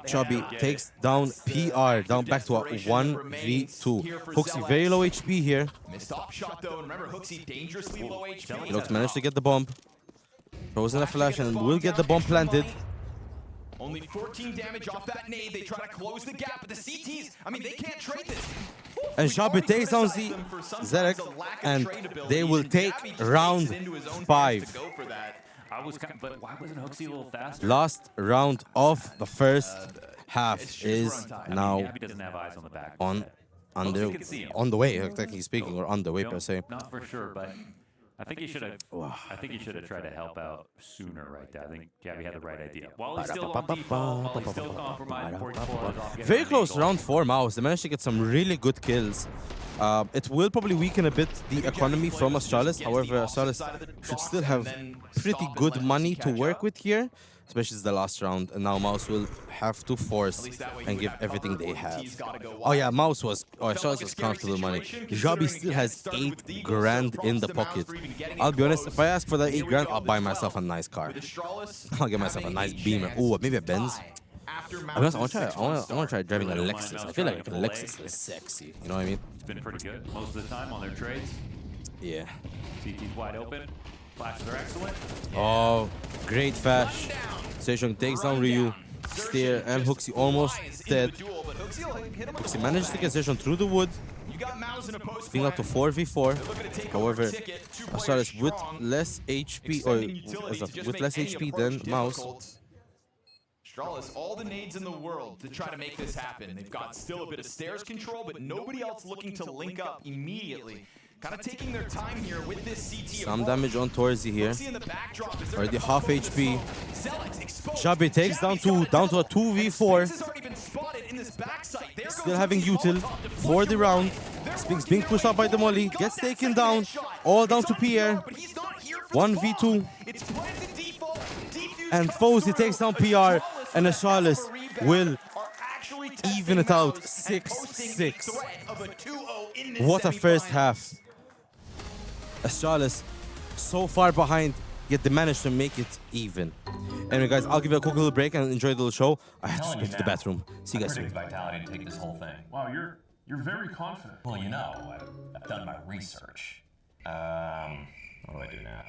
Chubby takes down PR, down back to a 1v2. Huxi very low HP here. Missed op shot though. Remember, Huxi dangerously low HP. He looks managed to get the bomb. Throws in a flash and will get the bomb planted. Only 14 damage off that nade. They try to close the gap, but the CTs, I mean, they can't trade this. And Chubby takes down Zerek, and they will take round 5. But why wasn't Huxi a little faster? Last round of the first half is now he doesn't have eyes on the back. on the way, technically speaking, or on the way per se. Not for sure, but I think he should have. I think he should have tried to help out sooner right there. I think Gabby had the right idea. While he's still on default, while he's still compromised before he pulls off. Very close round 4 Mouse. They managed to get some really good kills. It will probably weaken a bit the economy from Astralis. However, Astralis should still have pretty good money to work with here, especially as the last round. And now Mouse will have to force and give everything they have. Oh yeah, Astralis was comfortable money. Jabi still has 8 grand in the pocket. I'll be honest, if I ask for that 8 grand, I'll buy myself a nice car. I'll get myself a nice Beamer. Ooh, maybe a Benz. I want to try driving a Lexus. I feel like a Lexus is sexy. You know what I mean? It's been pretty good most of the time on their trades. Yeah. CT's wide open. Flashes are excellent. Oh, great flash. Sejong takes down Ryu. Stair and Huxi almost dead. Huxi managed to get Sejong through the wood. Being up to 4v4. However, Astralis with less HP with less HP than Mouse. Astralis, all the nades in the world to try to make this happen. They've got still a bit of stairs control, but nobody else looking to link up immediately. Kind of taking their time here with this CT. Some damage on Torzi here. Already half HP. Shabi takes down to a 2v4. Still having util for the round. Spinks being pushed out by the molly. Gets taken down. All down to Pierre. 1v2. And FaZe takes down PR. And Astralis will even it out 6-6. What a first half. Astralis so far behind, yet they managed to make it even. Anyway, guys, I'll give you a quick little break and enjoy the little show. I have to sprint to the bathroom. See you guys soon. Vitality to take this whole thing. Wow, you're very confident. Well, you know, I've done my research. What do I do now?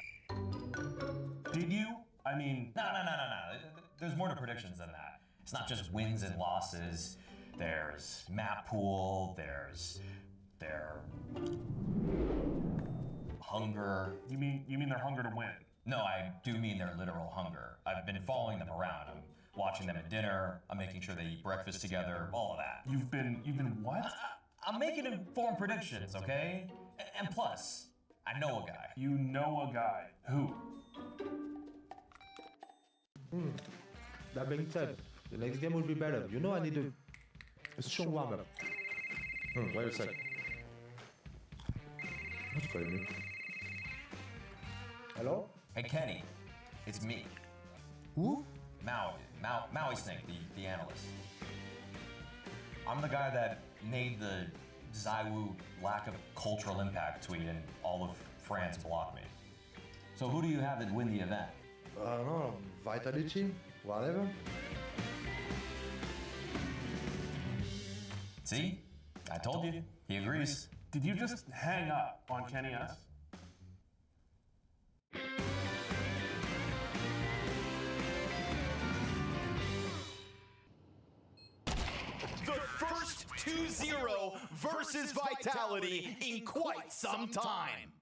Did you? I mean, no. There's more to predictions than that. It's not just wins and losses. There's map pool, there's their hunger. You mean their hunger to win? No, I do mean their literal hunger. I've been following them around. I'm watching them at dinner. I'm making sure they eat breakfast together. All of that. You've been what? I'm making informed predictions, okay? And plus, I know a guy. You know a guy. Who? That being said, the next game will be better. You know I need a strong warm-up. Wait a sec. What's calling me? Hello? Hey, Kenny. It's me. Who? Maui Snake, the analyst. I'm the guy that made the Zaiwu lack of cultural impact tweet and all of France blocked me. So who do you have that win the event? No, Vitality, whatever. See? I told you. He agrees. Did you just hang up on Kenny S? The first 2-0 versus Vitality in quite some time.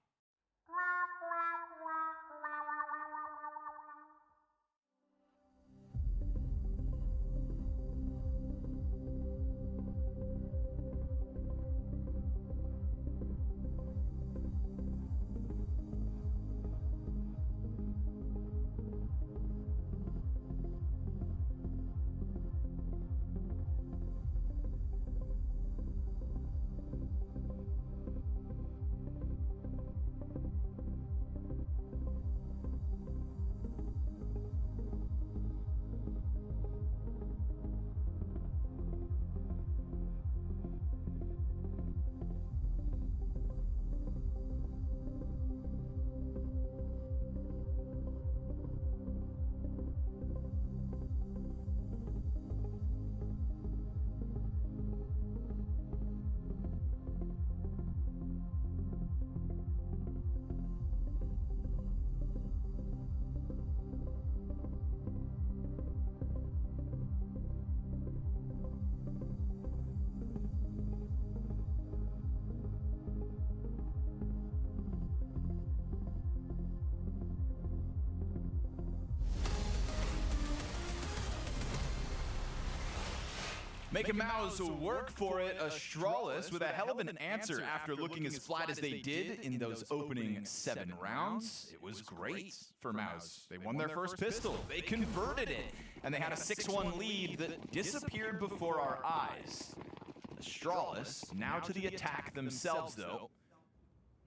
Making Mao's work for it, Astralis with a hell of an answer after looking as flat as they did in those opening 7 rounds. It was great for Mao's. They won their first pistol, they converted it, and they had a 6-1 lead that disappeared before our eyes. Astralis now to the attack themselves though.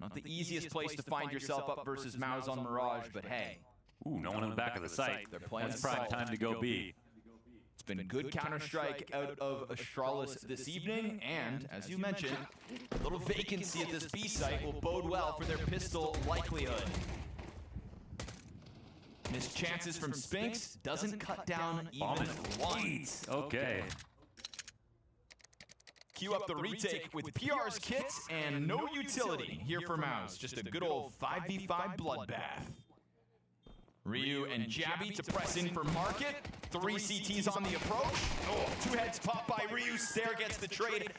Not the easiest place to find yourself up versus Mao's on Mirage, but hey. Ooh, no one in the back of the site. That's prime time to go B. It's been good Counter-Strike out of Astralis this evening, and, as you mentioned, a little vacancy at this B site will bode well for their pistol likelihood. Missed chances from Spinks, doesn't cut down even one. Okay. Cue up the retake with PR's kits and no utility here for Mouse. Just a good old 5v5 bloodbath. Ryu and Jabby to press in for market. 3 CTs on the approach. Oh, 2 heads pop by Ryu. Stair gets the trade.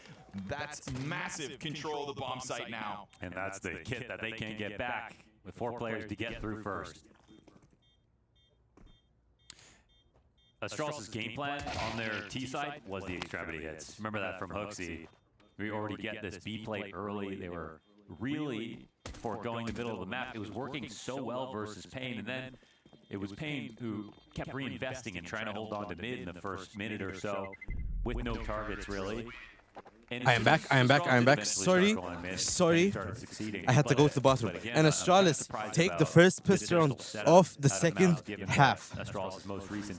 That's massive control of the bomb site now. And that's the kit that they can't get back with 4 players to get through first. Astralis' game plan on their T side was the extremity hits. Remember that from Hooksy. We already get this B plate early. They were really foregoing the middle of the map. It was working so well versus Pain, and then it was Pain who kept reinvesting and trying to hold on to mid in the first minute or so with no targets really. I am back. Sorry. I had to go to the bathroom. And Astralis take the first pistol round of the second half.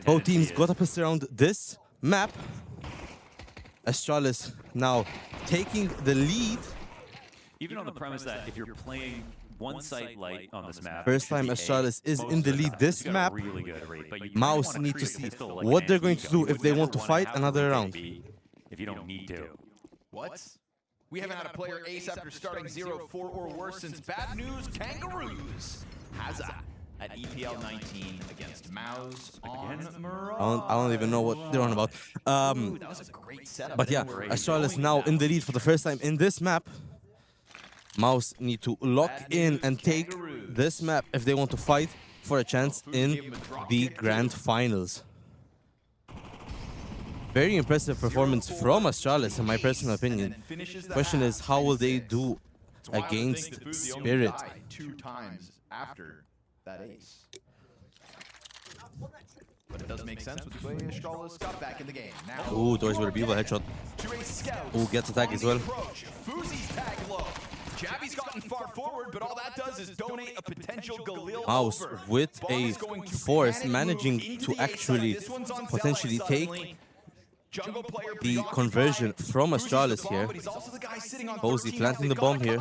Both teams got a pistol round this map. Astralis now taking the lead. Even on the premise that if you're playing one site light on this map, first time Astralis is in the lead this map. Mouse need to see what they're going to do if they want to fight another round. If you don't need to. What? We haven't had a player ace after starting 0-4 or worse since Bad News Kangaroos. Haza at EPL 19 against Mouse on Mirage. I don't even know what they're on about. Ooh, that was a great setup. But yeah, Astral is now in the lead for the first time in this map. Mouse need to lock in and take this map if they want to fight for a chance in the grand finals. Very impressive performance from Astralis, in my personal opinion. Question is, how will they do against Spirit? 2 times after that ace. But it does make sense with the way Astralis got back in the game. Now, Ooh, Doris with a beautiful headshot. Ooh, gets attack as well. Fuzi's tag low. Jabby's gotten far forward, but all that does is donate a potential Galil Mouse over. with a force managing to actually potentially take the conversion from Astralis here. FaZe planting the bomb here.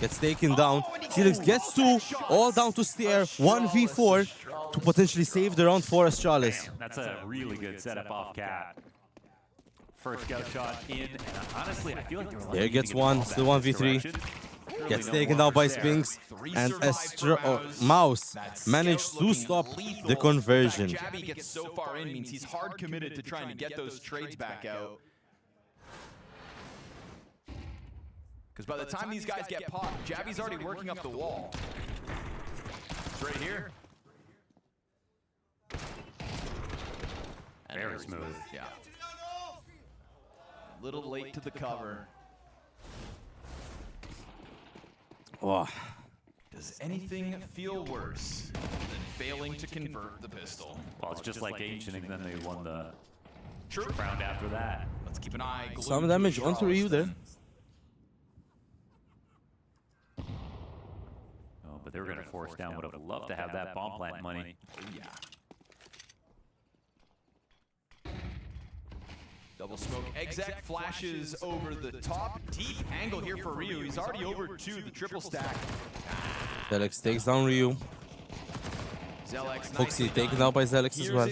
Gets taken down. Felix gets 2, all down to Stair. 1v4 to potentially save the round for Astralis. Damn, that's a really good setup off Cat. First scout shot in, and honestly, I feel like they're There gets 1, still 1v3. Gets taken down by Spinks, and Mouse managed to stop the conversion. Jabby gets so far in means he's hard committed to trying to get those trades back out. Because by the time these guys get popped, Jabby's already working up the wall. It's right here. Very smooth. Yeah. A little late to the cover. Oh. Does anything feel worse than failing to convert the pistol? Well, it's just like Ancient, and then they won the round after that. Let's keep an eye. Some damage onto Ryu there. Oh, but they were going to force down. Would have loved to have that bomb plant money. Oh, yeah. Double smoke. Exec flashes over the top. Deep angle here for Ryu. He's already over to the triple stack. Zelix takes down Ryu. Foxy taken out by Zelix as well.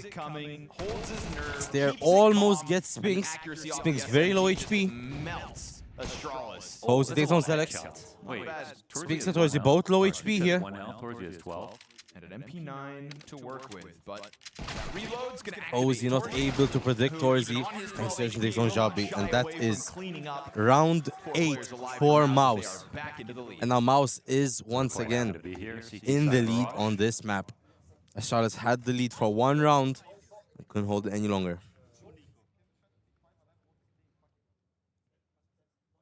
Stair almost gets Spinks. Spinks very low HP. Melts Astralis. FaZe takes down Zelix. Wait, Spinks and Torzi both low HP here. Torzi has 12. And an MP9 to work with, but reload's gonna FaZe not able to predict Torzi, and Sergio takes on Jabi, and that is round 8 for Mouse. And now Mouse is once again in the lead on this map. Astralis had the lead for 1 round, and couldn't hold it any longer.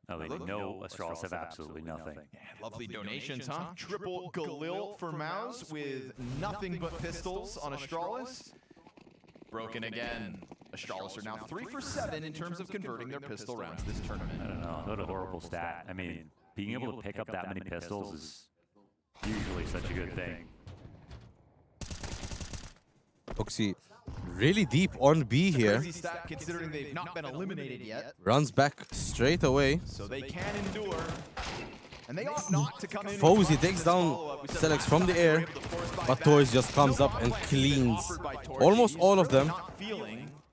No, they know Astralis have absolutely nothing. Yeah, lovely donations, huh? Triple Galil for Mouse with nothing but pistols on Astralis. Broken again. Astralis are now 3 for 7 in terms of converting their pistol rounds this tournament. I don't know. What a horrible stat. I mean, being able to pick up that many pistols is usually such a good thing. Foxy really deep on B here. Crazy stat considering they've not been eliminated yet. Runs back straight away. So they can endure. And they ought not to come in. FaZe takes down Zelix from the air, but Torres just comes up and cleans almost all of them.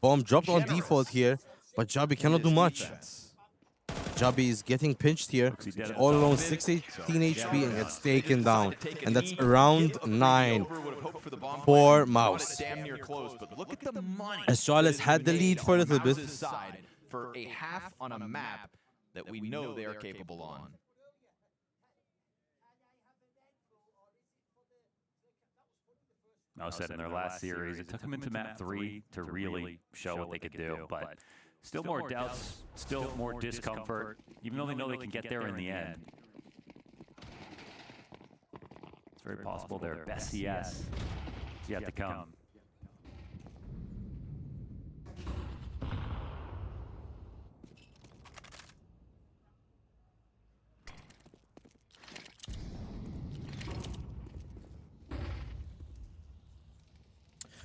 Bomb dropped on default here, but Jabi cannot do much. Jabi is getting pinched here, all alone 618 HP and gets taken down. And that's round 9 for Mouse. Astralis had the lead for a little bit. For a half on a map that we know they are capable on. Mouse said in their last series, it took them into map 3 to really show what they could do, but still more doubts, still more discomfort, even though they know they can get there in the end. It's very possible their best CS is yet to come.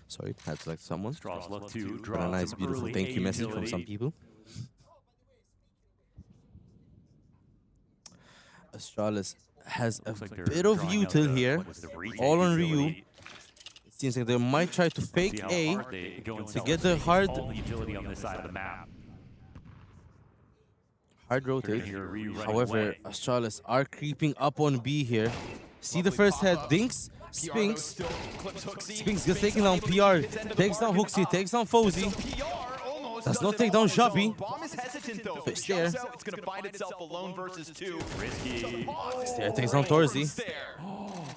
Sorry, had to select someone. Straws look to Got a nice, beautiful thank you message from some people. Astralis has a bit of util here, all on Ryu. It seems like they might try to fake A to get the hard. All the utility on this side of the map. Hard rotate. hear a re right However, away. Astralis are creeping up on B here. See the first head. Dinks. Spinks. Spinks gets taken down. PR takes down Hooksy. Takes down FaZe. Does not take down Shabby. Bomb is hesitant though. But Stair. It's going to find itself alone versus two. Risky. Stair takes down Torzy.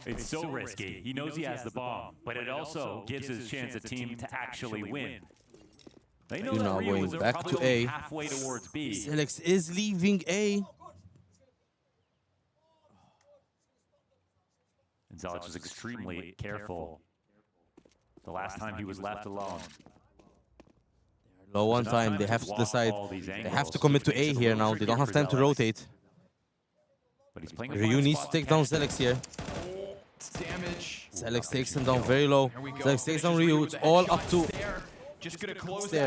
It's so risky. He knows he has the bomb, but it also gives his chance a team to actually win. They know You're that now Ryu going is back probably to A. halfway towards B. Selex is leaving A. And Zalix is extremely careful. The last time he was left alone. Low on time. They have to decide. They have to commit to A here now. They don't have time to rotate. But he's playing Ryu needs to take down Selex here. Damage. Selex takes him down very low. Selex takes down Ryu. It's all up to Stair.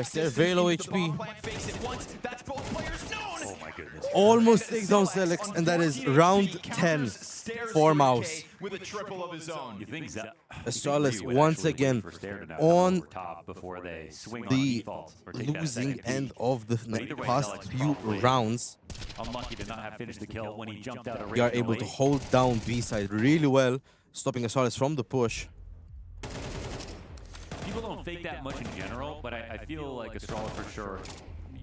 Stair very low HP. Oh my goodness. Almost takes down Selex, and that is round 10 for Mouse. With a triple of his own. You think Astralis once again on before they swing the on default, losing end of the past few rounds. Unlucky to not have finished the kill when he jumped out They are able to hold down B side really well, stopping Astralis from the push. People don't fake that much in general, but I feel like Astralis for sure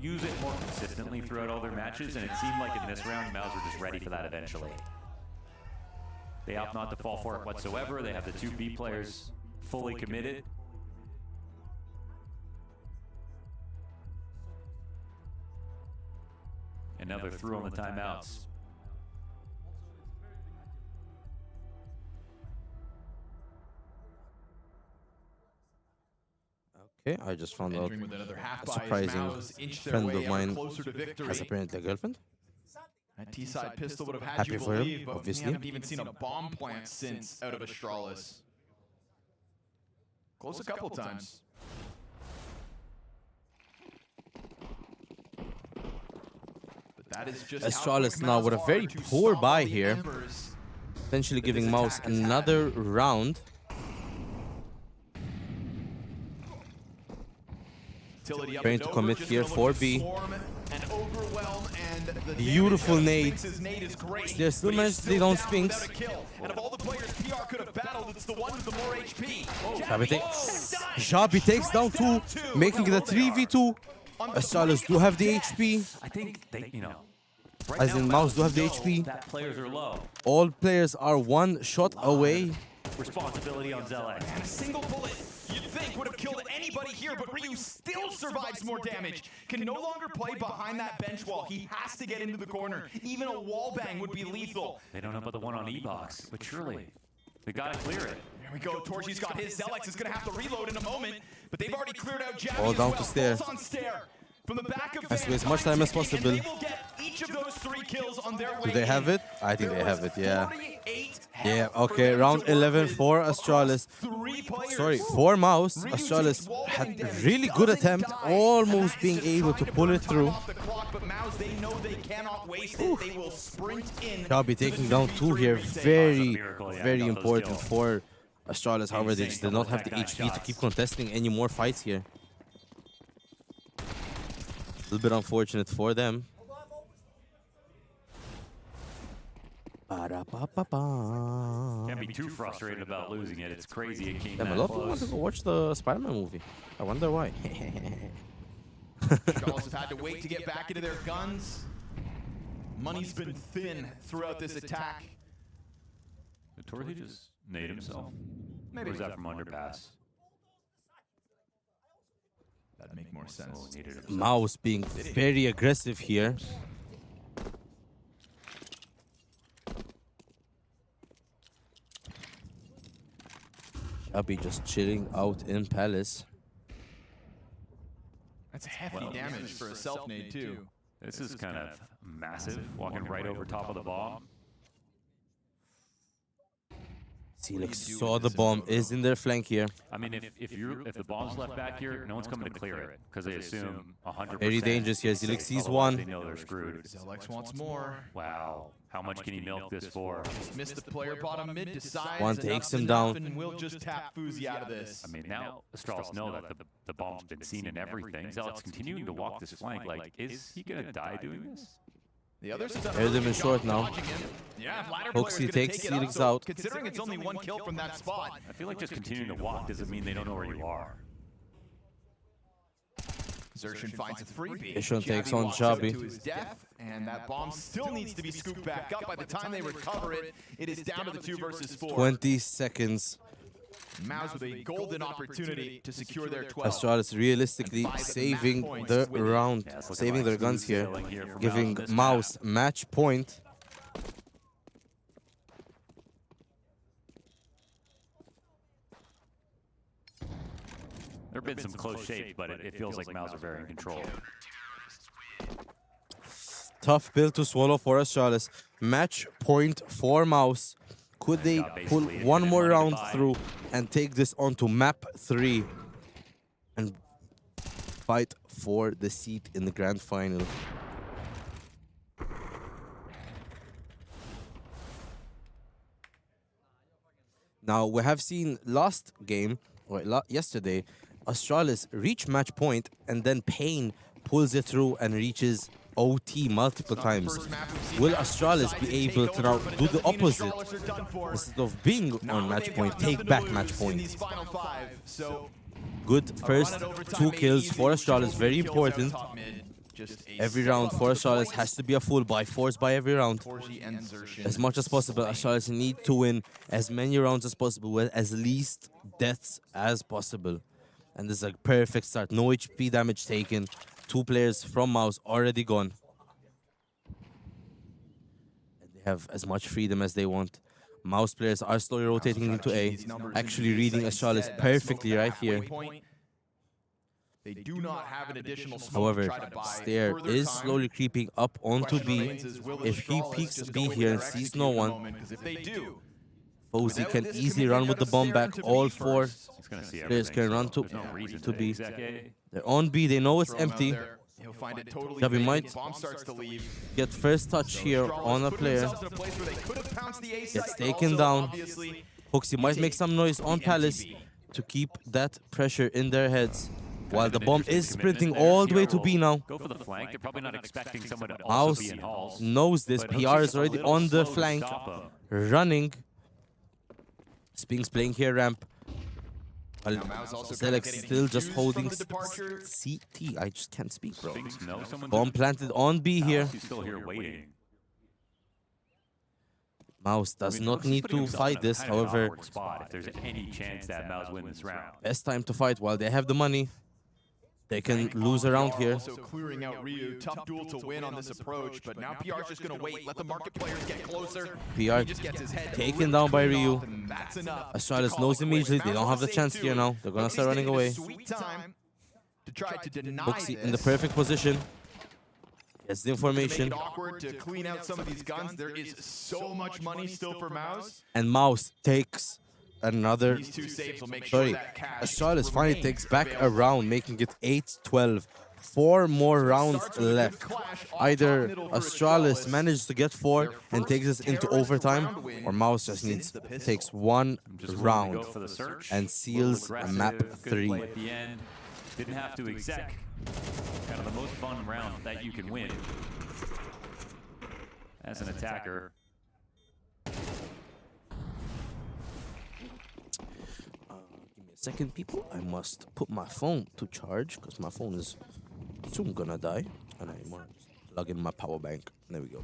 use it more consistently throughout all their matches, and it seemed like in this round, Mouse were just ready for that eventually. They opt not to fall for it whatsoever. They have the two B players fully committed. And now they're through on the timeouts. Okay, I just found out Entering with another half a buy as surprising Mouse inch their friend way of ever mine closer to victory. has apparently a girlfriend. That T-side pistol would have had Happy you for him, believe, but obviously. we haven't even seen a bomb plant since out of Astralis. Close a couple times. But that is just Astralis now with a very poor buy here, potentially giving Mouse another round. Trying to commit here for B. Beautiful nade. They're still managed to take down Spinks. And of all the players PR could have battled, it's the one with the more HP. Shabby takes down 2, making it a 3v2. Astralis do have the HP. I think they, As in, Mouse do have the HP. that players are low. All players are one shot away. Responsibility on Zelex. And a single bullet, you'd think, would have killed anybody here, but Ryu still survives more damage. Can no longer play behind that bench wall. He has to get into the corner. Even a wall bang would be lethal. They don't know about the one on E-Box, but surely they gotta clear it. There we go. Torshi's got his. Zelex is going to have to reload in a moment, but they've already cleared out Jabby All as down well. to Stair. Falls on Stair. From the back of Has to waste much time as possible. They will get each of those 3 kills on their way Do they have in. it? I think they have it, yeah. Yeah, okay, round 11 for Astralis. Sorry, for Mouse. Astralis had a really good attempt, almost being able to pull it through. But Mouse, they know they cannot waste it. They will sprint in. Shabby taking down 2 here, very important for Astralis. However, they just did not have the HP to keep contesting any more fights here. A little bit unfortunate for them. Can't be too frustrated about losing it. It's crazy it came Damn, a that lot of people want close. to go watch the Spider-Man movie. I wonder why. Charles have had to wait to get back into their guns. Money's been thin throughout this attack. Did Torzy just nade himself? Maybe. Or was that from underpass? That'd make more sense. Mouse being very aggressive here. Shabby just chilling out in Palace. That's hefty damage for a self-nade too. This is kind of massive, walking right over top of the bomb. Felix saw the bomb, is in their flank here. I mean, if the bomb's left back here, no one's coming to clear it because they assume 100%. Very dangerous here. Felix sees one. They know they're screwed. Zelex wants more. Wow, how much can he milk this for? Missed the player bottom mid, decides One takes him down. And we'll just tap FaZe out of this. I mean, now Astralis know that the bomb's been seen and everything. Zelex continuing to walk this flank. Like, is he gonna die doing this? The others have done Air them in short now. Yeah, Hoxie takes Felix out. Considering it's only 1 kill from that spot. I feel like just continuing to walk doesn't mean they don't know where you are. Xerxin finds a freebie. Ishon takes on Jabi. To his death, and that bomb still needs to be scooped back up. By the time they recover it, it is down to the 2 versus 4. 20 seconds. Maus with a golden opportunity to secure their 12. Astralis realistically saving the round, saving their guns here, giving Maus match point. There have been some close shapes, but it feels like Maus are very in control. Tough pill to swallow for Astralis. Match point for Maus. Could they pull one more round through and take this on to map 3 and fight for the seat in the grand final? Now, we have seen last game, or yesterday, Astralis reach match point and then Pain pulls it through and reaches OT multiple times. Will Astralis be able to now do the opposite? Instead of being on match point, take back match point. Good first 2 kills for Astralis, very important. Every round for Astralis has to be a full by force by every round. As much as possible, Astralis need to win as many rounds as possible with as least deaths as possible. And this is a perfect start. No HP damage taken. 2 players from Maus already gone. And they have as much freedom as they want. Maus players are slowly rotating into A, actually reading Astralis perfectly right here. They do not have an additional smoke. However, Stair is slowly creeping up onto B. If he peeks B here and sees no one, FaZe can easily run with the bomb back. All 4 players can run to B. They're on B, they know it's empty. Jabi might get first touch here on a player. Gets taken down. Hoxie might make some noise on Palace to keep that pressure in their heads. While the bomb is sprinting all the way to B now. Go for the flank. They're probably not expecting someone to also be in halls. Knows this. PR is already on the flank. Running. Spinks playing here ramp. Zelex still just holding CT. I just can't speak, bro. Bomb planted on B here. Still here waiting. Maus does not need to fight this, however. If there's any chance that Maus win this round. Best time to fight while they have the money. They can lose around here. Also clearing out Ryu. Tough duel to win on this approach, but now PR's just going to wait. Let the market players get closer. PR taken down by Ryu. Astralis knows immediately they don't have the chance here now. They're going to start running away. Hoxie in the perfect position. Gets the information. Awkward to clean out some of these guns. There is so much money still for Maus. And Maus takes another. Sorry, Astralis finally takes back a round, making it 8-12. 4 more rounds left. Either Astralis manages to get 4 and takes us into overtime, or Maus just takes 1 round and seals map 3. At the end, didn't have to exec. Kind of the most fun round that you can win as an attacker. Give me a second, people. I must put my phone to charge because my phone is soon gonna die, and I want to plug in my power bank. There we go.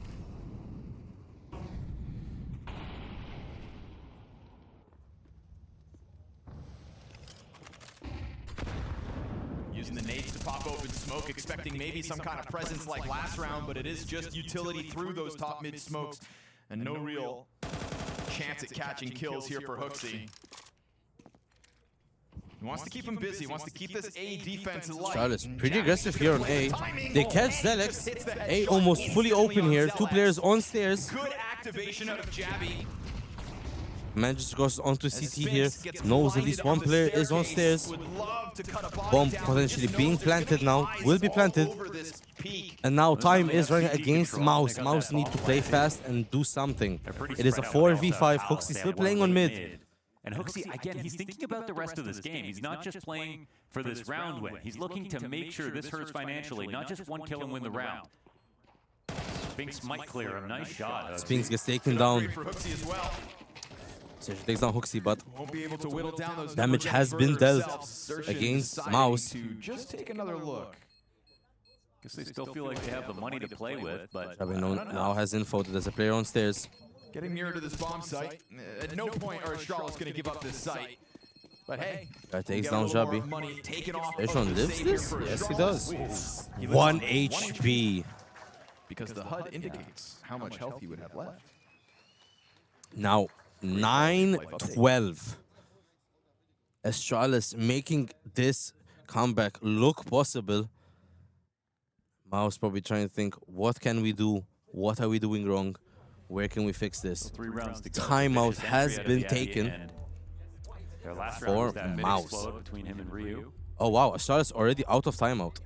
Using the nades to pop open smoke, expecting maybe some kind of presence like last round, but it is just utility through those top mid smokes, and no real chance at catching kills here for Hoxie. He wants to keep him busy, wants to keep this A defense alive. Charlotte's pretty aggressive here on A. They catch Zelex. A almost fully open here. 2 players on stairs. Good activation out of Jabi. Manages to go onto CT here. Knows at least 1 player is on stairs. Bomb potentially being planted now. Will be planted. And now time is running against Maus. Maus need to play fast and do something. It is a 4v5. Hoxie still playing on mid. And Hoxie, again, he's thinking about the rest of this game. He's not just playing for this round win. He's looking to make sure this hurts financially, not just 1 kill and win the round. Spinks might clear him. Nice shot. Spinks gets taken down. For Hooksy as well. Serge takes down Hooksy, but Won't be able to whittle down those damage numbers has any been further. dealt Zertian against deciding Mouse. to just take another look. Guess they still feel like they have the money to play with, but Shabby now has info that there's a player on stairs. Getting nearer to this bomb site. At no point are Astralis going to give up this site. But hey, Takes down Shabby. Station lives this? Yes, he does. 1 HP. Because the HUD indicates how much health he would have left. Now, 9-12. Astralis making this comeback look possible. Mouse probably trying to think, what can we do? What are we doing wrong? Where can we fix this? 3 rounds to go. Timeout has been At the taken end. Their last round for was that Mouse. mid-explode between him and Ryu. Oh wow, Astralis already out of timeout.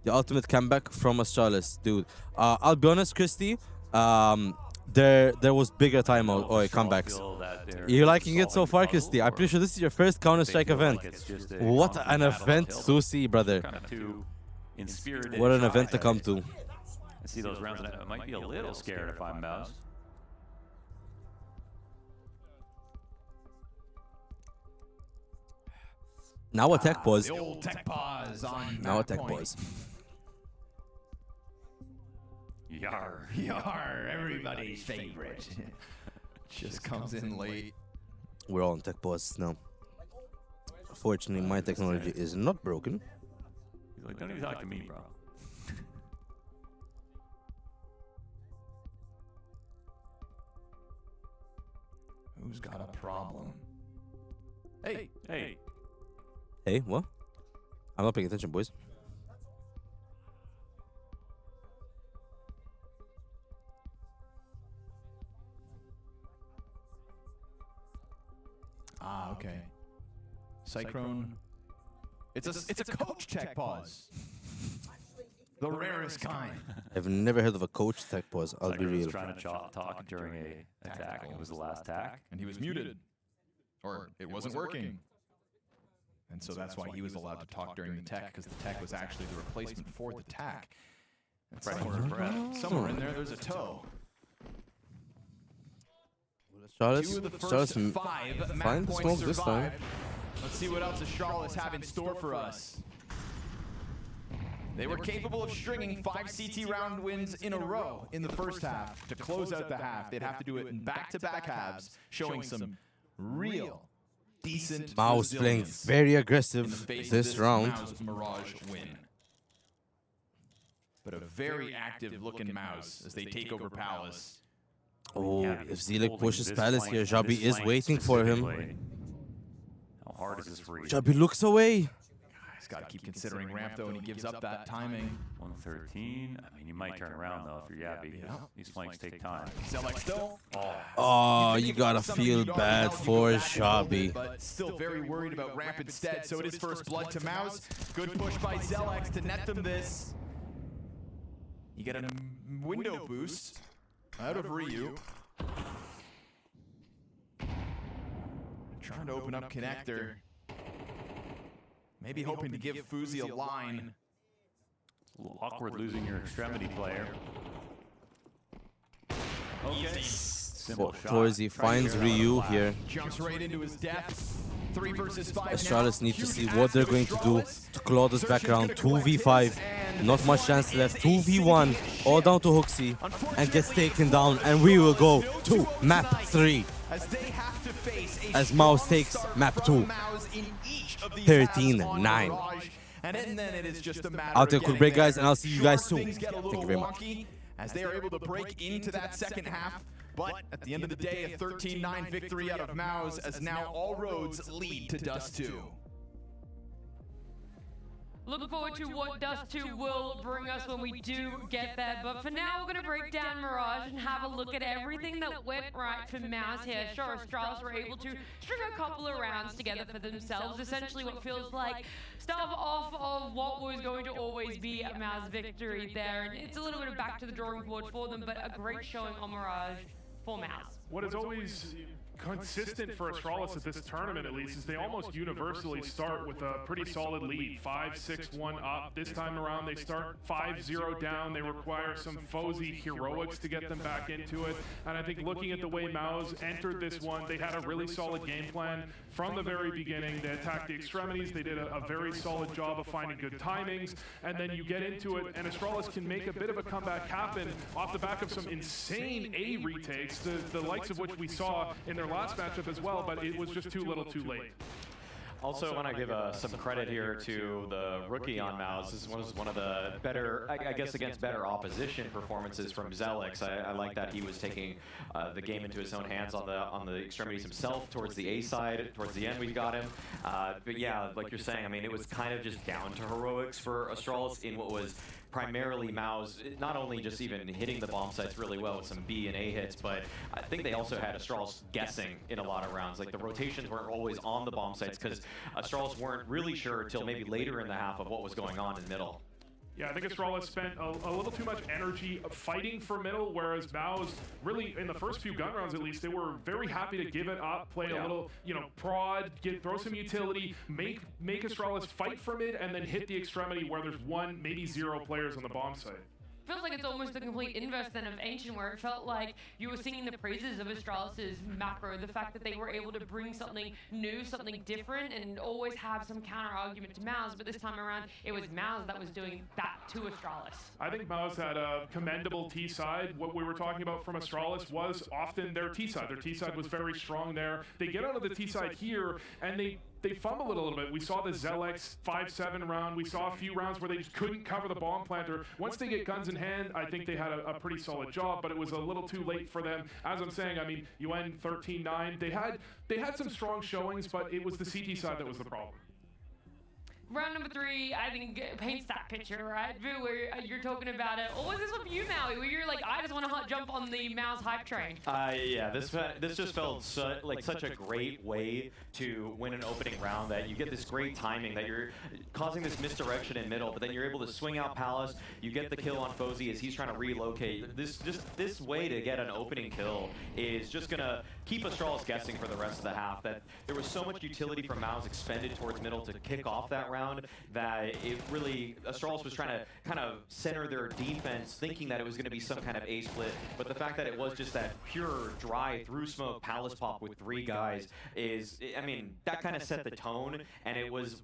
The ultimate comeback from Astralis, dude. I'll be honest, Christy. There was bigger timeout or comebacks. You're liking it so far, Christy? I'm pretty sure this is your first Counter-Strike event. What an event to see, brother. What an event to come to. I see those rounds. I might be a little scared if I'm Mouse. Now a tech pause. The old tech pause on Now a that tech point. pause. Yar. Yar, everybody's favorite. Just comes in late. We're all on tech pause now. Fortunately, my technology is not broken. He's like, don't even talk to me, bro. Who's got a problem? Hey. Hey. Hey, what? I'm not paying attention, boys. Ah, okay. Cyclone. It's a coach tech pause. The rarest kind. I've never heard of a coach tech pause, I'll be Cyclone was real. trying to talk during a attack. It was the last attack. And he was muted. Or it wasn't working. And so that's why he was allowed to talk during the tech, because the tech was actually the replacement for the tack. And somewhere in there, there's a toe. Astralis, Two of the first Astralis five map find the points smoke this time. survive. Let's see what else Astralis have in store for us. They were capable of stringing 5 CT round wins in a row in the first half to close out the half. They'd have to do it in back-to-back halves, showing some real decent Mouse playing resilience very in the aggressive face of this round. Mouse Mirage win. But a very active looking Mouse as they take over Palace. Oh, if Zelik pushes Palace here, Jabi is waiting for him. How hard is this for you? Jabi looks away. He's got to keep considering ramp though, and he gives up that timing. 113. I mean, you might turn around though if you're Yabi. These flanks take time. Zelek still. Oh, you gotta feel bad for Jabi. But still very worried about ramp instead. So it is first blood to Mouse. Good push by Zelex to net them this. You get a window boost out of Ryu. Trying to open up connector. Maybe hoping to give Fuzi a line. A little awkward losing your extremity player. Okay. Simple shot. Torzy finds Ryu here. Jumps right into his death. 3 versus 5 Astralis now. need to see what they're going to do to claw this back around. 2v5. Not much chance left. 2v1. All down to Hooksy. And gets taken down. And we will go to map 3. As Mouse takes map 2. 13-9. I'll take a quick break, guys, and I'll see you guys soon. Thank you very much. As they are able to break into that second half. But at the end of the day, a 13-9 victory out of Mouse, as now all roads lead to Dust 2. Look forward to what Dust 2 will bring us when we do get there. But for now, we're going to break down Mirage and have a look at everything that went right for Mouse here. Sure, Astralis were able to string a couple of rounds together for themselves. Essentially what feels like stuff off of what was going to always be a Mouse victory there. And it's a little bit of back to the drawing board for them, but a great showing on Mirage for Mouse. What is always consistent for Astralis at this tournament, at least, is they almost universally start with a pretty solid lead, 5-6-1 up. This time around, they start 5-0 down. They require some FaZe heroics to get them back into it. And I think looking at the way MOUZ entered this one, they had a really solid game plan from the very beginning. They attacked the extremities. They did a very solid job of finding good timings. And then you get into it, and Astralis can make a bit of a comeback happen off the back of some insane A retakes, the likes of which we saw in their last matchup as well, but it was just too little too late. Also, I want to give some credit here to the rookie on MOUZ. This was one of the better, I guess, against better opposition performances from Zelix. I like that he was taking the game into his own hands on the extremities himself towards the A side. Towards the end, we got him. But yeah, like you're saying, I mean, it was kind of just down to heroics for Astralis in what was primarily MOUZ, not only just even hitting the bomb sites really well with some B and A hits, but I think they also had Astralis guessing in a lot of rounds. Like the rotations weren't always on the bomb sites because Astralis weren't really sure until maybe later in the half of what was going on in middle. Yeah, I think Astralis spent a little too much energy fighting for middle, whereas MOUZ, really, in the first few gun rounds at least, they were very happy to give it up, play a little, you know, prod, throw some utility, make Astralis fight for mid, and then hit the extremity where there's 1, maybe 0 players on the bomb site. Feels like it's almost the complete inverse then of Ancient, where it felt like you were singing the praises of Astralis' macro, the fact that they were able to bring something new, something different, and always have some counter argument to MOUZ, but this time around, it was MOUZ that was doing that to Astralis. I think MOUZ had a commendable T side. What we were talking about from Astralis was often their T side. Their T side was very strong there. They get out of the T side here, and they fumble it a little bit. We saw the Zelix 5-7 round. We saw a few rounds where they just couldn't cover the bomb planter. Once they get guns in hand, I think they had a pretty solid job, but it was a little too late for them. As I'm saying, I mean, you end 13-9. They had some strong showings, but it was the CT side that was the problem. Round number 3, I think, paints that picture, right? Vu, where you're talking about it. Or was this with you, Maui, where you're like, I just want to jump on the MOUZ hype train? Yeah, this just felt like such a great way to win an opening round, that you get this great timing, that you're causing this misdirection in middle, but then you're able to swing out Palace, you get the kill on FaZe as he's trying to relocate. This way to get an opening kill is just going to keep Astralis guessing for the rest of the half, that there was so much utility from MOUZ expended towards middle to kick off that round that it really, Astralis was trying to kind of center their defense, thinking that it was going to be some kind of A split, but the fact that it was just that pure dry through smoke Palace pop with 3 guys is, I mean, that kind of set the tone, and it was,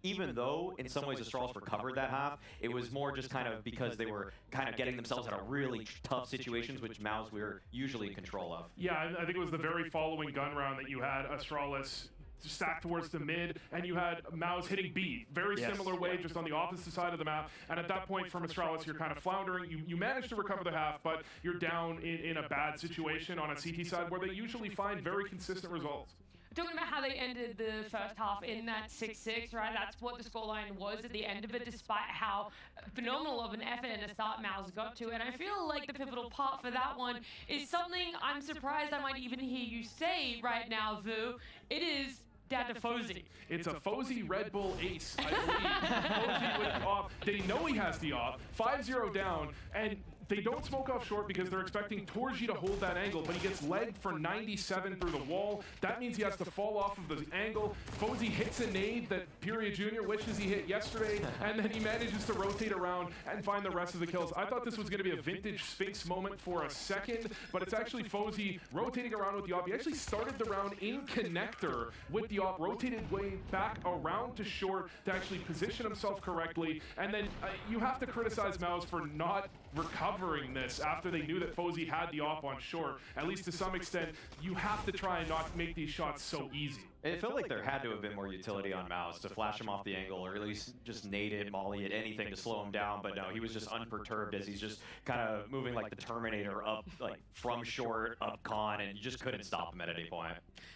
even though in some ways Astralis recovered that half, it was more just kind of because they were kind of getting themselves out of really tough situations, which MOUZ we're usually in control of. Yeah, I think it was the very following gun round that you had Astralis stacked towards the mid, and you had MOUZ hitting B. Very similar way, just on the opposite side of the map. And at that point from Astralis, you're kind of floundering. You managed to recover the half, but you're down in a bad situation on a CT side where they usually find very consistent results. Talking about how they ended the first half in that 6-6, right? That's what the scoreline was at the end of it, despite how phenomenal of an effort and a start MOUZ got to. And I feel like the pivotal part for that one is something I'm surprised I might even hear you say right now, Vu. It is down to FaZe. It's a FaZe Red Bull ace, I believe. FaZe with the op. They know he has the op. 5-0 down, and they don't smoke off short because they're expecting Torji to hold that angle, but he gets legged for 97 through the wall. That means he has to fall off of the angle. FaZe hits a nade that Period Jr. wishes he hit yesterday, and then he manages to rotate around and find the rest of the kills. I thought this was going to be a vintage Sphinx moment for a second, but it's actually FaZe rotating around with the op. He actually started the round in connector with the op, rotated way back around to short to actually position himself correctly, and then you have to criticize MOUZ for not recovering this after they knew that FaZe had the op on short. At least to some extent, you have to try and not make these shots so easy. It felt like there had to have been more utility on MOUZ to flash him off the angle, or at least just nade it, molly it, anything to slow him down. But no, he was just unperturbed as he's just kind of moving like the Terminator up, like from short, up con, and you just couldn't stop him at any point.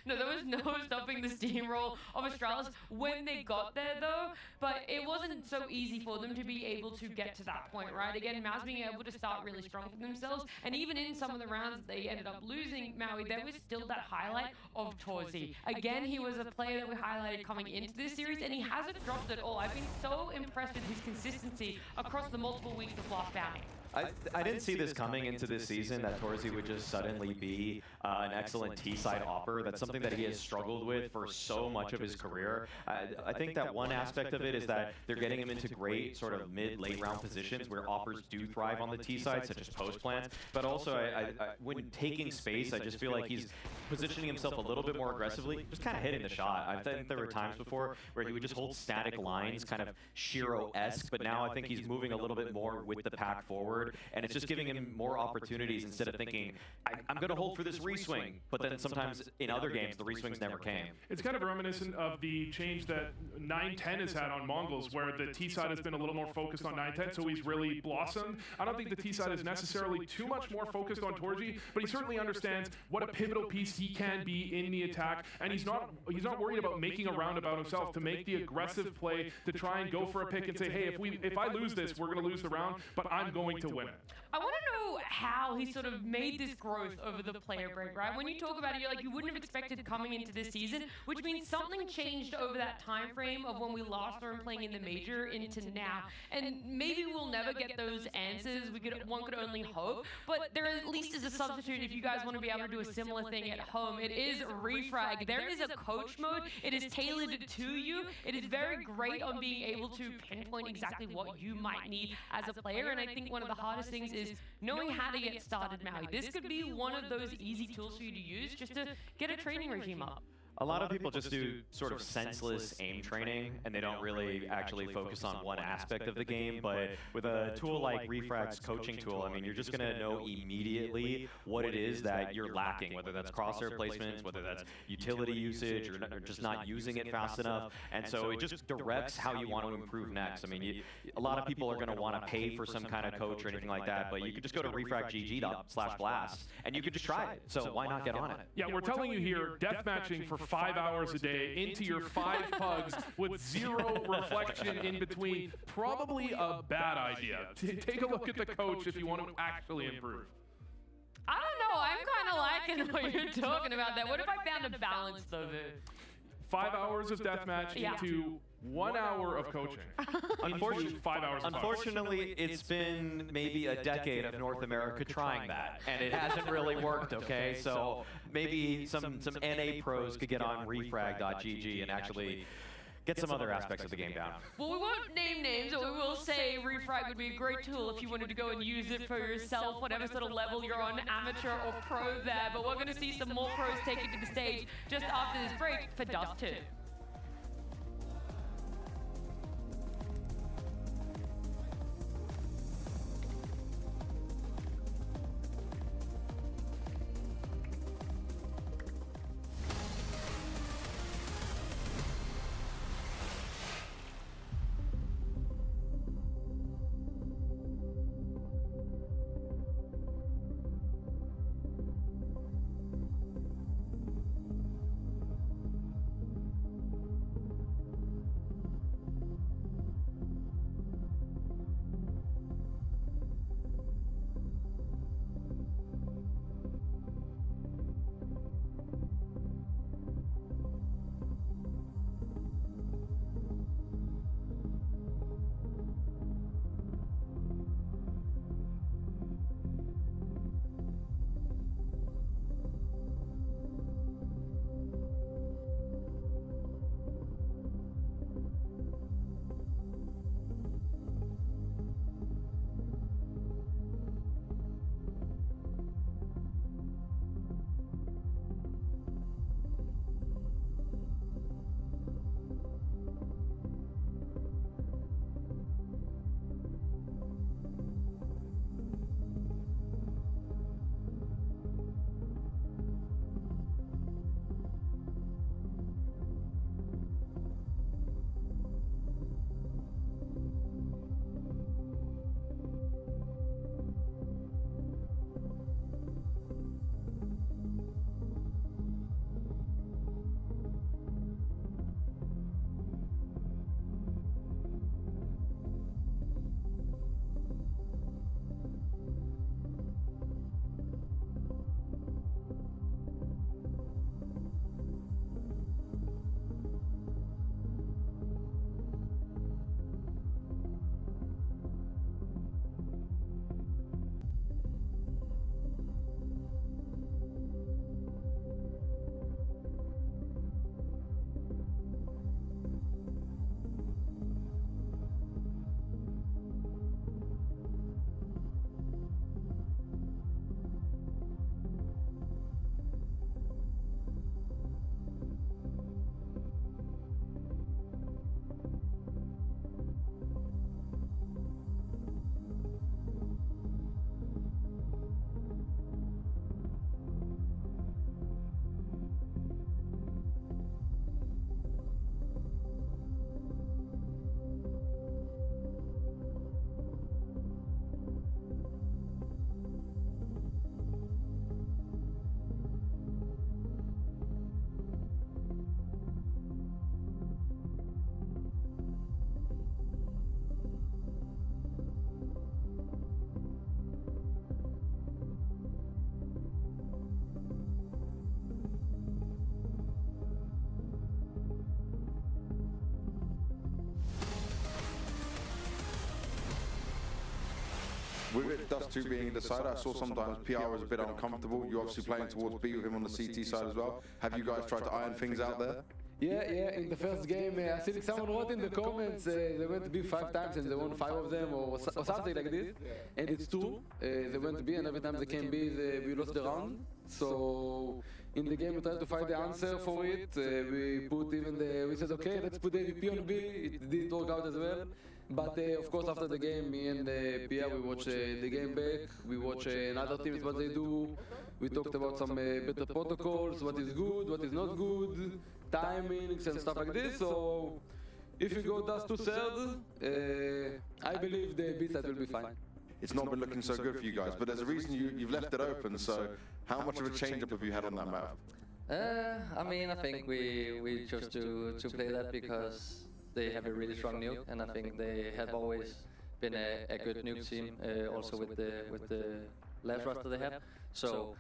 No, there was no stopping the steamroll of Astralis when they got there, though. But it wasn't so easy for them to be able to get to that point, right? Again, MOUZ being able to start really strong for themselves, and even in some of the rounds that they ended up losing, Maui, there was still that highlight of Torzi. Again, he was a player that we highlighted coming into this series, and he hasn't dropped at all. I've been so impressed with his consistency across the multiple weeks of Last Bounty. I didn't see this coming into this season, that Torzi would just suddenly be an excellent T-side opper. That's something that he has struggled with for so much of his career. I think that one aspect of it is that they're getting him into great sort of mid-late round positions where oppers do thrive on the T-side, such as post plants. But also, when taking space, I just feel like he's positioning himself a little bit more aggressively, just kind of hitting the shot. I think there were times before where he would just hold static lines, kind of Shiro-esque, but now I think he's moving a little bit more with the pack forward, and it's just giving him more opportunities instead of thinking, I'm going to hold for this reswing, but then sometimes in other games, the reswings never came. It's kind of reminiscent of the change that 9-10 has had on Mongols, where the T-side has been a little more focused on 9-10, so he's really blossomed. I don't think the T-side is necessarily too much more focused on Torji, but he certainly understands what a pivotal piece he can be in the attack, and he's not worried about making a roundabout himself to make the aggressive play to try and go for a pick and say, hey, if I lose this, we're going to lose the round, but I'm going to win it. I want to know how he sort of made this growth over the player break, right? When you talk about it, you're like, you wouldn't have expected coming into this season, which means something changed over that time frame of when we last saw him playing in the major into now. And maybe we'll never get those answers. One could only hope. But there at least is a substitute if you guys want to be able to do a similar thing at home. It is refrag. There is a coach mode. It is tailored to you. It is very great on being able to pinpoint exactly what you might need as a player. And I think one of the hardest things is knowing how to get started, Maui. This could be one of those easy tools for you to use just to get a training regime up. A lot of people just do sort of senseless aim training, and they don't really actually focus on one aspect of the game. But with a tool like Refrag's coaching tool, I mean, you're just going to know immediately what it is that you're lacking, whether that's crosshair placements, whether that's utility usage, or just not using it fast enough. And so it just directs how you want to improve next. I mean, a lot of people are going to want to pay for some kind of coach or anything like that, but you could just go to refraggg.com/blast, and you could just try it. So why not get on it? Yeah, we're telling you here, deathmatching for 5 hours a day into your 5 pugs with 0 reflection in between, probably a bad idea. Take a look at the coach if you want to actually improve. I don't know. I'm kind of liking what you're talking about there. What if I found a balance, though? 5 hours of deathmatch into 1 hour of coaching. Unfortunately, 5 hours. Unfortunately, it's been maybe a decade of North America trying that, and it hasn't really worked. Okay, so maybe some NA pros could get on refrag.gg and actually get some other aspects of the game down. Well, we won't name names, but we will say Refrag would be a great tool if you wanted to go and use it for yourself, whatever sort of level you're on, amateur or pro there. But we're going to see some more pros take it to the stage just after this break for Dust 2. with it, Dust 2 being the side, I saw sometimes PR was a bit uncomfortable. You're obviously playing towards B with him on the CT side as well. Have you guys tried to iron things out there? Yeah. In the first game, I think someone wrote in the comments they went to be 5 times and they won 5 of them or something like this. And it's true. They went to B and every time they came B, we lost the round. So in the game, we tried to find the answer for it. We said, okay, let's put AVP on B. It didn't work out as well. But of course, after the game, me and Pia, we watch the game back. We watch other teams, what they do. We talked about some better protocols, what is good, what is not good, timings and stuff like this. So if we go Dust to third, I believe the B side will be fine. It's not been looking so good for you guys, but there's a reason you've left it open. So how much of a change-up have you had on that map? I mean, I think we chose to play that because they have a really strong nuke, and I think they have always been a good nuke team, also with the last roster they have. So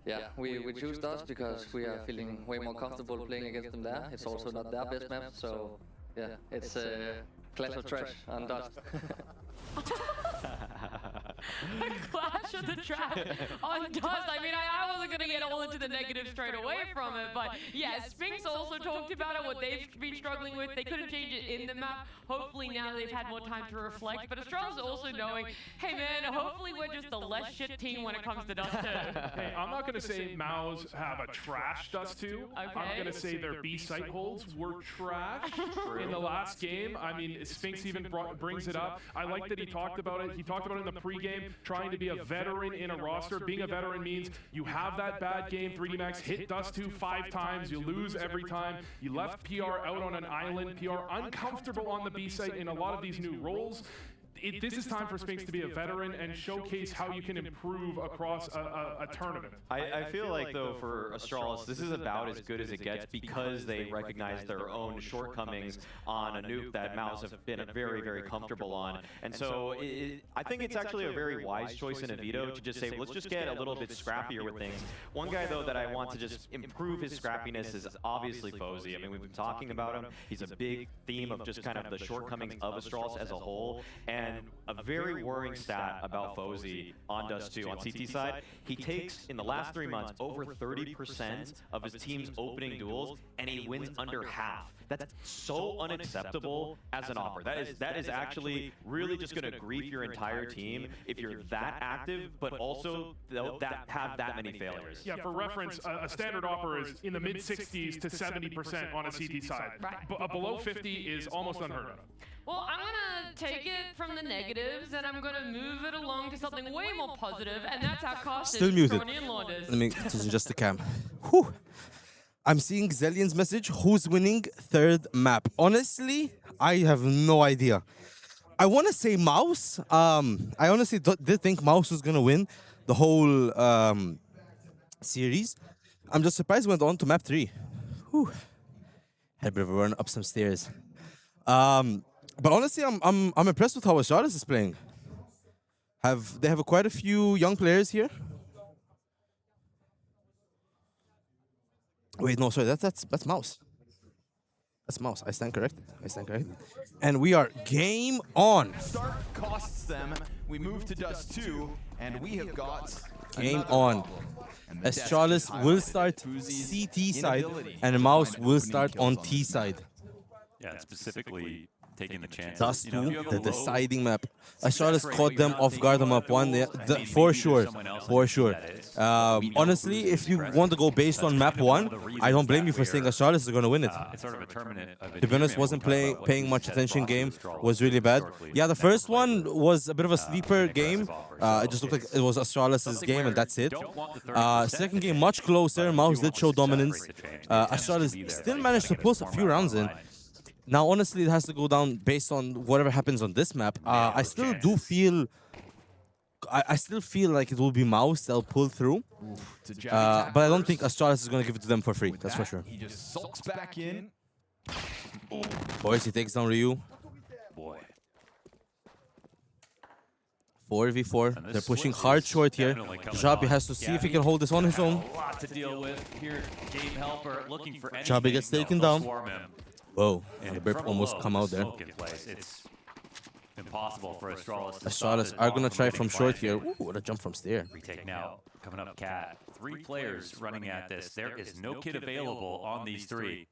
yeah, we choose Dust because we are feeling way more comfortable playing against them there. It's also not their best map, so yeah, it's a clash of trash on Dust. A clash of the trap on Dust. I mean, I wasn't going to get all into the negative straight away from it, but yeah, Spinks also talked about it, what they've been struggling with. They couldn't change it in the map. Hopefully now they've had more time to reflect, but Astralis also knowing, hey man, hopefully we're just the less shit team when it comes to Dust 2. Hey, I'm not going to say Maus have a trash Dust 2. I'm going to say their B site holds were trash in the last game. I mean, Spinks even brings it up. I like that he talked about it. He talked about it in the pregame, trying to be a veteran in a roster. Being a veteran means you have that bad game, 3D Max, hit Dust 2 5 times, you lose every time. You left PR out on an island, PR uncomfortable on the B site in a lot of these new roles. This is time for Spinks to be a veteran and showcase how you can improve across a tournament. I feel like, though, for Astralis, this is about as good as it gets because they recognize their own shortcomings on a nuke that Maus have been very, very comfortable on. And so I think it's actually a very wise choice in a veto to just say, let's just get a little bit scrappier with things. One guy, though, that I want to just improve his scrappiness is obviously FaZe. I mean, we've been talking about him. He's a big theme of just kind of the shortcomings of Astralis as a whole. And a very worrying stat about FaZe on Dust 2 on CT side, he takes, in the last 3 months, over 30% of his team's opening duels, and he wins under half. That's so unacceptable as an offer. That is actually really just going to grief your entire team if you're that active, but also have that many failures. Yeah, for reference, a standard offer is in the mid-60s to 70% on a CT side. Right. Below 50 is almost unheard of. Well, I'm going to take it from the negatives and I'm going to move it along to something way more positive, and that's our cast. Still muted. Let me adjust the cam. Whew. I'm seeing Zellion's message. Who's winning third map? Honestly, I have no idea. I want to say Maus. I honestly did think Maus was going to win the whole series. I'm just surprised we went on to map 3. Whew. Had a bit of a run up some stairs. But honestly, I'm impressed with how Astralis is playing. They have quite a few young players here. Wait, no, sorry, that's Maus. That's Maus. I stand corrected. And we are game on. Start costs them. We move to Dust 2, and we have got game on. Astralis will start CT side, and Maus will start on T side. Yeah, specifically taking the chance. Dust 2, the deciding map. Astralis caught them off guard on map 1, for sure. Honestly, if you want to go based on map 1, I don't blame you for saying Astralis is going to win it. It's sort of a tournament. To be honest, wasn't paying much attention. Game was really bad. Yeah, the first one was a bit of a sleeper game. It just looked like it was Astralis' game, and that's it. Second game, much closer. Maus did show dominance. Astralis still managed to pull a few rounds in. Now, honestly, it has to go down based on whatever happens on this map. I still do feel... I still feel like it will be Maus that'll pull through. But I don't think Astralis is going to give it to them for free. That's for sure. He just sulks back in. Boys, he takes down Ryu. Boy. 4v4. They're pushing hard short here. Jabi has to see if he can hold this on his own. A lot to deal with here. Game helper looking for Jabi gets taken down. Whoa, and the burp almost come out there. It's impossible for Astralis to Astralis are going to try from short here. Ooh, what a jump from stair. Retake now. Coming up, Cat. 3 players running at this. There is no kid available on these 3.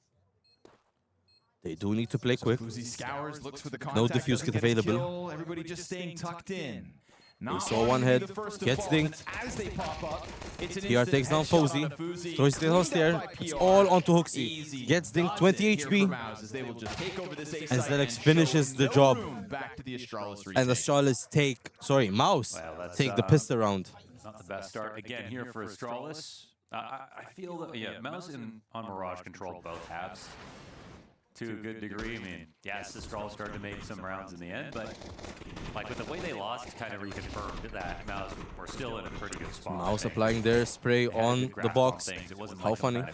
They do need to play quick. FaZe scours, looks for the No contact, diffuse doesn't kit get his available. kill. Everybody just staying tucked in. We saw one head, gets dinked. PR takes down FaZe. Throws it on stair. It's all onto Hooksy. Gets dinked, 20 HP. And Zelex finishes the job. And Astralis Mouse take the pistol round. Not the best start again here for Astralis. I feel that, yeah, Mouse and on Mirage controlled both halves to a good degree. I mean, yes, Astralis started to make some rounds in the end, but like with the way they lost, it kind of reconfirmed that Mouse were still in a pretty good spot. Mouse applying their spray on the box. How funny.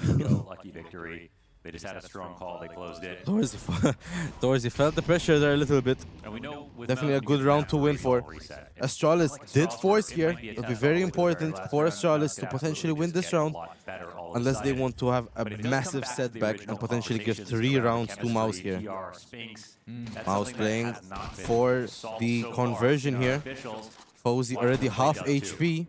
Lucky victory. They just had a strong call. They closed it. Dorsey felt the pressure there a little bit. And we know Definitely a good round to win for. Astralis did force here. It'll be very important for Astralis to potentially win this round, unless they want to have a massive setback and potentially give 3 rounds to Mouse here. Mouse playing for the conversion here. FaZe already half HP.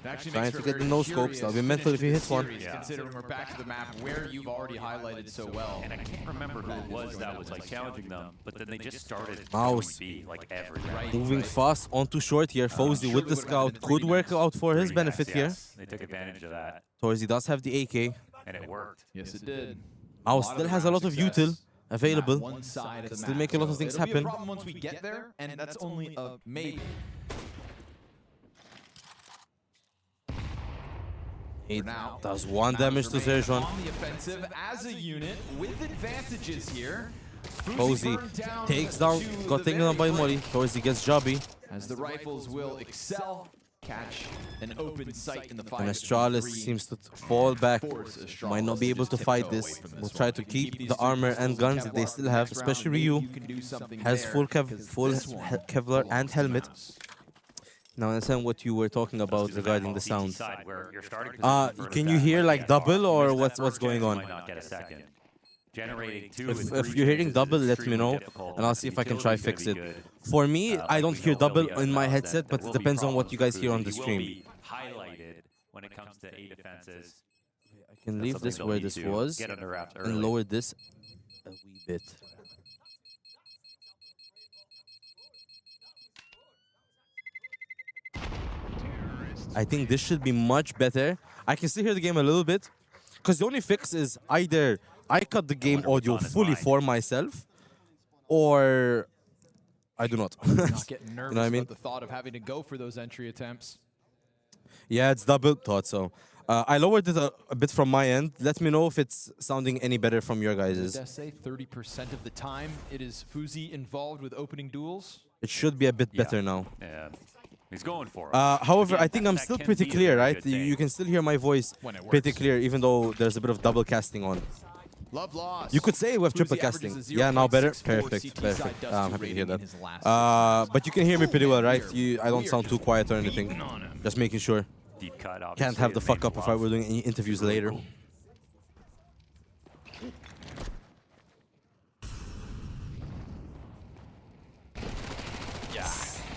Trying to get the no-scopes. That'll be mental if he hits one. Considering we're back to the map where you've already highlighted so well. And I can't remember who it was that was like challenging them, but then they just started Mouse B like every round. moving fast onto short here. FaZe with the scout could work out for his benefit here. They took advantage of that. Torzy does have the AK. And it worked. Yes, it did. Mouse still has a lot of util available. One side of the Still map. make a lot of things It'll be a happen. problem once we get there, and that's only a maybe. It does 1 damage to Zerjon. On the offensive as a unit with advantages here. FaZe takes down, got taken down by Molly. Torzy gets Jobby. As the rifles will excel, catch an open sight in the fight. And Astralis seems to fall back. Might not be able to fight this. Will try to keep the armor and guns that they still have, especially Ryu. Has full Kevlar and helmet. Now I understand what you were talking about regarding the sound. Can you hear like double or what's going on? If you're hearing double, let me know, and I'll see if I can try fix it. For me, I don't hear double in my headset, but it depends on what you guys hear on the stream. When it comes to A defenses. I can leave this where this was and lower this a wee bit. I think this should be much better. I can still hear the game a little bit, because the only fix is either I cut the game audio fully for myself, or I do not. Not getting You nervous know what I mean? about the thought of having to go for those entry attempts. Yeah, it's double. Thought so. I lowered it a bit from my end. Let me know if it's sounding any better from your guys's. Did I say 30% of the time it is FaZe involved with opening duels? It should be a bit better now. Yeah. He's going for it. However, I think I'm still pretty clear, right? You can still hear my voice pretty clear, even though there's a bit of double casting on. Love lost. You could say we have triple casting. Yeah, now better. Perfect, perfect. I'm happy to hear that. But you can hear me pretty well, right? I don't sound too quiet or anything. Just making sure. Deep cut, Can't have the fuck up if I were doing any interviews later.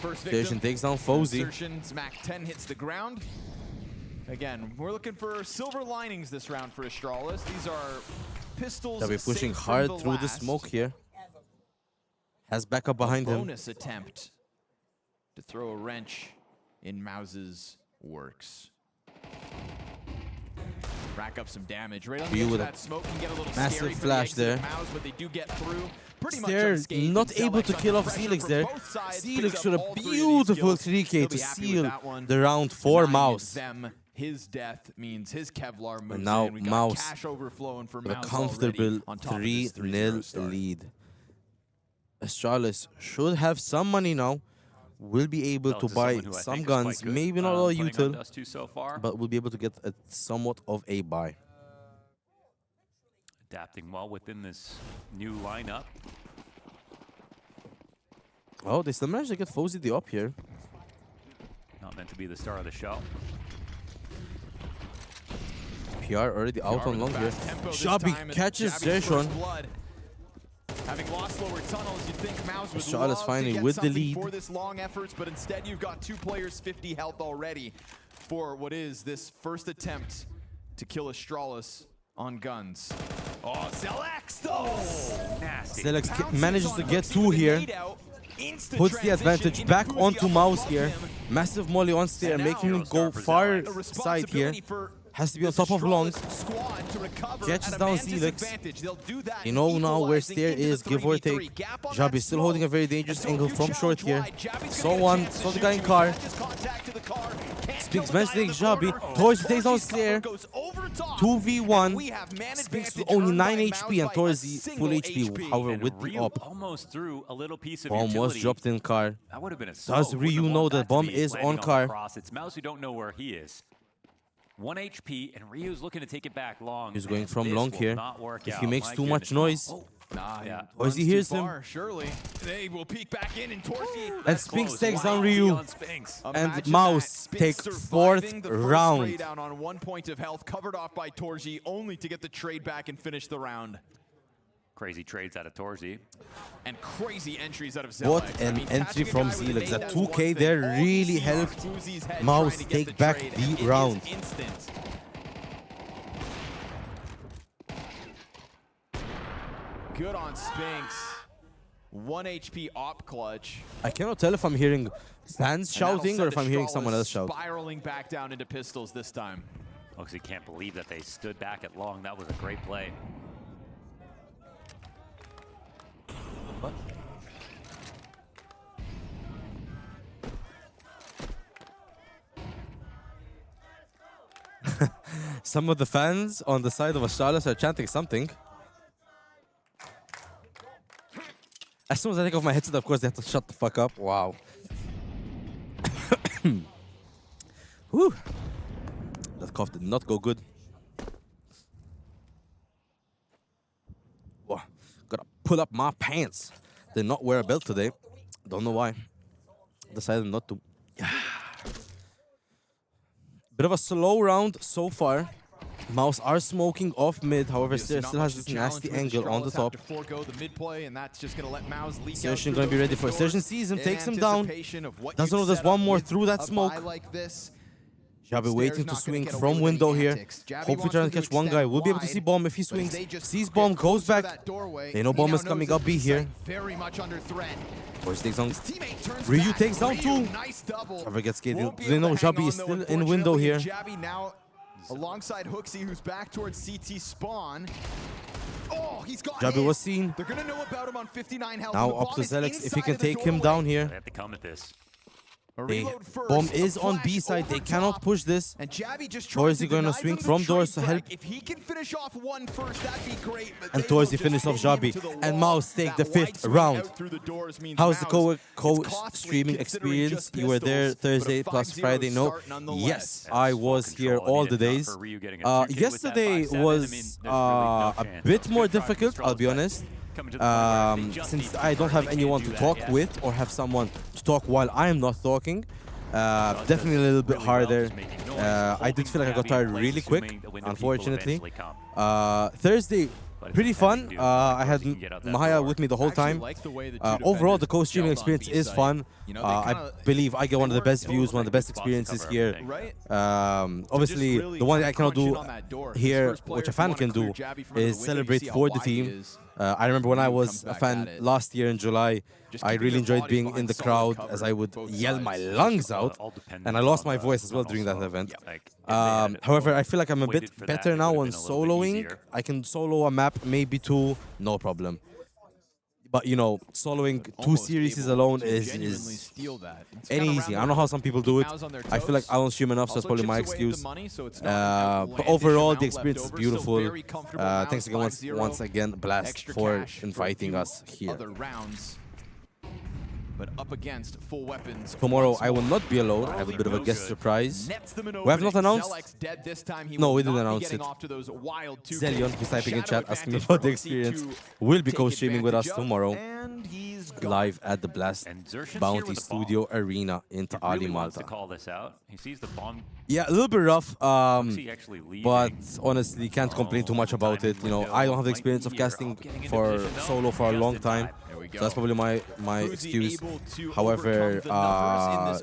First Station takes down FaZe. Mac 10 hits the ground. Again, we're looking for silver linings this round for Astralis. These are pistols. They'll be pushing hard through the smoke here. Has backup behind him. Bonus attempt to throw a wrench in Mouse's works. Rack up some damage. Right on the edge of that smoke can get a little massive scary flash for the there. Mouse, but they do get through. They're not able to kill off Zelix there. Zelix with a beautiful 3K to seal the round for Mouse. His death means his Kevlar moves And now in. We got Mouse cash overflowing for with a Mouse comfortable on top of this 3-0 lead. Astralis should have some money now. Will be able to buy some guns, maybe not all util, but will be able to get somewhat of a buy. Adapting well within this new lineup. Oh, they still managed to get FaZe the up here. Not meant to be the star of the show. PR already out on long here. Shabby catches Zershon. Having lost lower tunnels, you'd think Mouse would Astralis love finally to get with the something lead. for this long efforts, but instead you've got 2 players 50 health already for what is this first attempt to kill Astralis on guns. Oh, Zelex though! Nasty. Zelex manages to get 2 here. Puts the advantage back onto Mouse here. Massive molly on stair, making him go far side here. Has to be on top of long. Catches down Zelix. You know now where stair is, give or take. Jabi still holding a very dangerous angle from short here. So on, saw the guy in car. Spinks managed to take Jabi. Torzy takes down stair. 2v1. Spinks with only 9 HP and Torzy full HP, however, with the up. Almost threw a little piece of Bomb utility. was dropped in car. That would have been a Does Ryu know that bomb is on car? It's Mouse who don't know where he is. 1 HP, and Ryu's looking to take it back long. He's going and from this long will here. not work If out. he makes My too much goodness. noise, Yeah. Torzy hears him. Surely they will peek back in, and Torzy. And Spinks takes down Ryu. And Mouse take 4th round. Down on 1 point of health, covered off by Torzy, only to get the trade back and finish the round. Crazy trades out of Torzy. And crazy entries out of Zelex. What an entry from Zelix. That 2K there really helped Mouse take back the round. Good on Spinks. 1 HP op clutch. I cannot tell if I'm hearing fans shouting or if I'm hearing someone else shout. Spiraling back down into pistols this time. Oxy can't believe that they stood back at long. That was a great play. What? Some of the fans on the side of Astralis are chanting something. As soon as I take off my headset, of course, they have to shut the fuck up. Wow. Whew. That cough did not go good. Wow. Gotta pull up my pants. Did not wear a belt today. Don't know why. Decided not to. Bit of a slow round so far. Mouse are smoking off mid, however, still has this nasty angle on the top. Surgeon gonna be ready for it. Surgeon sees him, takes him down. Doesn't know there's one more through that smoke. Jabi waiting to swing from window here. Hopefully trying to catch one guy. We'll be able to see bomb if he swings. Sees bomb, goes back. They know bomb is coming up B here. Force takes down. Ryu takes down 2. However, gets skated. They know Jabi is still in window here. Alongside Hooksy, who's back towards CT spawn. Oh, he's got Jabi was seen. They're gonna know about him on 59 health. Now up to Zelex if he can take him down here. They have to come at this. Bomb is on B side. They cannot push this. Torzy going to swing from doors to help. If he can finish off one first, that'd be great. And Torzy finishes off Jabi. And Mouse take the 5th round. How's the co-streaming experience? You were there Thursday plus Friday, no? Yes, I was here all the days. Yesterday was a bit more difficult, I'll be honest. Since I don't have anyone to talk with or have someone to talk while I am not talking, definitely a little bit harder. I did feel like I got tired really quick, unfortunately. Thursday, pretty fun. I had Mahaya with me the whole time. Overall, the co-streaming experience is fun. I believe I get one of the best views, one of the best experiences here. Obviously, the one that I cannot do here, which a fan can do, is celebrate for the team. I remember when I was a fan last year in July, I really enjoyed being in the crowd as I would yell my lungs out, and I lost my voice as well during that event. However, I feel like I'm a bit better now on soloing. I can solo a map, maybe 2, no problem. But you know, soloing 2 series alone is ain't easy. I don't know how some people do it. I feel like I don't stream enough, so that's probably my excuse. But overall, the experience is beautiful. Thanks again once again, Blast, for inviting us here. But up against full weapons. Tomorrow I will not be alone. I have a bit of a guest surprise. We have not announced. No, we didn't announce it. Zelion, who's typing in chat, asking me about the experience, will be co-streaming with us tomorrow. live at the Blast Bounty Studio Arena in Ali Really wants Malta. to call this out. He sees the bomb. Yeah, a little bit rough, He actually leaving. but honestly, can't complain too much about it. You know, I don't have the experience of casting for solo for a long time, so that's probably my excuse. However,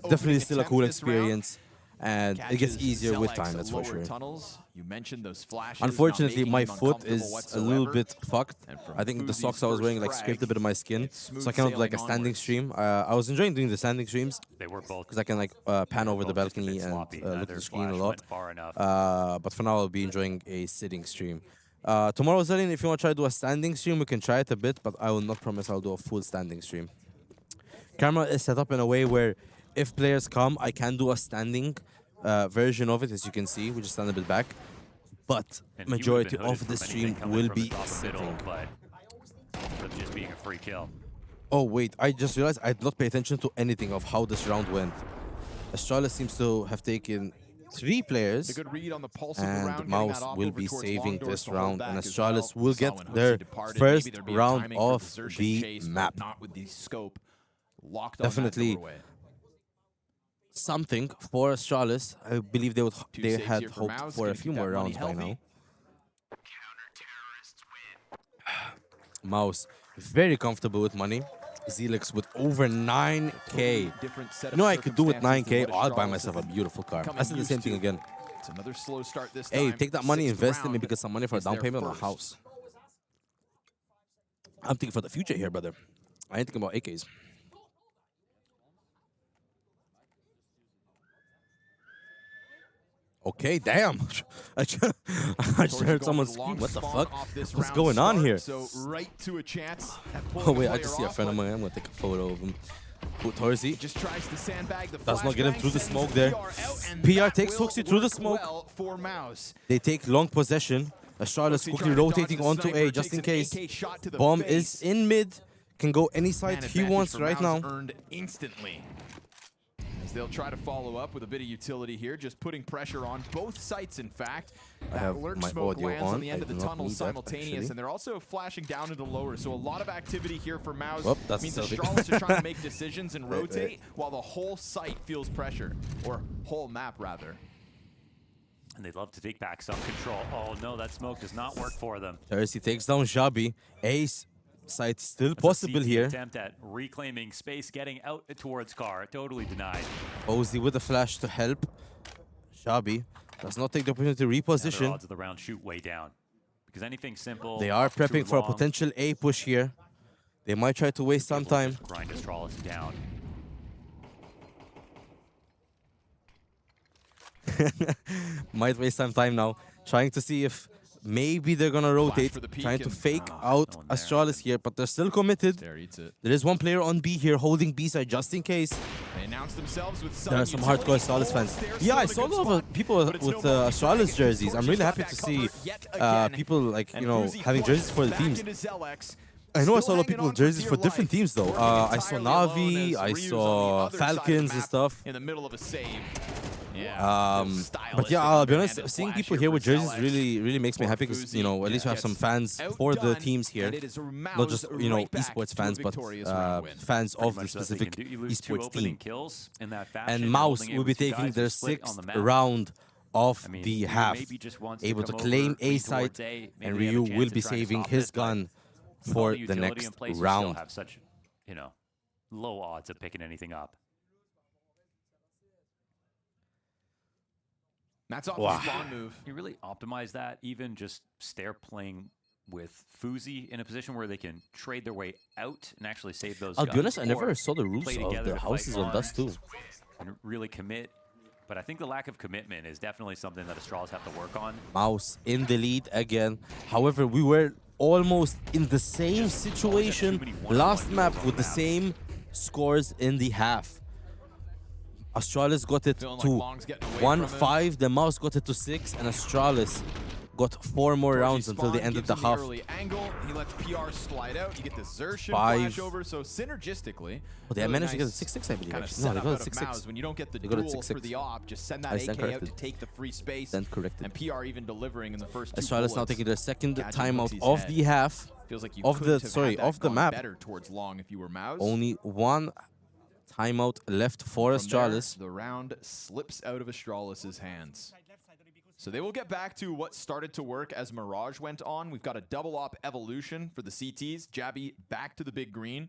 definitely still a cool experience, and it gets easier with time, that's for sure. You mentioned those flashes. Unfortunately, my foot is a little bit fucked. I think the socks I was wearing like scraped a bit of my skin, so I cannot do like a standing stream. I was enjoying doing the standing streams. They were both because I can like pan over the balcony and look at the screen a lot. But for now, I'll be enjoying a sitting stream. Tomorrow, Zalin, if you want to try to do a standing stream, we can try it a bit, but I will not promise I'll do a full standing stream. Camera is set up in a way where if players come, I can do a standing version of it, as you can see. We just stand a bit back. But majority of the stream will be sitting. But just being a free kill. Oh, wait. I just realized I did not pay attention to anything of how this round went. Astralis seems to have taken 3 players, and Mouse will be saving this round, and Astralis will get their first round of the map. Definitely something for Astralis. I believe they had hoped for a few more rounds by now. Mouse very comfortable with money. Zelix with over 9k. You know what I could do with 9k? Oh, I'll buy myself a beautiful car. I said the same thing again. It's another slow start this hey, time. take that money, invest it, maybe get some money for a down payment on a house. I'm thinking for the future here, brother. I ain't thinking about AKs. Okay, damn. I just heard someone scream. What the fuck? What's going on here? So right to a chance. Oh wait, I just see a friend of mine. I'm gonna take a photo of him. Torsi just tries to sandbag the does not get him through the smoke there. PR takes Hooksy through the smoke. They take long possession. Astralis quickly rotating onto A just in case. Bomb is in mid. Can go any side he wants right now. Earned instantly. As they'll try to follow up with a bit of utility here, just putting pressure on both sites, in fact. I have Lurch my smoke audio lands on on. the end I of the do not tunnel need that, simultaneous, actually. and they're also flashing down into lower. So a lot of activity here for Mouse. Whoop, that's means Celtic. Astralis are trying to make decisions and Wait, rotate wait. while the whole site feels pressure, or whole map rather. And they'd love to take back some control. Oh no, that smoke does not work for them. Terzi takes down Jabi. Ace side still That's a possible CT here. Attempt at reclaiming space, getting out towards car. Totally denied. Ozzy with a flash to help. Jabi does not take the opportunity to Now their reposition. odds of the round shoot way down. Because anything simple. They are too prepping for a long, potential A push here. They might try to waste some time. grind Astralis down. Might waste some time now. Trying to see if maybe they're gonna rotate. Trying to fake out Astralis here, but they're still committed. There eats it. There is one player on B here holding B side just in case. They announced themselves with There are some hardcore Astralis fans. Yeah, I saw a lot of people with Astralis jerseys. I'm really happy to see people like, you know, having jerseys for the teams. I know I saw a lot of people with jerseys for different teams though. I saw Navi, I saw Falcons and stuff. In the middle of a save. Yeah. But yeah, I'll be honest, seeing people here with jerseys really makes me happy because, you know, at least we have some fans for the teams here. Not just, you know, esports fans, but fans of the specific esports team. And Mouse will be taking their 6th round of the half. Able to claim A side, and Ryu will be saving his gun for the next round. Have such, you know, low odds of picking anything up. That's off Wow. the spawn move. You really optimize that, even just stare playing with FaZe in a position where they can trade their way out and actually save those I'll guns, be honest, I never or saw the roofs play of together the to fight houses on Dust too. and really commit. But I think the lack of commitment is definitely something that Astralis have to work on. Mouse in the lead again. However, we were almost in the same situation last map with the same scores in the half. Astralis got it to 1-5, the Mouse got it to 6, and Astralis got 4 more rounds until they ended the half. Early angle, he lets PR slide out. You get the Xertion 5. flash over, so synergistically. Oh, they managed to get it 6-6, I believe. Kind of Actually. No, they setup got out it of 6-6. Mouse. When you don't get the They got it duel for 6-6. the op, just send that I AK stand out to corrected. take the free space. Stand corrected. And PR even delivering in the first 2 Astralis now bullets. taking their second Catching timeout Hooksy's of head. the half. Feels like you of couldn't the have had that of the gone map. better towards long if you were Mouse. Only one timeout left for From there, Astralis. the round slips out of Astralis' hands. So they will get back to what started to work as Mirage went on. We've got a double op evolution for the CTs. Jabby back to the big green.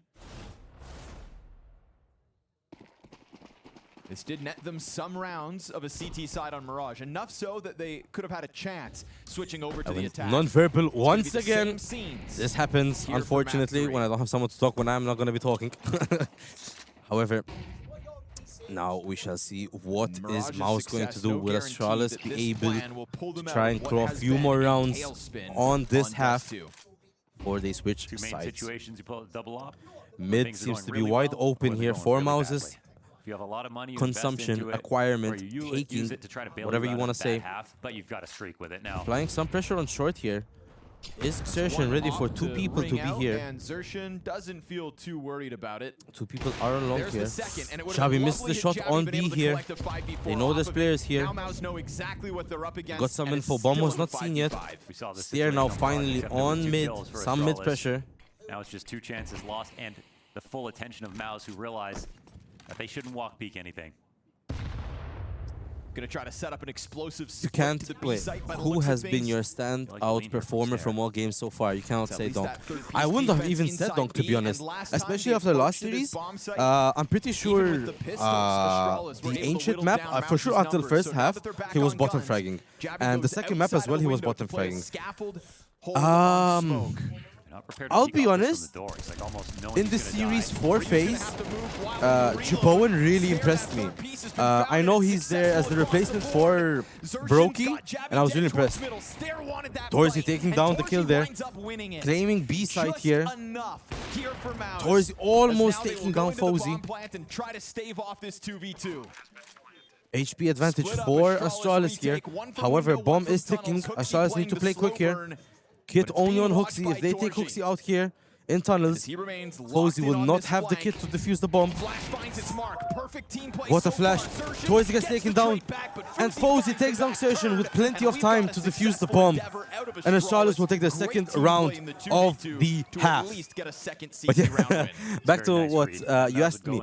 This did net them some rounds of a CT side on Mirage. Enough so that they could have had a chance switching over to the attack. Non-verbal It's gonna once be the again. same scenes This happens, here for unfortunately, map when I don't have someone to talk when I'm not going to be talking. However, now we shall see what Mirage's is Mouse going to success, do. no Will guarantee Astralis that be this able plan will pull them to out try of and what claw a has few been more a rounds tailspin on this on half, Dust 2. or they switch Two main sides? situations, you pull a double op. Mid Things are seems going to be really wide well, or open they're here going for really Mouses. badly. If you have a lot of money, you Consumption, invest into it, acquirement, or you taking, use it to try to bail whatever you you out want of to that say. half, but you've got a streak with it now. Applying some pressure on short here. Is Xerxen ready for two people to be here? And Xerxen doesn't feel too worried about it. Two people are alone There's here. the second, and it would've Xavi been missed lovely the if shot Xavi on been B able to here. collect a 5v4 They know off there's of it. players here. Now Mouse know exactly what they're up against. Got some and it's info. Bomb still was a not seen yet. 5v5. We saw this Steer now situation finally except there was on two mid. kills for Some mid Astralis. pressure. Now it's just two chances lost and the full attention of Mouse, who realized that they shouldn't walk peek anything. Gonna try to set up an explosive You split can't to the B wait. site by the Who looks of has been things. your standout performer from all games so far? You cannot It's at say least Donk. that third-piece I wouldn't have defense even said inside Donk, to B, be and honest. last time Especially they after last approached to this series. bomb site, I'm pretty even sure with the pistols, Astralis were the able to ancient whittle map, down for sure Mouse's until numbers. first So now half, that they're back he was on bottom guns, fragging. Jabby And the goes second map as outside well, of he the was window bottom to play a fragging. scaffold, hold on smoke. I'll be honest, in the series for FaZe, Jibowen really impressed me. I know he's there as the replacement for Brokey, and I was really impressed. Torzy taking down the kill there, claiming B side here. Torzy almost taking down FaZe. HP advantage for Astralis here. However, bomb is ticking. Astralis need to play quick here. Kit only on Hooksy. If they take Hooksy out here in tunnels, FaZe will not have the kit to defuse the bomb. What a flash. Toys gets taken down. And FaZe takes down Xerxen with plenty of time to defuse the bomb. And Astralis will take the second round of the half. But yeah, back to what you asked me.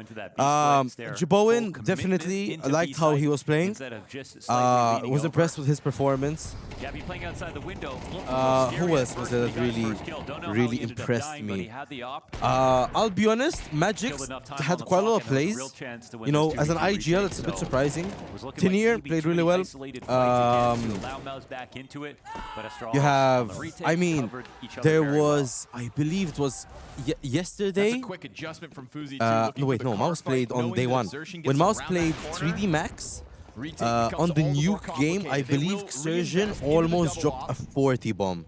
Jibowen definitely liked how he was playing. Was impressed with his performance. Who else was it that really impressed me? I'll be honest, Magic had quite a lot of plays. You know, as an IGL, it's a bit surprising. Tenier played really well. You have, I mean, there was, I believe it was yesterday. That's a quick adjustment from FaZe No, wait, no, Mouse played on day one. When Mouse played 3D Max, on the nuke game, I believe Xerxen almost dropped a 40 bomb.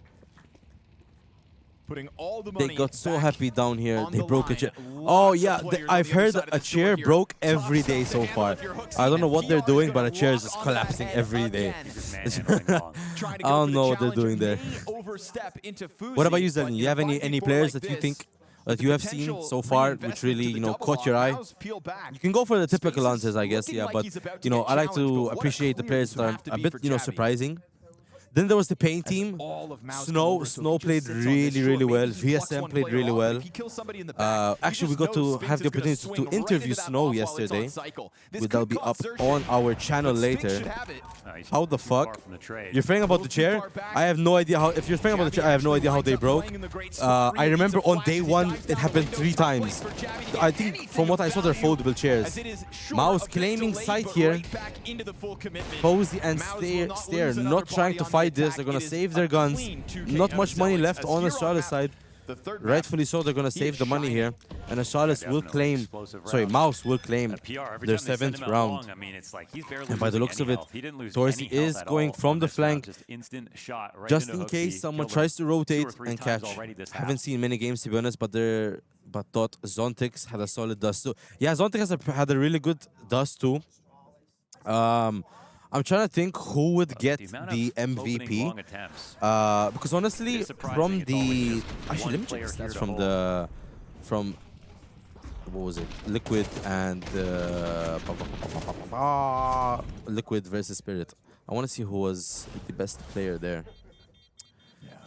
They got so happy down here, they broke a chair. Oh yeah, I've heard a chair broke every day so far. I don't know what they're doing, but a chair is just collapsing every day. I don't know what they're doing there. What about you, Zelin? You have any players that you think that you have seen so far which really, you know, caught your eye? You can go for the typical answers, I guess, yeah, but, you know, I like to appreciate the players that are a bit, you know, surprising. Then there was the paint team. Snow played really well. VSM played really well. Actually, we got to have the opportunity to interview Snow yesterday. That'll be up on our channel later. How the fuck? You're saying about the chair? I have no idea how. If you're saying about the chair, I have no idea how they broke. I remember on day one it happened 3 times. I think from what I saw, they're foldable chairs. Mouse claiming side here. FaZe and Stare not trying to fight this. They're gonna save their guns. Not much money left on Astralis side. Rightfully so, they're gonna save the money here. And Astralis will claim, sorry, Mouse will claim their 7th round. And by the looks of it, Torzy is going from the flank just in case someone tries to rotate and catch. Haven't seen many games, to be honest, but thought Zontix had a solid dust too. Yeah, Zontix had a really good dust too. I'm trying to think who would get the MVP. Because honestly, from the... Actually, let me check the stats from what was it? Liquid and... Liquid versus Spirit. I want to see who was the best player there.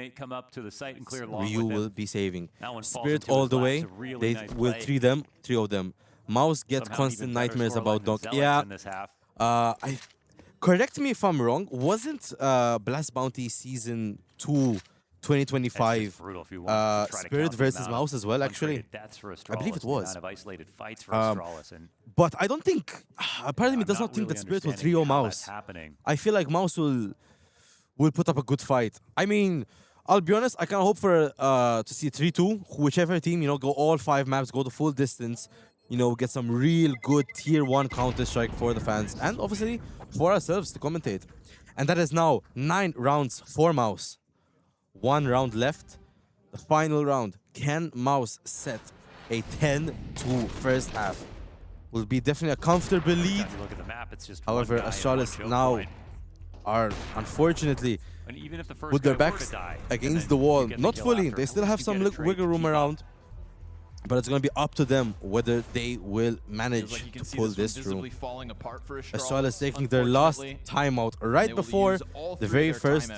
teammate come up to the site and clear long Ryu with him. will be saving. That one falls Spirit into all his the lap. way. It's a really They nice will play. three of them. Mouse gets Somehow an constant even better nightmares scoreline about than Donk. Zealots Yeah. in this half. correct me if I'm wrong, wasn't Blast Bounty Season 2 2025 brutal if you want to try to Spirit count the versus amount Mouse of as well, actually? untraded deaths for I believe it Astralis, the was. amount of isolated fights for Astralis, and But I don't think, part of me does not not think really that Spirit will understanding 3-0 how that's Mouse. happening. I feel like Mouse will put up a good fight. I mean, I'll be honest, I kind of hope for to see 3-2, whichever team, go all 5 maps, go the full distance, get some real good tier 1 Counter-Strike for the fans, and obviously for ourselves to commentate. And that is now 9 rounds for Mouse. 1 round left. The final round. Can Mouse set a 10-2 first half? Will be definitely a comfortable lead. Look at the map, it's just However, Astralis now are unfortunately and even if the first with their guy were to backs die, against the wall. Not fully. They still have some wiggle room around. But it's going to be up to them whether they will manage to pull this through. Astralis taking their last timeout right before the very first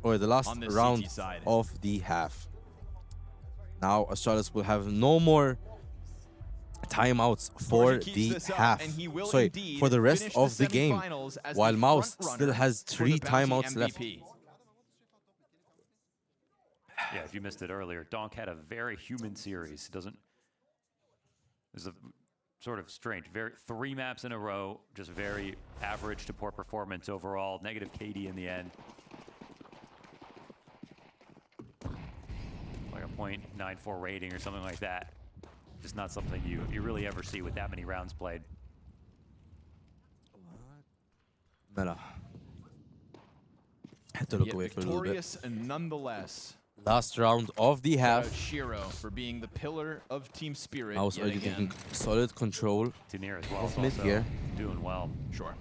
or the last round of the half. Now Astralis will have no more timeouts for the half. Sorry, for the rest of the game. While Mouse still has 3 timeouts left. Yeah, if you missed it earlier, Donk had a very human series. It's a sort of strange. 3 maps in a row, just very average to poor performance overall. Negative KD in the end. Like a .94 rating or something like that. Just not something you really ever see with that many rounds played. Meta. Had to look away for a little bit. And nonetheless. Last round of the half. Shiro for being the pillar of Team Spirit. Mouse already taking solid control Tunir as well of mid here. Doing well. Sure.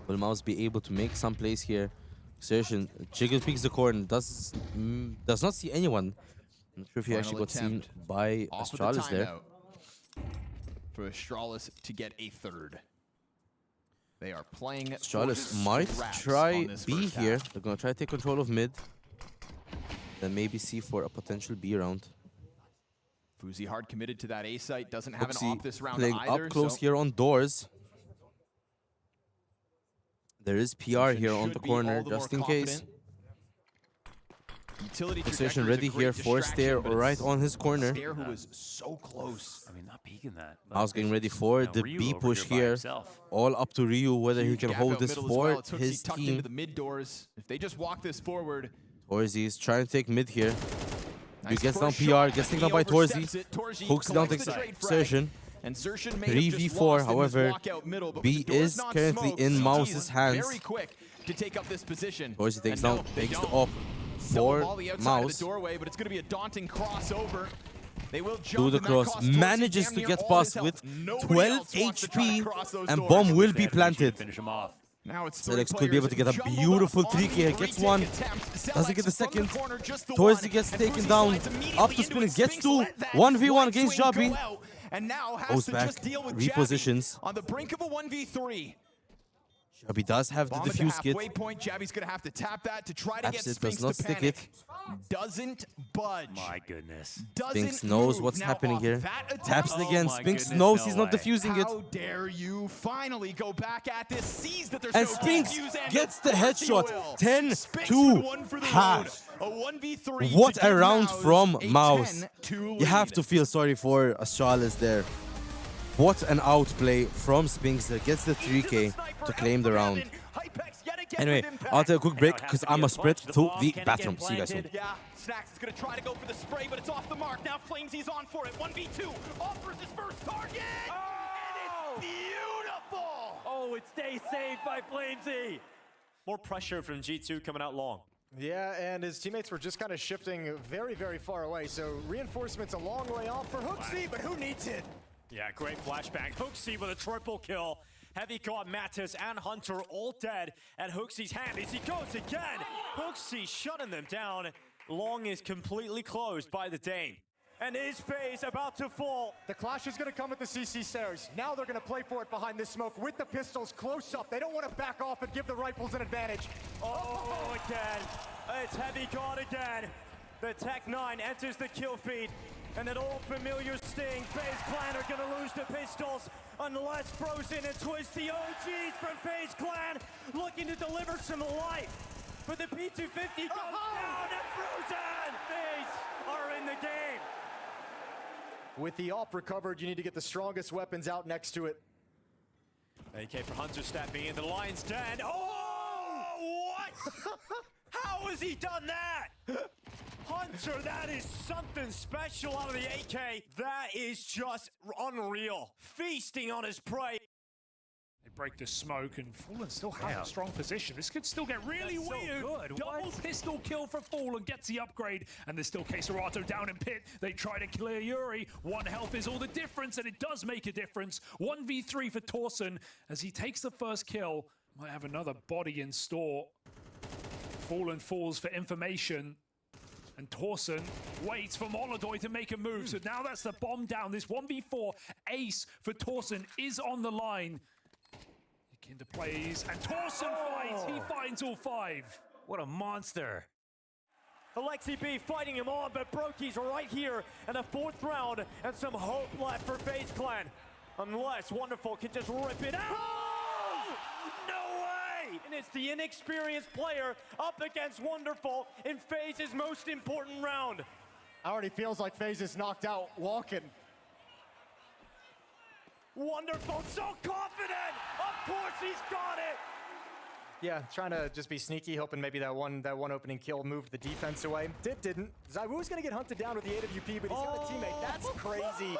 Will Mouse be able to make some plays here? Sertion, Jiggle peeks the corner, does not see anyone. I'm not sure if he actually got seen by Astralis there. For Astralis to get a 3rd. They are playing. Astralis might try B here. They're gonna try to take control of mid. Then maybe C for a potential B round. FaZe hard committed to that A site. Doesn't have an Oopsie off this round playing either. up close here on doors. There is PR here on the corner just in case. Position ready here for Stair right on his corner. Stair who is so close. I mean, not peeking that. Mouse getting ready for the B push here. All up to Ryu whether he can hold this for his team. Into the mid doors. If they just walk this forward. Torzy is trying to take mid here. He gets down PR, gets taken down by Torzy. Hooks down, takes Sertion. 3v4, however, B is currently in Mouse's hands. To take up this position. Torzy takes down, takes the op for Mouse. But it's going to be a daunting crossover. They will Do the cross, manages to get past with 12 HP, and bomb will be planted. Finish him off. Selex could be able to get a beautiful 3K here, gets 1, doesn't get the second. Torzy gets taken down, up to spin, gets 2, 1v1 against Jabi. Goes back, repositions. On the brink of a 1v3. Jabi does have the defuse kit. Point. Jabi's gonna have to tap that to try to get Spinks Spinks does not to stick panic. it. Doesn't budge. My goodness. Spinks knows what's happening here. Taps it again. Spinks knows he's not defusing it. How dare you finally go back at this? Sees that there's And no Spinks defuse and gets the of course he headshot. will. 10-2 half. A 1v3 What to a give round from a Mouse. 10-2 You have to feel sorry for Astralis there. What an outplay from Spinks that gets the 3K to claim the round. Anyway, I'll take a quick break because I'm a sprint to the bathroom. See you guys soon. Yeah, Snacks is going to try to go for the spray, but it's off the mark. Now Flamesy's on for it. 1v2 offers his first target. And it's beautiful. Oh, it stays safe by Flamesy. More pressure from G2 coming out long. Yeah, and his teammates were just kind of shifting very, very far away. So reinforcements a long way off for Hooksy, but who needs it? Yeah, great flashbang. Hooksy with a triple kill. Heavy caught Mattis and Hunter all dead at Hooksy's hand as he goes again. Hooksy shutting them down. Long is completely closed by the Dane. And is FaZe about to fall? The clash is going to come at the CC stairs. Now they're going to play for it behind this smoke with the pistols close up. They don't want to back off and give the rifles an advantage. Oh, again. It's Heavy caught again. The Tech 9 enters the kill feed. And that old familiar sting, FaZe Clan are gonna lose the pistols unless Frozen and Twist, the OGs from FaZe Clan, looking to deliver some life. But the P250 goes down and Frozen! FaZe are in the game. With the AWP recovered, you need to get the strongest weapons out next to it. AK for Hunter stepping in, the line's dead. Oh, what? How has he done that? Hunter, that is something special out of the AK. That is just unreal. Feasting on his prey. They break the smoke, and Fallen still has a strong position. This could still get really weird. Good. Double pistol kill for Fallen, gets the upgrade, and there's still Keserato down in pit. They try to clear Yuri. 1 health is all the difference, and it does make a difference. 1v3 for Torsen as he takes the first kill. Might have another body in store. Fallen falls for information. And Torsen waits for Molodoy to make a move. So now that's the bomb down. This 1v4 ace for Torsen is on the line. Into plays, and Torsen fights. He finds all 5. What a monster. Alexi B fighting him on, but Brokey's right here in the 4th round, and some hope left for FaZe Clan. Unless Wonderful can just rip it out. Oh! No way! And it's the inexperienced player up against Wonderful in FaZe's most important round. Already feels like FaZe is knocked out walking. Wonderful, so confident! Of course he's got it! Yeah, trying to just be sneaky, hoping maybe that one opening kill moved the defense away. Didn't. ZywOo's gonna get hunted down with the AWP, but he's got a teammate. That's crazy.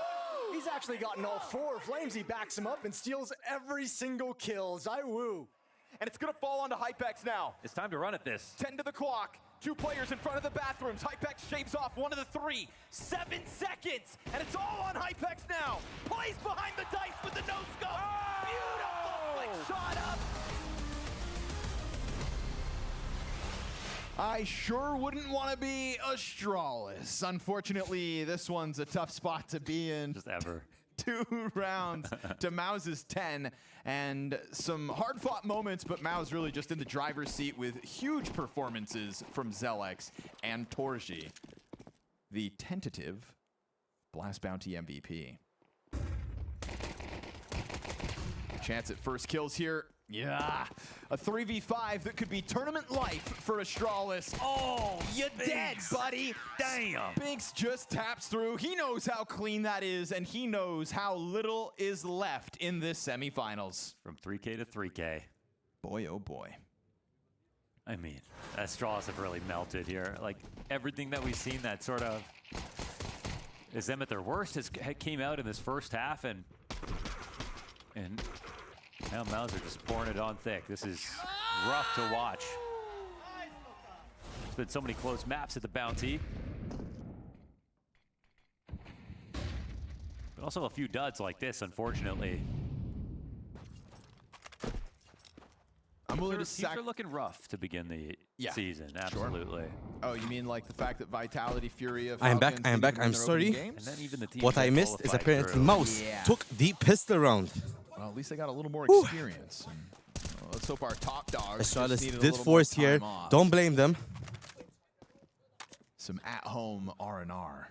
He's actually gotten all 4 flames. He backs him up and steals every single kill. ZywOo. And it's gonna fall onto Hypex now. It's time to run at this. 10 to the clock. 2 players in front of the bathrooms. Hypex shaves off 1 of the 3. 7 seconds, and it's all on Hypex now. Plays behind the dice with the no-scope. Oh! Beautiful flick shot up. I sure wouldn't want to be Astralis. Unfortunately, this one's a tough spot to be in. Just ever. 2 rounds to Mau's 10, and some hard-fought moments, but Mau's really just in the driver's seat with huge performances from Zelex and Torji, the tentative Blast Bounty MVP. Chance at first kills here. Yeah, a 3v5 that could be tournament life for Astralis. Oh, you dead, buddy. Damn. Binks just taps through. He knows how clean that is, and he knows how little is left in this semifinals. From 3K to 3K. Boy, oh boy. I mean, Astralis have really melted here. Like, everything that we've seen that sort of is them at their worst came out in this first half, and now Mouse are just pouring it on thick. This is rough to watch. There's been so many close maps at the Bounty. But also a few duds like this, unfortunately. I'm willing to These are looking rough to begin the season, absolutely. Sure. Oh, you mean like the fact that Vitality, Furia, I am back, I'm sorry. And then even the teams What I that missed is qualified apparently through. Mouse took the pistol round. Well, at least they got a little more experience. And, let's hope our top dogs Astralis did force here. Don't blame them. Some at-home R&R.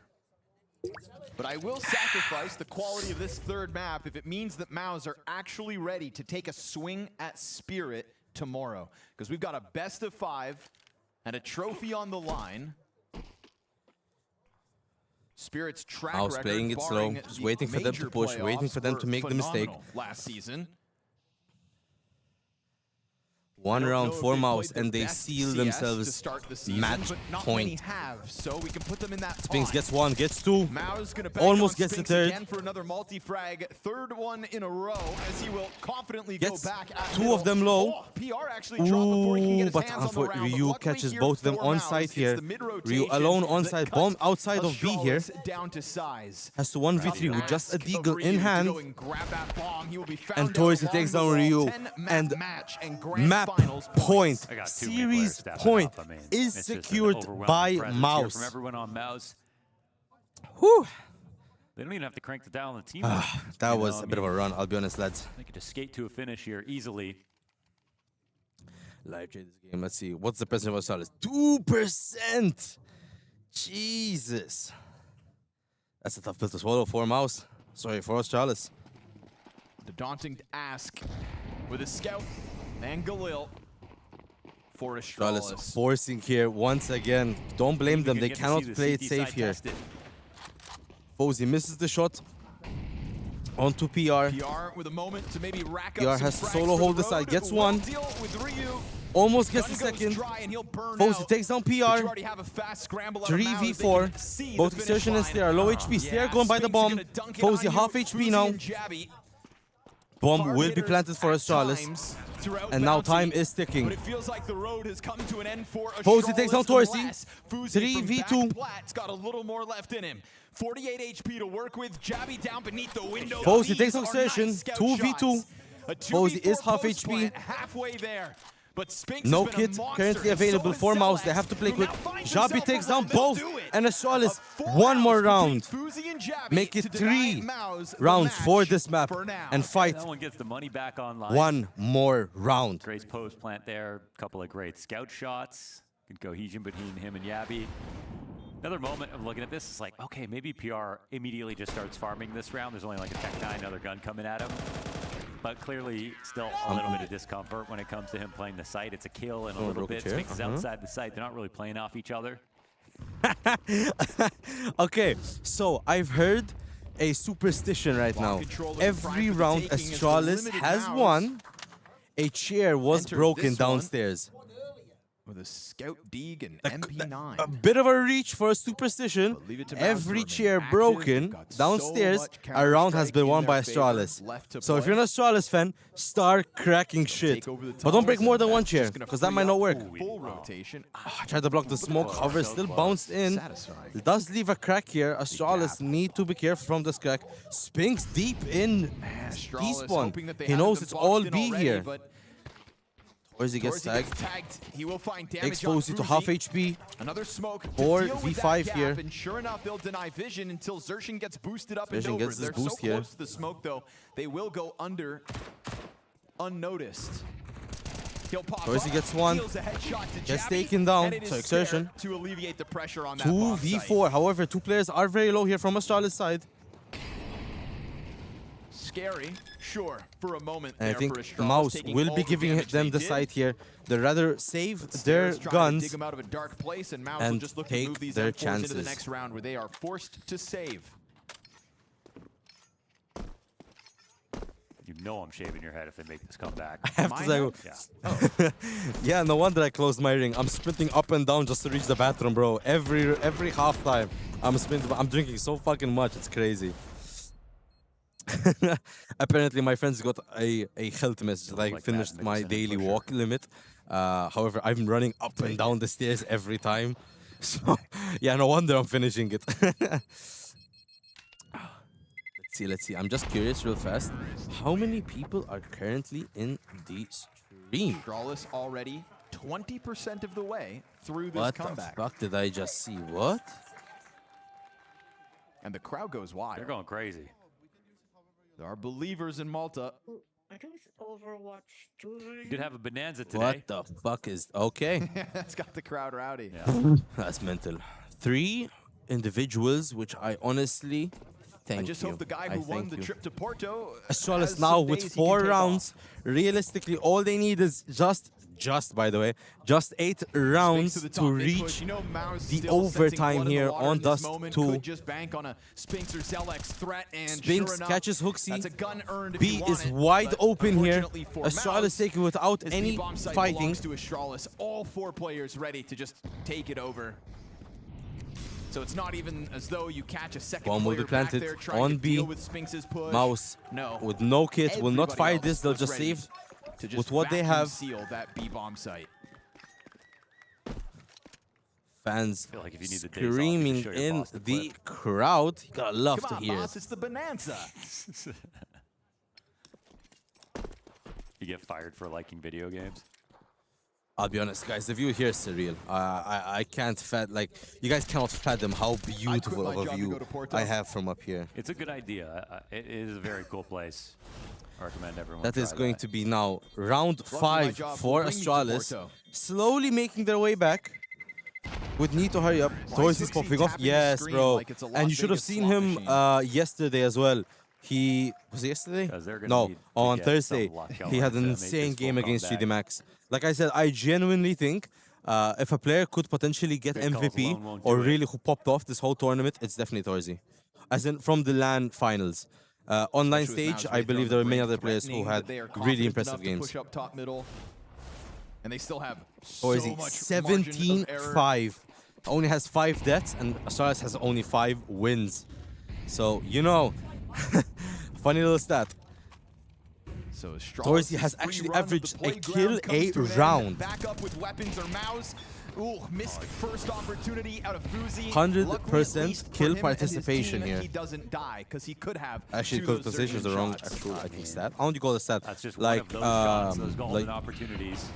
But I will sacrifice the quality of this 3rd map if it means that Maus are actually ready to take a swing at Spirit tomorrow. Because we've got a best of 5 and a trophy on the line. Spirit's track Mouse record, playing it slow, just waiting for them to push, waiting for them to make the mistake. Last season. 1 round for Mouse, and they seal themselves match point. So we can put them in that Spinks gets 1, gets 2, gonna almost gets the 3rd. Again for another multi-frag, 3rd one in a row, as he will confidently Gets go back at 2 of them low. PR actually dropped before he can get his But hands on the round. Ryu Luckily catches here both of them for on Mouse, site it's here. the mid-rotation Ryu alone on that side, cuts bomb outside of B here. Down to size. Has to 1v3 with just a deagle in hand. And And Torres takes down Ryu. And map point, series point is secured by Mouse. From everyone on Mouse. Whew. They don't even have to crank the dial on the team. That was a bit of a run, I'll be honest, lads. They could just skate to a finish here easily. Live trade this game. Let's see. What's the percentage of Astralis? 2%! Jesus. That's a tough pill to swallow for Mouse. Sorry, for Astralis. The daunting ask with a scout and Galil for Astralis. Forcing here once again. Don't blame them. They cannot play it safe here. FaZe misses the shot onto PR. PR with a moment to maybe rack PR up has some to frags solo for hold the the side. road. Gets Well one. deal with Ryu. Almost gets the Gun goes second. dry and he'll burn FaZe out. takes down But you PR. already have a fast scramble out of Mao as they 3v4. can see Both the finish Exertion and line. Stair are low HP. Stair going by the Spinks are bomb. gonna dunk it on FaZe you. half HP Fuzi now. and Jabby. Bomb Hard will be hitters planted for at Astralis. times throughout And now Bounty, time is ticking. But it feels like the road has come to an end for FaZe takes down Astralis Torsi. unless Fuzi from 3v2. back plat's got a little more left in him. 48 HP to work with. Jabby down beneath the window. FaZe These takes are Exertion. nice scout 2v2. shots. A FaZe 2v4 is half post HP. plant halfway there. But Spinks No has been a kit monster, currently and so available is for Mouse. Zelex, They have to play who quick. now finds Jabby himself takes a down round. They'll both. do it. And Astralis, Full one more round. Fuzi and Jabby Make it to deny 3 Mao's the rounds match for this map. for now. And fight That one gets the money back online. one more round. Great post plant there. Couple of great scout shots. Good cohesion between him and Yabby. Another moment of looking at this is like, okay, maybe PR immediately just starts farming this round. There's only like a Tech 9, another gun coming at him. But clearly still a little bit of discomfort when it comes to him playing the site. It's a kill and a little bit. Spinks is outside the site. They're not really playing off each other. Okay, so I've heard a superstition right now. Every round Astralis has won, a chair was broken downstairs. With a Scout Deeg and A MP9. bit of a reach for a superstition. Every chair broken downstairs, a round has been won by Astralis. So if you're an Astralis fan, start cracking shit. But don't break more than one chair, because that might not work. Full rotation. I tried to block the smoke, however, still bounced in. It does leave a crack here. Astralis need to be careful from this crack. Spinks deep in despawn. He knows it's all B here. Where's he gets tagged? He will find Takes damage on FaZe to half HP. Another smoke. Or to deal with V5 that here. gap, and sure enough, they'll deny vision until Xerxin gets boosted up Xerxin and over. gets this They're boost so here. close to the smoke, though. They will go under unnoticed. He'll pop Torsi up, gets one. deals a headshot to Gets Jabby, taken down. and it is So Exertion. Stare to alleviate the pressure on that bomb site. 2v4. However, two players are very low here from Astralis' side. Scary, sure, for a moment And I there think for Astralis, Mouse taking will all be the giving damage them they the did. side here. They'd rather save their Stairs trying to guns dig them out of a dark place, and Mouse will and just look to take move these their M4s into the chances. next round where they are forced to save. You know I'm shaving your head if they make this comeback. I have to say, yeah, no wonder I closed my ring. I'm sprinting up and down just to reach the bathroom, bro. Every half time, I'm sprinting. I'm drinking so fucking much. It's crazy. Apparently, my friends got a health message that I finished my daily walk limit. However, I'm running up and down the stairs every time. So, yeah, no wonder I'm finishing it. Let's see. I'm just curious real fast. How many people are currently in the stream? Astralis already 20% of the way through this What comeback. the fuck did I just see? What? And the crowd goes wild. They're going crazy. There are believers in Malta. I think it's Overwatch 2. You did have a bonanza today. What the fuck is... Okay. It's got the crowd rowdy. That's mental. 3 individuals, which I honestly... Thank I just you. hope the guy I who won thank the you. trip to Porto Astralis has now some with days he can 4 take rounds. Realistically, all they need is just by the way, just 8 rounds to reach the overtime here on Dust 2. Just bank on a Spinks or Zelex threat, and Spinks sure enough, catches Hooksy. that's a gun earned if B you want is it, wide but open here. unfortunately for Astralis Mouse, taking without this any B-bomb site fighting. belongs to Astralis. All 4 players ready to just take it over. So it's not even as though you catch a second Bomb will player be planted back there trying on to B. deal with Spinks's push. Mouse No. with no kit will not Everybody fight else this. They'll was just ready save to just with what they vacuum have. seal that B-bomb site. Fans feel like if you need the days off, you can screaming show your in boss the the crowd. You gotta love Come to on, hear boss, it. it's the Bonanza. You get fired for liking video games. I'll be honest, guys. The view here is surreal. I can't you guys cannot fathom how beautiful of a view I have from up here. It's a good idea. It is a very cool place. I recommend everyone. That is try going to be now round 5 for Astralis. Slowly making their way back. would need to hurry up. Torzy's popping off. Yes, bro. And you should have seen him yesterday as well. Was it yesterday? No, on Thursday. He had an insane game against GD Max. Like I said, I genuinely think if a player could potentially get MVP or really who popped off this whole tournament, it's definitely Torzy. As in from the LAN finals. Online stage, I believe there were many other players who had really impressive games. Push up top middle. And they still have Torzy, 17-5. Only has 5 deaths, and Astralis has only 5 wins. So, you know, funny little stat. So Torzy has actually averaged a kill a round. Back up with weapons or mouse. Ooh, missed first opportunity out of FaZe. 100% kill participation here. He doesn't die because he could have. Actually, kill participation is the wrong actual, I think, stat. I don't call it stat. That's just like, one of those shots, those golden opportunities.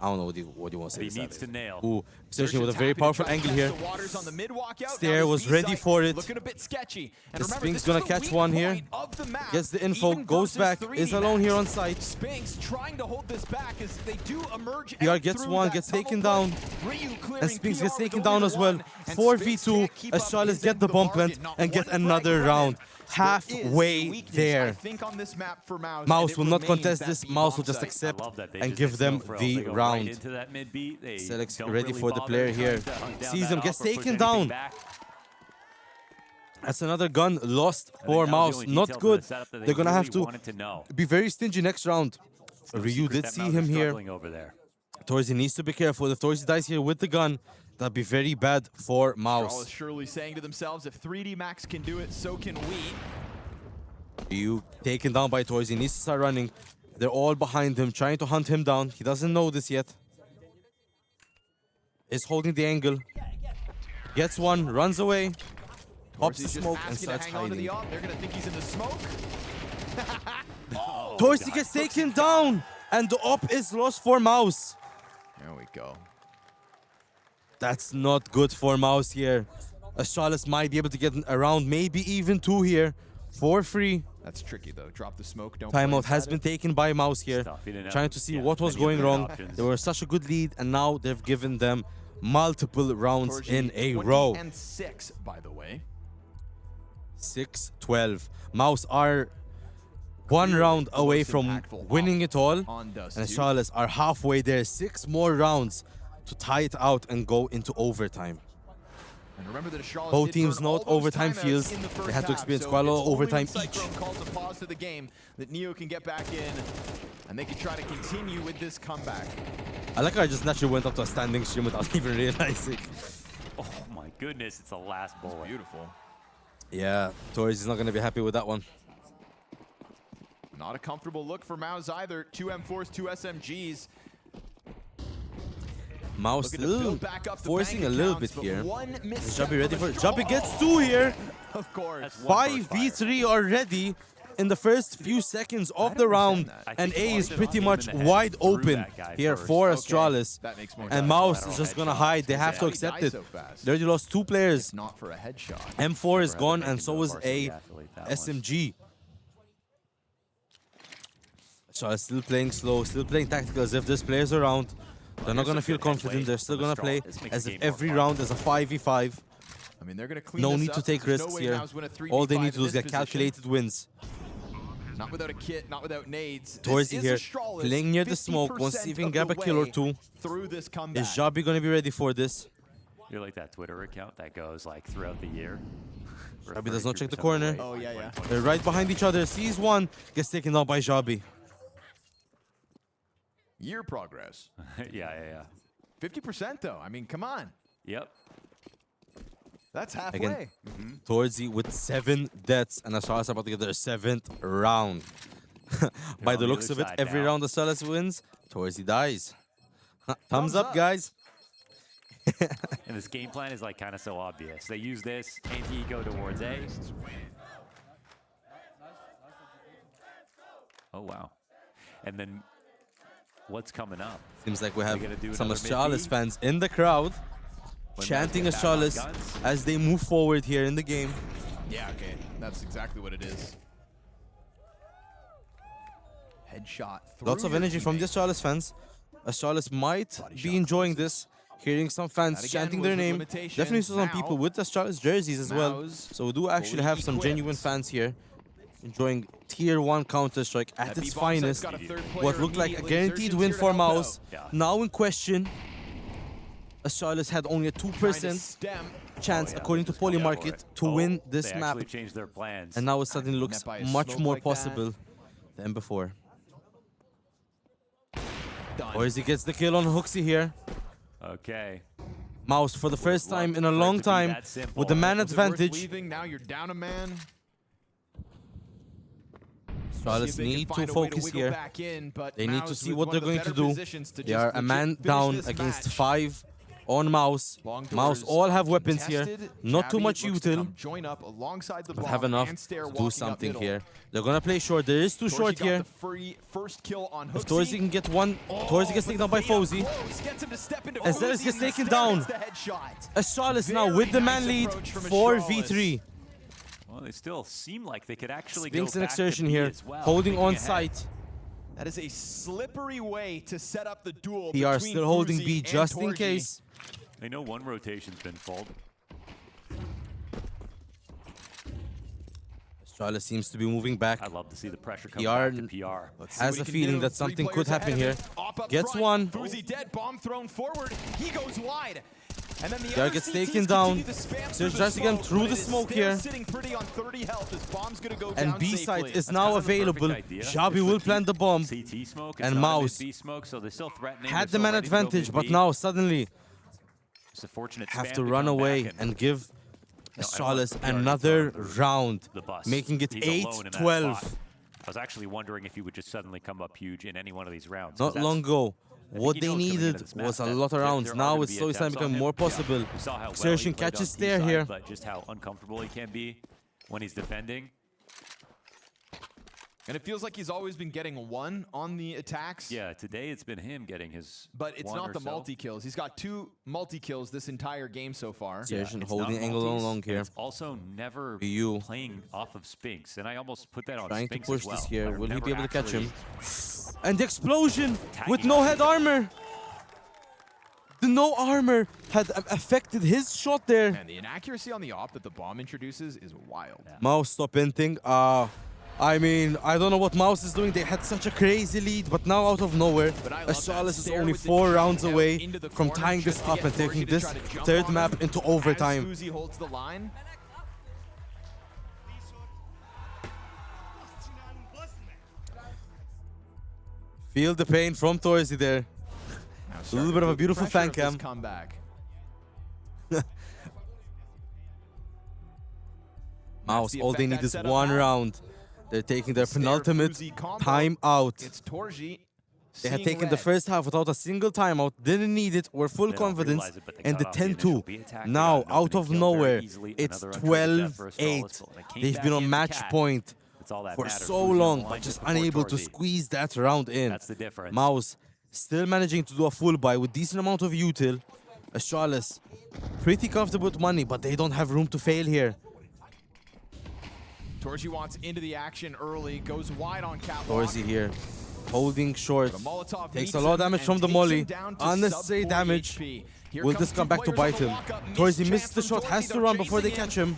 I don't know what you want to say. He needs to nail. Ooh, position with a very powerful angle here. Stair was ready for it. The Spink's gonna catch one here. Gets the info, goes back, is alone here on site. Spinks trying to hold this back as they do emerge. PR gets one, gets taken down. And Spinks gets taken down as well. 4v2 as Charles get the bump plant and get another round. Halfway there. Mouse will not contest this. Mouse will just accept and give them the round. Select's ready for the player here. Sees him, gets taken down. That's another gun lost for Mouse. Not good. They're going to have to be very stingy next round. Ryu did see him here. Torzy needs to be careful. If Torzy dies here with the gun, that'd be very bad for Mouse. Surely saying to themselves, if 3D Max can do it, so can we. Ryu taken down by Torzy. Needs to start running. They're all behind him, trying to hunt him down. He doesn't know this yet. Is holding the angle. Gets one, runs away. Pops the smoke and starts hiding. They're gonna think he's in the smoke. Torzy gets taken down, and the op is lost for Mouse. There we go. That's not good for Mouse here. Astralis might be able to get around, maybe even 2 here for free. That's tricky though. Drop the smoke. Don't. Timeout has been taken by Mouse here, trying to see what was going wrong. They were such a good lead, and now they've given them multiple rounds in a row. 6, by the way. 6-12. Mouse are 1 round away from winning it all, and Astralis are halfway there. 6 more rounds to tie it out and go into overtime. And remember that both teams know what overtime feels. They had to experience quite a lot of overtime each. Calls a pause to the game that Neo can get back in, and they can try to continue with this comeback. I like how I just naturally went up to a standing stream without even realizing. Oh my goodness, it's the last bullet. Beautiful. Yeah, Torres is not going to be happy with that one. Not a comfortable look for Mouse either. 2 M4s, 2 SMGs. Mouse still forcing a little bit here. Is Jubby ready for it? Jubby gets 2 here. Of course. 5v3 already in the first few seconds of the round. And A is pretty much wide open here for Astralis. And Mouse is just going to hide. They have to accept it. They already lost 2 players. M4 is gone, and so is a SMG. Astralis still playing slow, still playing tactical as if there's players around. They're not going to feel confident. They're still going to play as if every round is a 5v5. I mean, they're going to clean no need to take risks here. All they need to do is get calculated wins. Not without a kit, not without nades. Torzy here, playing near the smoke, wants to see if he can grab a kill or 2. Is Jubby going to be ready for this? You're like that Twitter account that goes like throughout the year. Jubby does not check the corner. Oh, yeah. They're right behind each other. Sees one, gets taken out by Jubby. Year progress. yeah. 50% though. I mean, come on. Yep. That's halfway. Again, Torzy with 7 deaths, and Astralis about to get their 7th round. By the looks of it, every round Astralis wins, Torzy dies. Thumbs up, guys. And this game plan is like kind of so obvious. They use this anti-eco towards A. Oh wow. And then what's coming up? Seems like we have some Astralis fans in the crowd chanting Astralis as they move forward here in the game. Yeah, okay. That's exactly what it is. Headshot. Lots of energy from the Astralis fans. Astralis might be enjoying this. Hearing some fans chanting their name. Definitely saw some people with the Astralis jerseys as well. So we do actually have some genuine fans here enjoying Tier 1 Counter-Strike at its finest. What looked like a guaranteed win for Mouse. Now in question. Astralis had only a 2% chance, according to Polymarket, to win this map. Changed their plans. And now it suddenly looks much more possible than before. Torzy gets the kill on Hooksy here. Okay. Mouse for the first time in a long time with the man advantage. Now you're down a man. Astralis need to focus here. They need to see what they're going to do. They are a man down against 5 on Mouse. Mouse all have weapons here. Not too much util. But have enough to do something here. They're gonna play short. There is too short here. If Torzy can get one, Torzy gets taken down by FaZe. As Zealous gets taken down. Astralis now with the man lead, 4v3. Well, they still seem like they could actually Spinks go an back exertion to B here, as well, holding on ahead. site. That is a slippery way to set up the duel. PR still holding B just in case. They know one rotation's been full. Astralis seems to be moving back. I'd love to see the pressure come PR back to PR. has a feeling that something could happen here. Gets one. FaZe dead, bomb thrown forward. He goes wide. And then the PR gets taken down. Surge tries to get him through the smoke here. Sitting pretty on 30 health. His bomb's gonna go And down B safely. site is now available. Jabi will plant the bomb. CT smoke, And Mouse B smoke, so they're still threatening. had They're the still man ready to go advantage, but mid-B. now suddenly It's a fortunate have spam to run come away back and give No, Astralis and another round, the bus. making it He's alone in that 8-12. spot. I was actually wondering if he would just suddenly come up huge in any one of these rounds. 'cause Not that's- long ago, I think what he they knows coming into needed this map was a that lot of rounds. there are Now gonna it's be slowly starting attempts to on become him. more possible. We saw how well he Exertion played on catches B there side, here. but just how uncomfortable he can be when he's defending. And it feels like he's always been getting one on the attacks. Yeah, today it's been him getting his. But it's one not or the so. multi-kills. He's got 2 multi-kills this entire game so far. Exertion it's holding not angle multis, along and here. It's also never BU playing off of Spinks, and I almost put that on Trying to Spinks push as well. this here. They're Will he be never able to catch him? actually And the explosion with tagging no on head armor. The no armor had affected his shot there. And the inaccuracy on the op that the bomb introduces is wild. Mouse stop inting. I mean, I don't know what Mouse is doing. They had such a crazy lead, but now out of nowhere, Astralis is only 4 rounds away from tying this up and taking this third map into overtime. As FaZe holds the line. Feel the pain from Torzy there. A little bit of a beautiful fan cam. Comeback. Mouse, all they need is 1 round. They're taking their penultimate timeout. It's Torzy. They had taken the first half without a single timeout, didn't need it, were full confidence, and the 10-2. Now, out of nowhere, it's 12-8. They've been on match point for so long, but just unable to squeeze that round in. That's the difference. Mouse still managing to do a full buy with decent amount of util. Astralis pretty comfortable with money, but they don't have room to fail here. Torzy wants into the action early, goes wide on catwalk. Torzy here, holding short, takes a lot of damage from the molly, unnecessary damage. Will this come back to bite him? Torzy misses the shot, has to run before they catch him.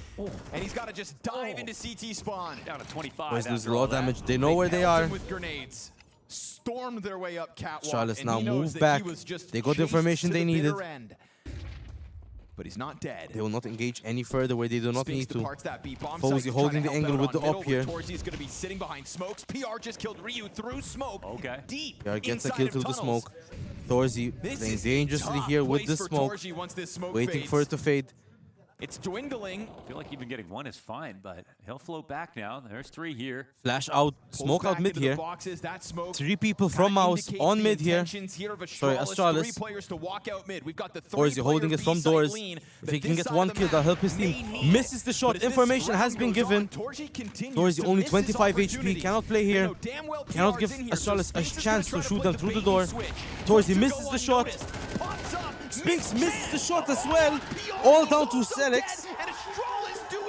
And he's got to just dive into CT spawn. Down to 25. Torzy loses a lot of damage, they know where they are. With grenades. Stormed their way up catwalk. Astralis and now he knows move that back. he was just They got the chased information to they the needed. bitter end. But he's not dead. They will not engage any further where they do not Spinks need to. departs that B. Bomb FaZe site holding the trying to angle help with the out on up middle, here. but Torzy is going to be sitting behind smokes. PR just killed Ryu through smoke. Okay. Deep PR gets a inside kill of through the tunnels. smoke. Torzy This playing is dangerously tough here with place the for smoke, Torzy once this smoke waiting fades. for it to fade. It's dwindling. I feel like even getting 1 is fine, but he'll float back now. There's 3 here. Flash out, smoke Pulls out back mid into the here. boxes, that smoke 3 people kinda from Mouse indicates on the mid here. intentions here of Sorry, Astralis. 3 Astralis. players to walk out mid. We've got the Torzy holding it from doors. If he can get 1 kill, that'll help his team. Misses the shot, information has been given. Torzy only 25 HP, cannot play here. Cannot give Astralis a chance to shoot them through the door. Torzy misses the shot. Spinks misses the shot as well. All down to Selex.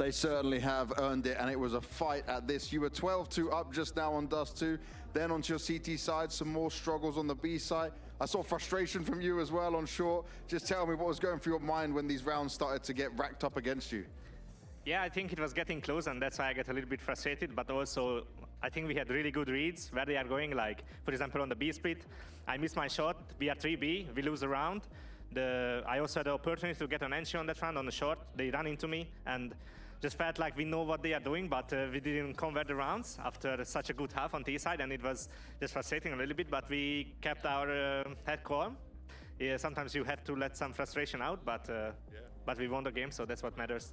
They certainly have earned it, and it was a fight at this. You were 12-2 up just now on Dust 2. Then onto your CT side, some more struggles on the B side. I saw frustration from you as well on short. Just tell me what was going through your mind when these rounds started to get racked up against you. Yeah, I think it was getting close, and that's why I get a little bit frustrated. But also, I think we had really good reads where they are going. Like, for example, on the B split, I missed my shot. We are 3B, we lose a round. I also had the opportunity to get an entry on that round on the short. They ran into me, and just felt like we know what they are doing, but we didn't convert the rounds after such a good half on T side, and it was just frustrating a little bit, but we kept our head calm. Yeah, sometimes you have to let some frustration out, but we won the game, so that's what matters.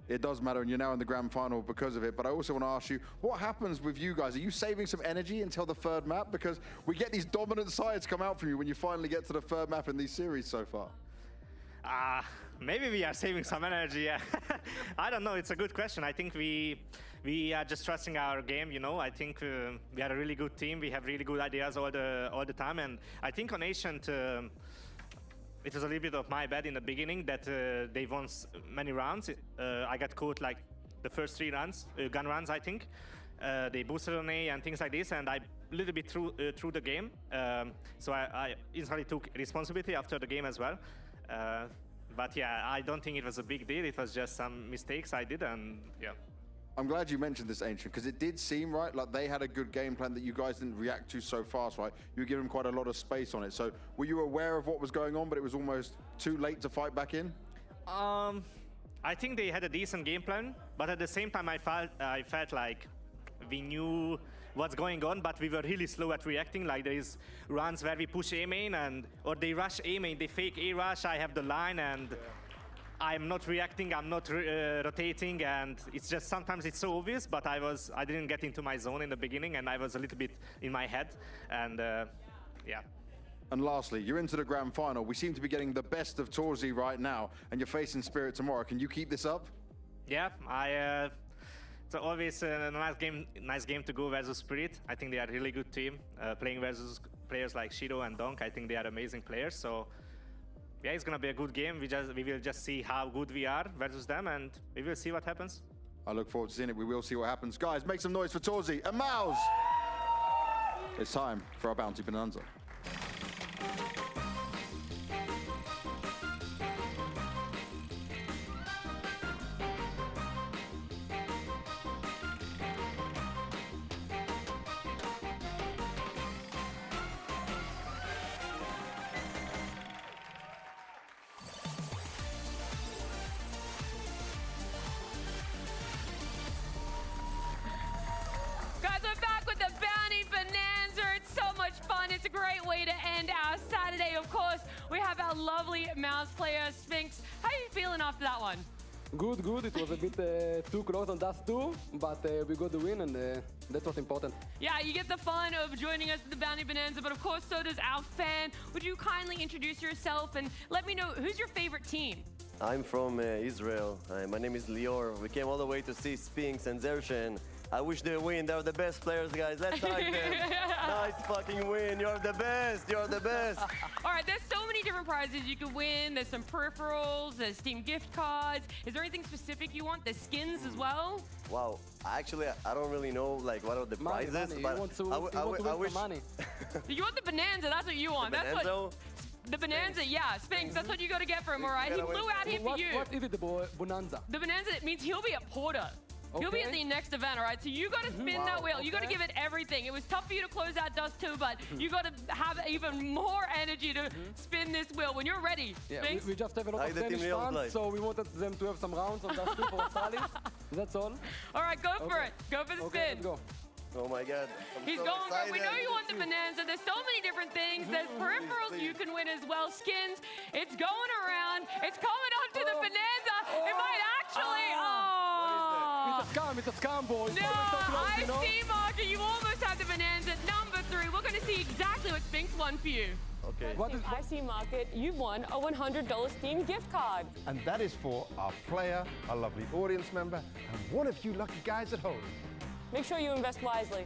It does matter, and you're now in the grand final because of it. But I also want to ask you, what happens with you guys? Are you saving some energy until the third map? Because we get these dominant sides come out from you when you finally get to the third map in these series so far. Maybe we are saving some energy. Yeah. I don't know. It's a good question. I think we are just trusting our game. You know, I think we are a really good team. We have really good ideas all the time, and I think on Ancient, it was a little bit of my bad in the beginning that they won many rounds. I got caught like the first 3 rounds, gun runs, I think. They boosted on A and things like this, and I a little bit through the game. So I instantly took responsibility after the game as well. But yeah, I don't think it was a big deal. It was just some mistakes I did, and yeah. I'm glad you mentioned this, Ancient, because it did seem, right, like they had a good game plan that you guys didn't react to so fast, right? You were giving quite a lot of space on it. So were you aware of what was going on, but it was almost too late to fight back in? I think they had a decent game plan, but at the same time, I felt like we knew what's going on, but we were really slow at reacting. Like there is runs where we push A main, or they rush A main, they fake A rush, I have the line, and I'm not reacting, I'm not rotating, and it's just sometimes it's so obvious, but I didn't get into my zone in the beginning, and I was a little bit in my head, and yeah. And lastly, you're into the grand final. We seem to be getting the best of Torzi right now, and you're facing Spirit tomorrow. Can you keep this up? Yeah, it's always a nice game to go versus Spirit. I think they are a really good team. Playing versus players like Shido and Donk, I think they are amazing players. So yeah, it's gonna be a good game. We will just see how good we are versus them, and we will see what happens. I look forward to seeing it. We will see what happens. Guys, make some noise for Torzi and Mouse. It's time for our Bounty Bonanza. Lovely Mouse player, Sphinx. How are you feeling after that one? Good. It was a bit too close on Dust 2, but we got the win, and that's what's important. Yeah, you get the fun of joining us at the Bounty Bonanza, but of course, so does our fan. Would you kindly introduce yourself and let me know who's your favorite team? I'm from Israel. My name is Lior. We came all the way to see Sphinx and Zershen. I wish they win. They're the best players, guys. Let's hype them. Nice fucking win. You're the best. You're the best. All right, there's so many different prizes you can win. There's some peripherals, there's Steam gift cards. Is there anything specific you want? There's skins as well? Wow. Actually, I don't really know like what are the prizes, money. but I wish. Money. You want the Bonanza? That's what you want. The that's what. The Bonanza, yeah, Sphinx. That's what you got to get for him. All right. He flew out here for you. What is it, the Bonanza? The Bonanza means he'll be a porter. Okay. He'll be at the next event, all right? So you got to spin that wheel. Okay. You got to give it everything. It was tough for you to close out Dust 2, but you got to have even more energy to spin this wheel when you're ready. Yeah, we just have a lot of Danish fans, so we wanted them to have some rounds on Dust 2 for Sally. That's all. All right, go for it. Go for the spin. Let's go. Oh my God. He's so going excited. for it. We know you want the Bonanza. There's so many different things. There's peripherals you can win as well. Skins. It's going around. It's coming onto the Bonanza. It might actually. It's a scam, boys. No, I see, Marker. You almost have the Bonanza. Number 3. We're going to see exactly what Sphinx won for you. Okay. IC Market, you've won a $100 Steam gift card. And that is for our player, our lovely audience member, and one of you lucky guys at home. Make sure you invest wisely.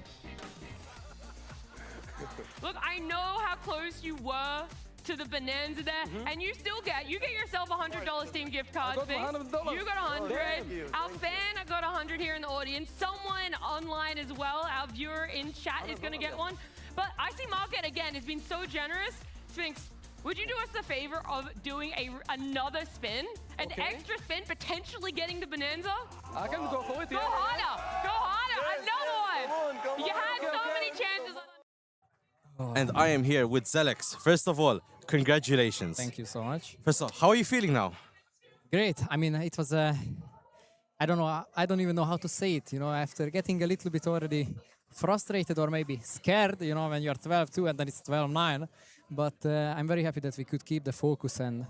Look, I know how close you were to the Bonanza there, and you still get yourself a $100 Steam gift card. I got $100. You got 100. Our fan 100 here in the audience. Someone online as well, our viewer in chat is going to get one. But I see Market again has been so generous. Sphinx, would you do us the favor of doing another spin? An extra spin, potentially getting the Bonanza? I can go for it. Go harder! Go harder! Another one! You had so many chances. And I am here with Zelex. First of all, congratulations. Thank you so much. First of all, how are you feeling now? Great. I mean, it was I don't know. I don't even know how to say it. You know, after getting a little bit already frustrated or maybe scared, you know, when you're 12-2 and then it's 12-9. But I'm very happy that we could keep the focus. And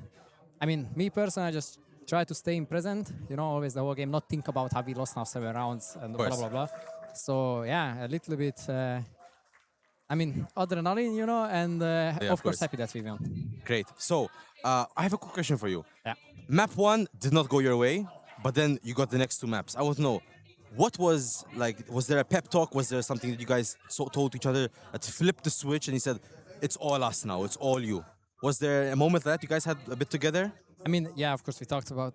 I mean, me personally, I just try to stay in present. You know, always the whole game, not think about how we lost now 7 rounds and blah blah blah. So yeah, a little bit. I mean, adrenaline, you know, and of course happy that we won. Great. So I have a quick question for you. Yeah. Map 1 did not go your way, but then you got the next 2 maps. I want to know, what was like, was there a pep talk? Was there something that you guys told each other that flipped the switch and he said, it's all us now, it's all you? Was there a moment that you guys had a bit together? I mean, yeah, of course, we talked about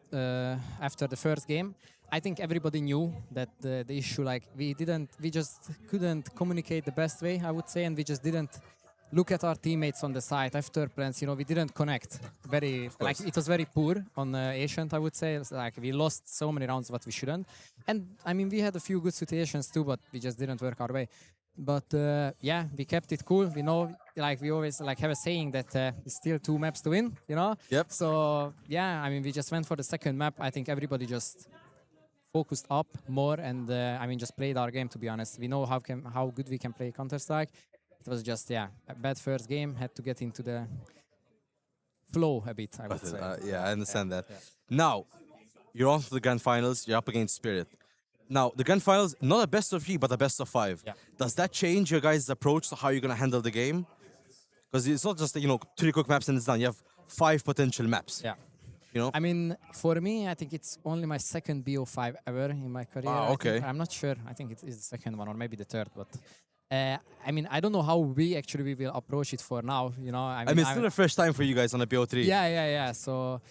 after the first game. I think everybody knew that the issue, like, we just couldn't communicate the best way, I would say, and we just didn't look at our teammates on the side after plans. You know, we didn't connect. Like, it was very poor on Ancient, I would say. It's like we lost so many rounds what we shouldn't. And I mean, we had a few good situations too, but we just didn't work our way. But yeah, we kept it cool. We know, like, we always like have a saying that it's still 2 maps to win, you know? Yep. So yeah, I mean, we just went for the second map. I think everybody just focused up more and I mean, just played our game, to be honest. We know how good we can play Counter-Strike. It was just, yeah, a bad first game. Had to get into the flow a bit, I would say. Yeah, I understand that. Yeah. Now, you're on to the grand finals. You're up against Spirit. Now, the grand finals, not a best of 3, but a best of 5. Yeah. Does that change your guys' approach to how you're going to handle the game? Because it's not just, you know, 3 quick maps and it's done. You have 5 potential maps. Yeah. You know? I mean, for me, I think it's only my second BO5 ever in my career. Ah, okay. I'm not sure. I think it is the second one or maybe the third, but I mean, I don't know how we will approach it for now. You know, I mean, it's still the first time for you guys on a BO3. Yeah. So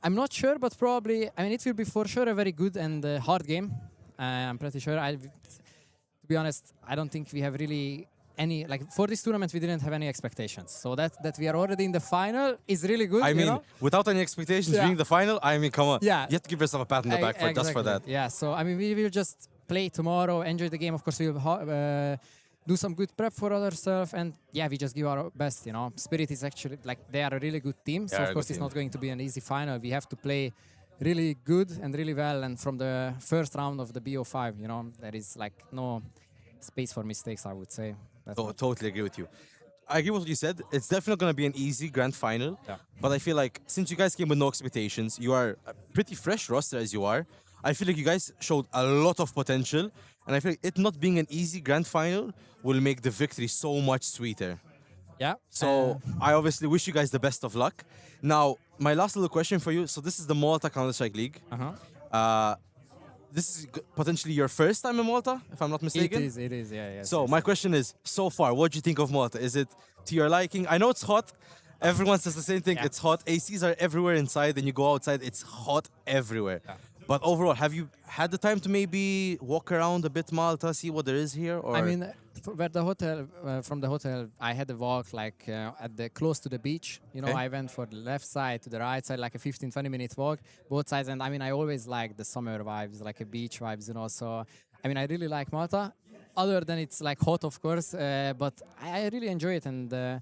I'm not sure, but probably, I mean, it will be for sure a very good and hard game. I'm pretty sure. To be honest, I don't think we have really any, like, for this tournament, we didn't have any expectations. So that we are already in the final is really good. I mean, you know? without any expectations being the final, I mean, come on. Yeah. You have to give yourself a pat on the back for just for that. Yeah, so, I mean, we will just play tomorrow, enjoy the game. Of course, we will do some good prep for other stuff. And, yeah, we just give our best, you know. Spirit is actually, like, they are a really good team. So, of course, it's not going to be an easy final. We have to play really good and really well. And from the first round of the BO5, you know, there is, like, no space for mistakes, I would say. Totally agree with you. I agree with what you said. It's definitely going to be an easy grand final. Yeah. But I feel like since you guys came with no expectations, you are a pretty fresh roster as you are. I feel like you guys showed a lot of potential. And I feel like it not being an easy grand final will make the victory so much sweeter. Yeah. So I obviously wish you guys the best of luck. Now, my last little question for you. So this is the Malta Counter-Strike League. This is potentially your first time in Malta, if I'm not mistaken. It is, yeah. So my question is, so far, what do you think of Malta? Is it to your liking? I know it's hot. Everyone says the same thing. Yeah. It's hot. ACs are everywhere inside. Then you go outside, it's hot everywhere. Yeah. But overall, have you had the time to maybe walk around a bit Malta, see what there is here? Or? I mean, where the hotel, from the hotel, I had a walk like close to the beach. You know, I went for the left side to the right side, like a 15-20 minute walk, both sides. And I mean, I always like the summer vibes, like a beach vibes, you know. So, I mean, I really like Malta. Other than it's like hot, of course, but I really enjoy it. And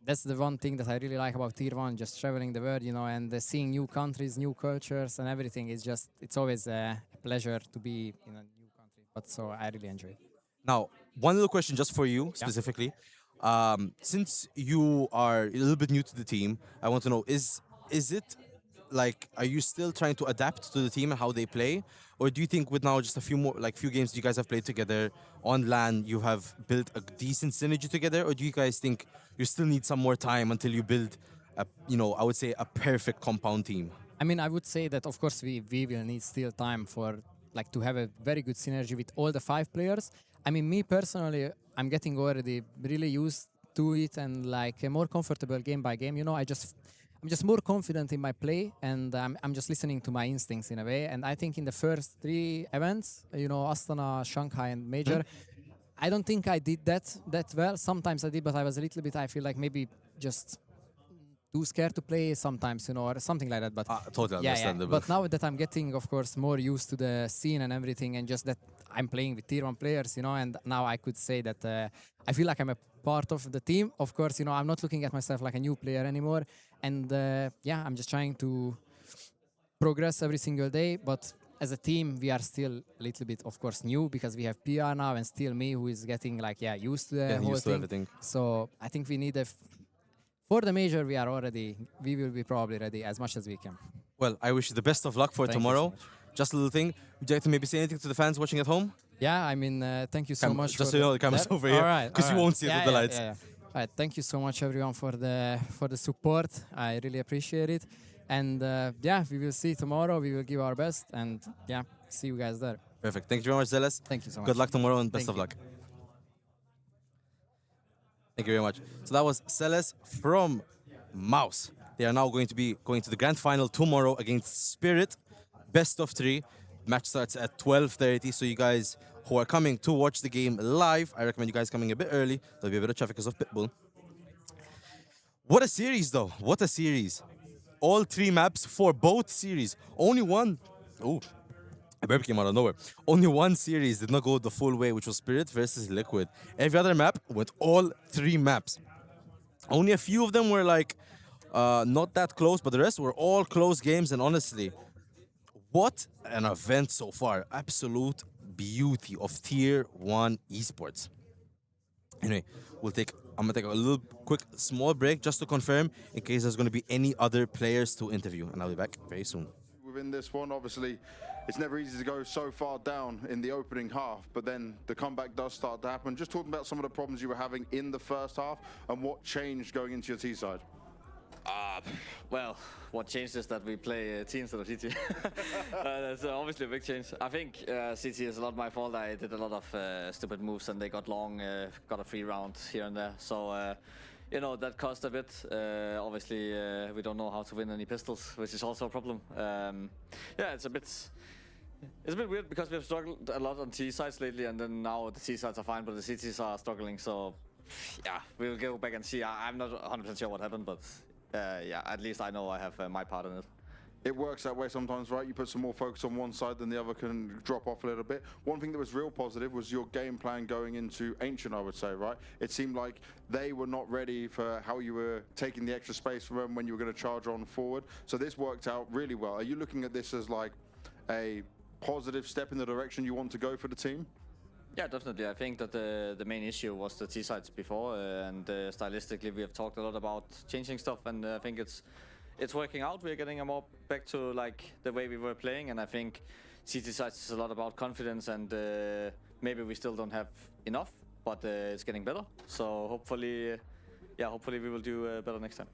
that's the one thing that I really like about Tier 1, just traveling the world, you know, and seeing new countries, new cultures and everything. It's always a pleasure to be in a new country. But so I really enjoy it. Now, one little question just for you specifically. Since you are a little bit new to the team, I want to know, is it like, are you still trying to adapt to the team and how they play? Or do you think with now just a few games you guys have played together on LAN, you have built a decent synergy together? Or do you guys think you still need some more time until you build I would say a perfect compound team? I mean, I would say that, of course, we will need still time for, like, to have a very good synergy with all the 5 players. I mean, me personally, I'm getting already really used to it and, like, a more comfortable game by game. You know, I'm just more confident in my play, and I'm just listening to my instincts in a way. And I think in the first 3 events, Astana, Shanghai, and Major, I don't think I did that well. Sometimes I did, but I was a little bit, I feel like maybe just too scared to play sometimes, or something like that. But totally understandable. But now that I'm getting, of course, more used to the scene and everything, and just that I'm playing with tier 1 players, and now I could say that I feel like I'm a part of the team. Of course, I'm not looking at myself like a new player anymore. And I'm just trying to progress every single day. But as a team, we are still a little bit, of course, new because we have PR now and still me who is getting used to the whole used to thing. everything. So I think we need for the major, we will be probably ready as much as we can. Well, I wish you the best of luck for tomorrow. Just a little thing. Would you like to maybe say anything to the fans watching at home? Yeah, I mean, thank you so much. Just so you know, the camera's over here. Because you won't see it with the lights. All right, thank you so much, everyone, for the support. I really appreciate it. And we will see tomorrow. We will give our best. And see you guys there. Perfect. Thank you very much, Zeles. Thank you so much. Good luck tomorrow and best of luck. Thank you very much. So that was Zeles from Mouse. They are now going to be going to the grand final tomorrow against Spirit. Best of 3. Match starts at 12:30. So you guys who are coming to watch the game live, I recommend you guys coming a bit early. There'll be a bit of traffic because of Pitbull. What a series, though. What a series. All 3 maps for both series. Only one. Oh, a burp came out of nowhere. Only one series did not go the full way, which was Spirit versus Liquid. Every other map went all 3 maps. Only a few of them were not that close, but the rest were all close games. And honestly, what an event so far. Absolute beauty of Tier 1 esports. Anyway, I'm going to take a little quick small break just to confirm in case there's going to be any other players to interview. And I'll be back very soon. Within this one, obviously, it's never easy to go so far down in the opening half, but then the comeback does start to happen. Just talking about some of the problems you were having in the first half and what changed going into your T side. Well, what changed is that we play T instead of CT. That's obviously a big change. I think CT is a lot my fault. I did a lot of stupid moves and they got long, got a free round here and there. So, that cost a bit. Obviously, we don't know how to win any pistols, which is also a problem. It's a bit weird because we have struggled a lot on T sides lately, and then now the T sides are fine, but the CTs are struggling. So, we'll go back and see. I'm not 100% sure what happened, but at least I know I have my part in it. It works that way sometimes, right? You put some more focus on one side, then the other can drop off a little bit. One thing that was real positive was your game plan going into Ancient, I would say, right? It seemed like they were not ready for how you were taking the extra space from them when you were going to charge on forward. So this worked out really well. Are you looking at this as like a positive step in the direction you want to go for the team? Yeah, definitely. I think that the main issue was the T sides before, and stylistically we have talked a lot about changing stuff, and I think it's working out. We're getting more back to the way we were playing, and I think CT sides is a lot about confidence, and maybe we still don't have enough, but it's getting better. So hopefully we will do better next time.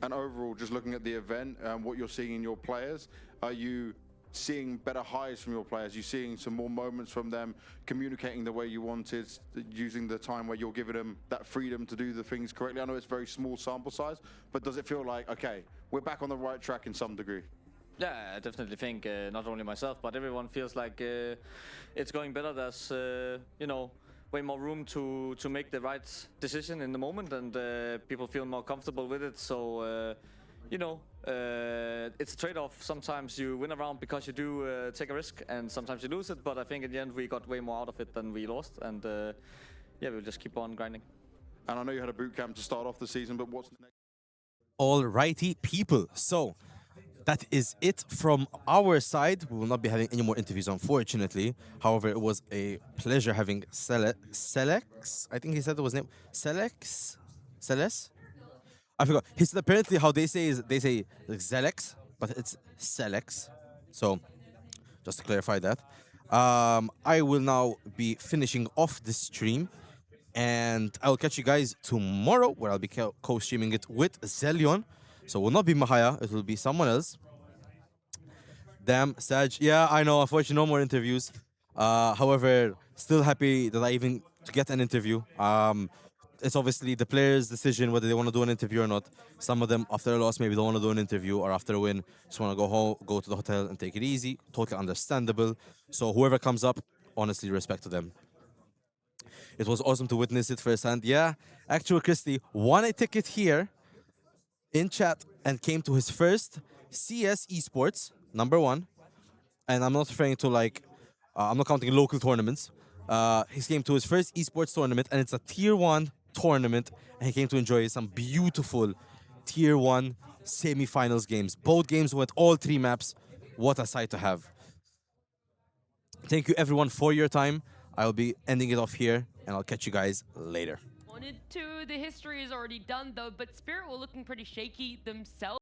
And overall, just looking at the event and what you're seeing in your players, are you seeing better highs from your players? You seeing some more moments from them, communicating the way you wanted, using the time where you're giving them that freedom to do the things correctly? I know it's very small sample size, but does it feel like, okay, we're back on the right track in some degree? Yeah, I definitely think not only myself, but everyone feels like it's going better. There's, way more room to make the right decision in the moment, and people feel more comfortable with it. So, it's a trade-off. Sometimes you win a round because you do take a risk, and sometimes you lose it. But I think in the end we got way more out of it than we lost, and we'll just keep on grinding. And I know you had a boot camp to start off the season, but what's next? Alrighty, people. So that is it from our side. We will not be having any more interviews, unfortunately. However, it was a pleasure having Selex. I think he said it was name Celes. I forgot. He said apparently how they say Zelex, but it's Selex. So just to clarify that. I will now be finishing off the stream, and I'll catch you guys tomorrow where I'll be co-streaming it with Zelion. So it will not be Mahaya, it will be someone else. Damn, Saj. Yeah, I know, unfortunately no more interviews. However, still happy that I even to get an interview. it's obviously the players' decision whether they want to do an interview or not. Some of them, after a loss, maybe don't want to do an interview, or after a win, just want to go home, go to the hotel and take it easy. Totally understandable. So whoever comes up, honestly, respect to them. It was awesome to witness it firsthand. Yeah, actual Christy won a ticket here in chat and came to his first CS esports, #1. And I'm not referring to like, I'm not counting local tournaments. He came to his first esports tournament, and it's a tier 1 tournament, and he came to enjoy some beautiful tier 1 semi-finals games. Both games went all 3 maps. What a sight to have. Thank you everyone for your time. I'll be ending it off here, and I'll catch you guys later. Wanted to. The history is already done though, but Spirit were looking pretty shaky themselves.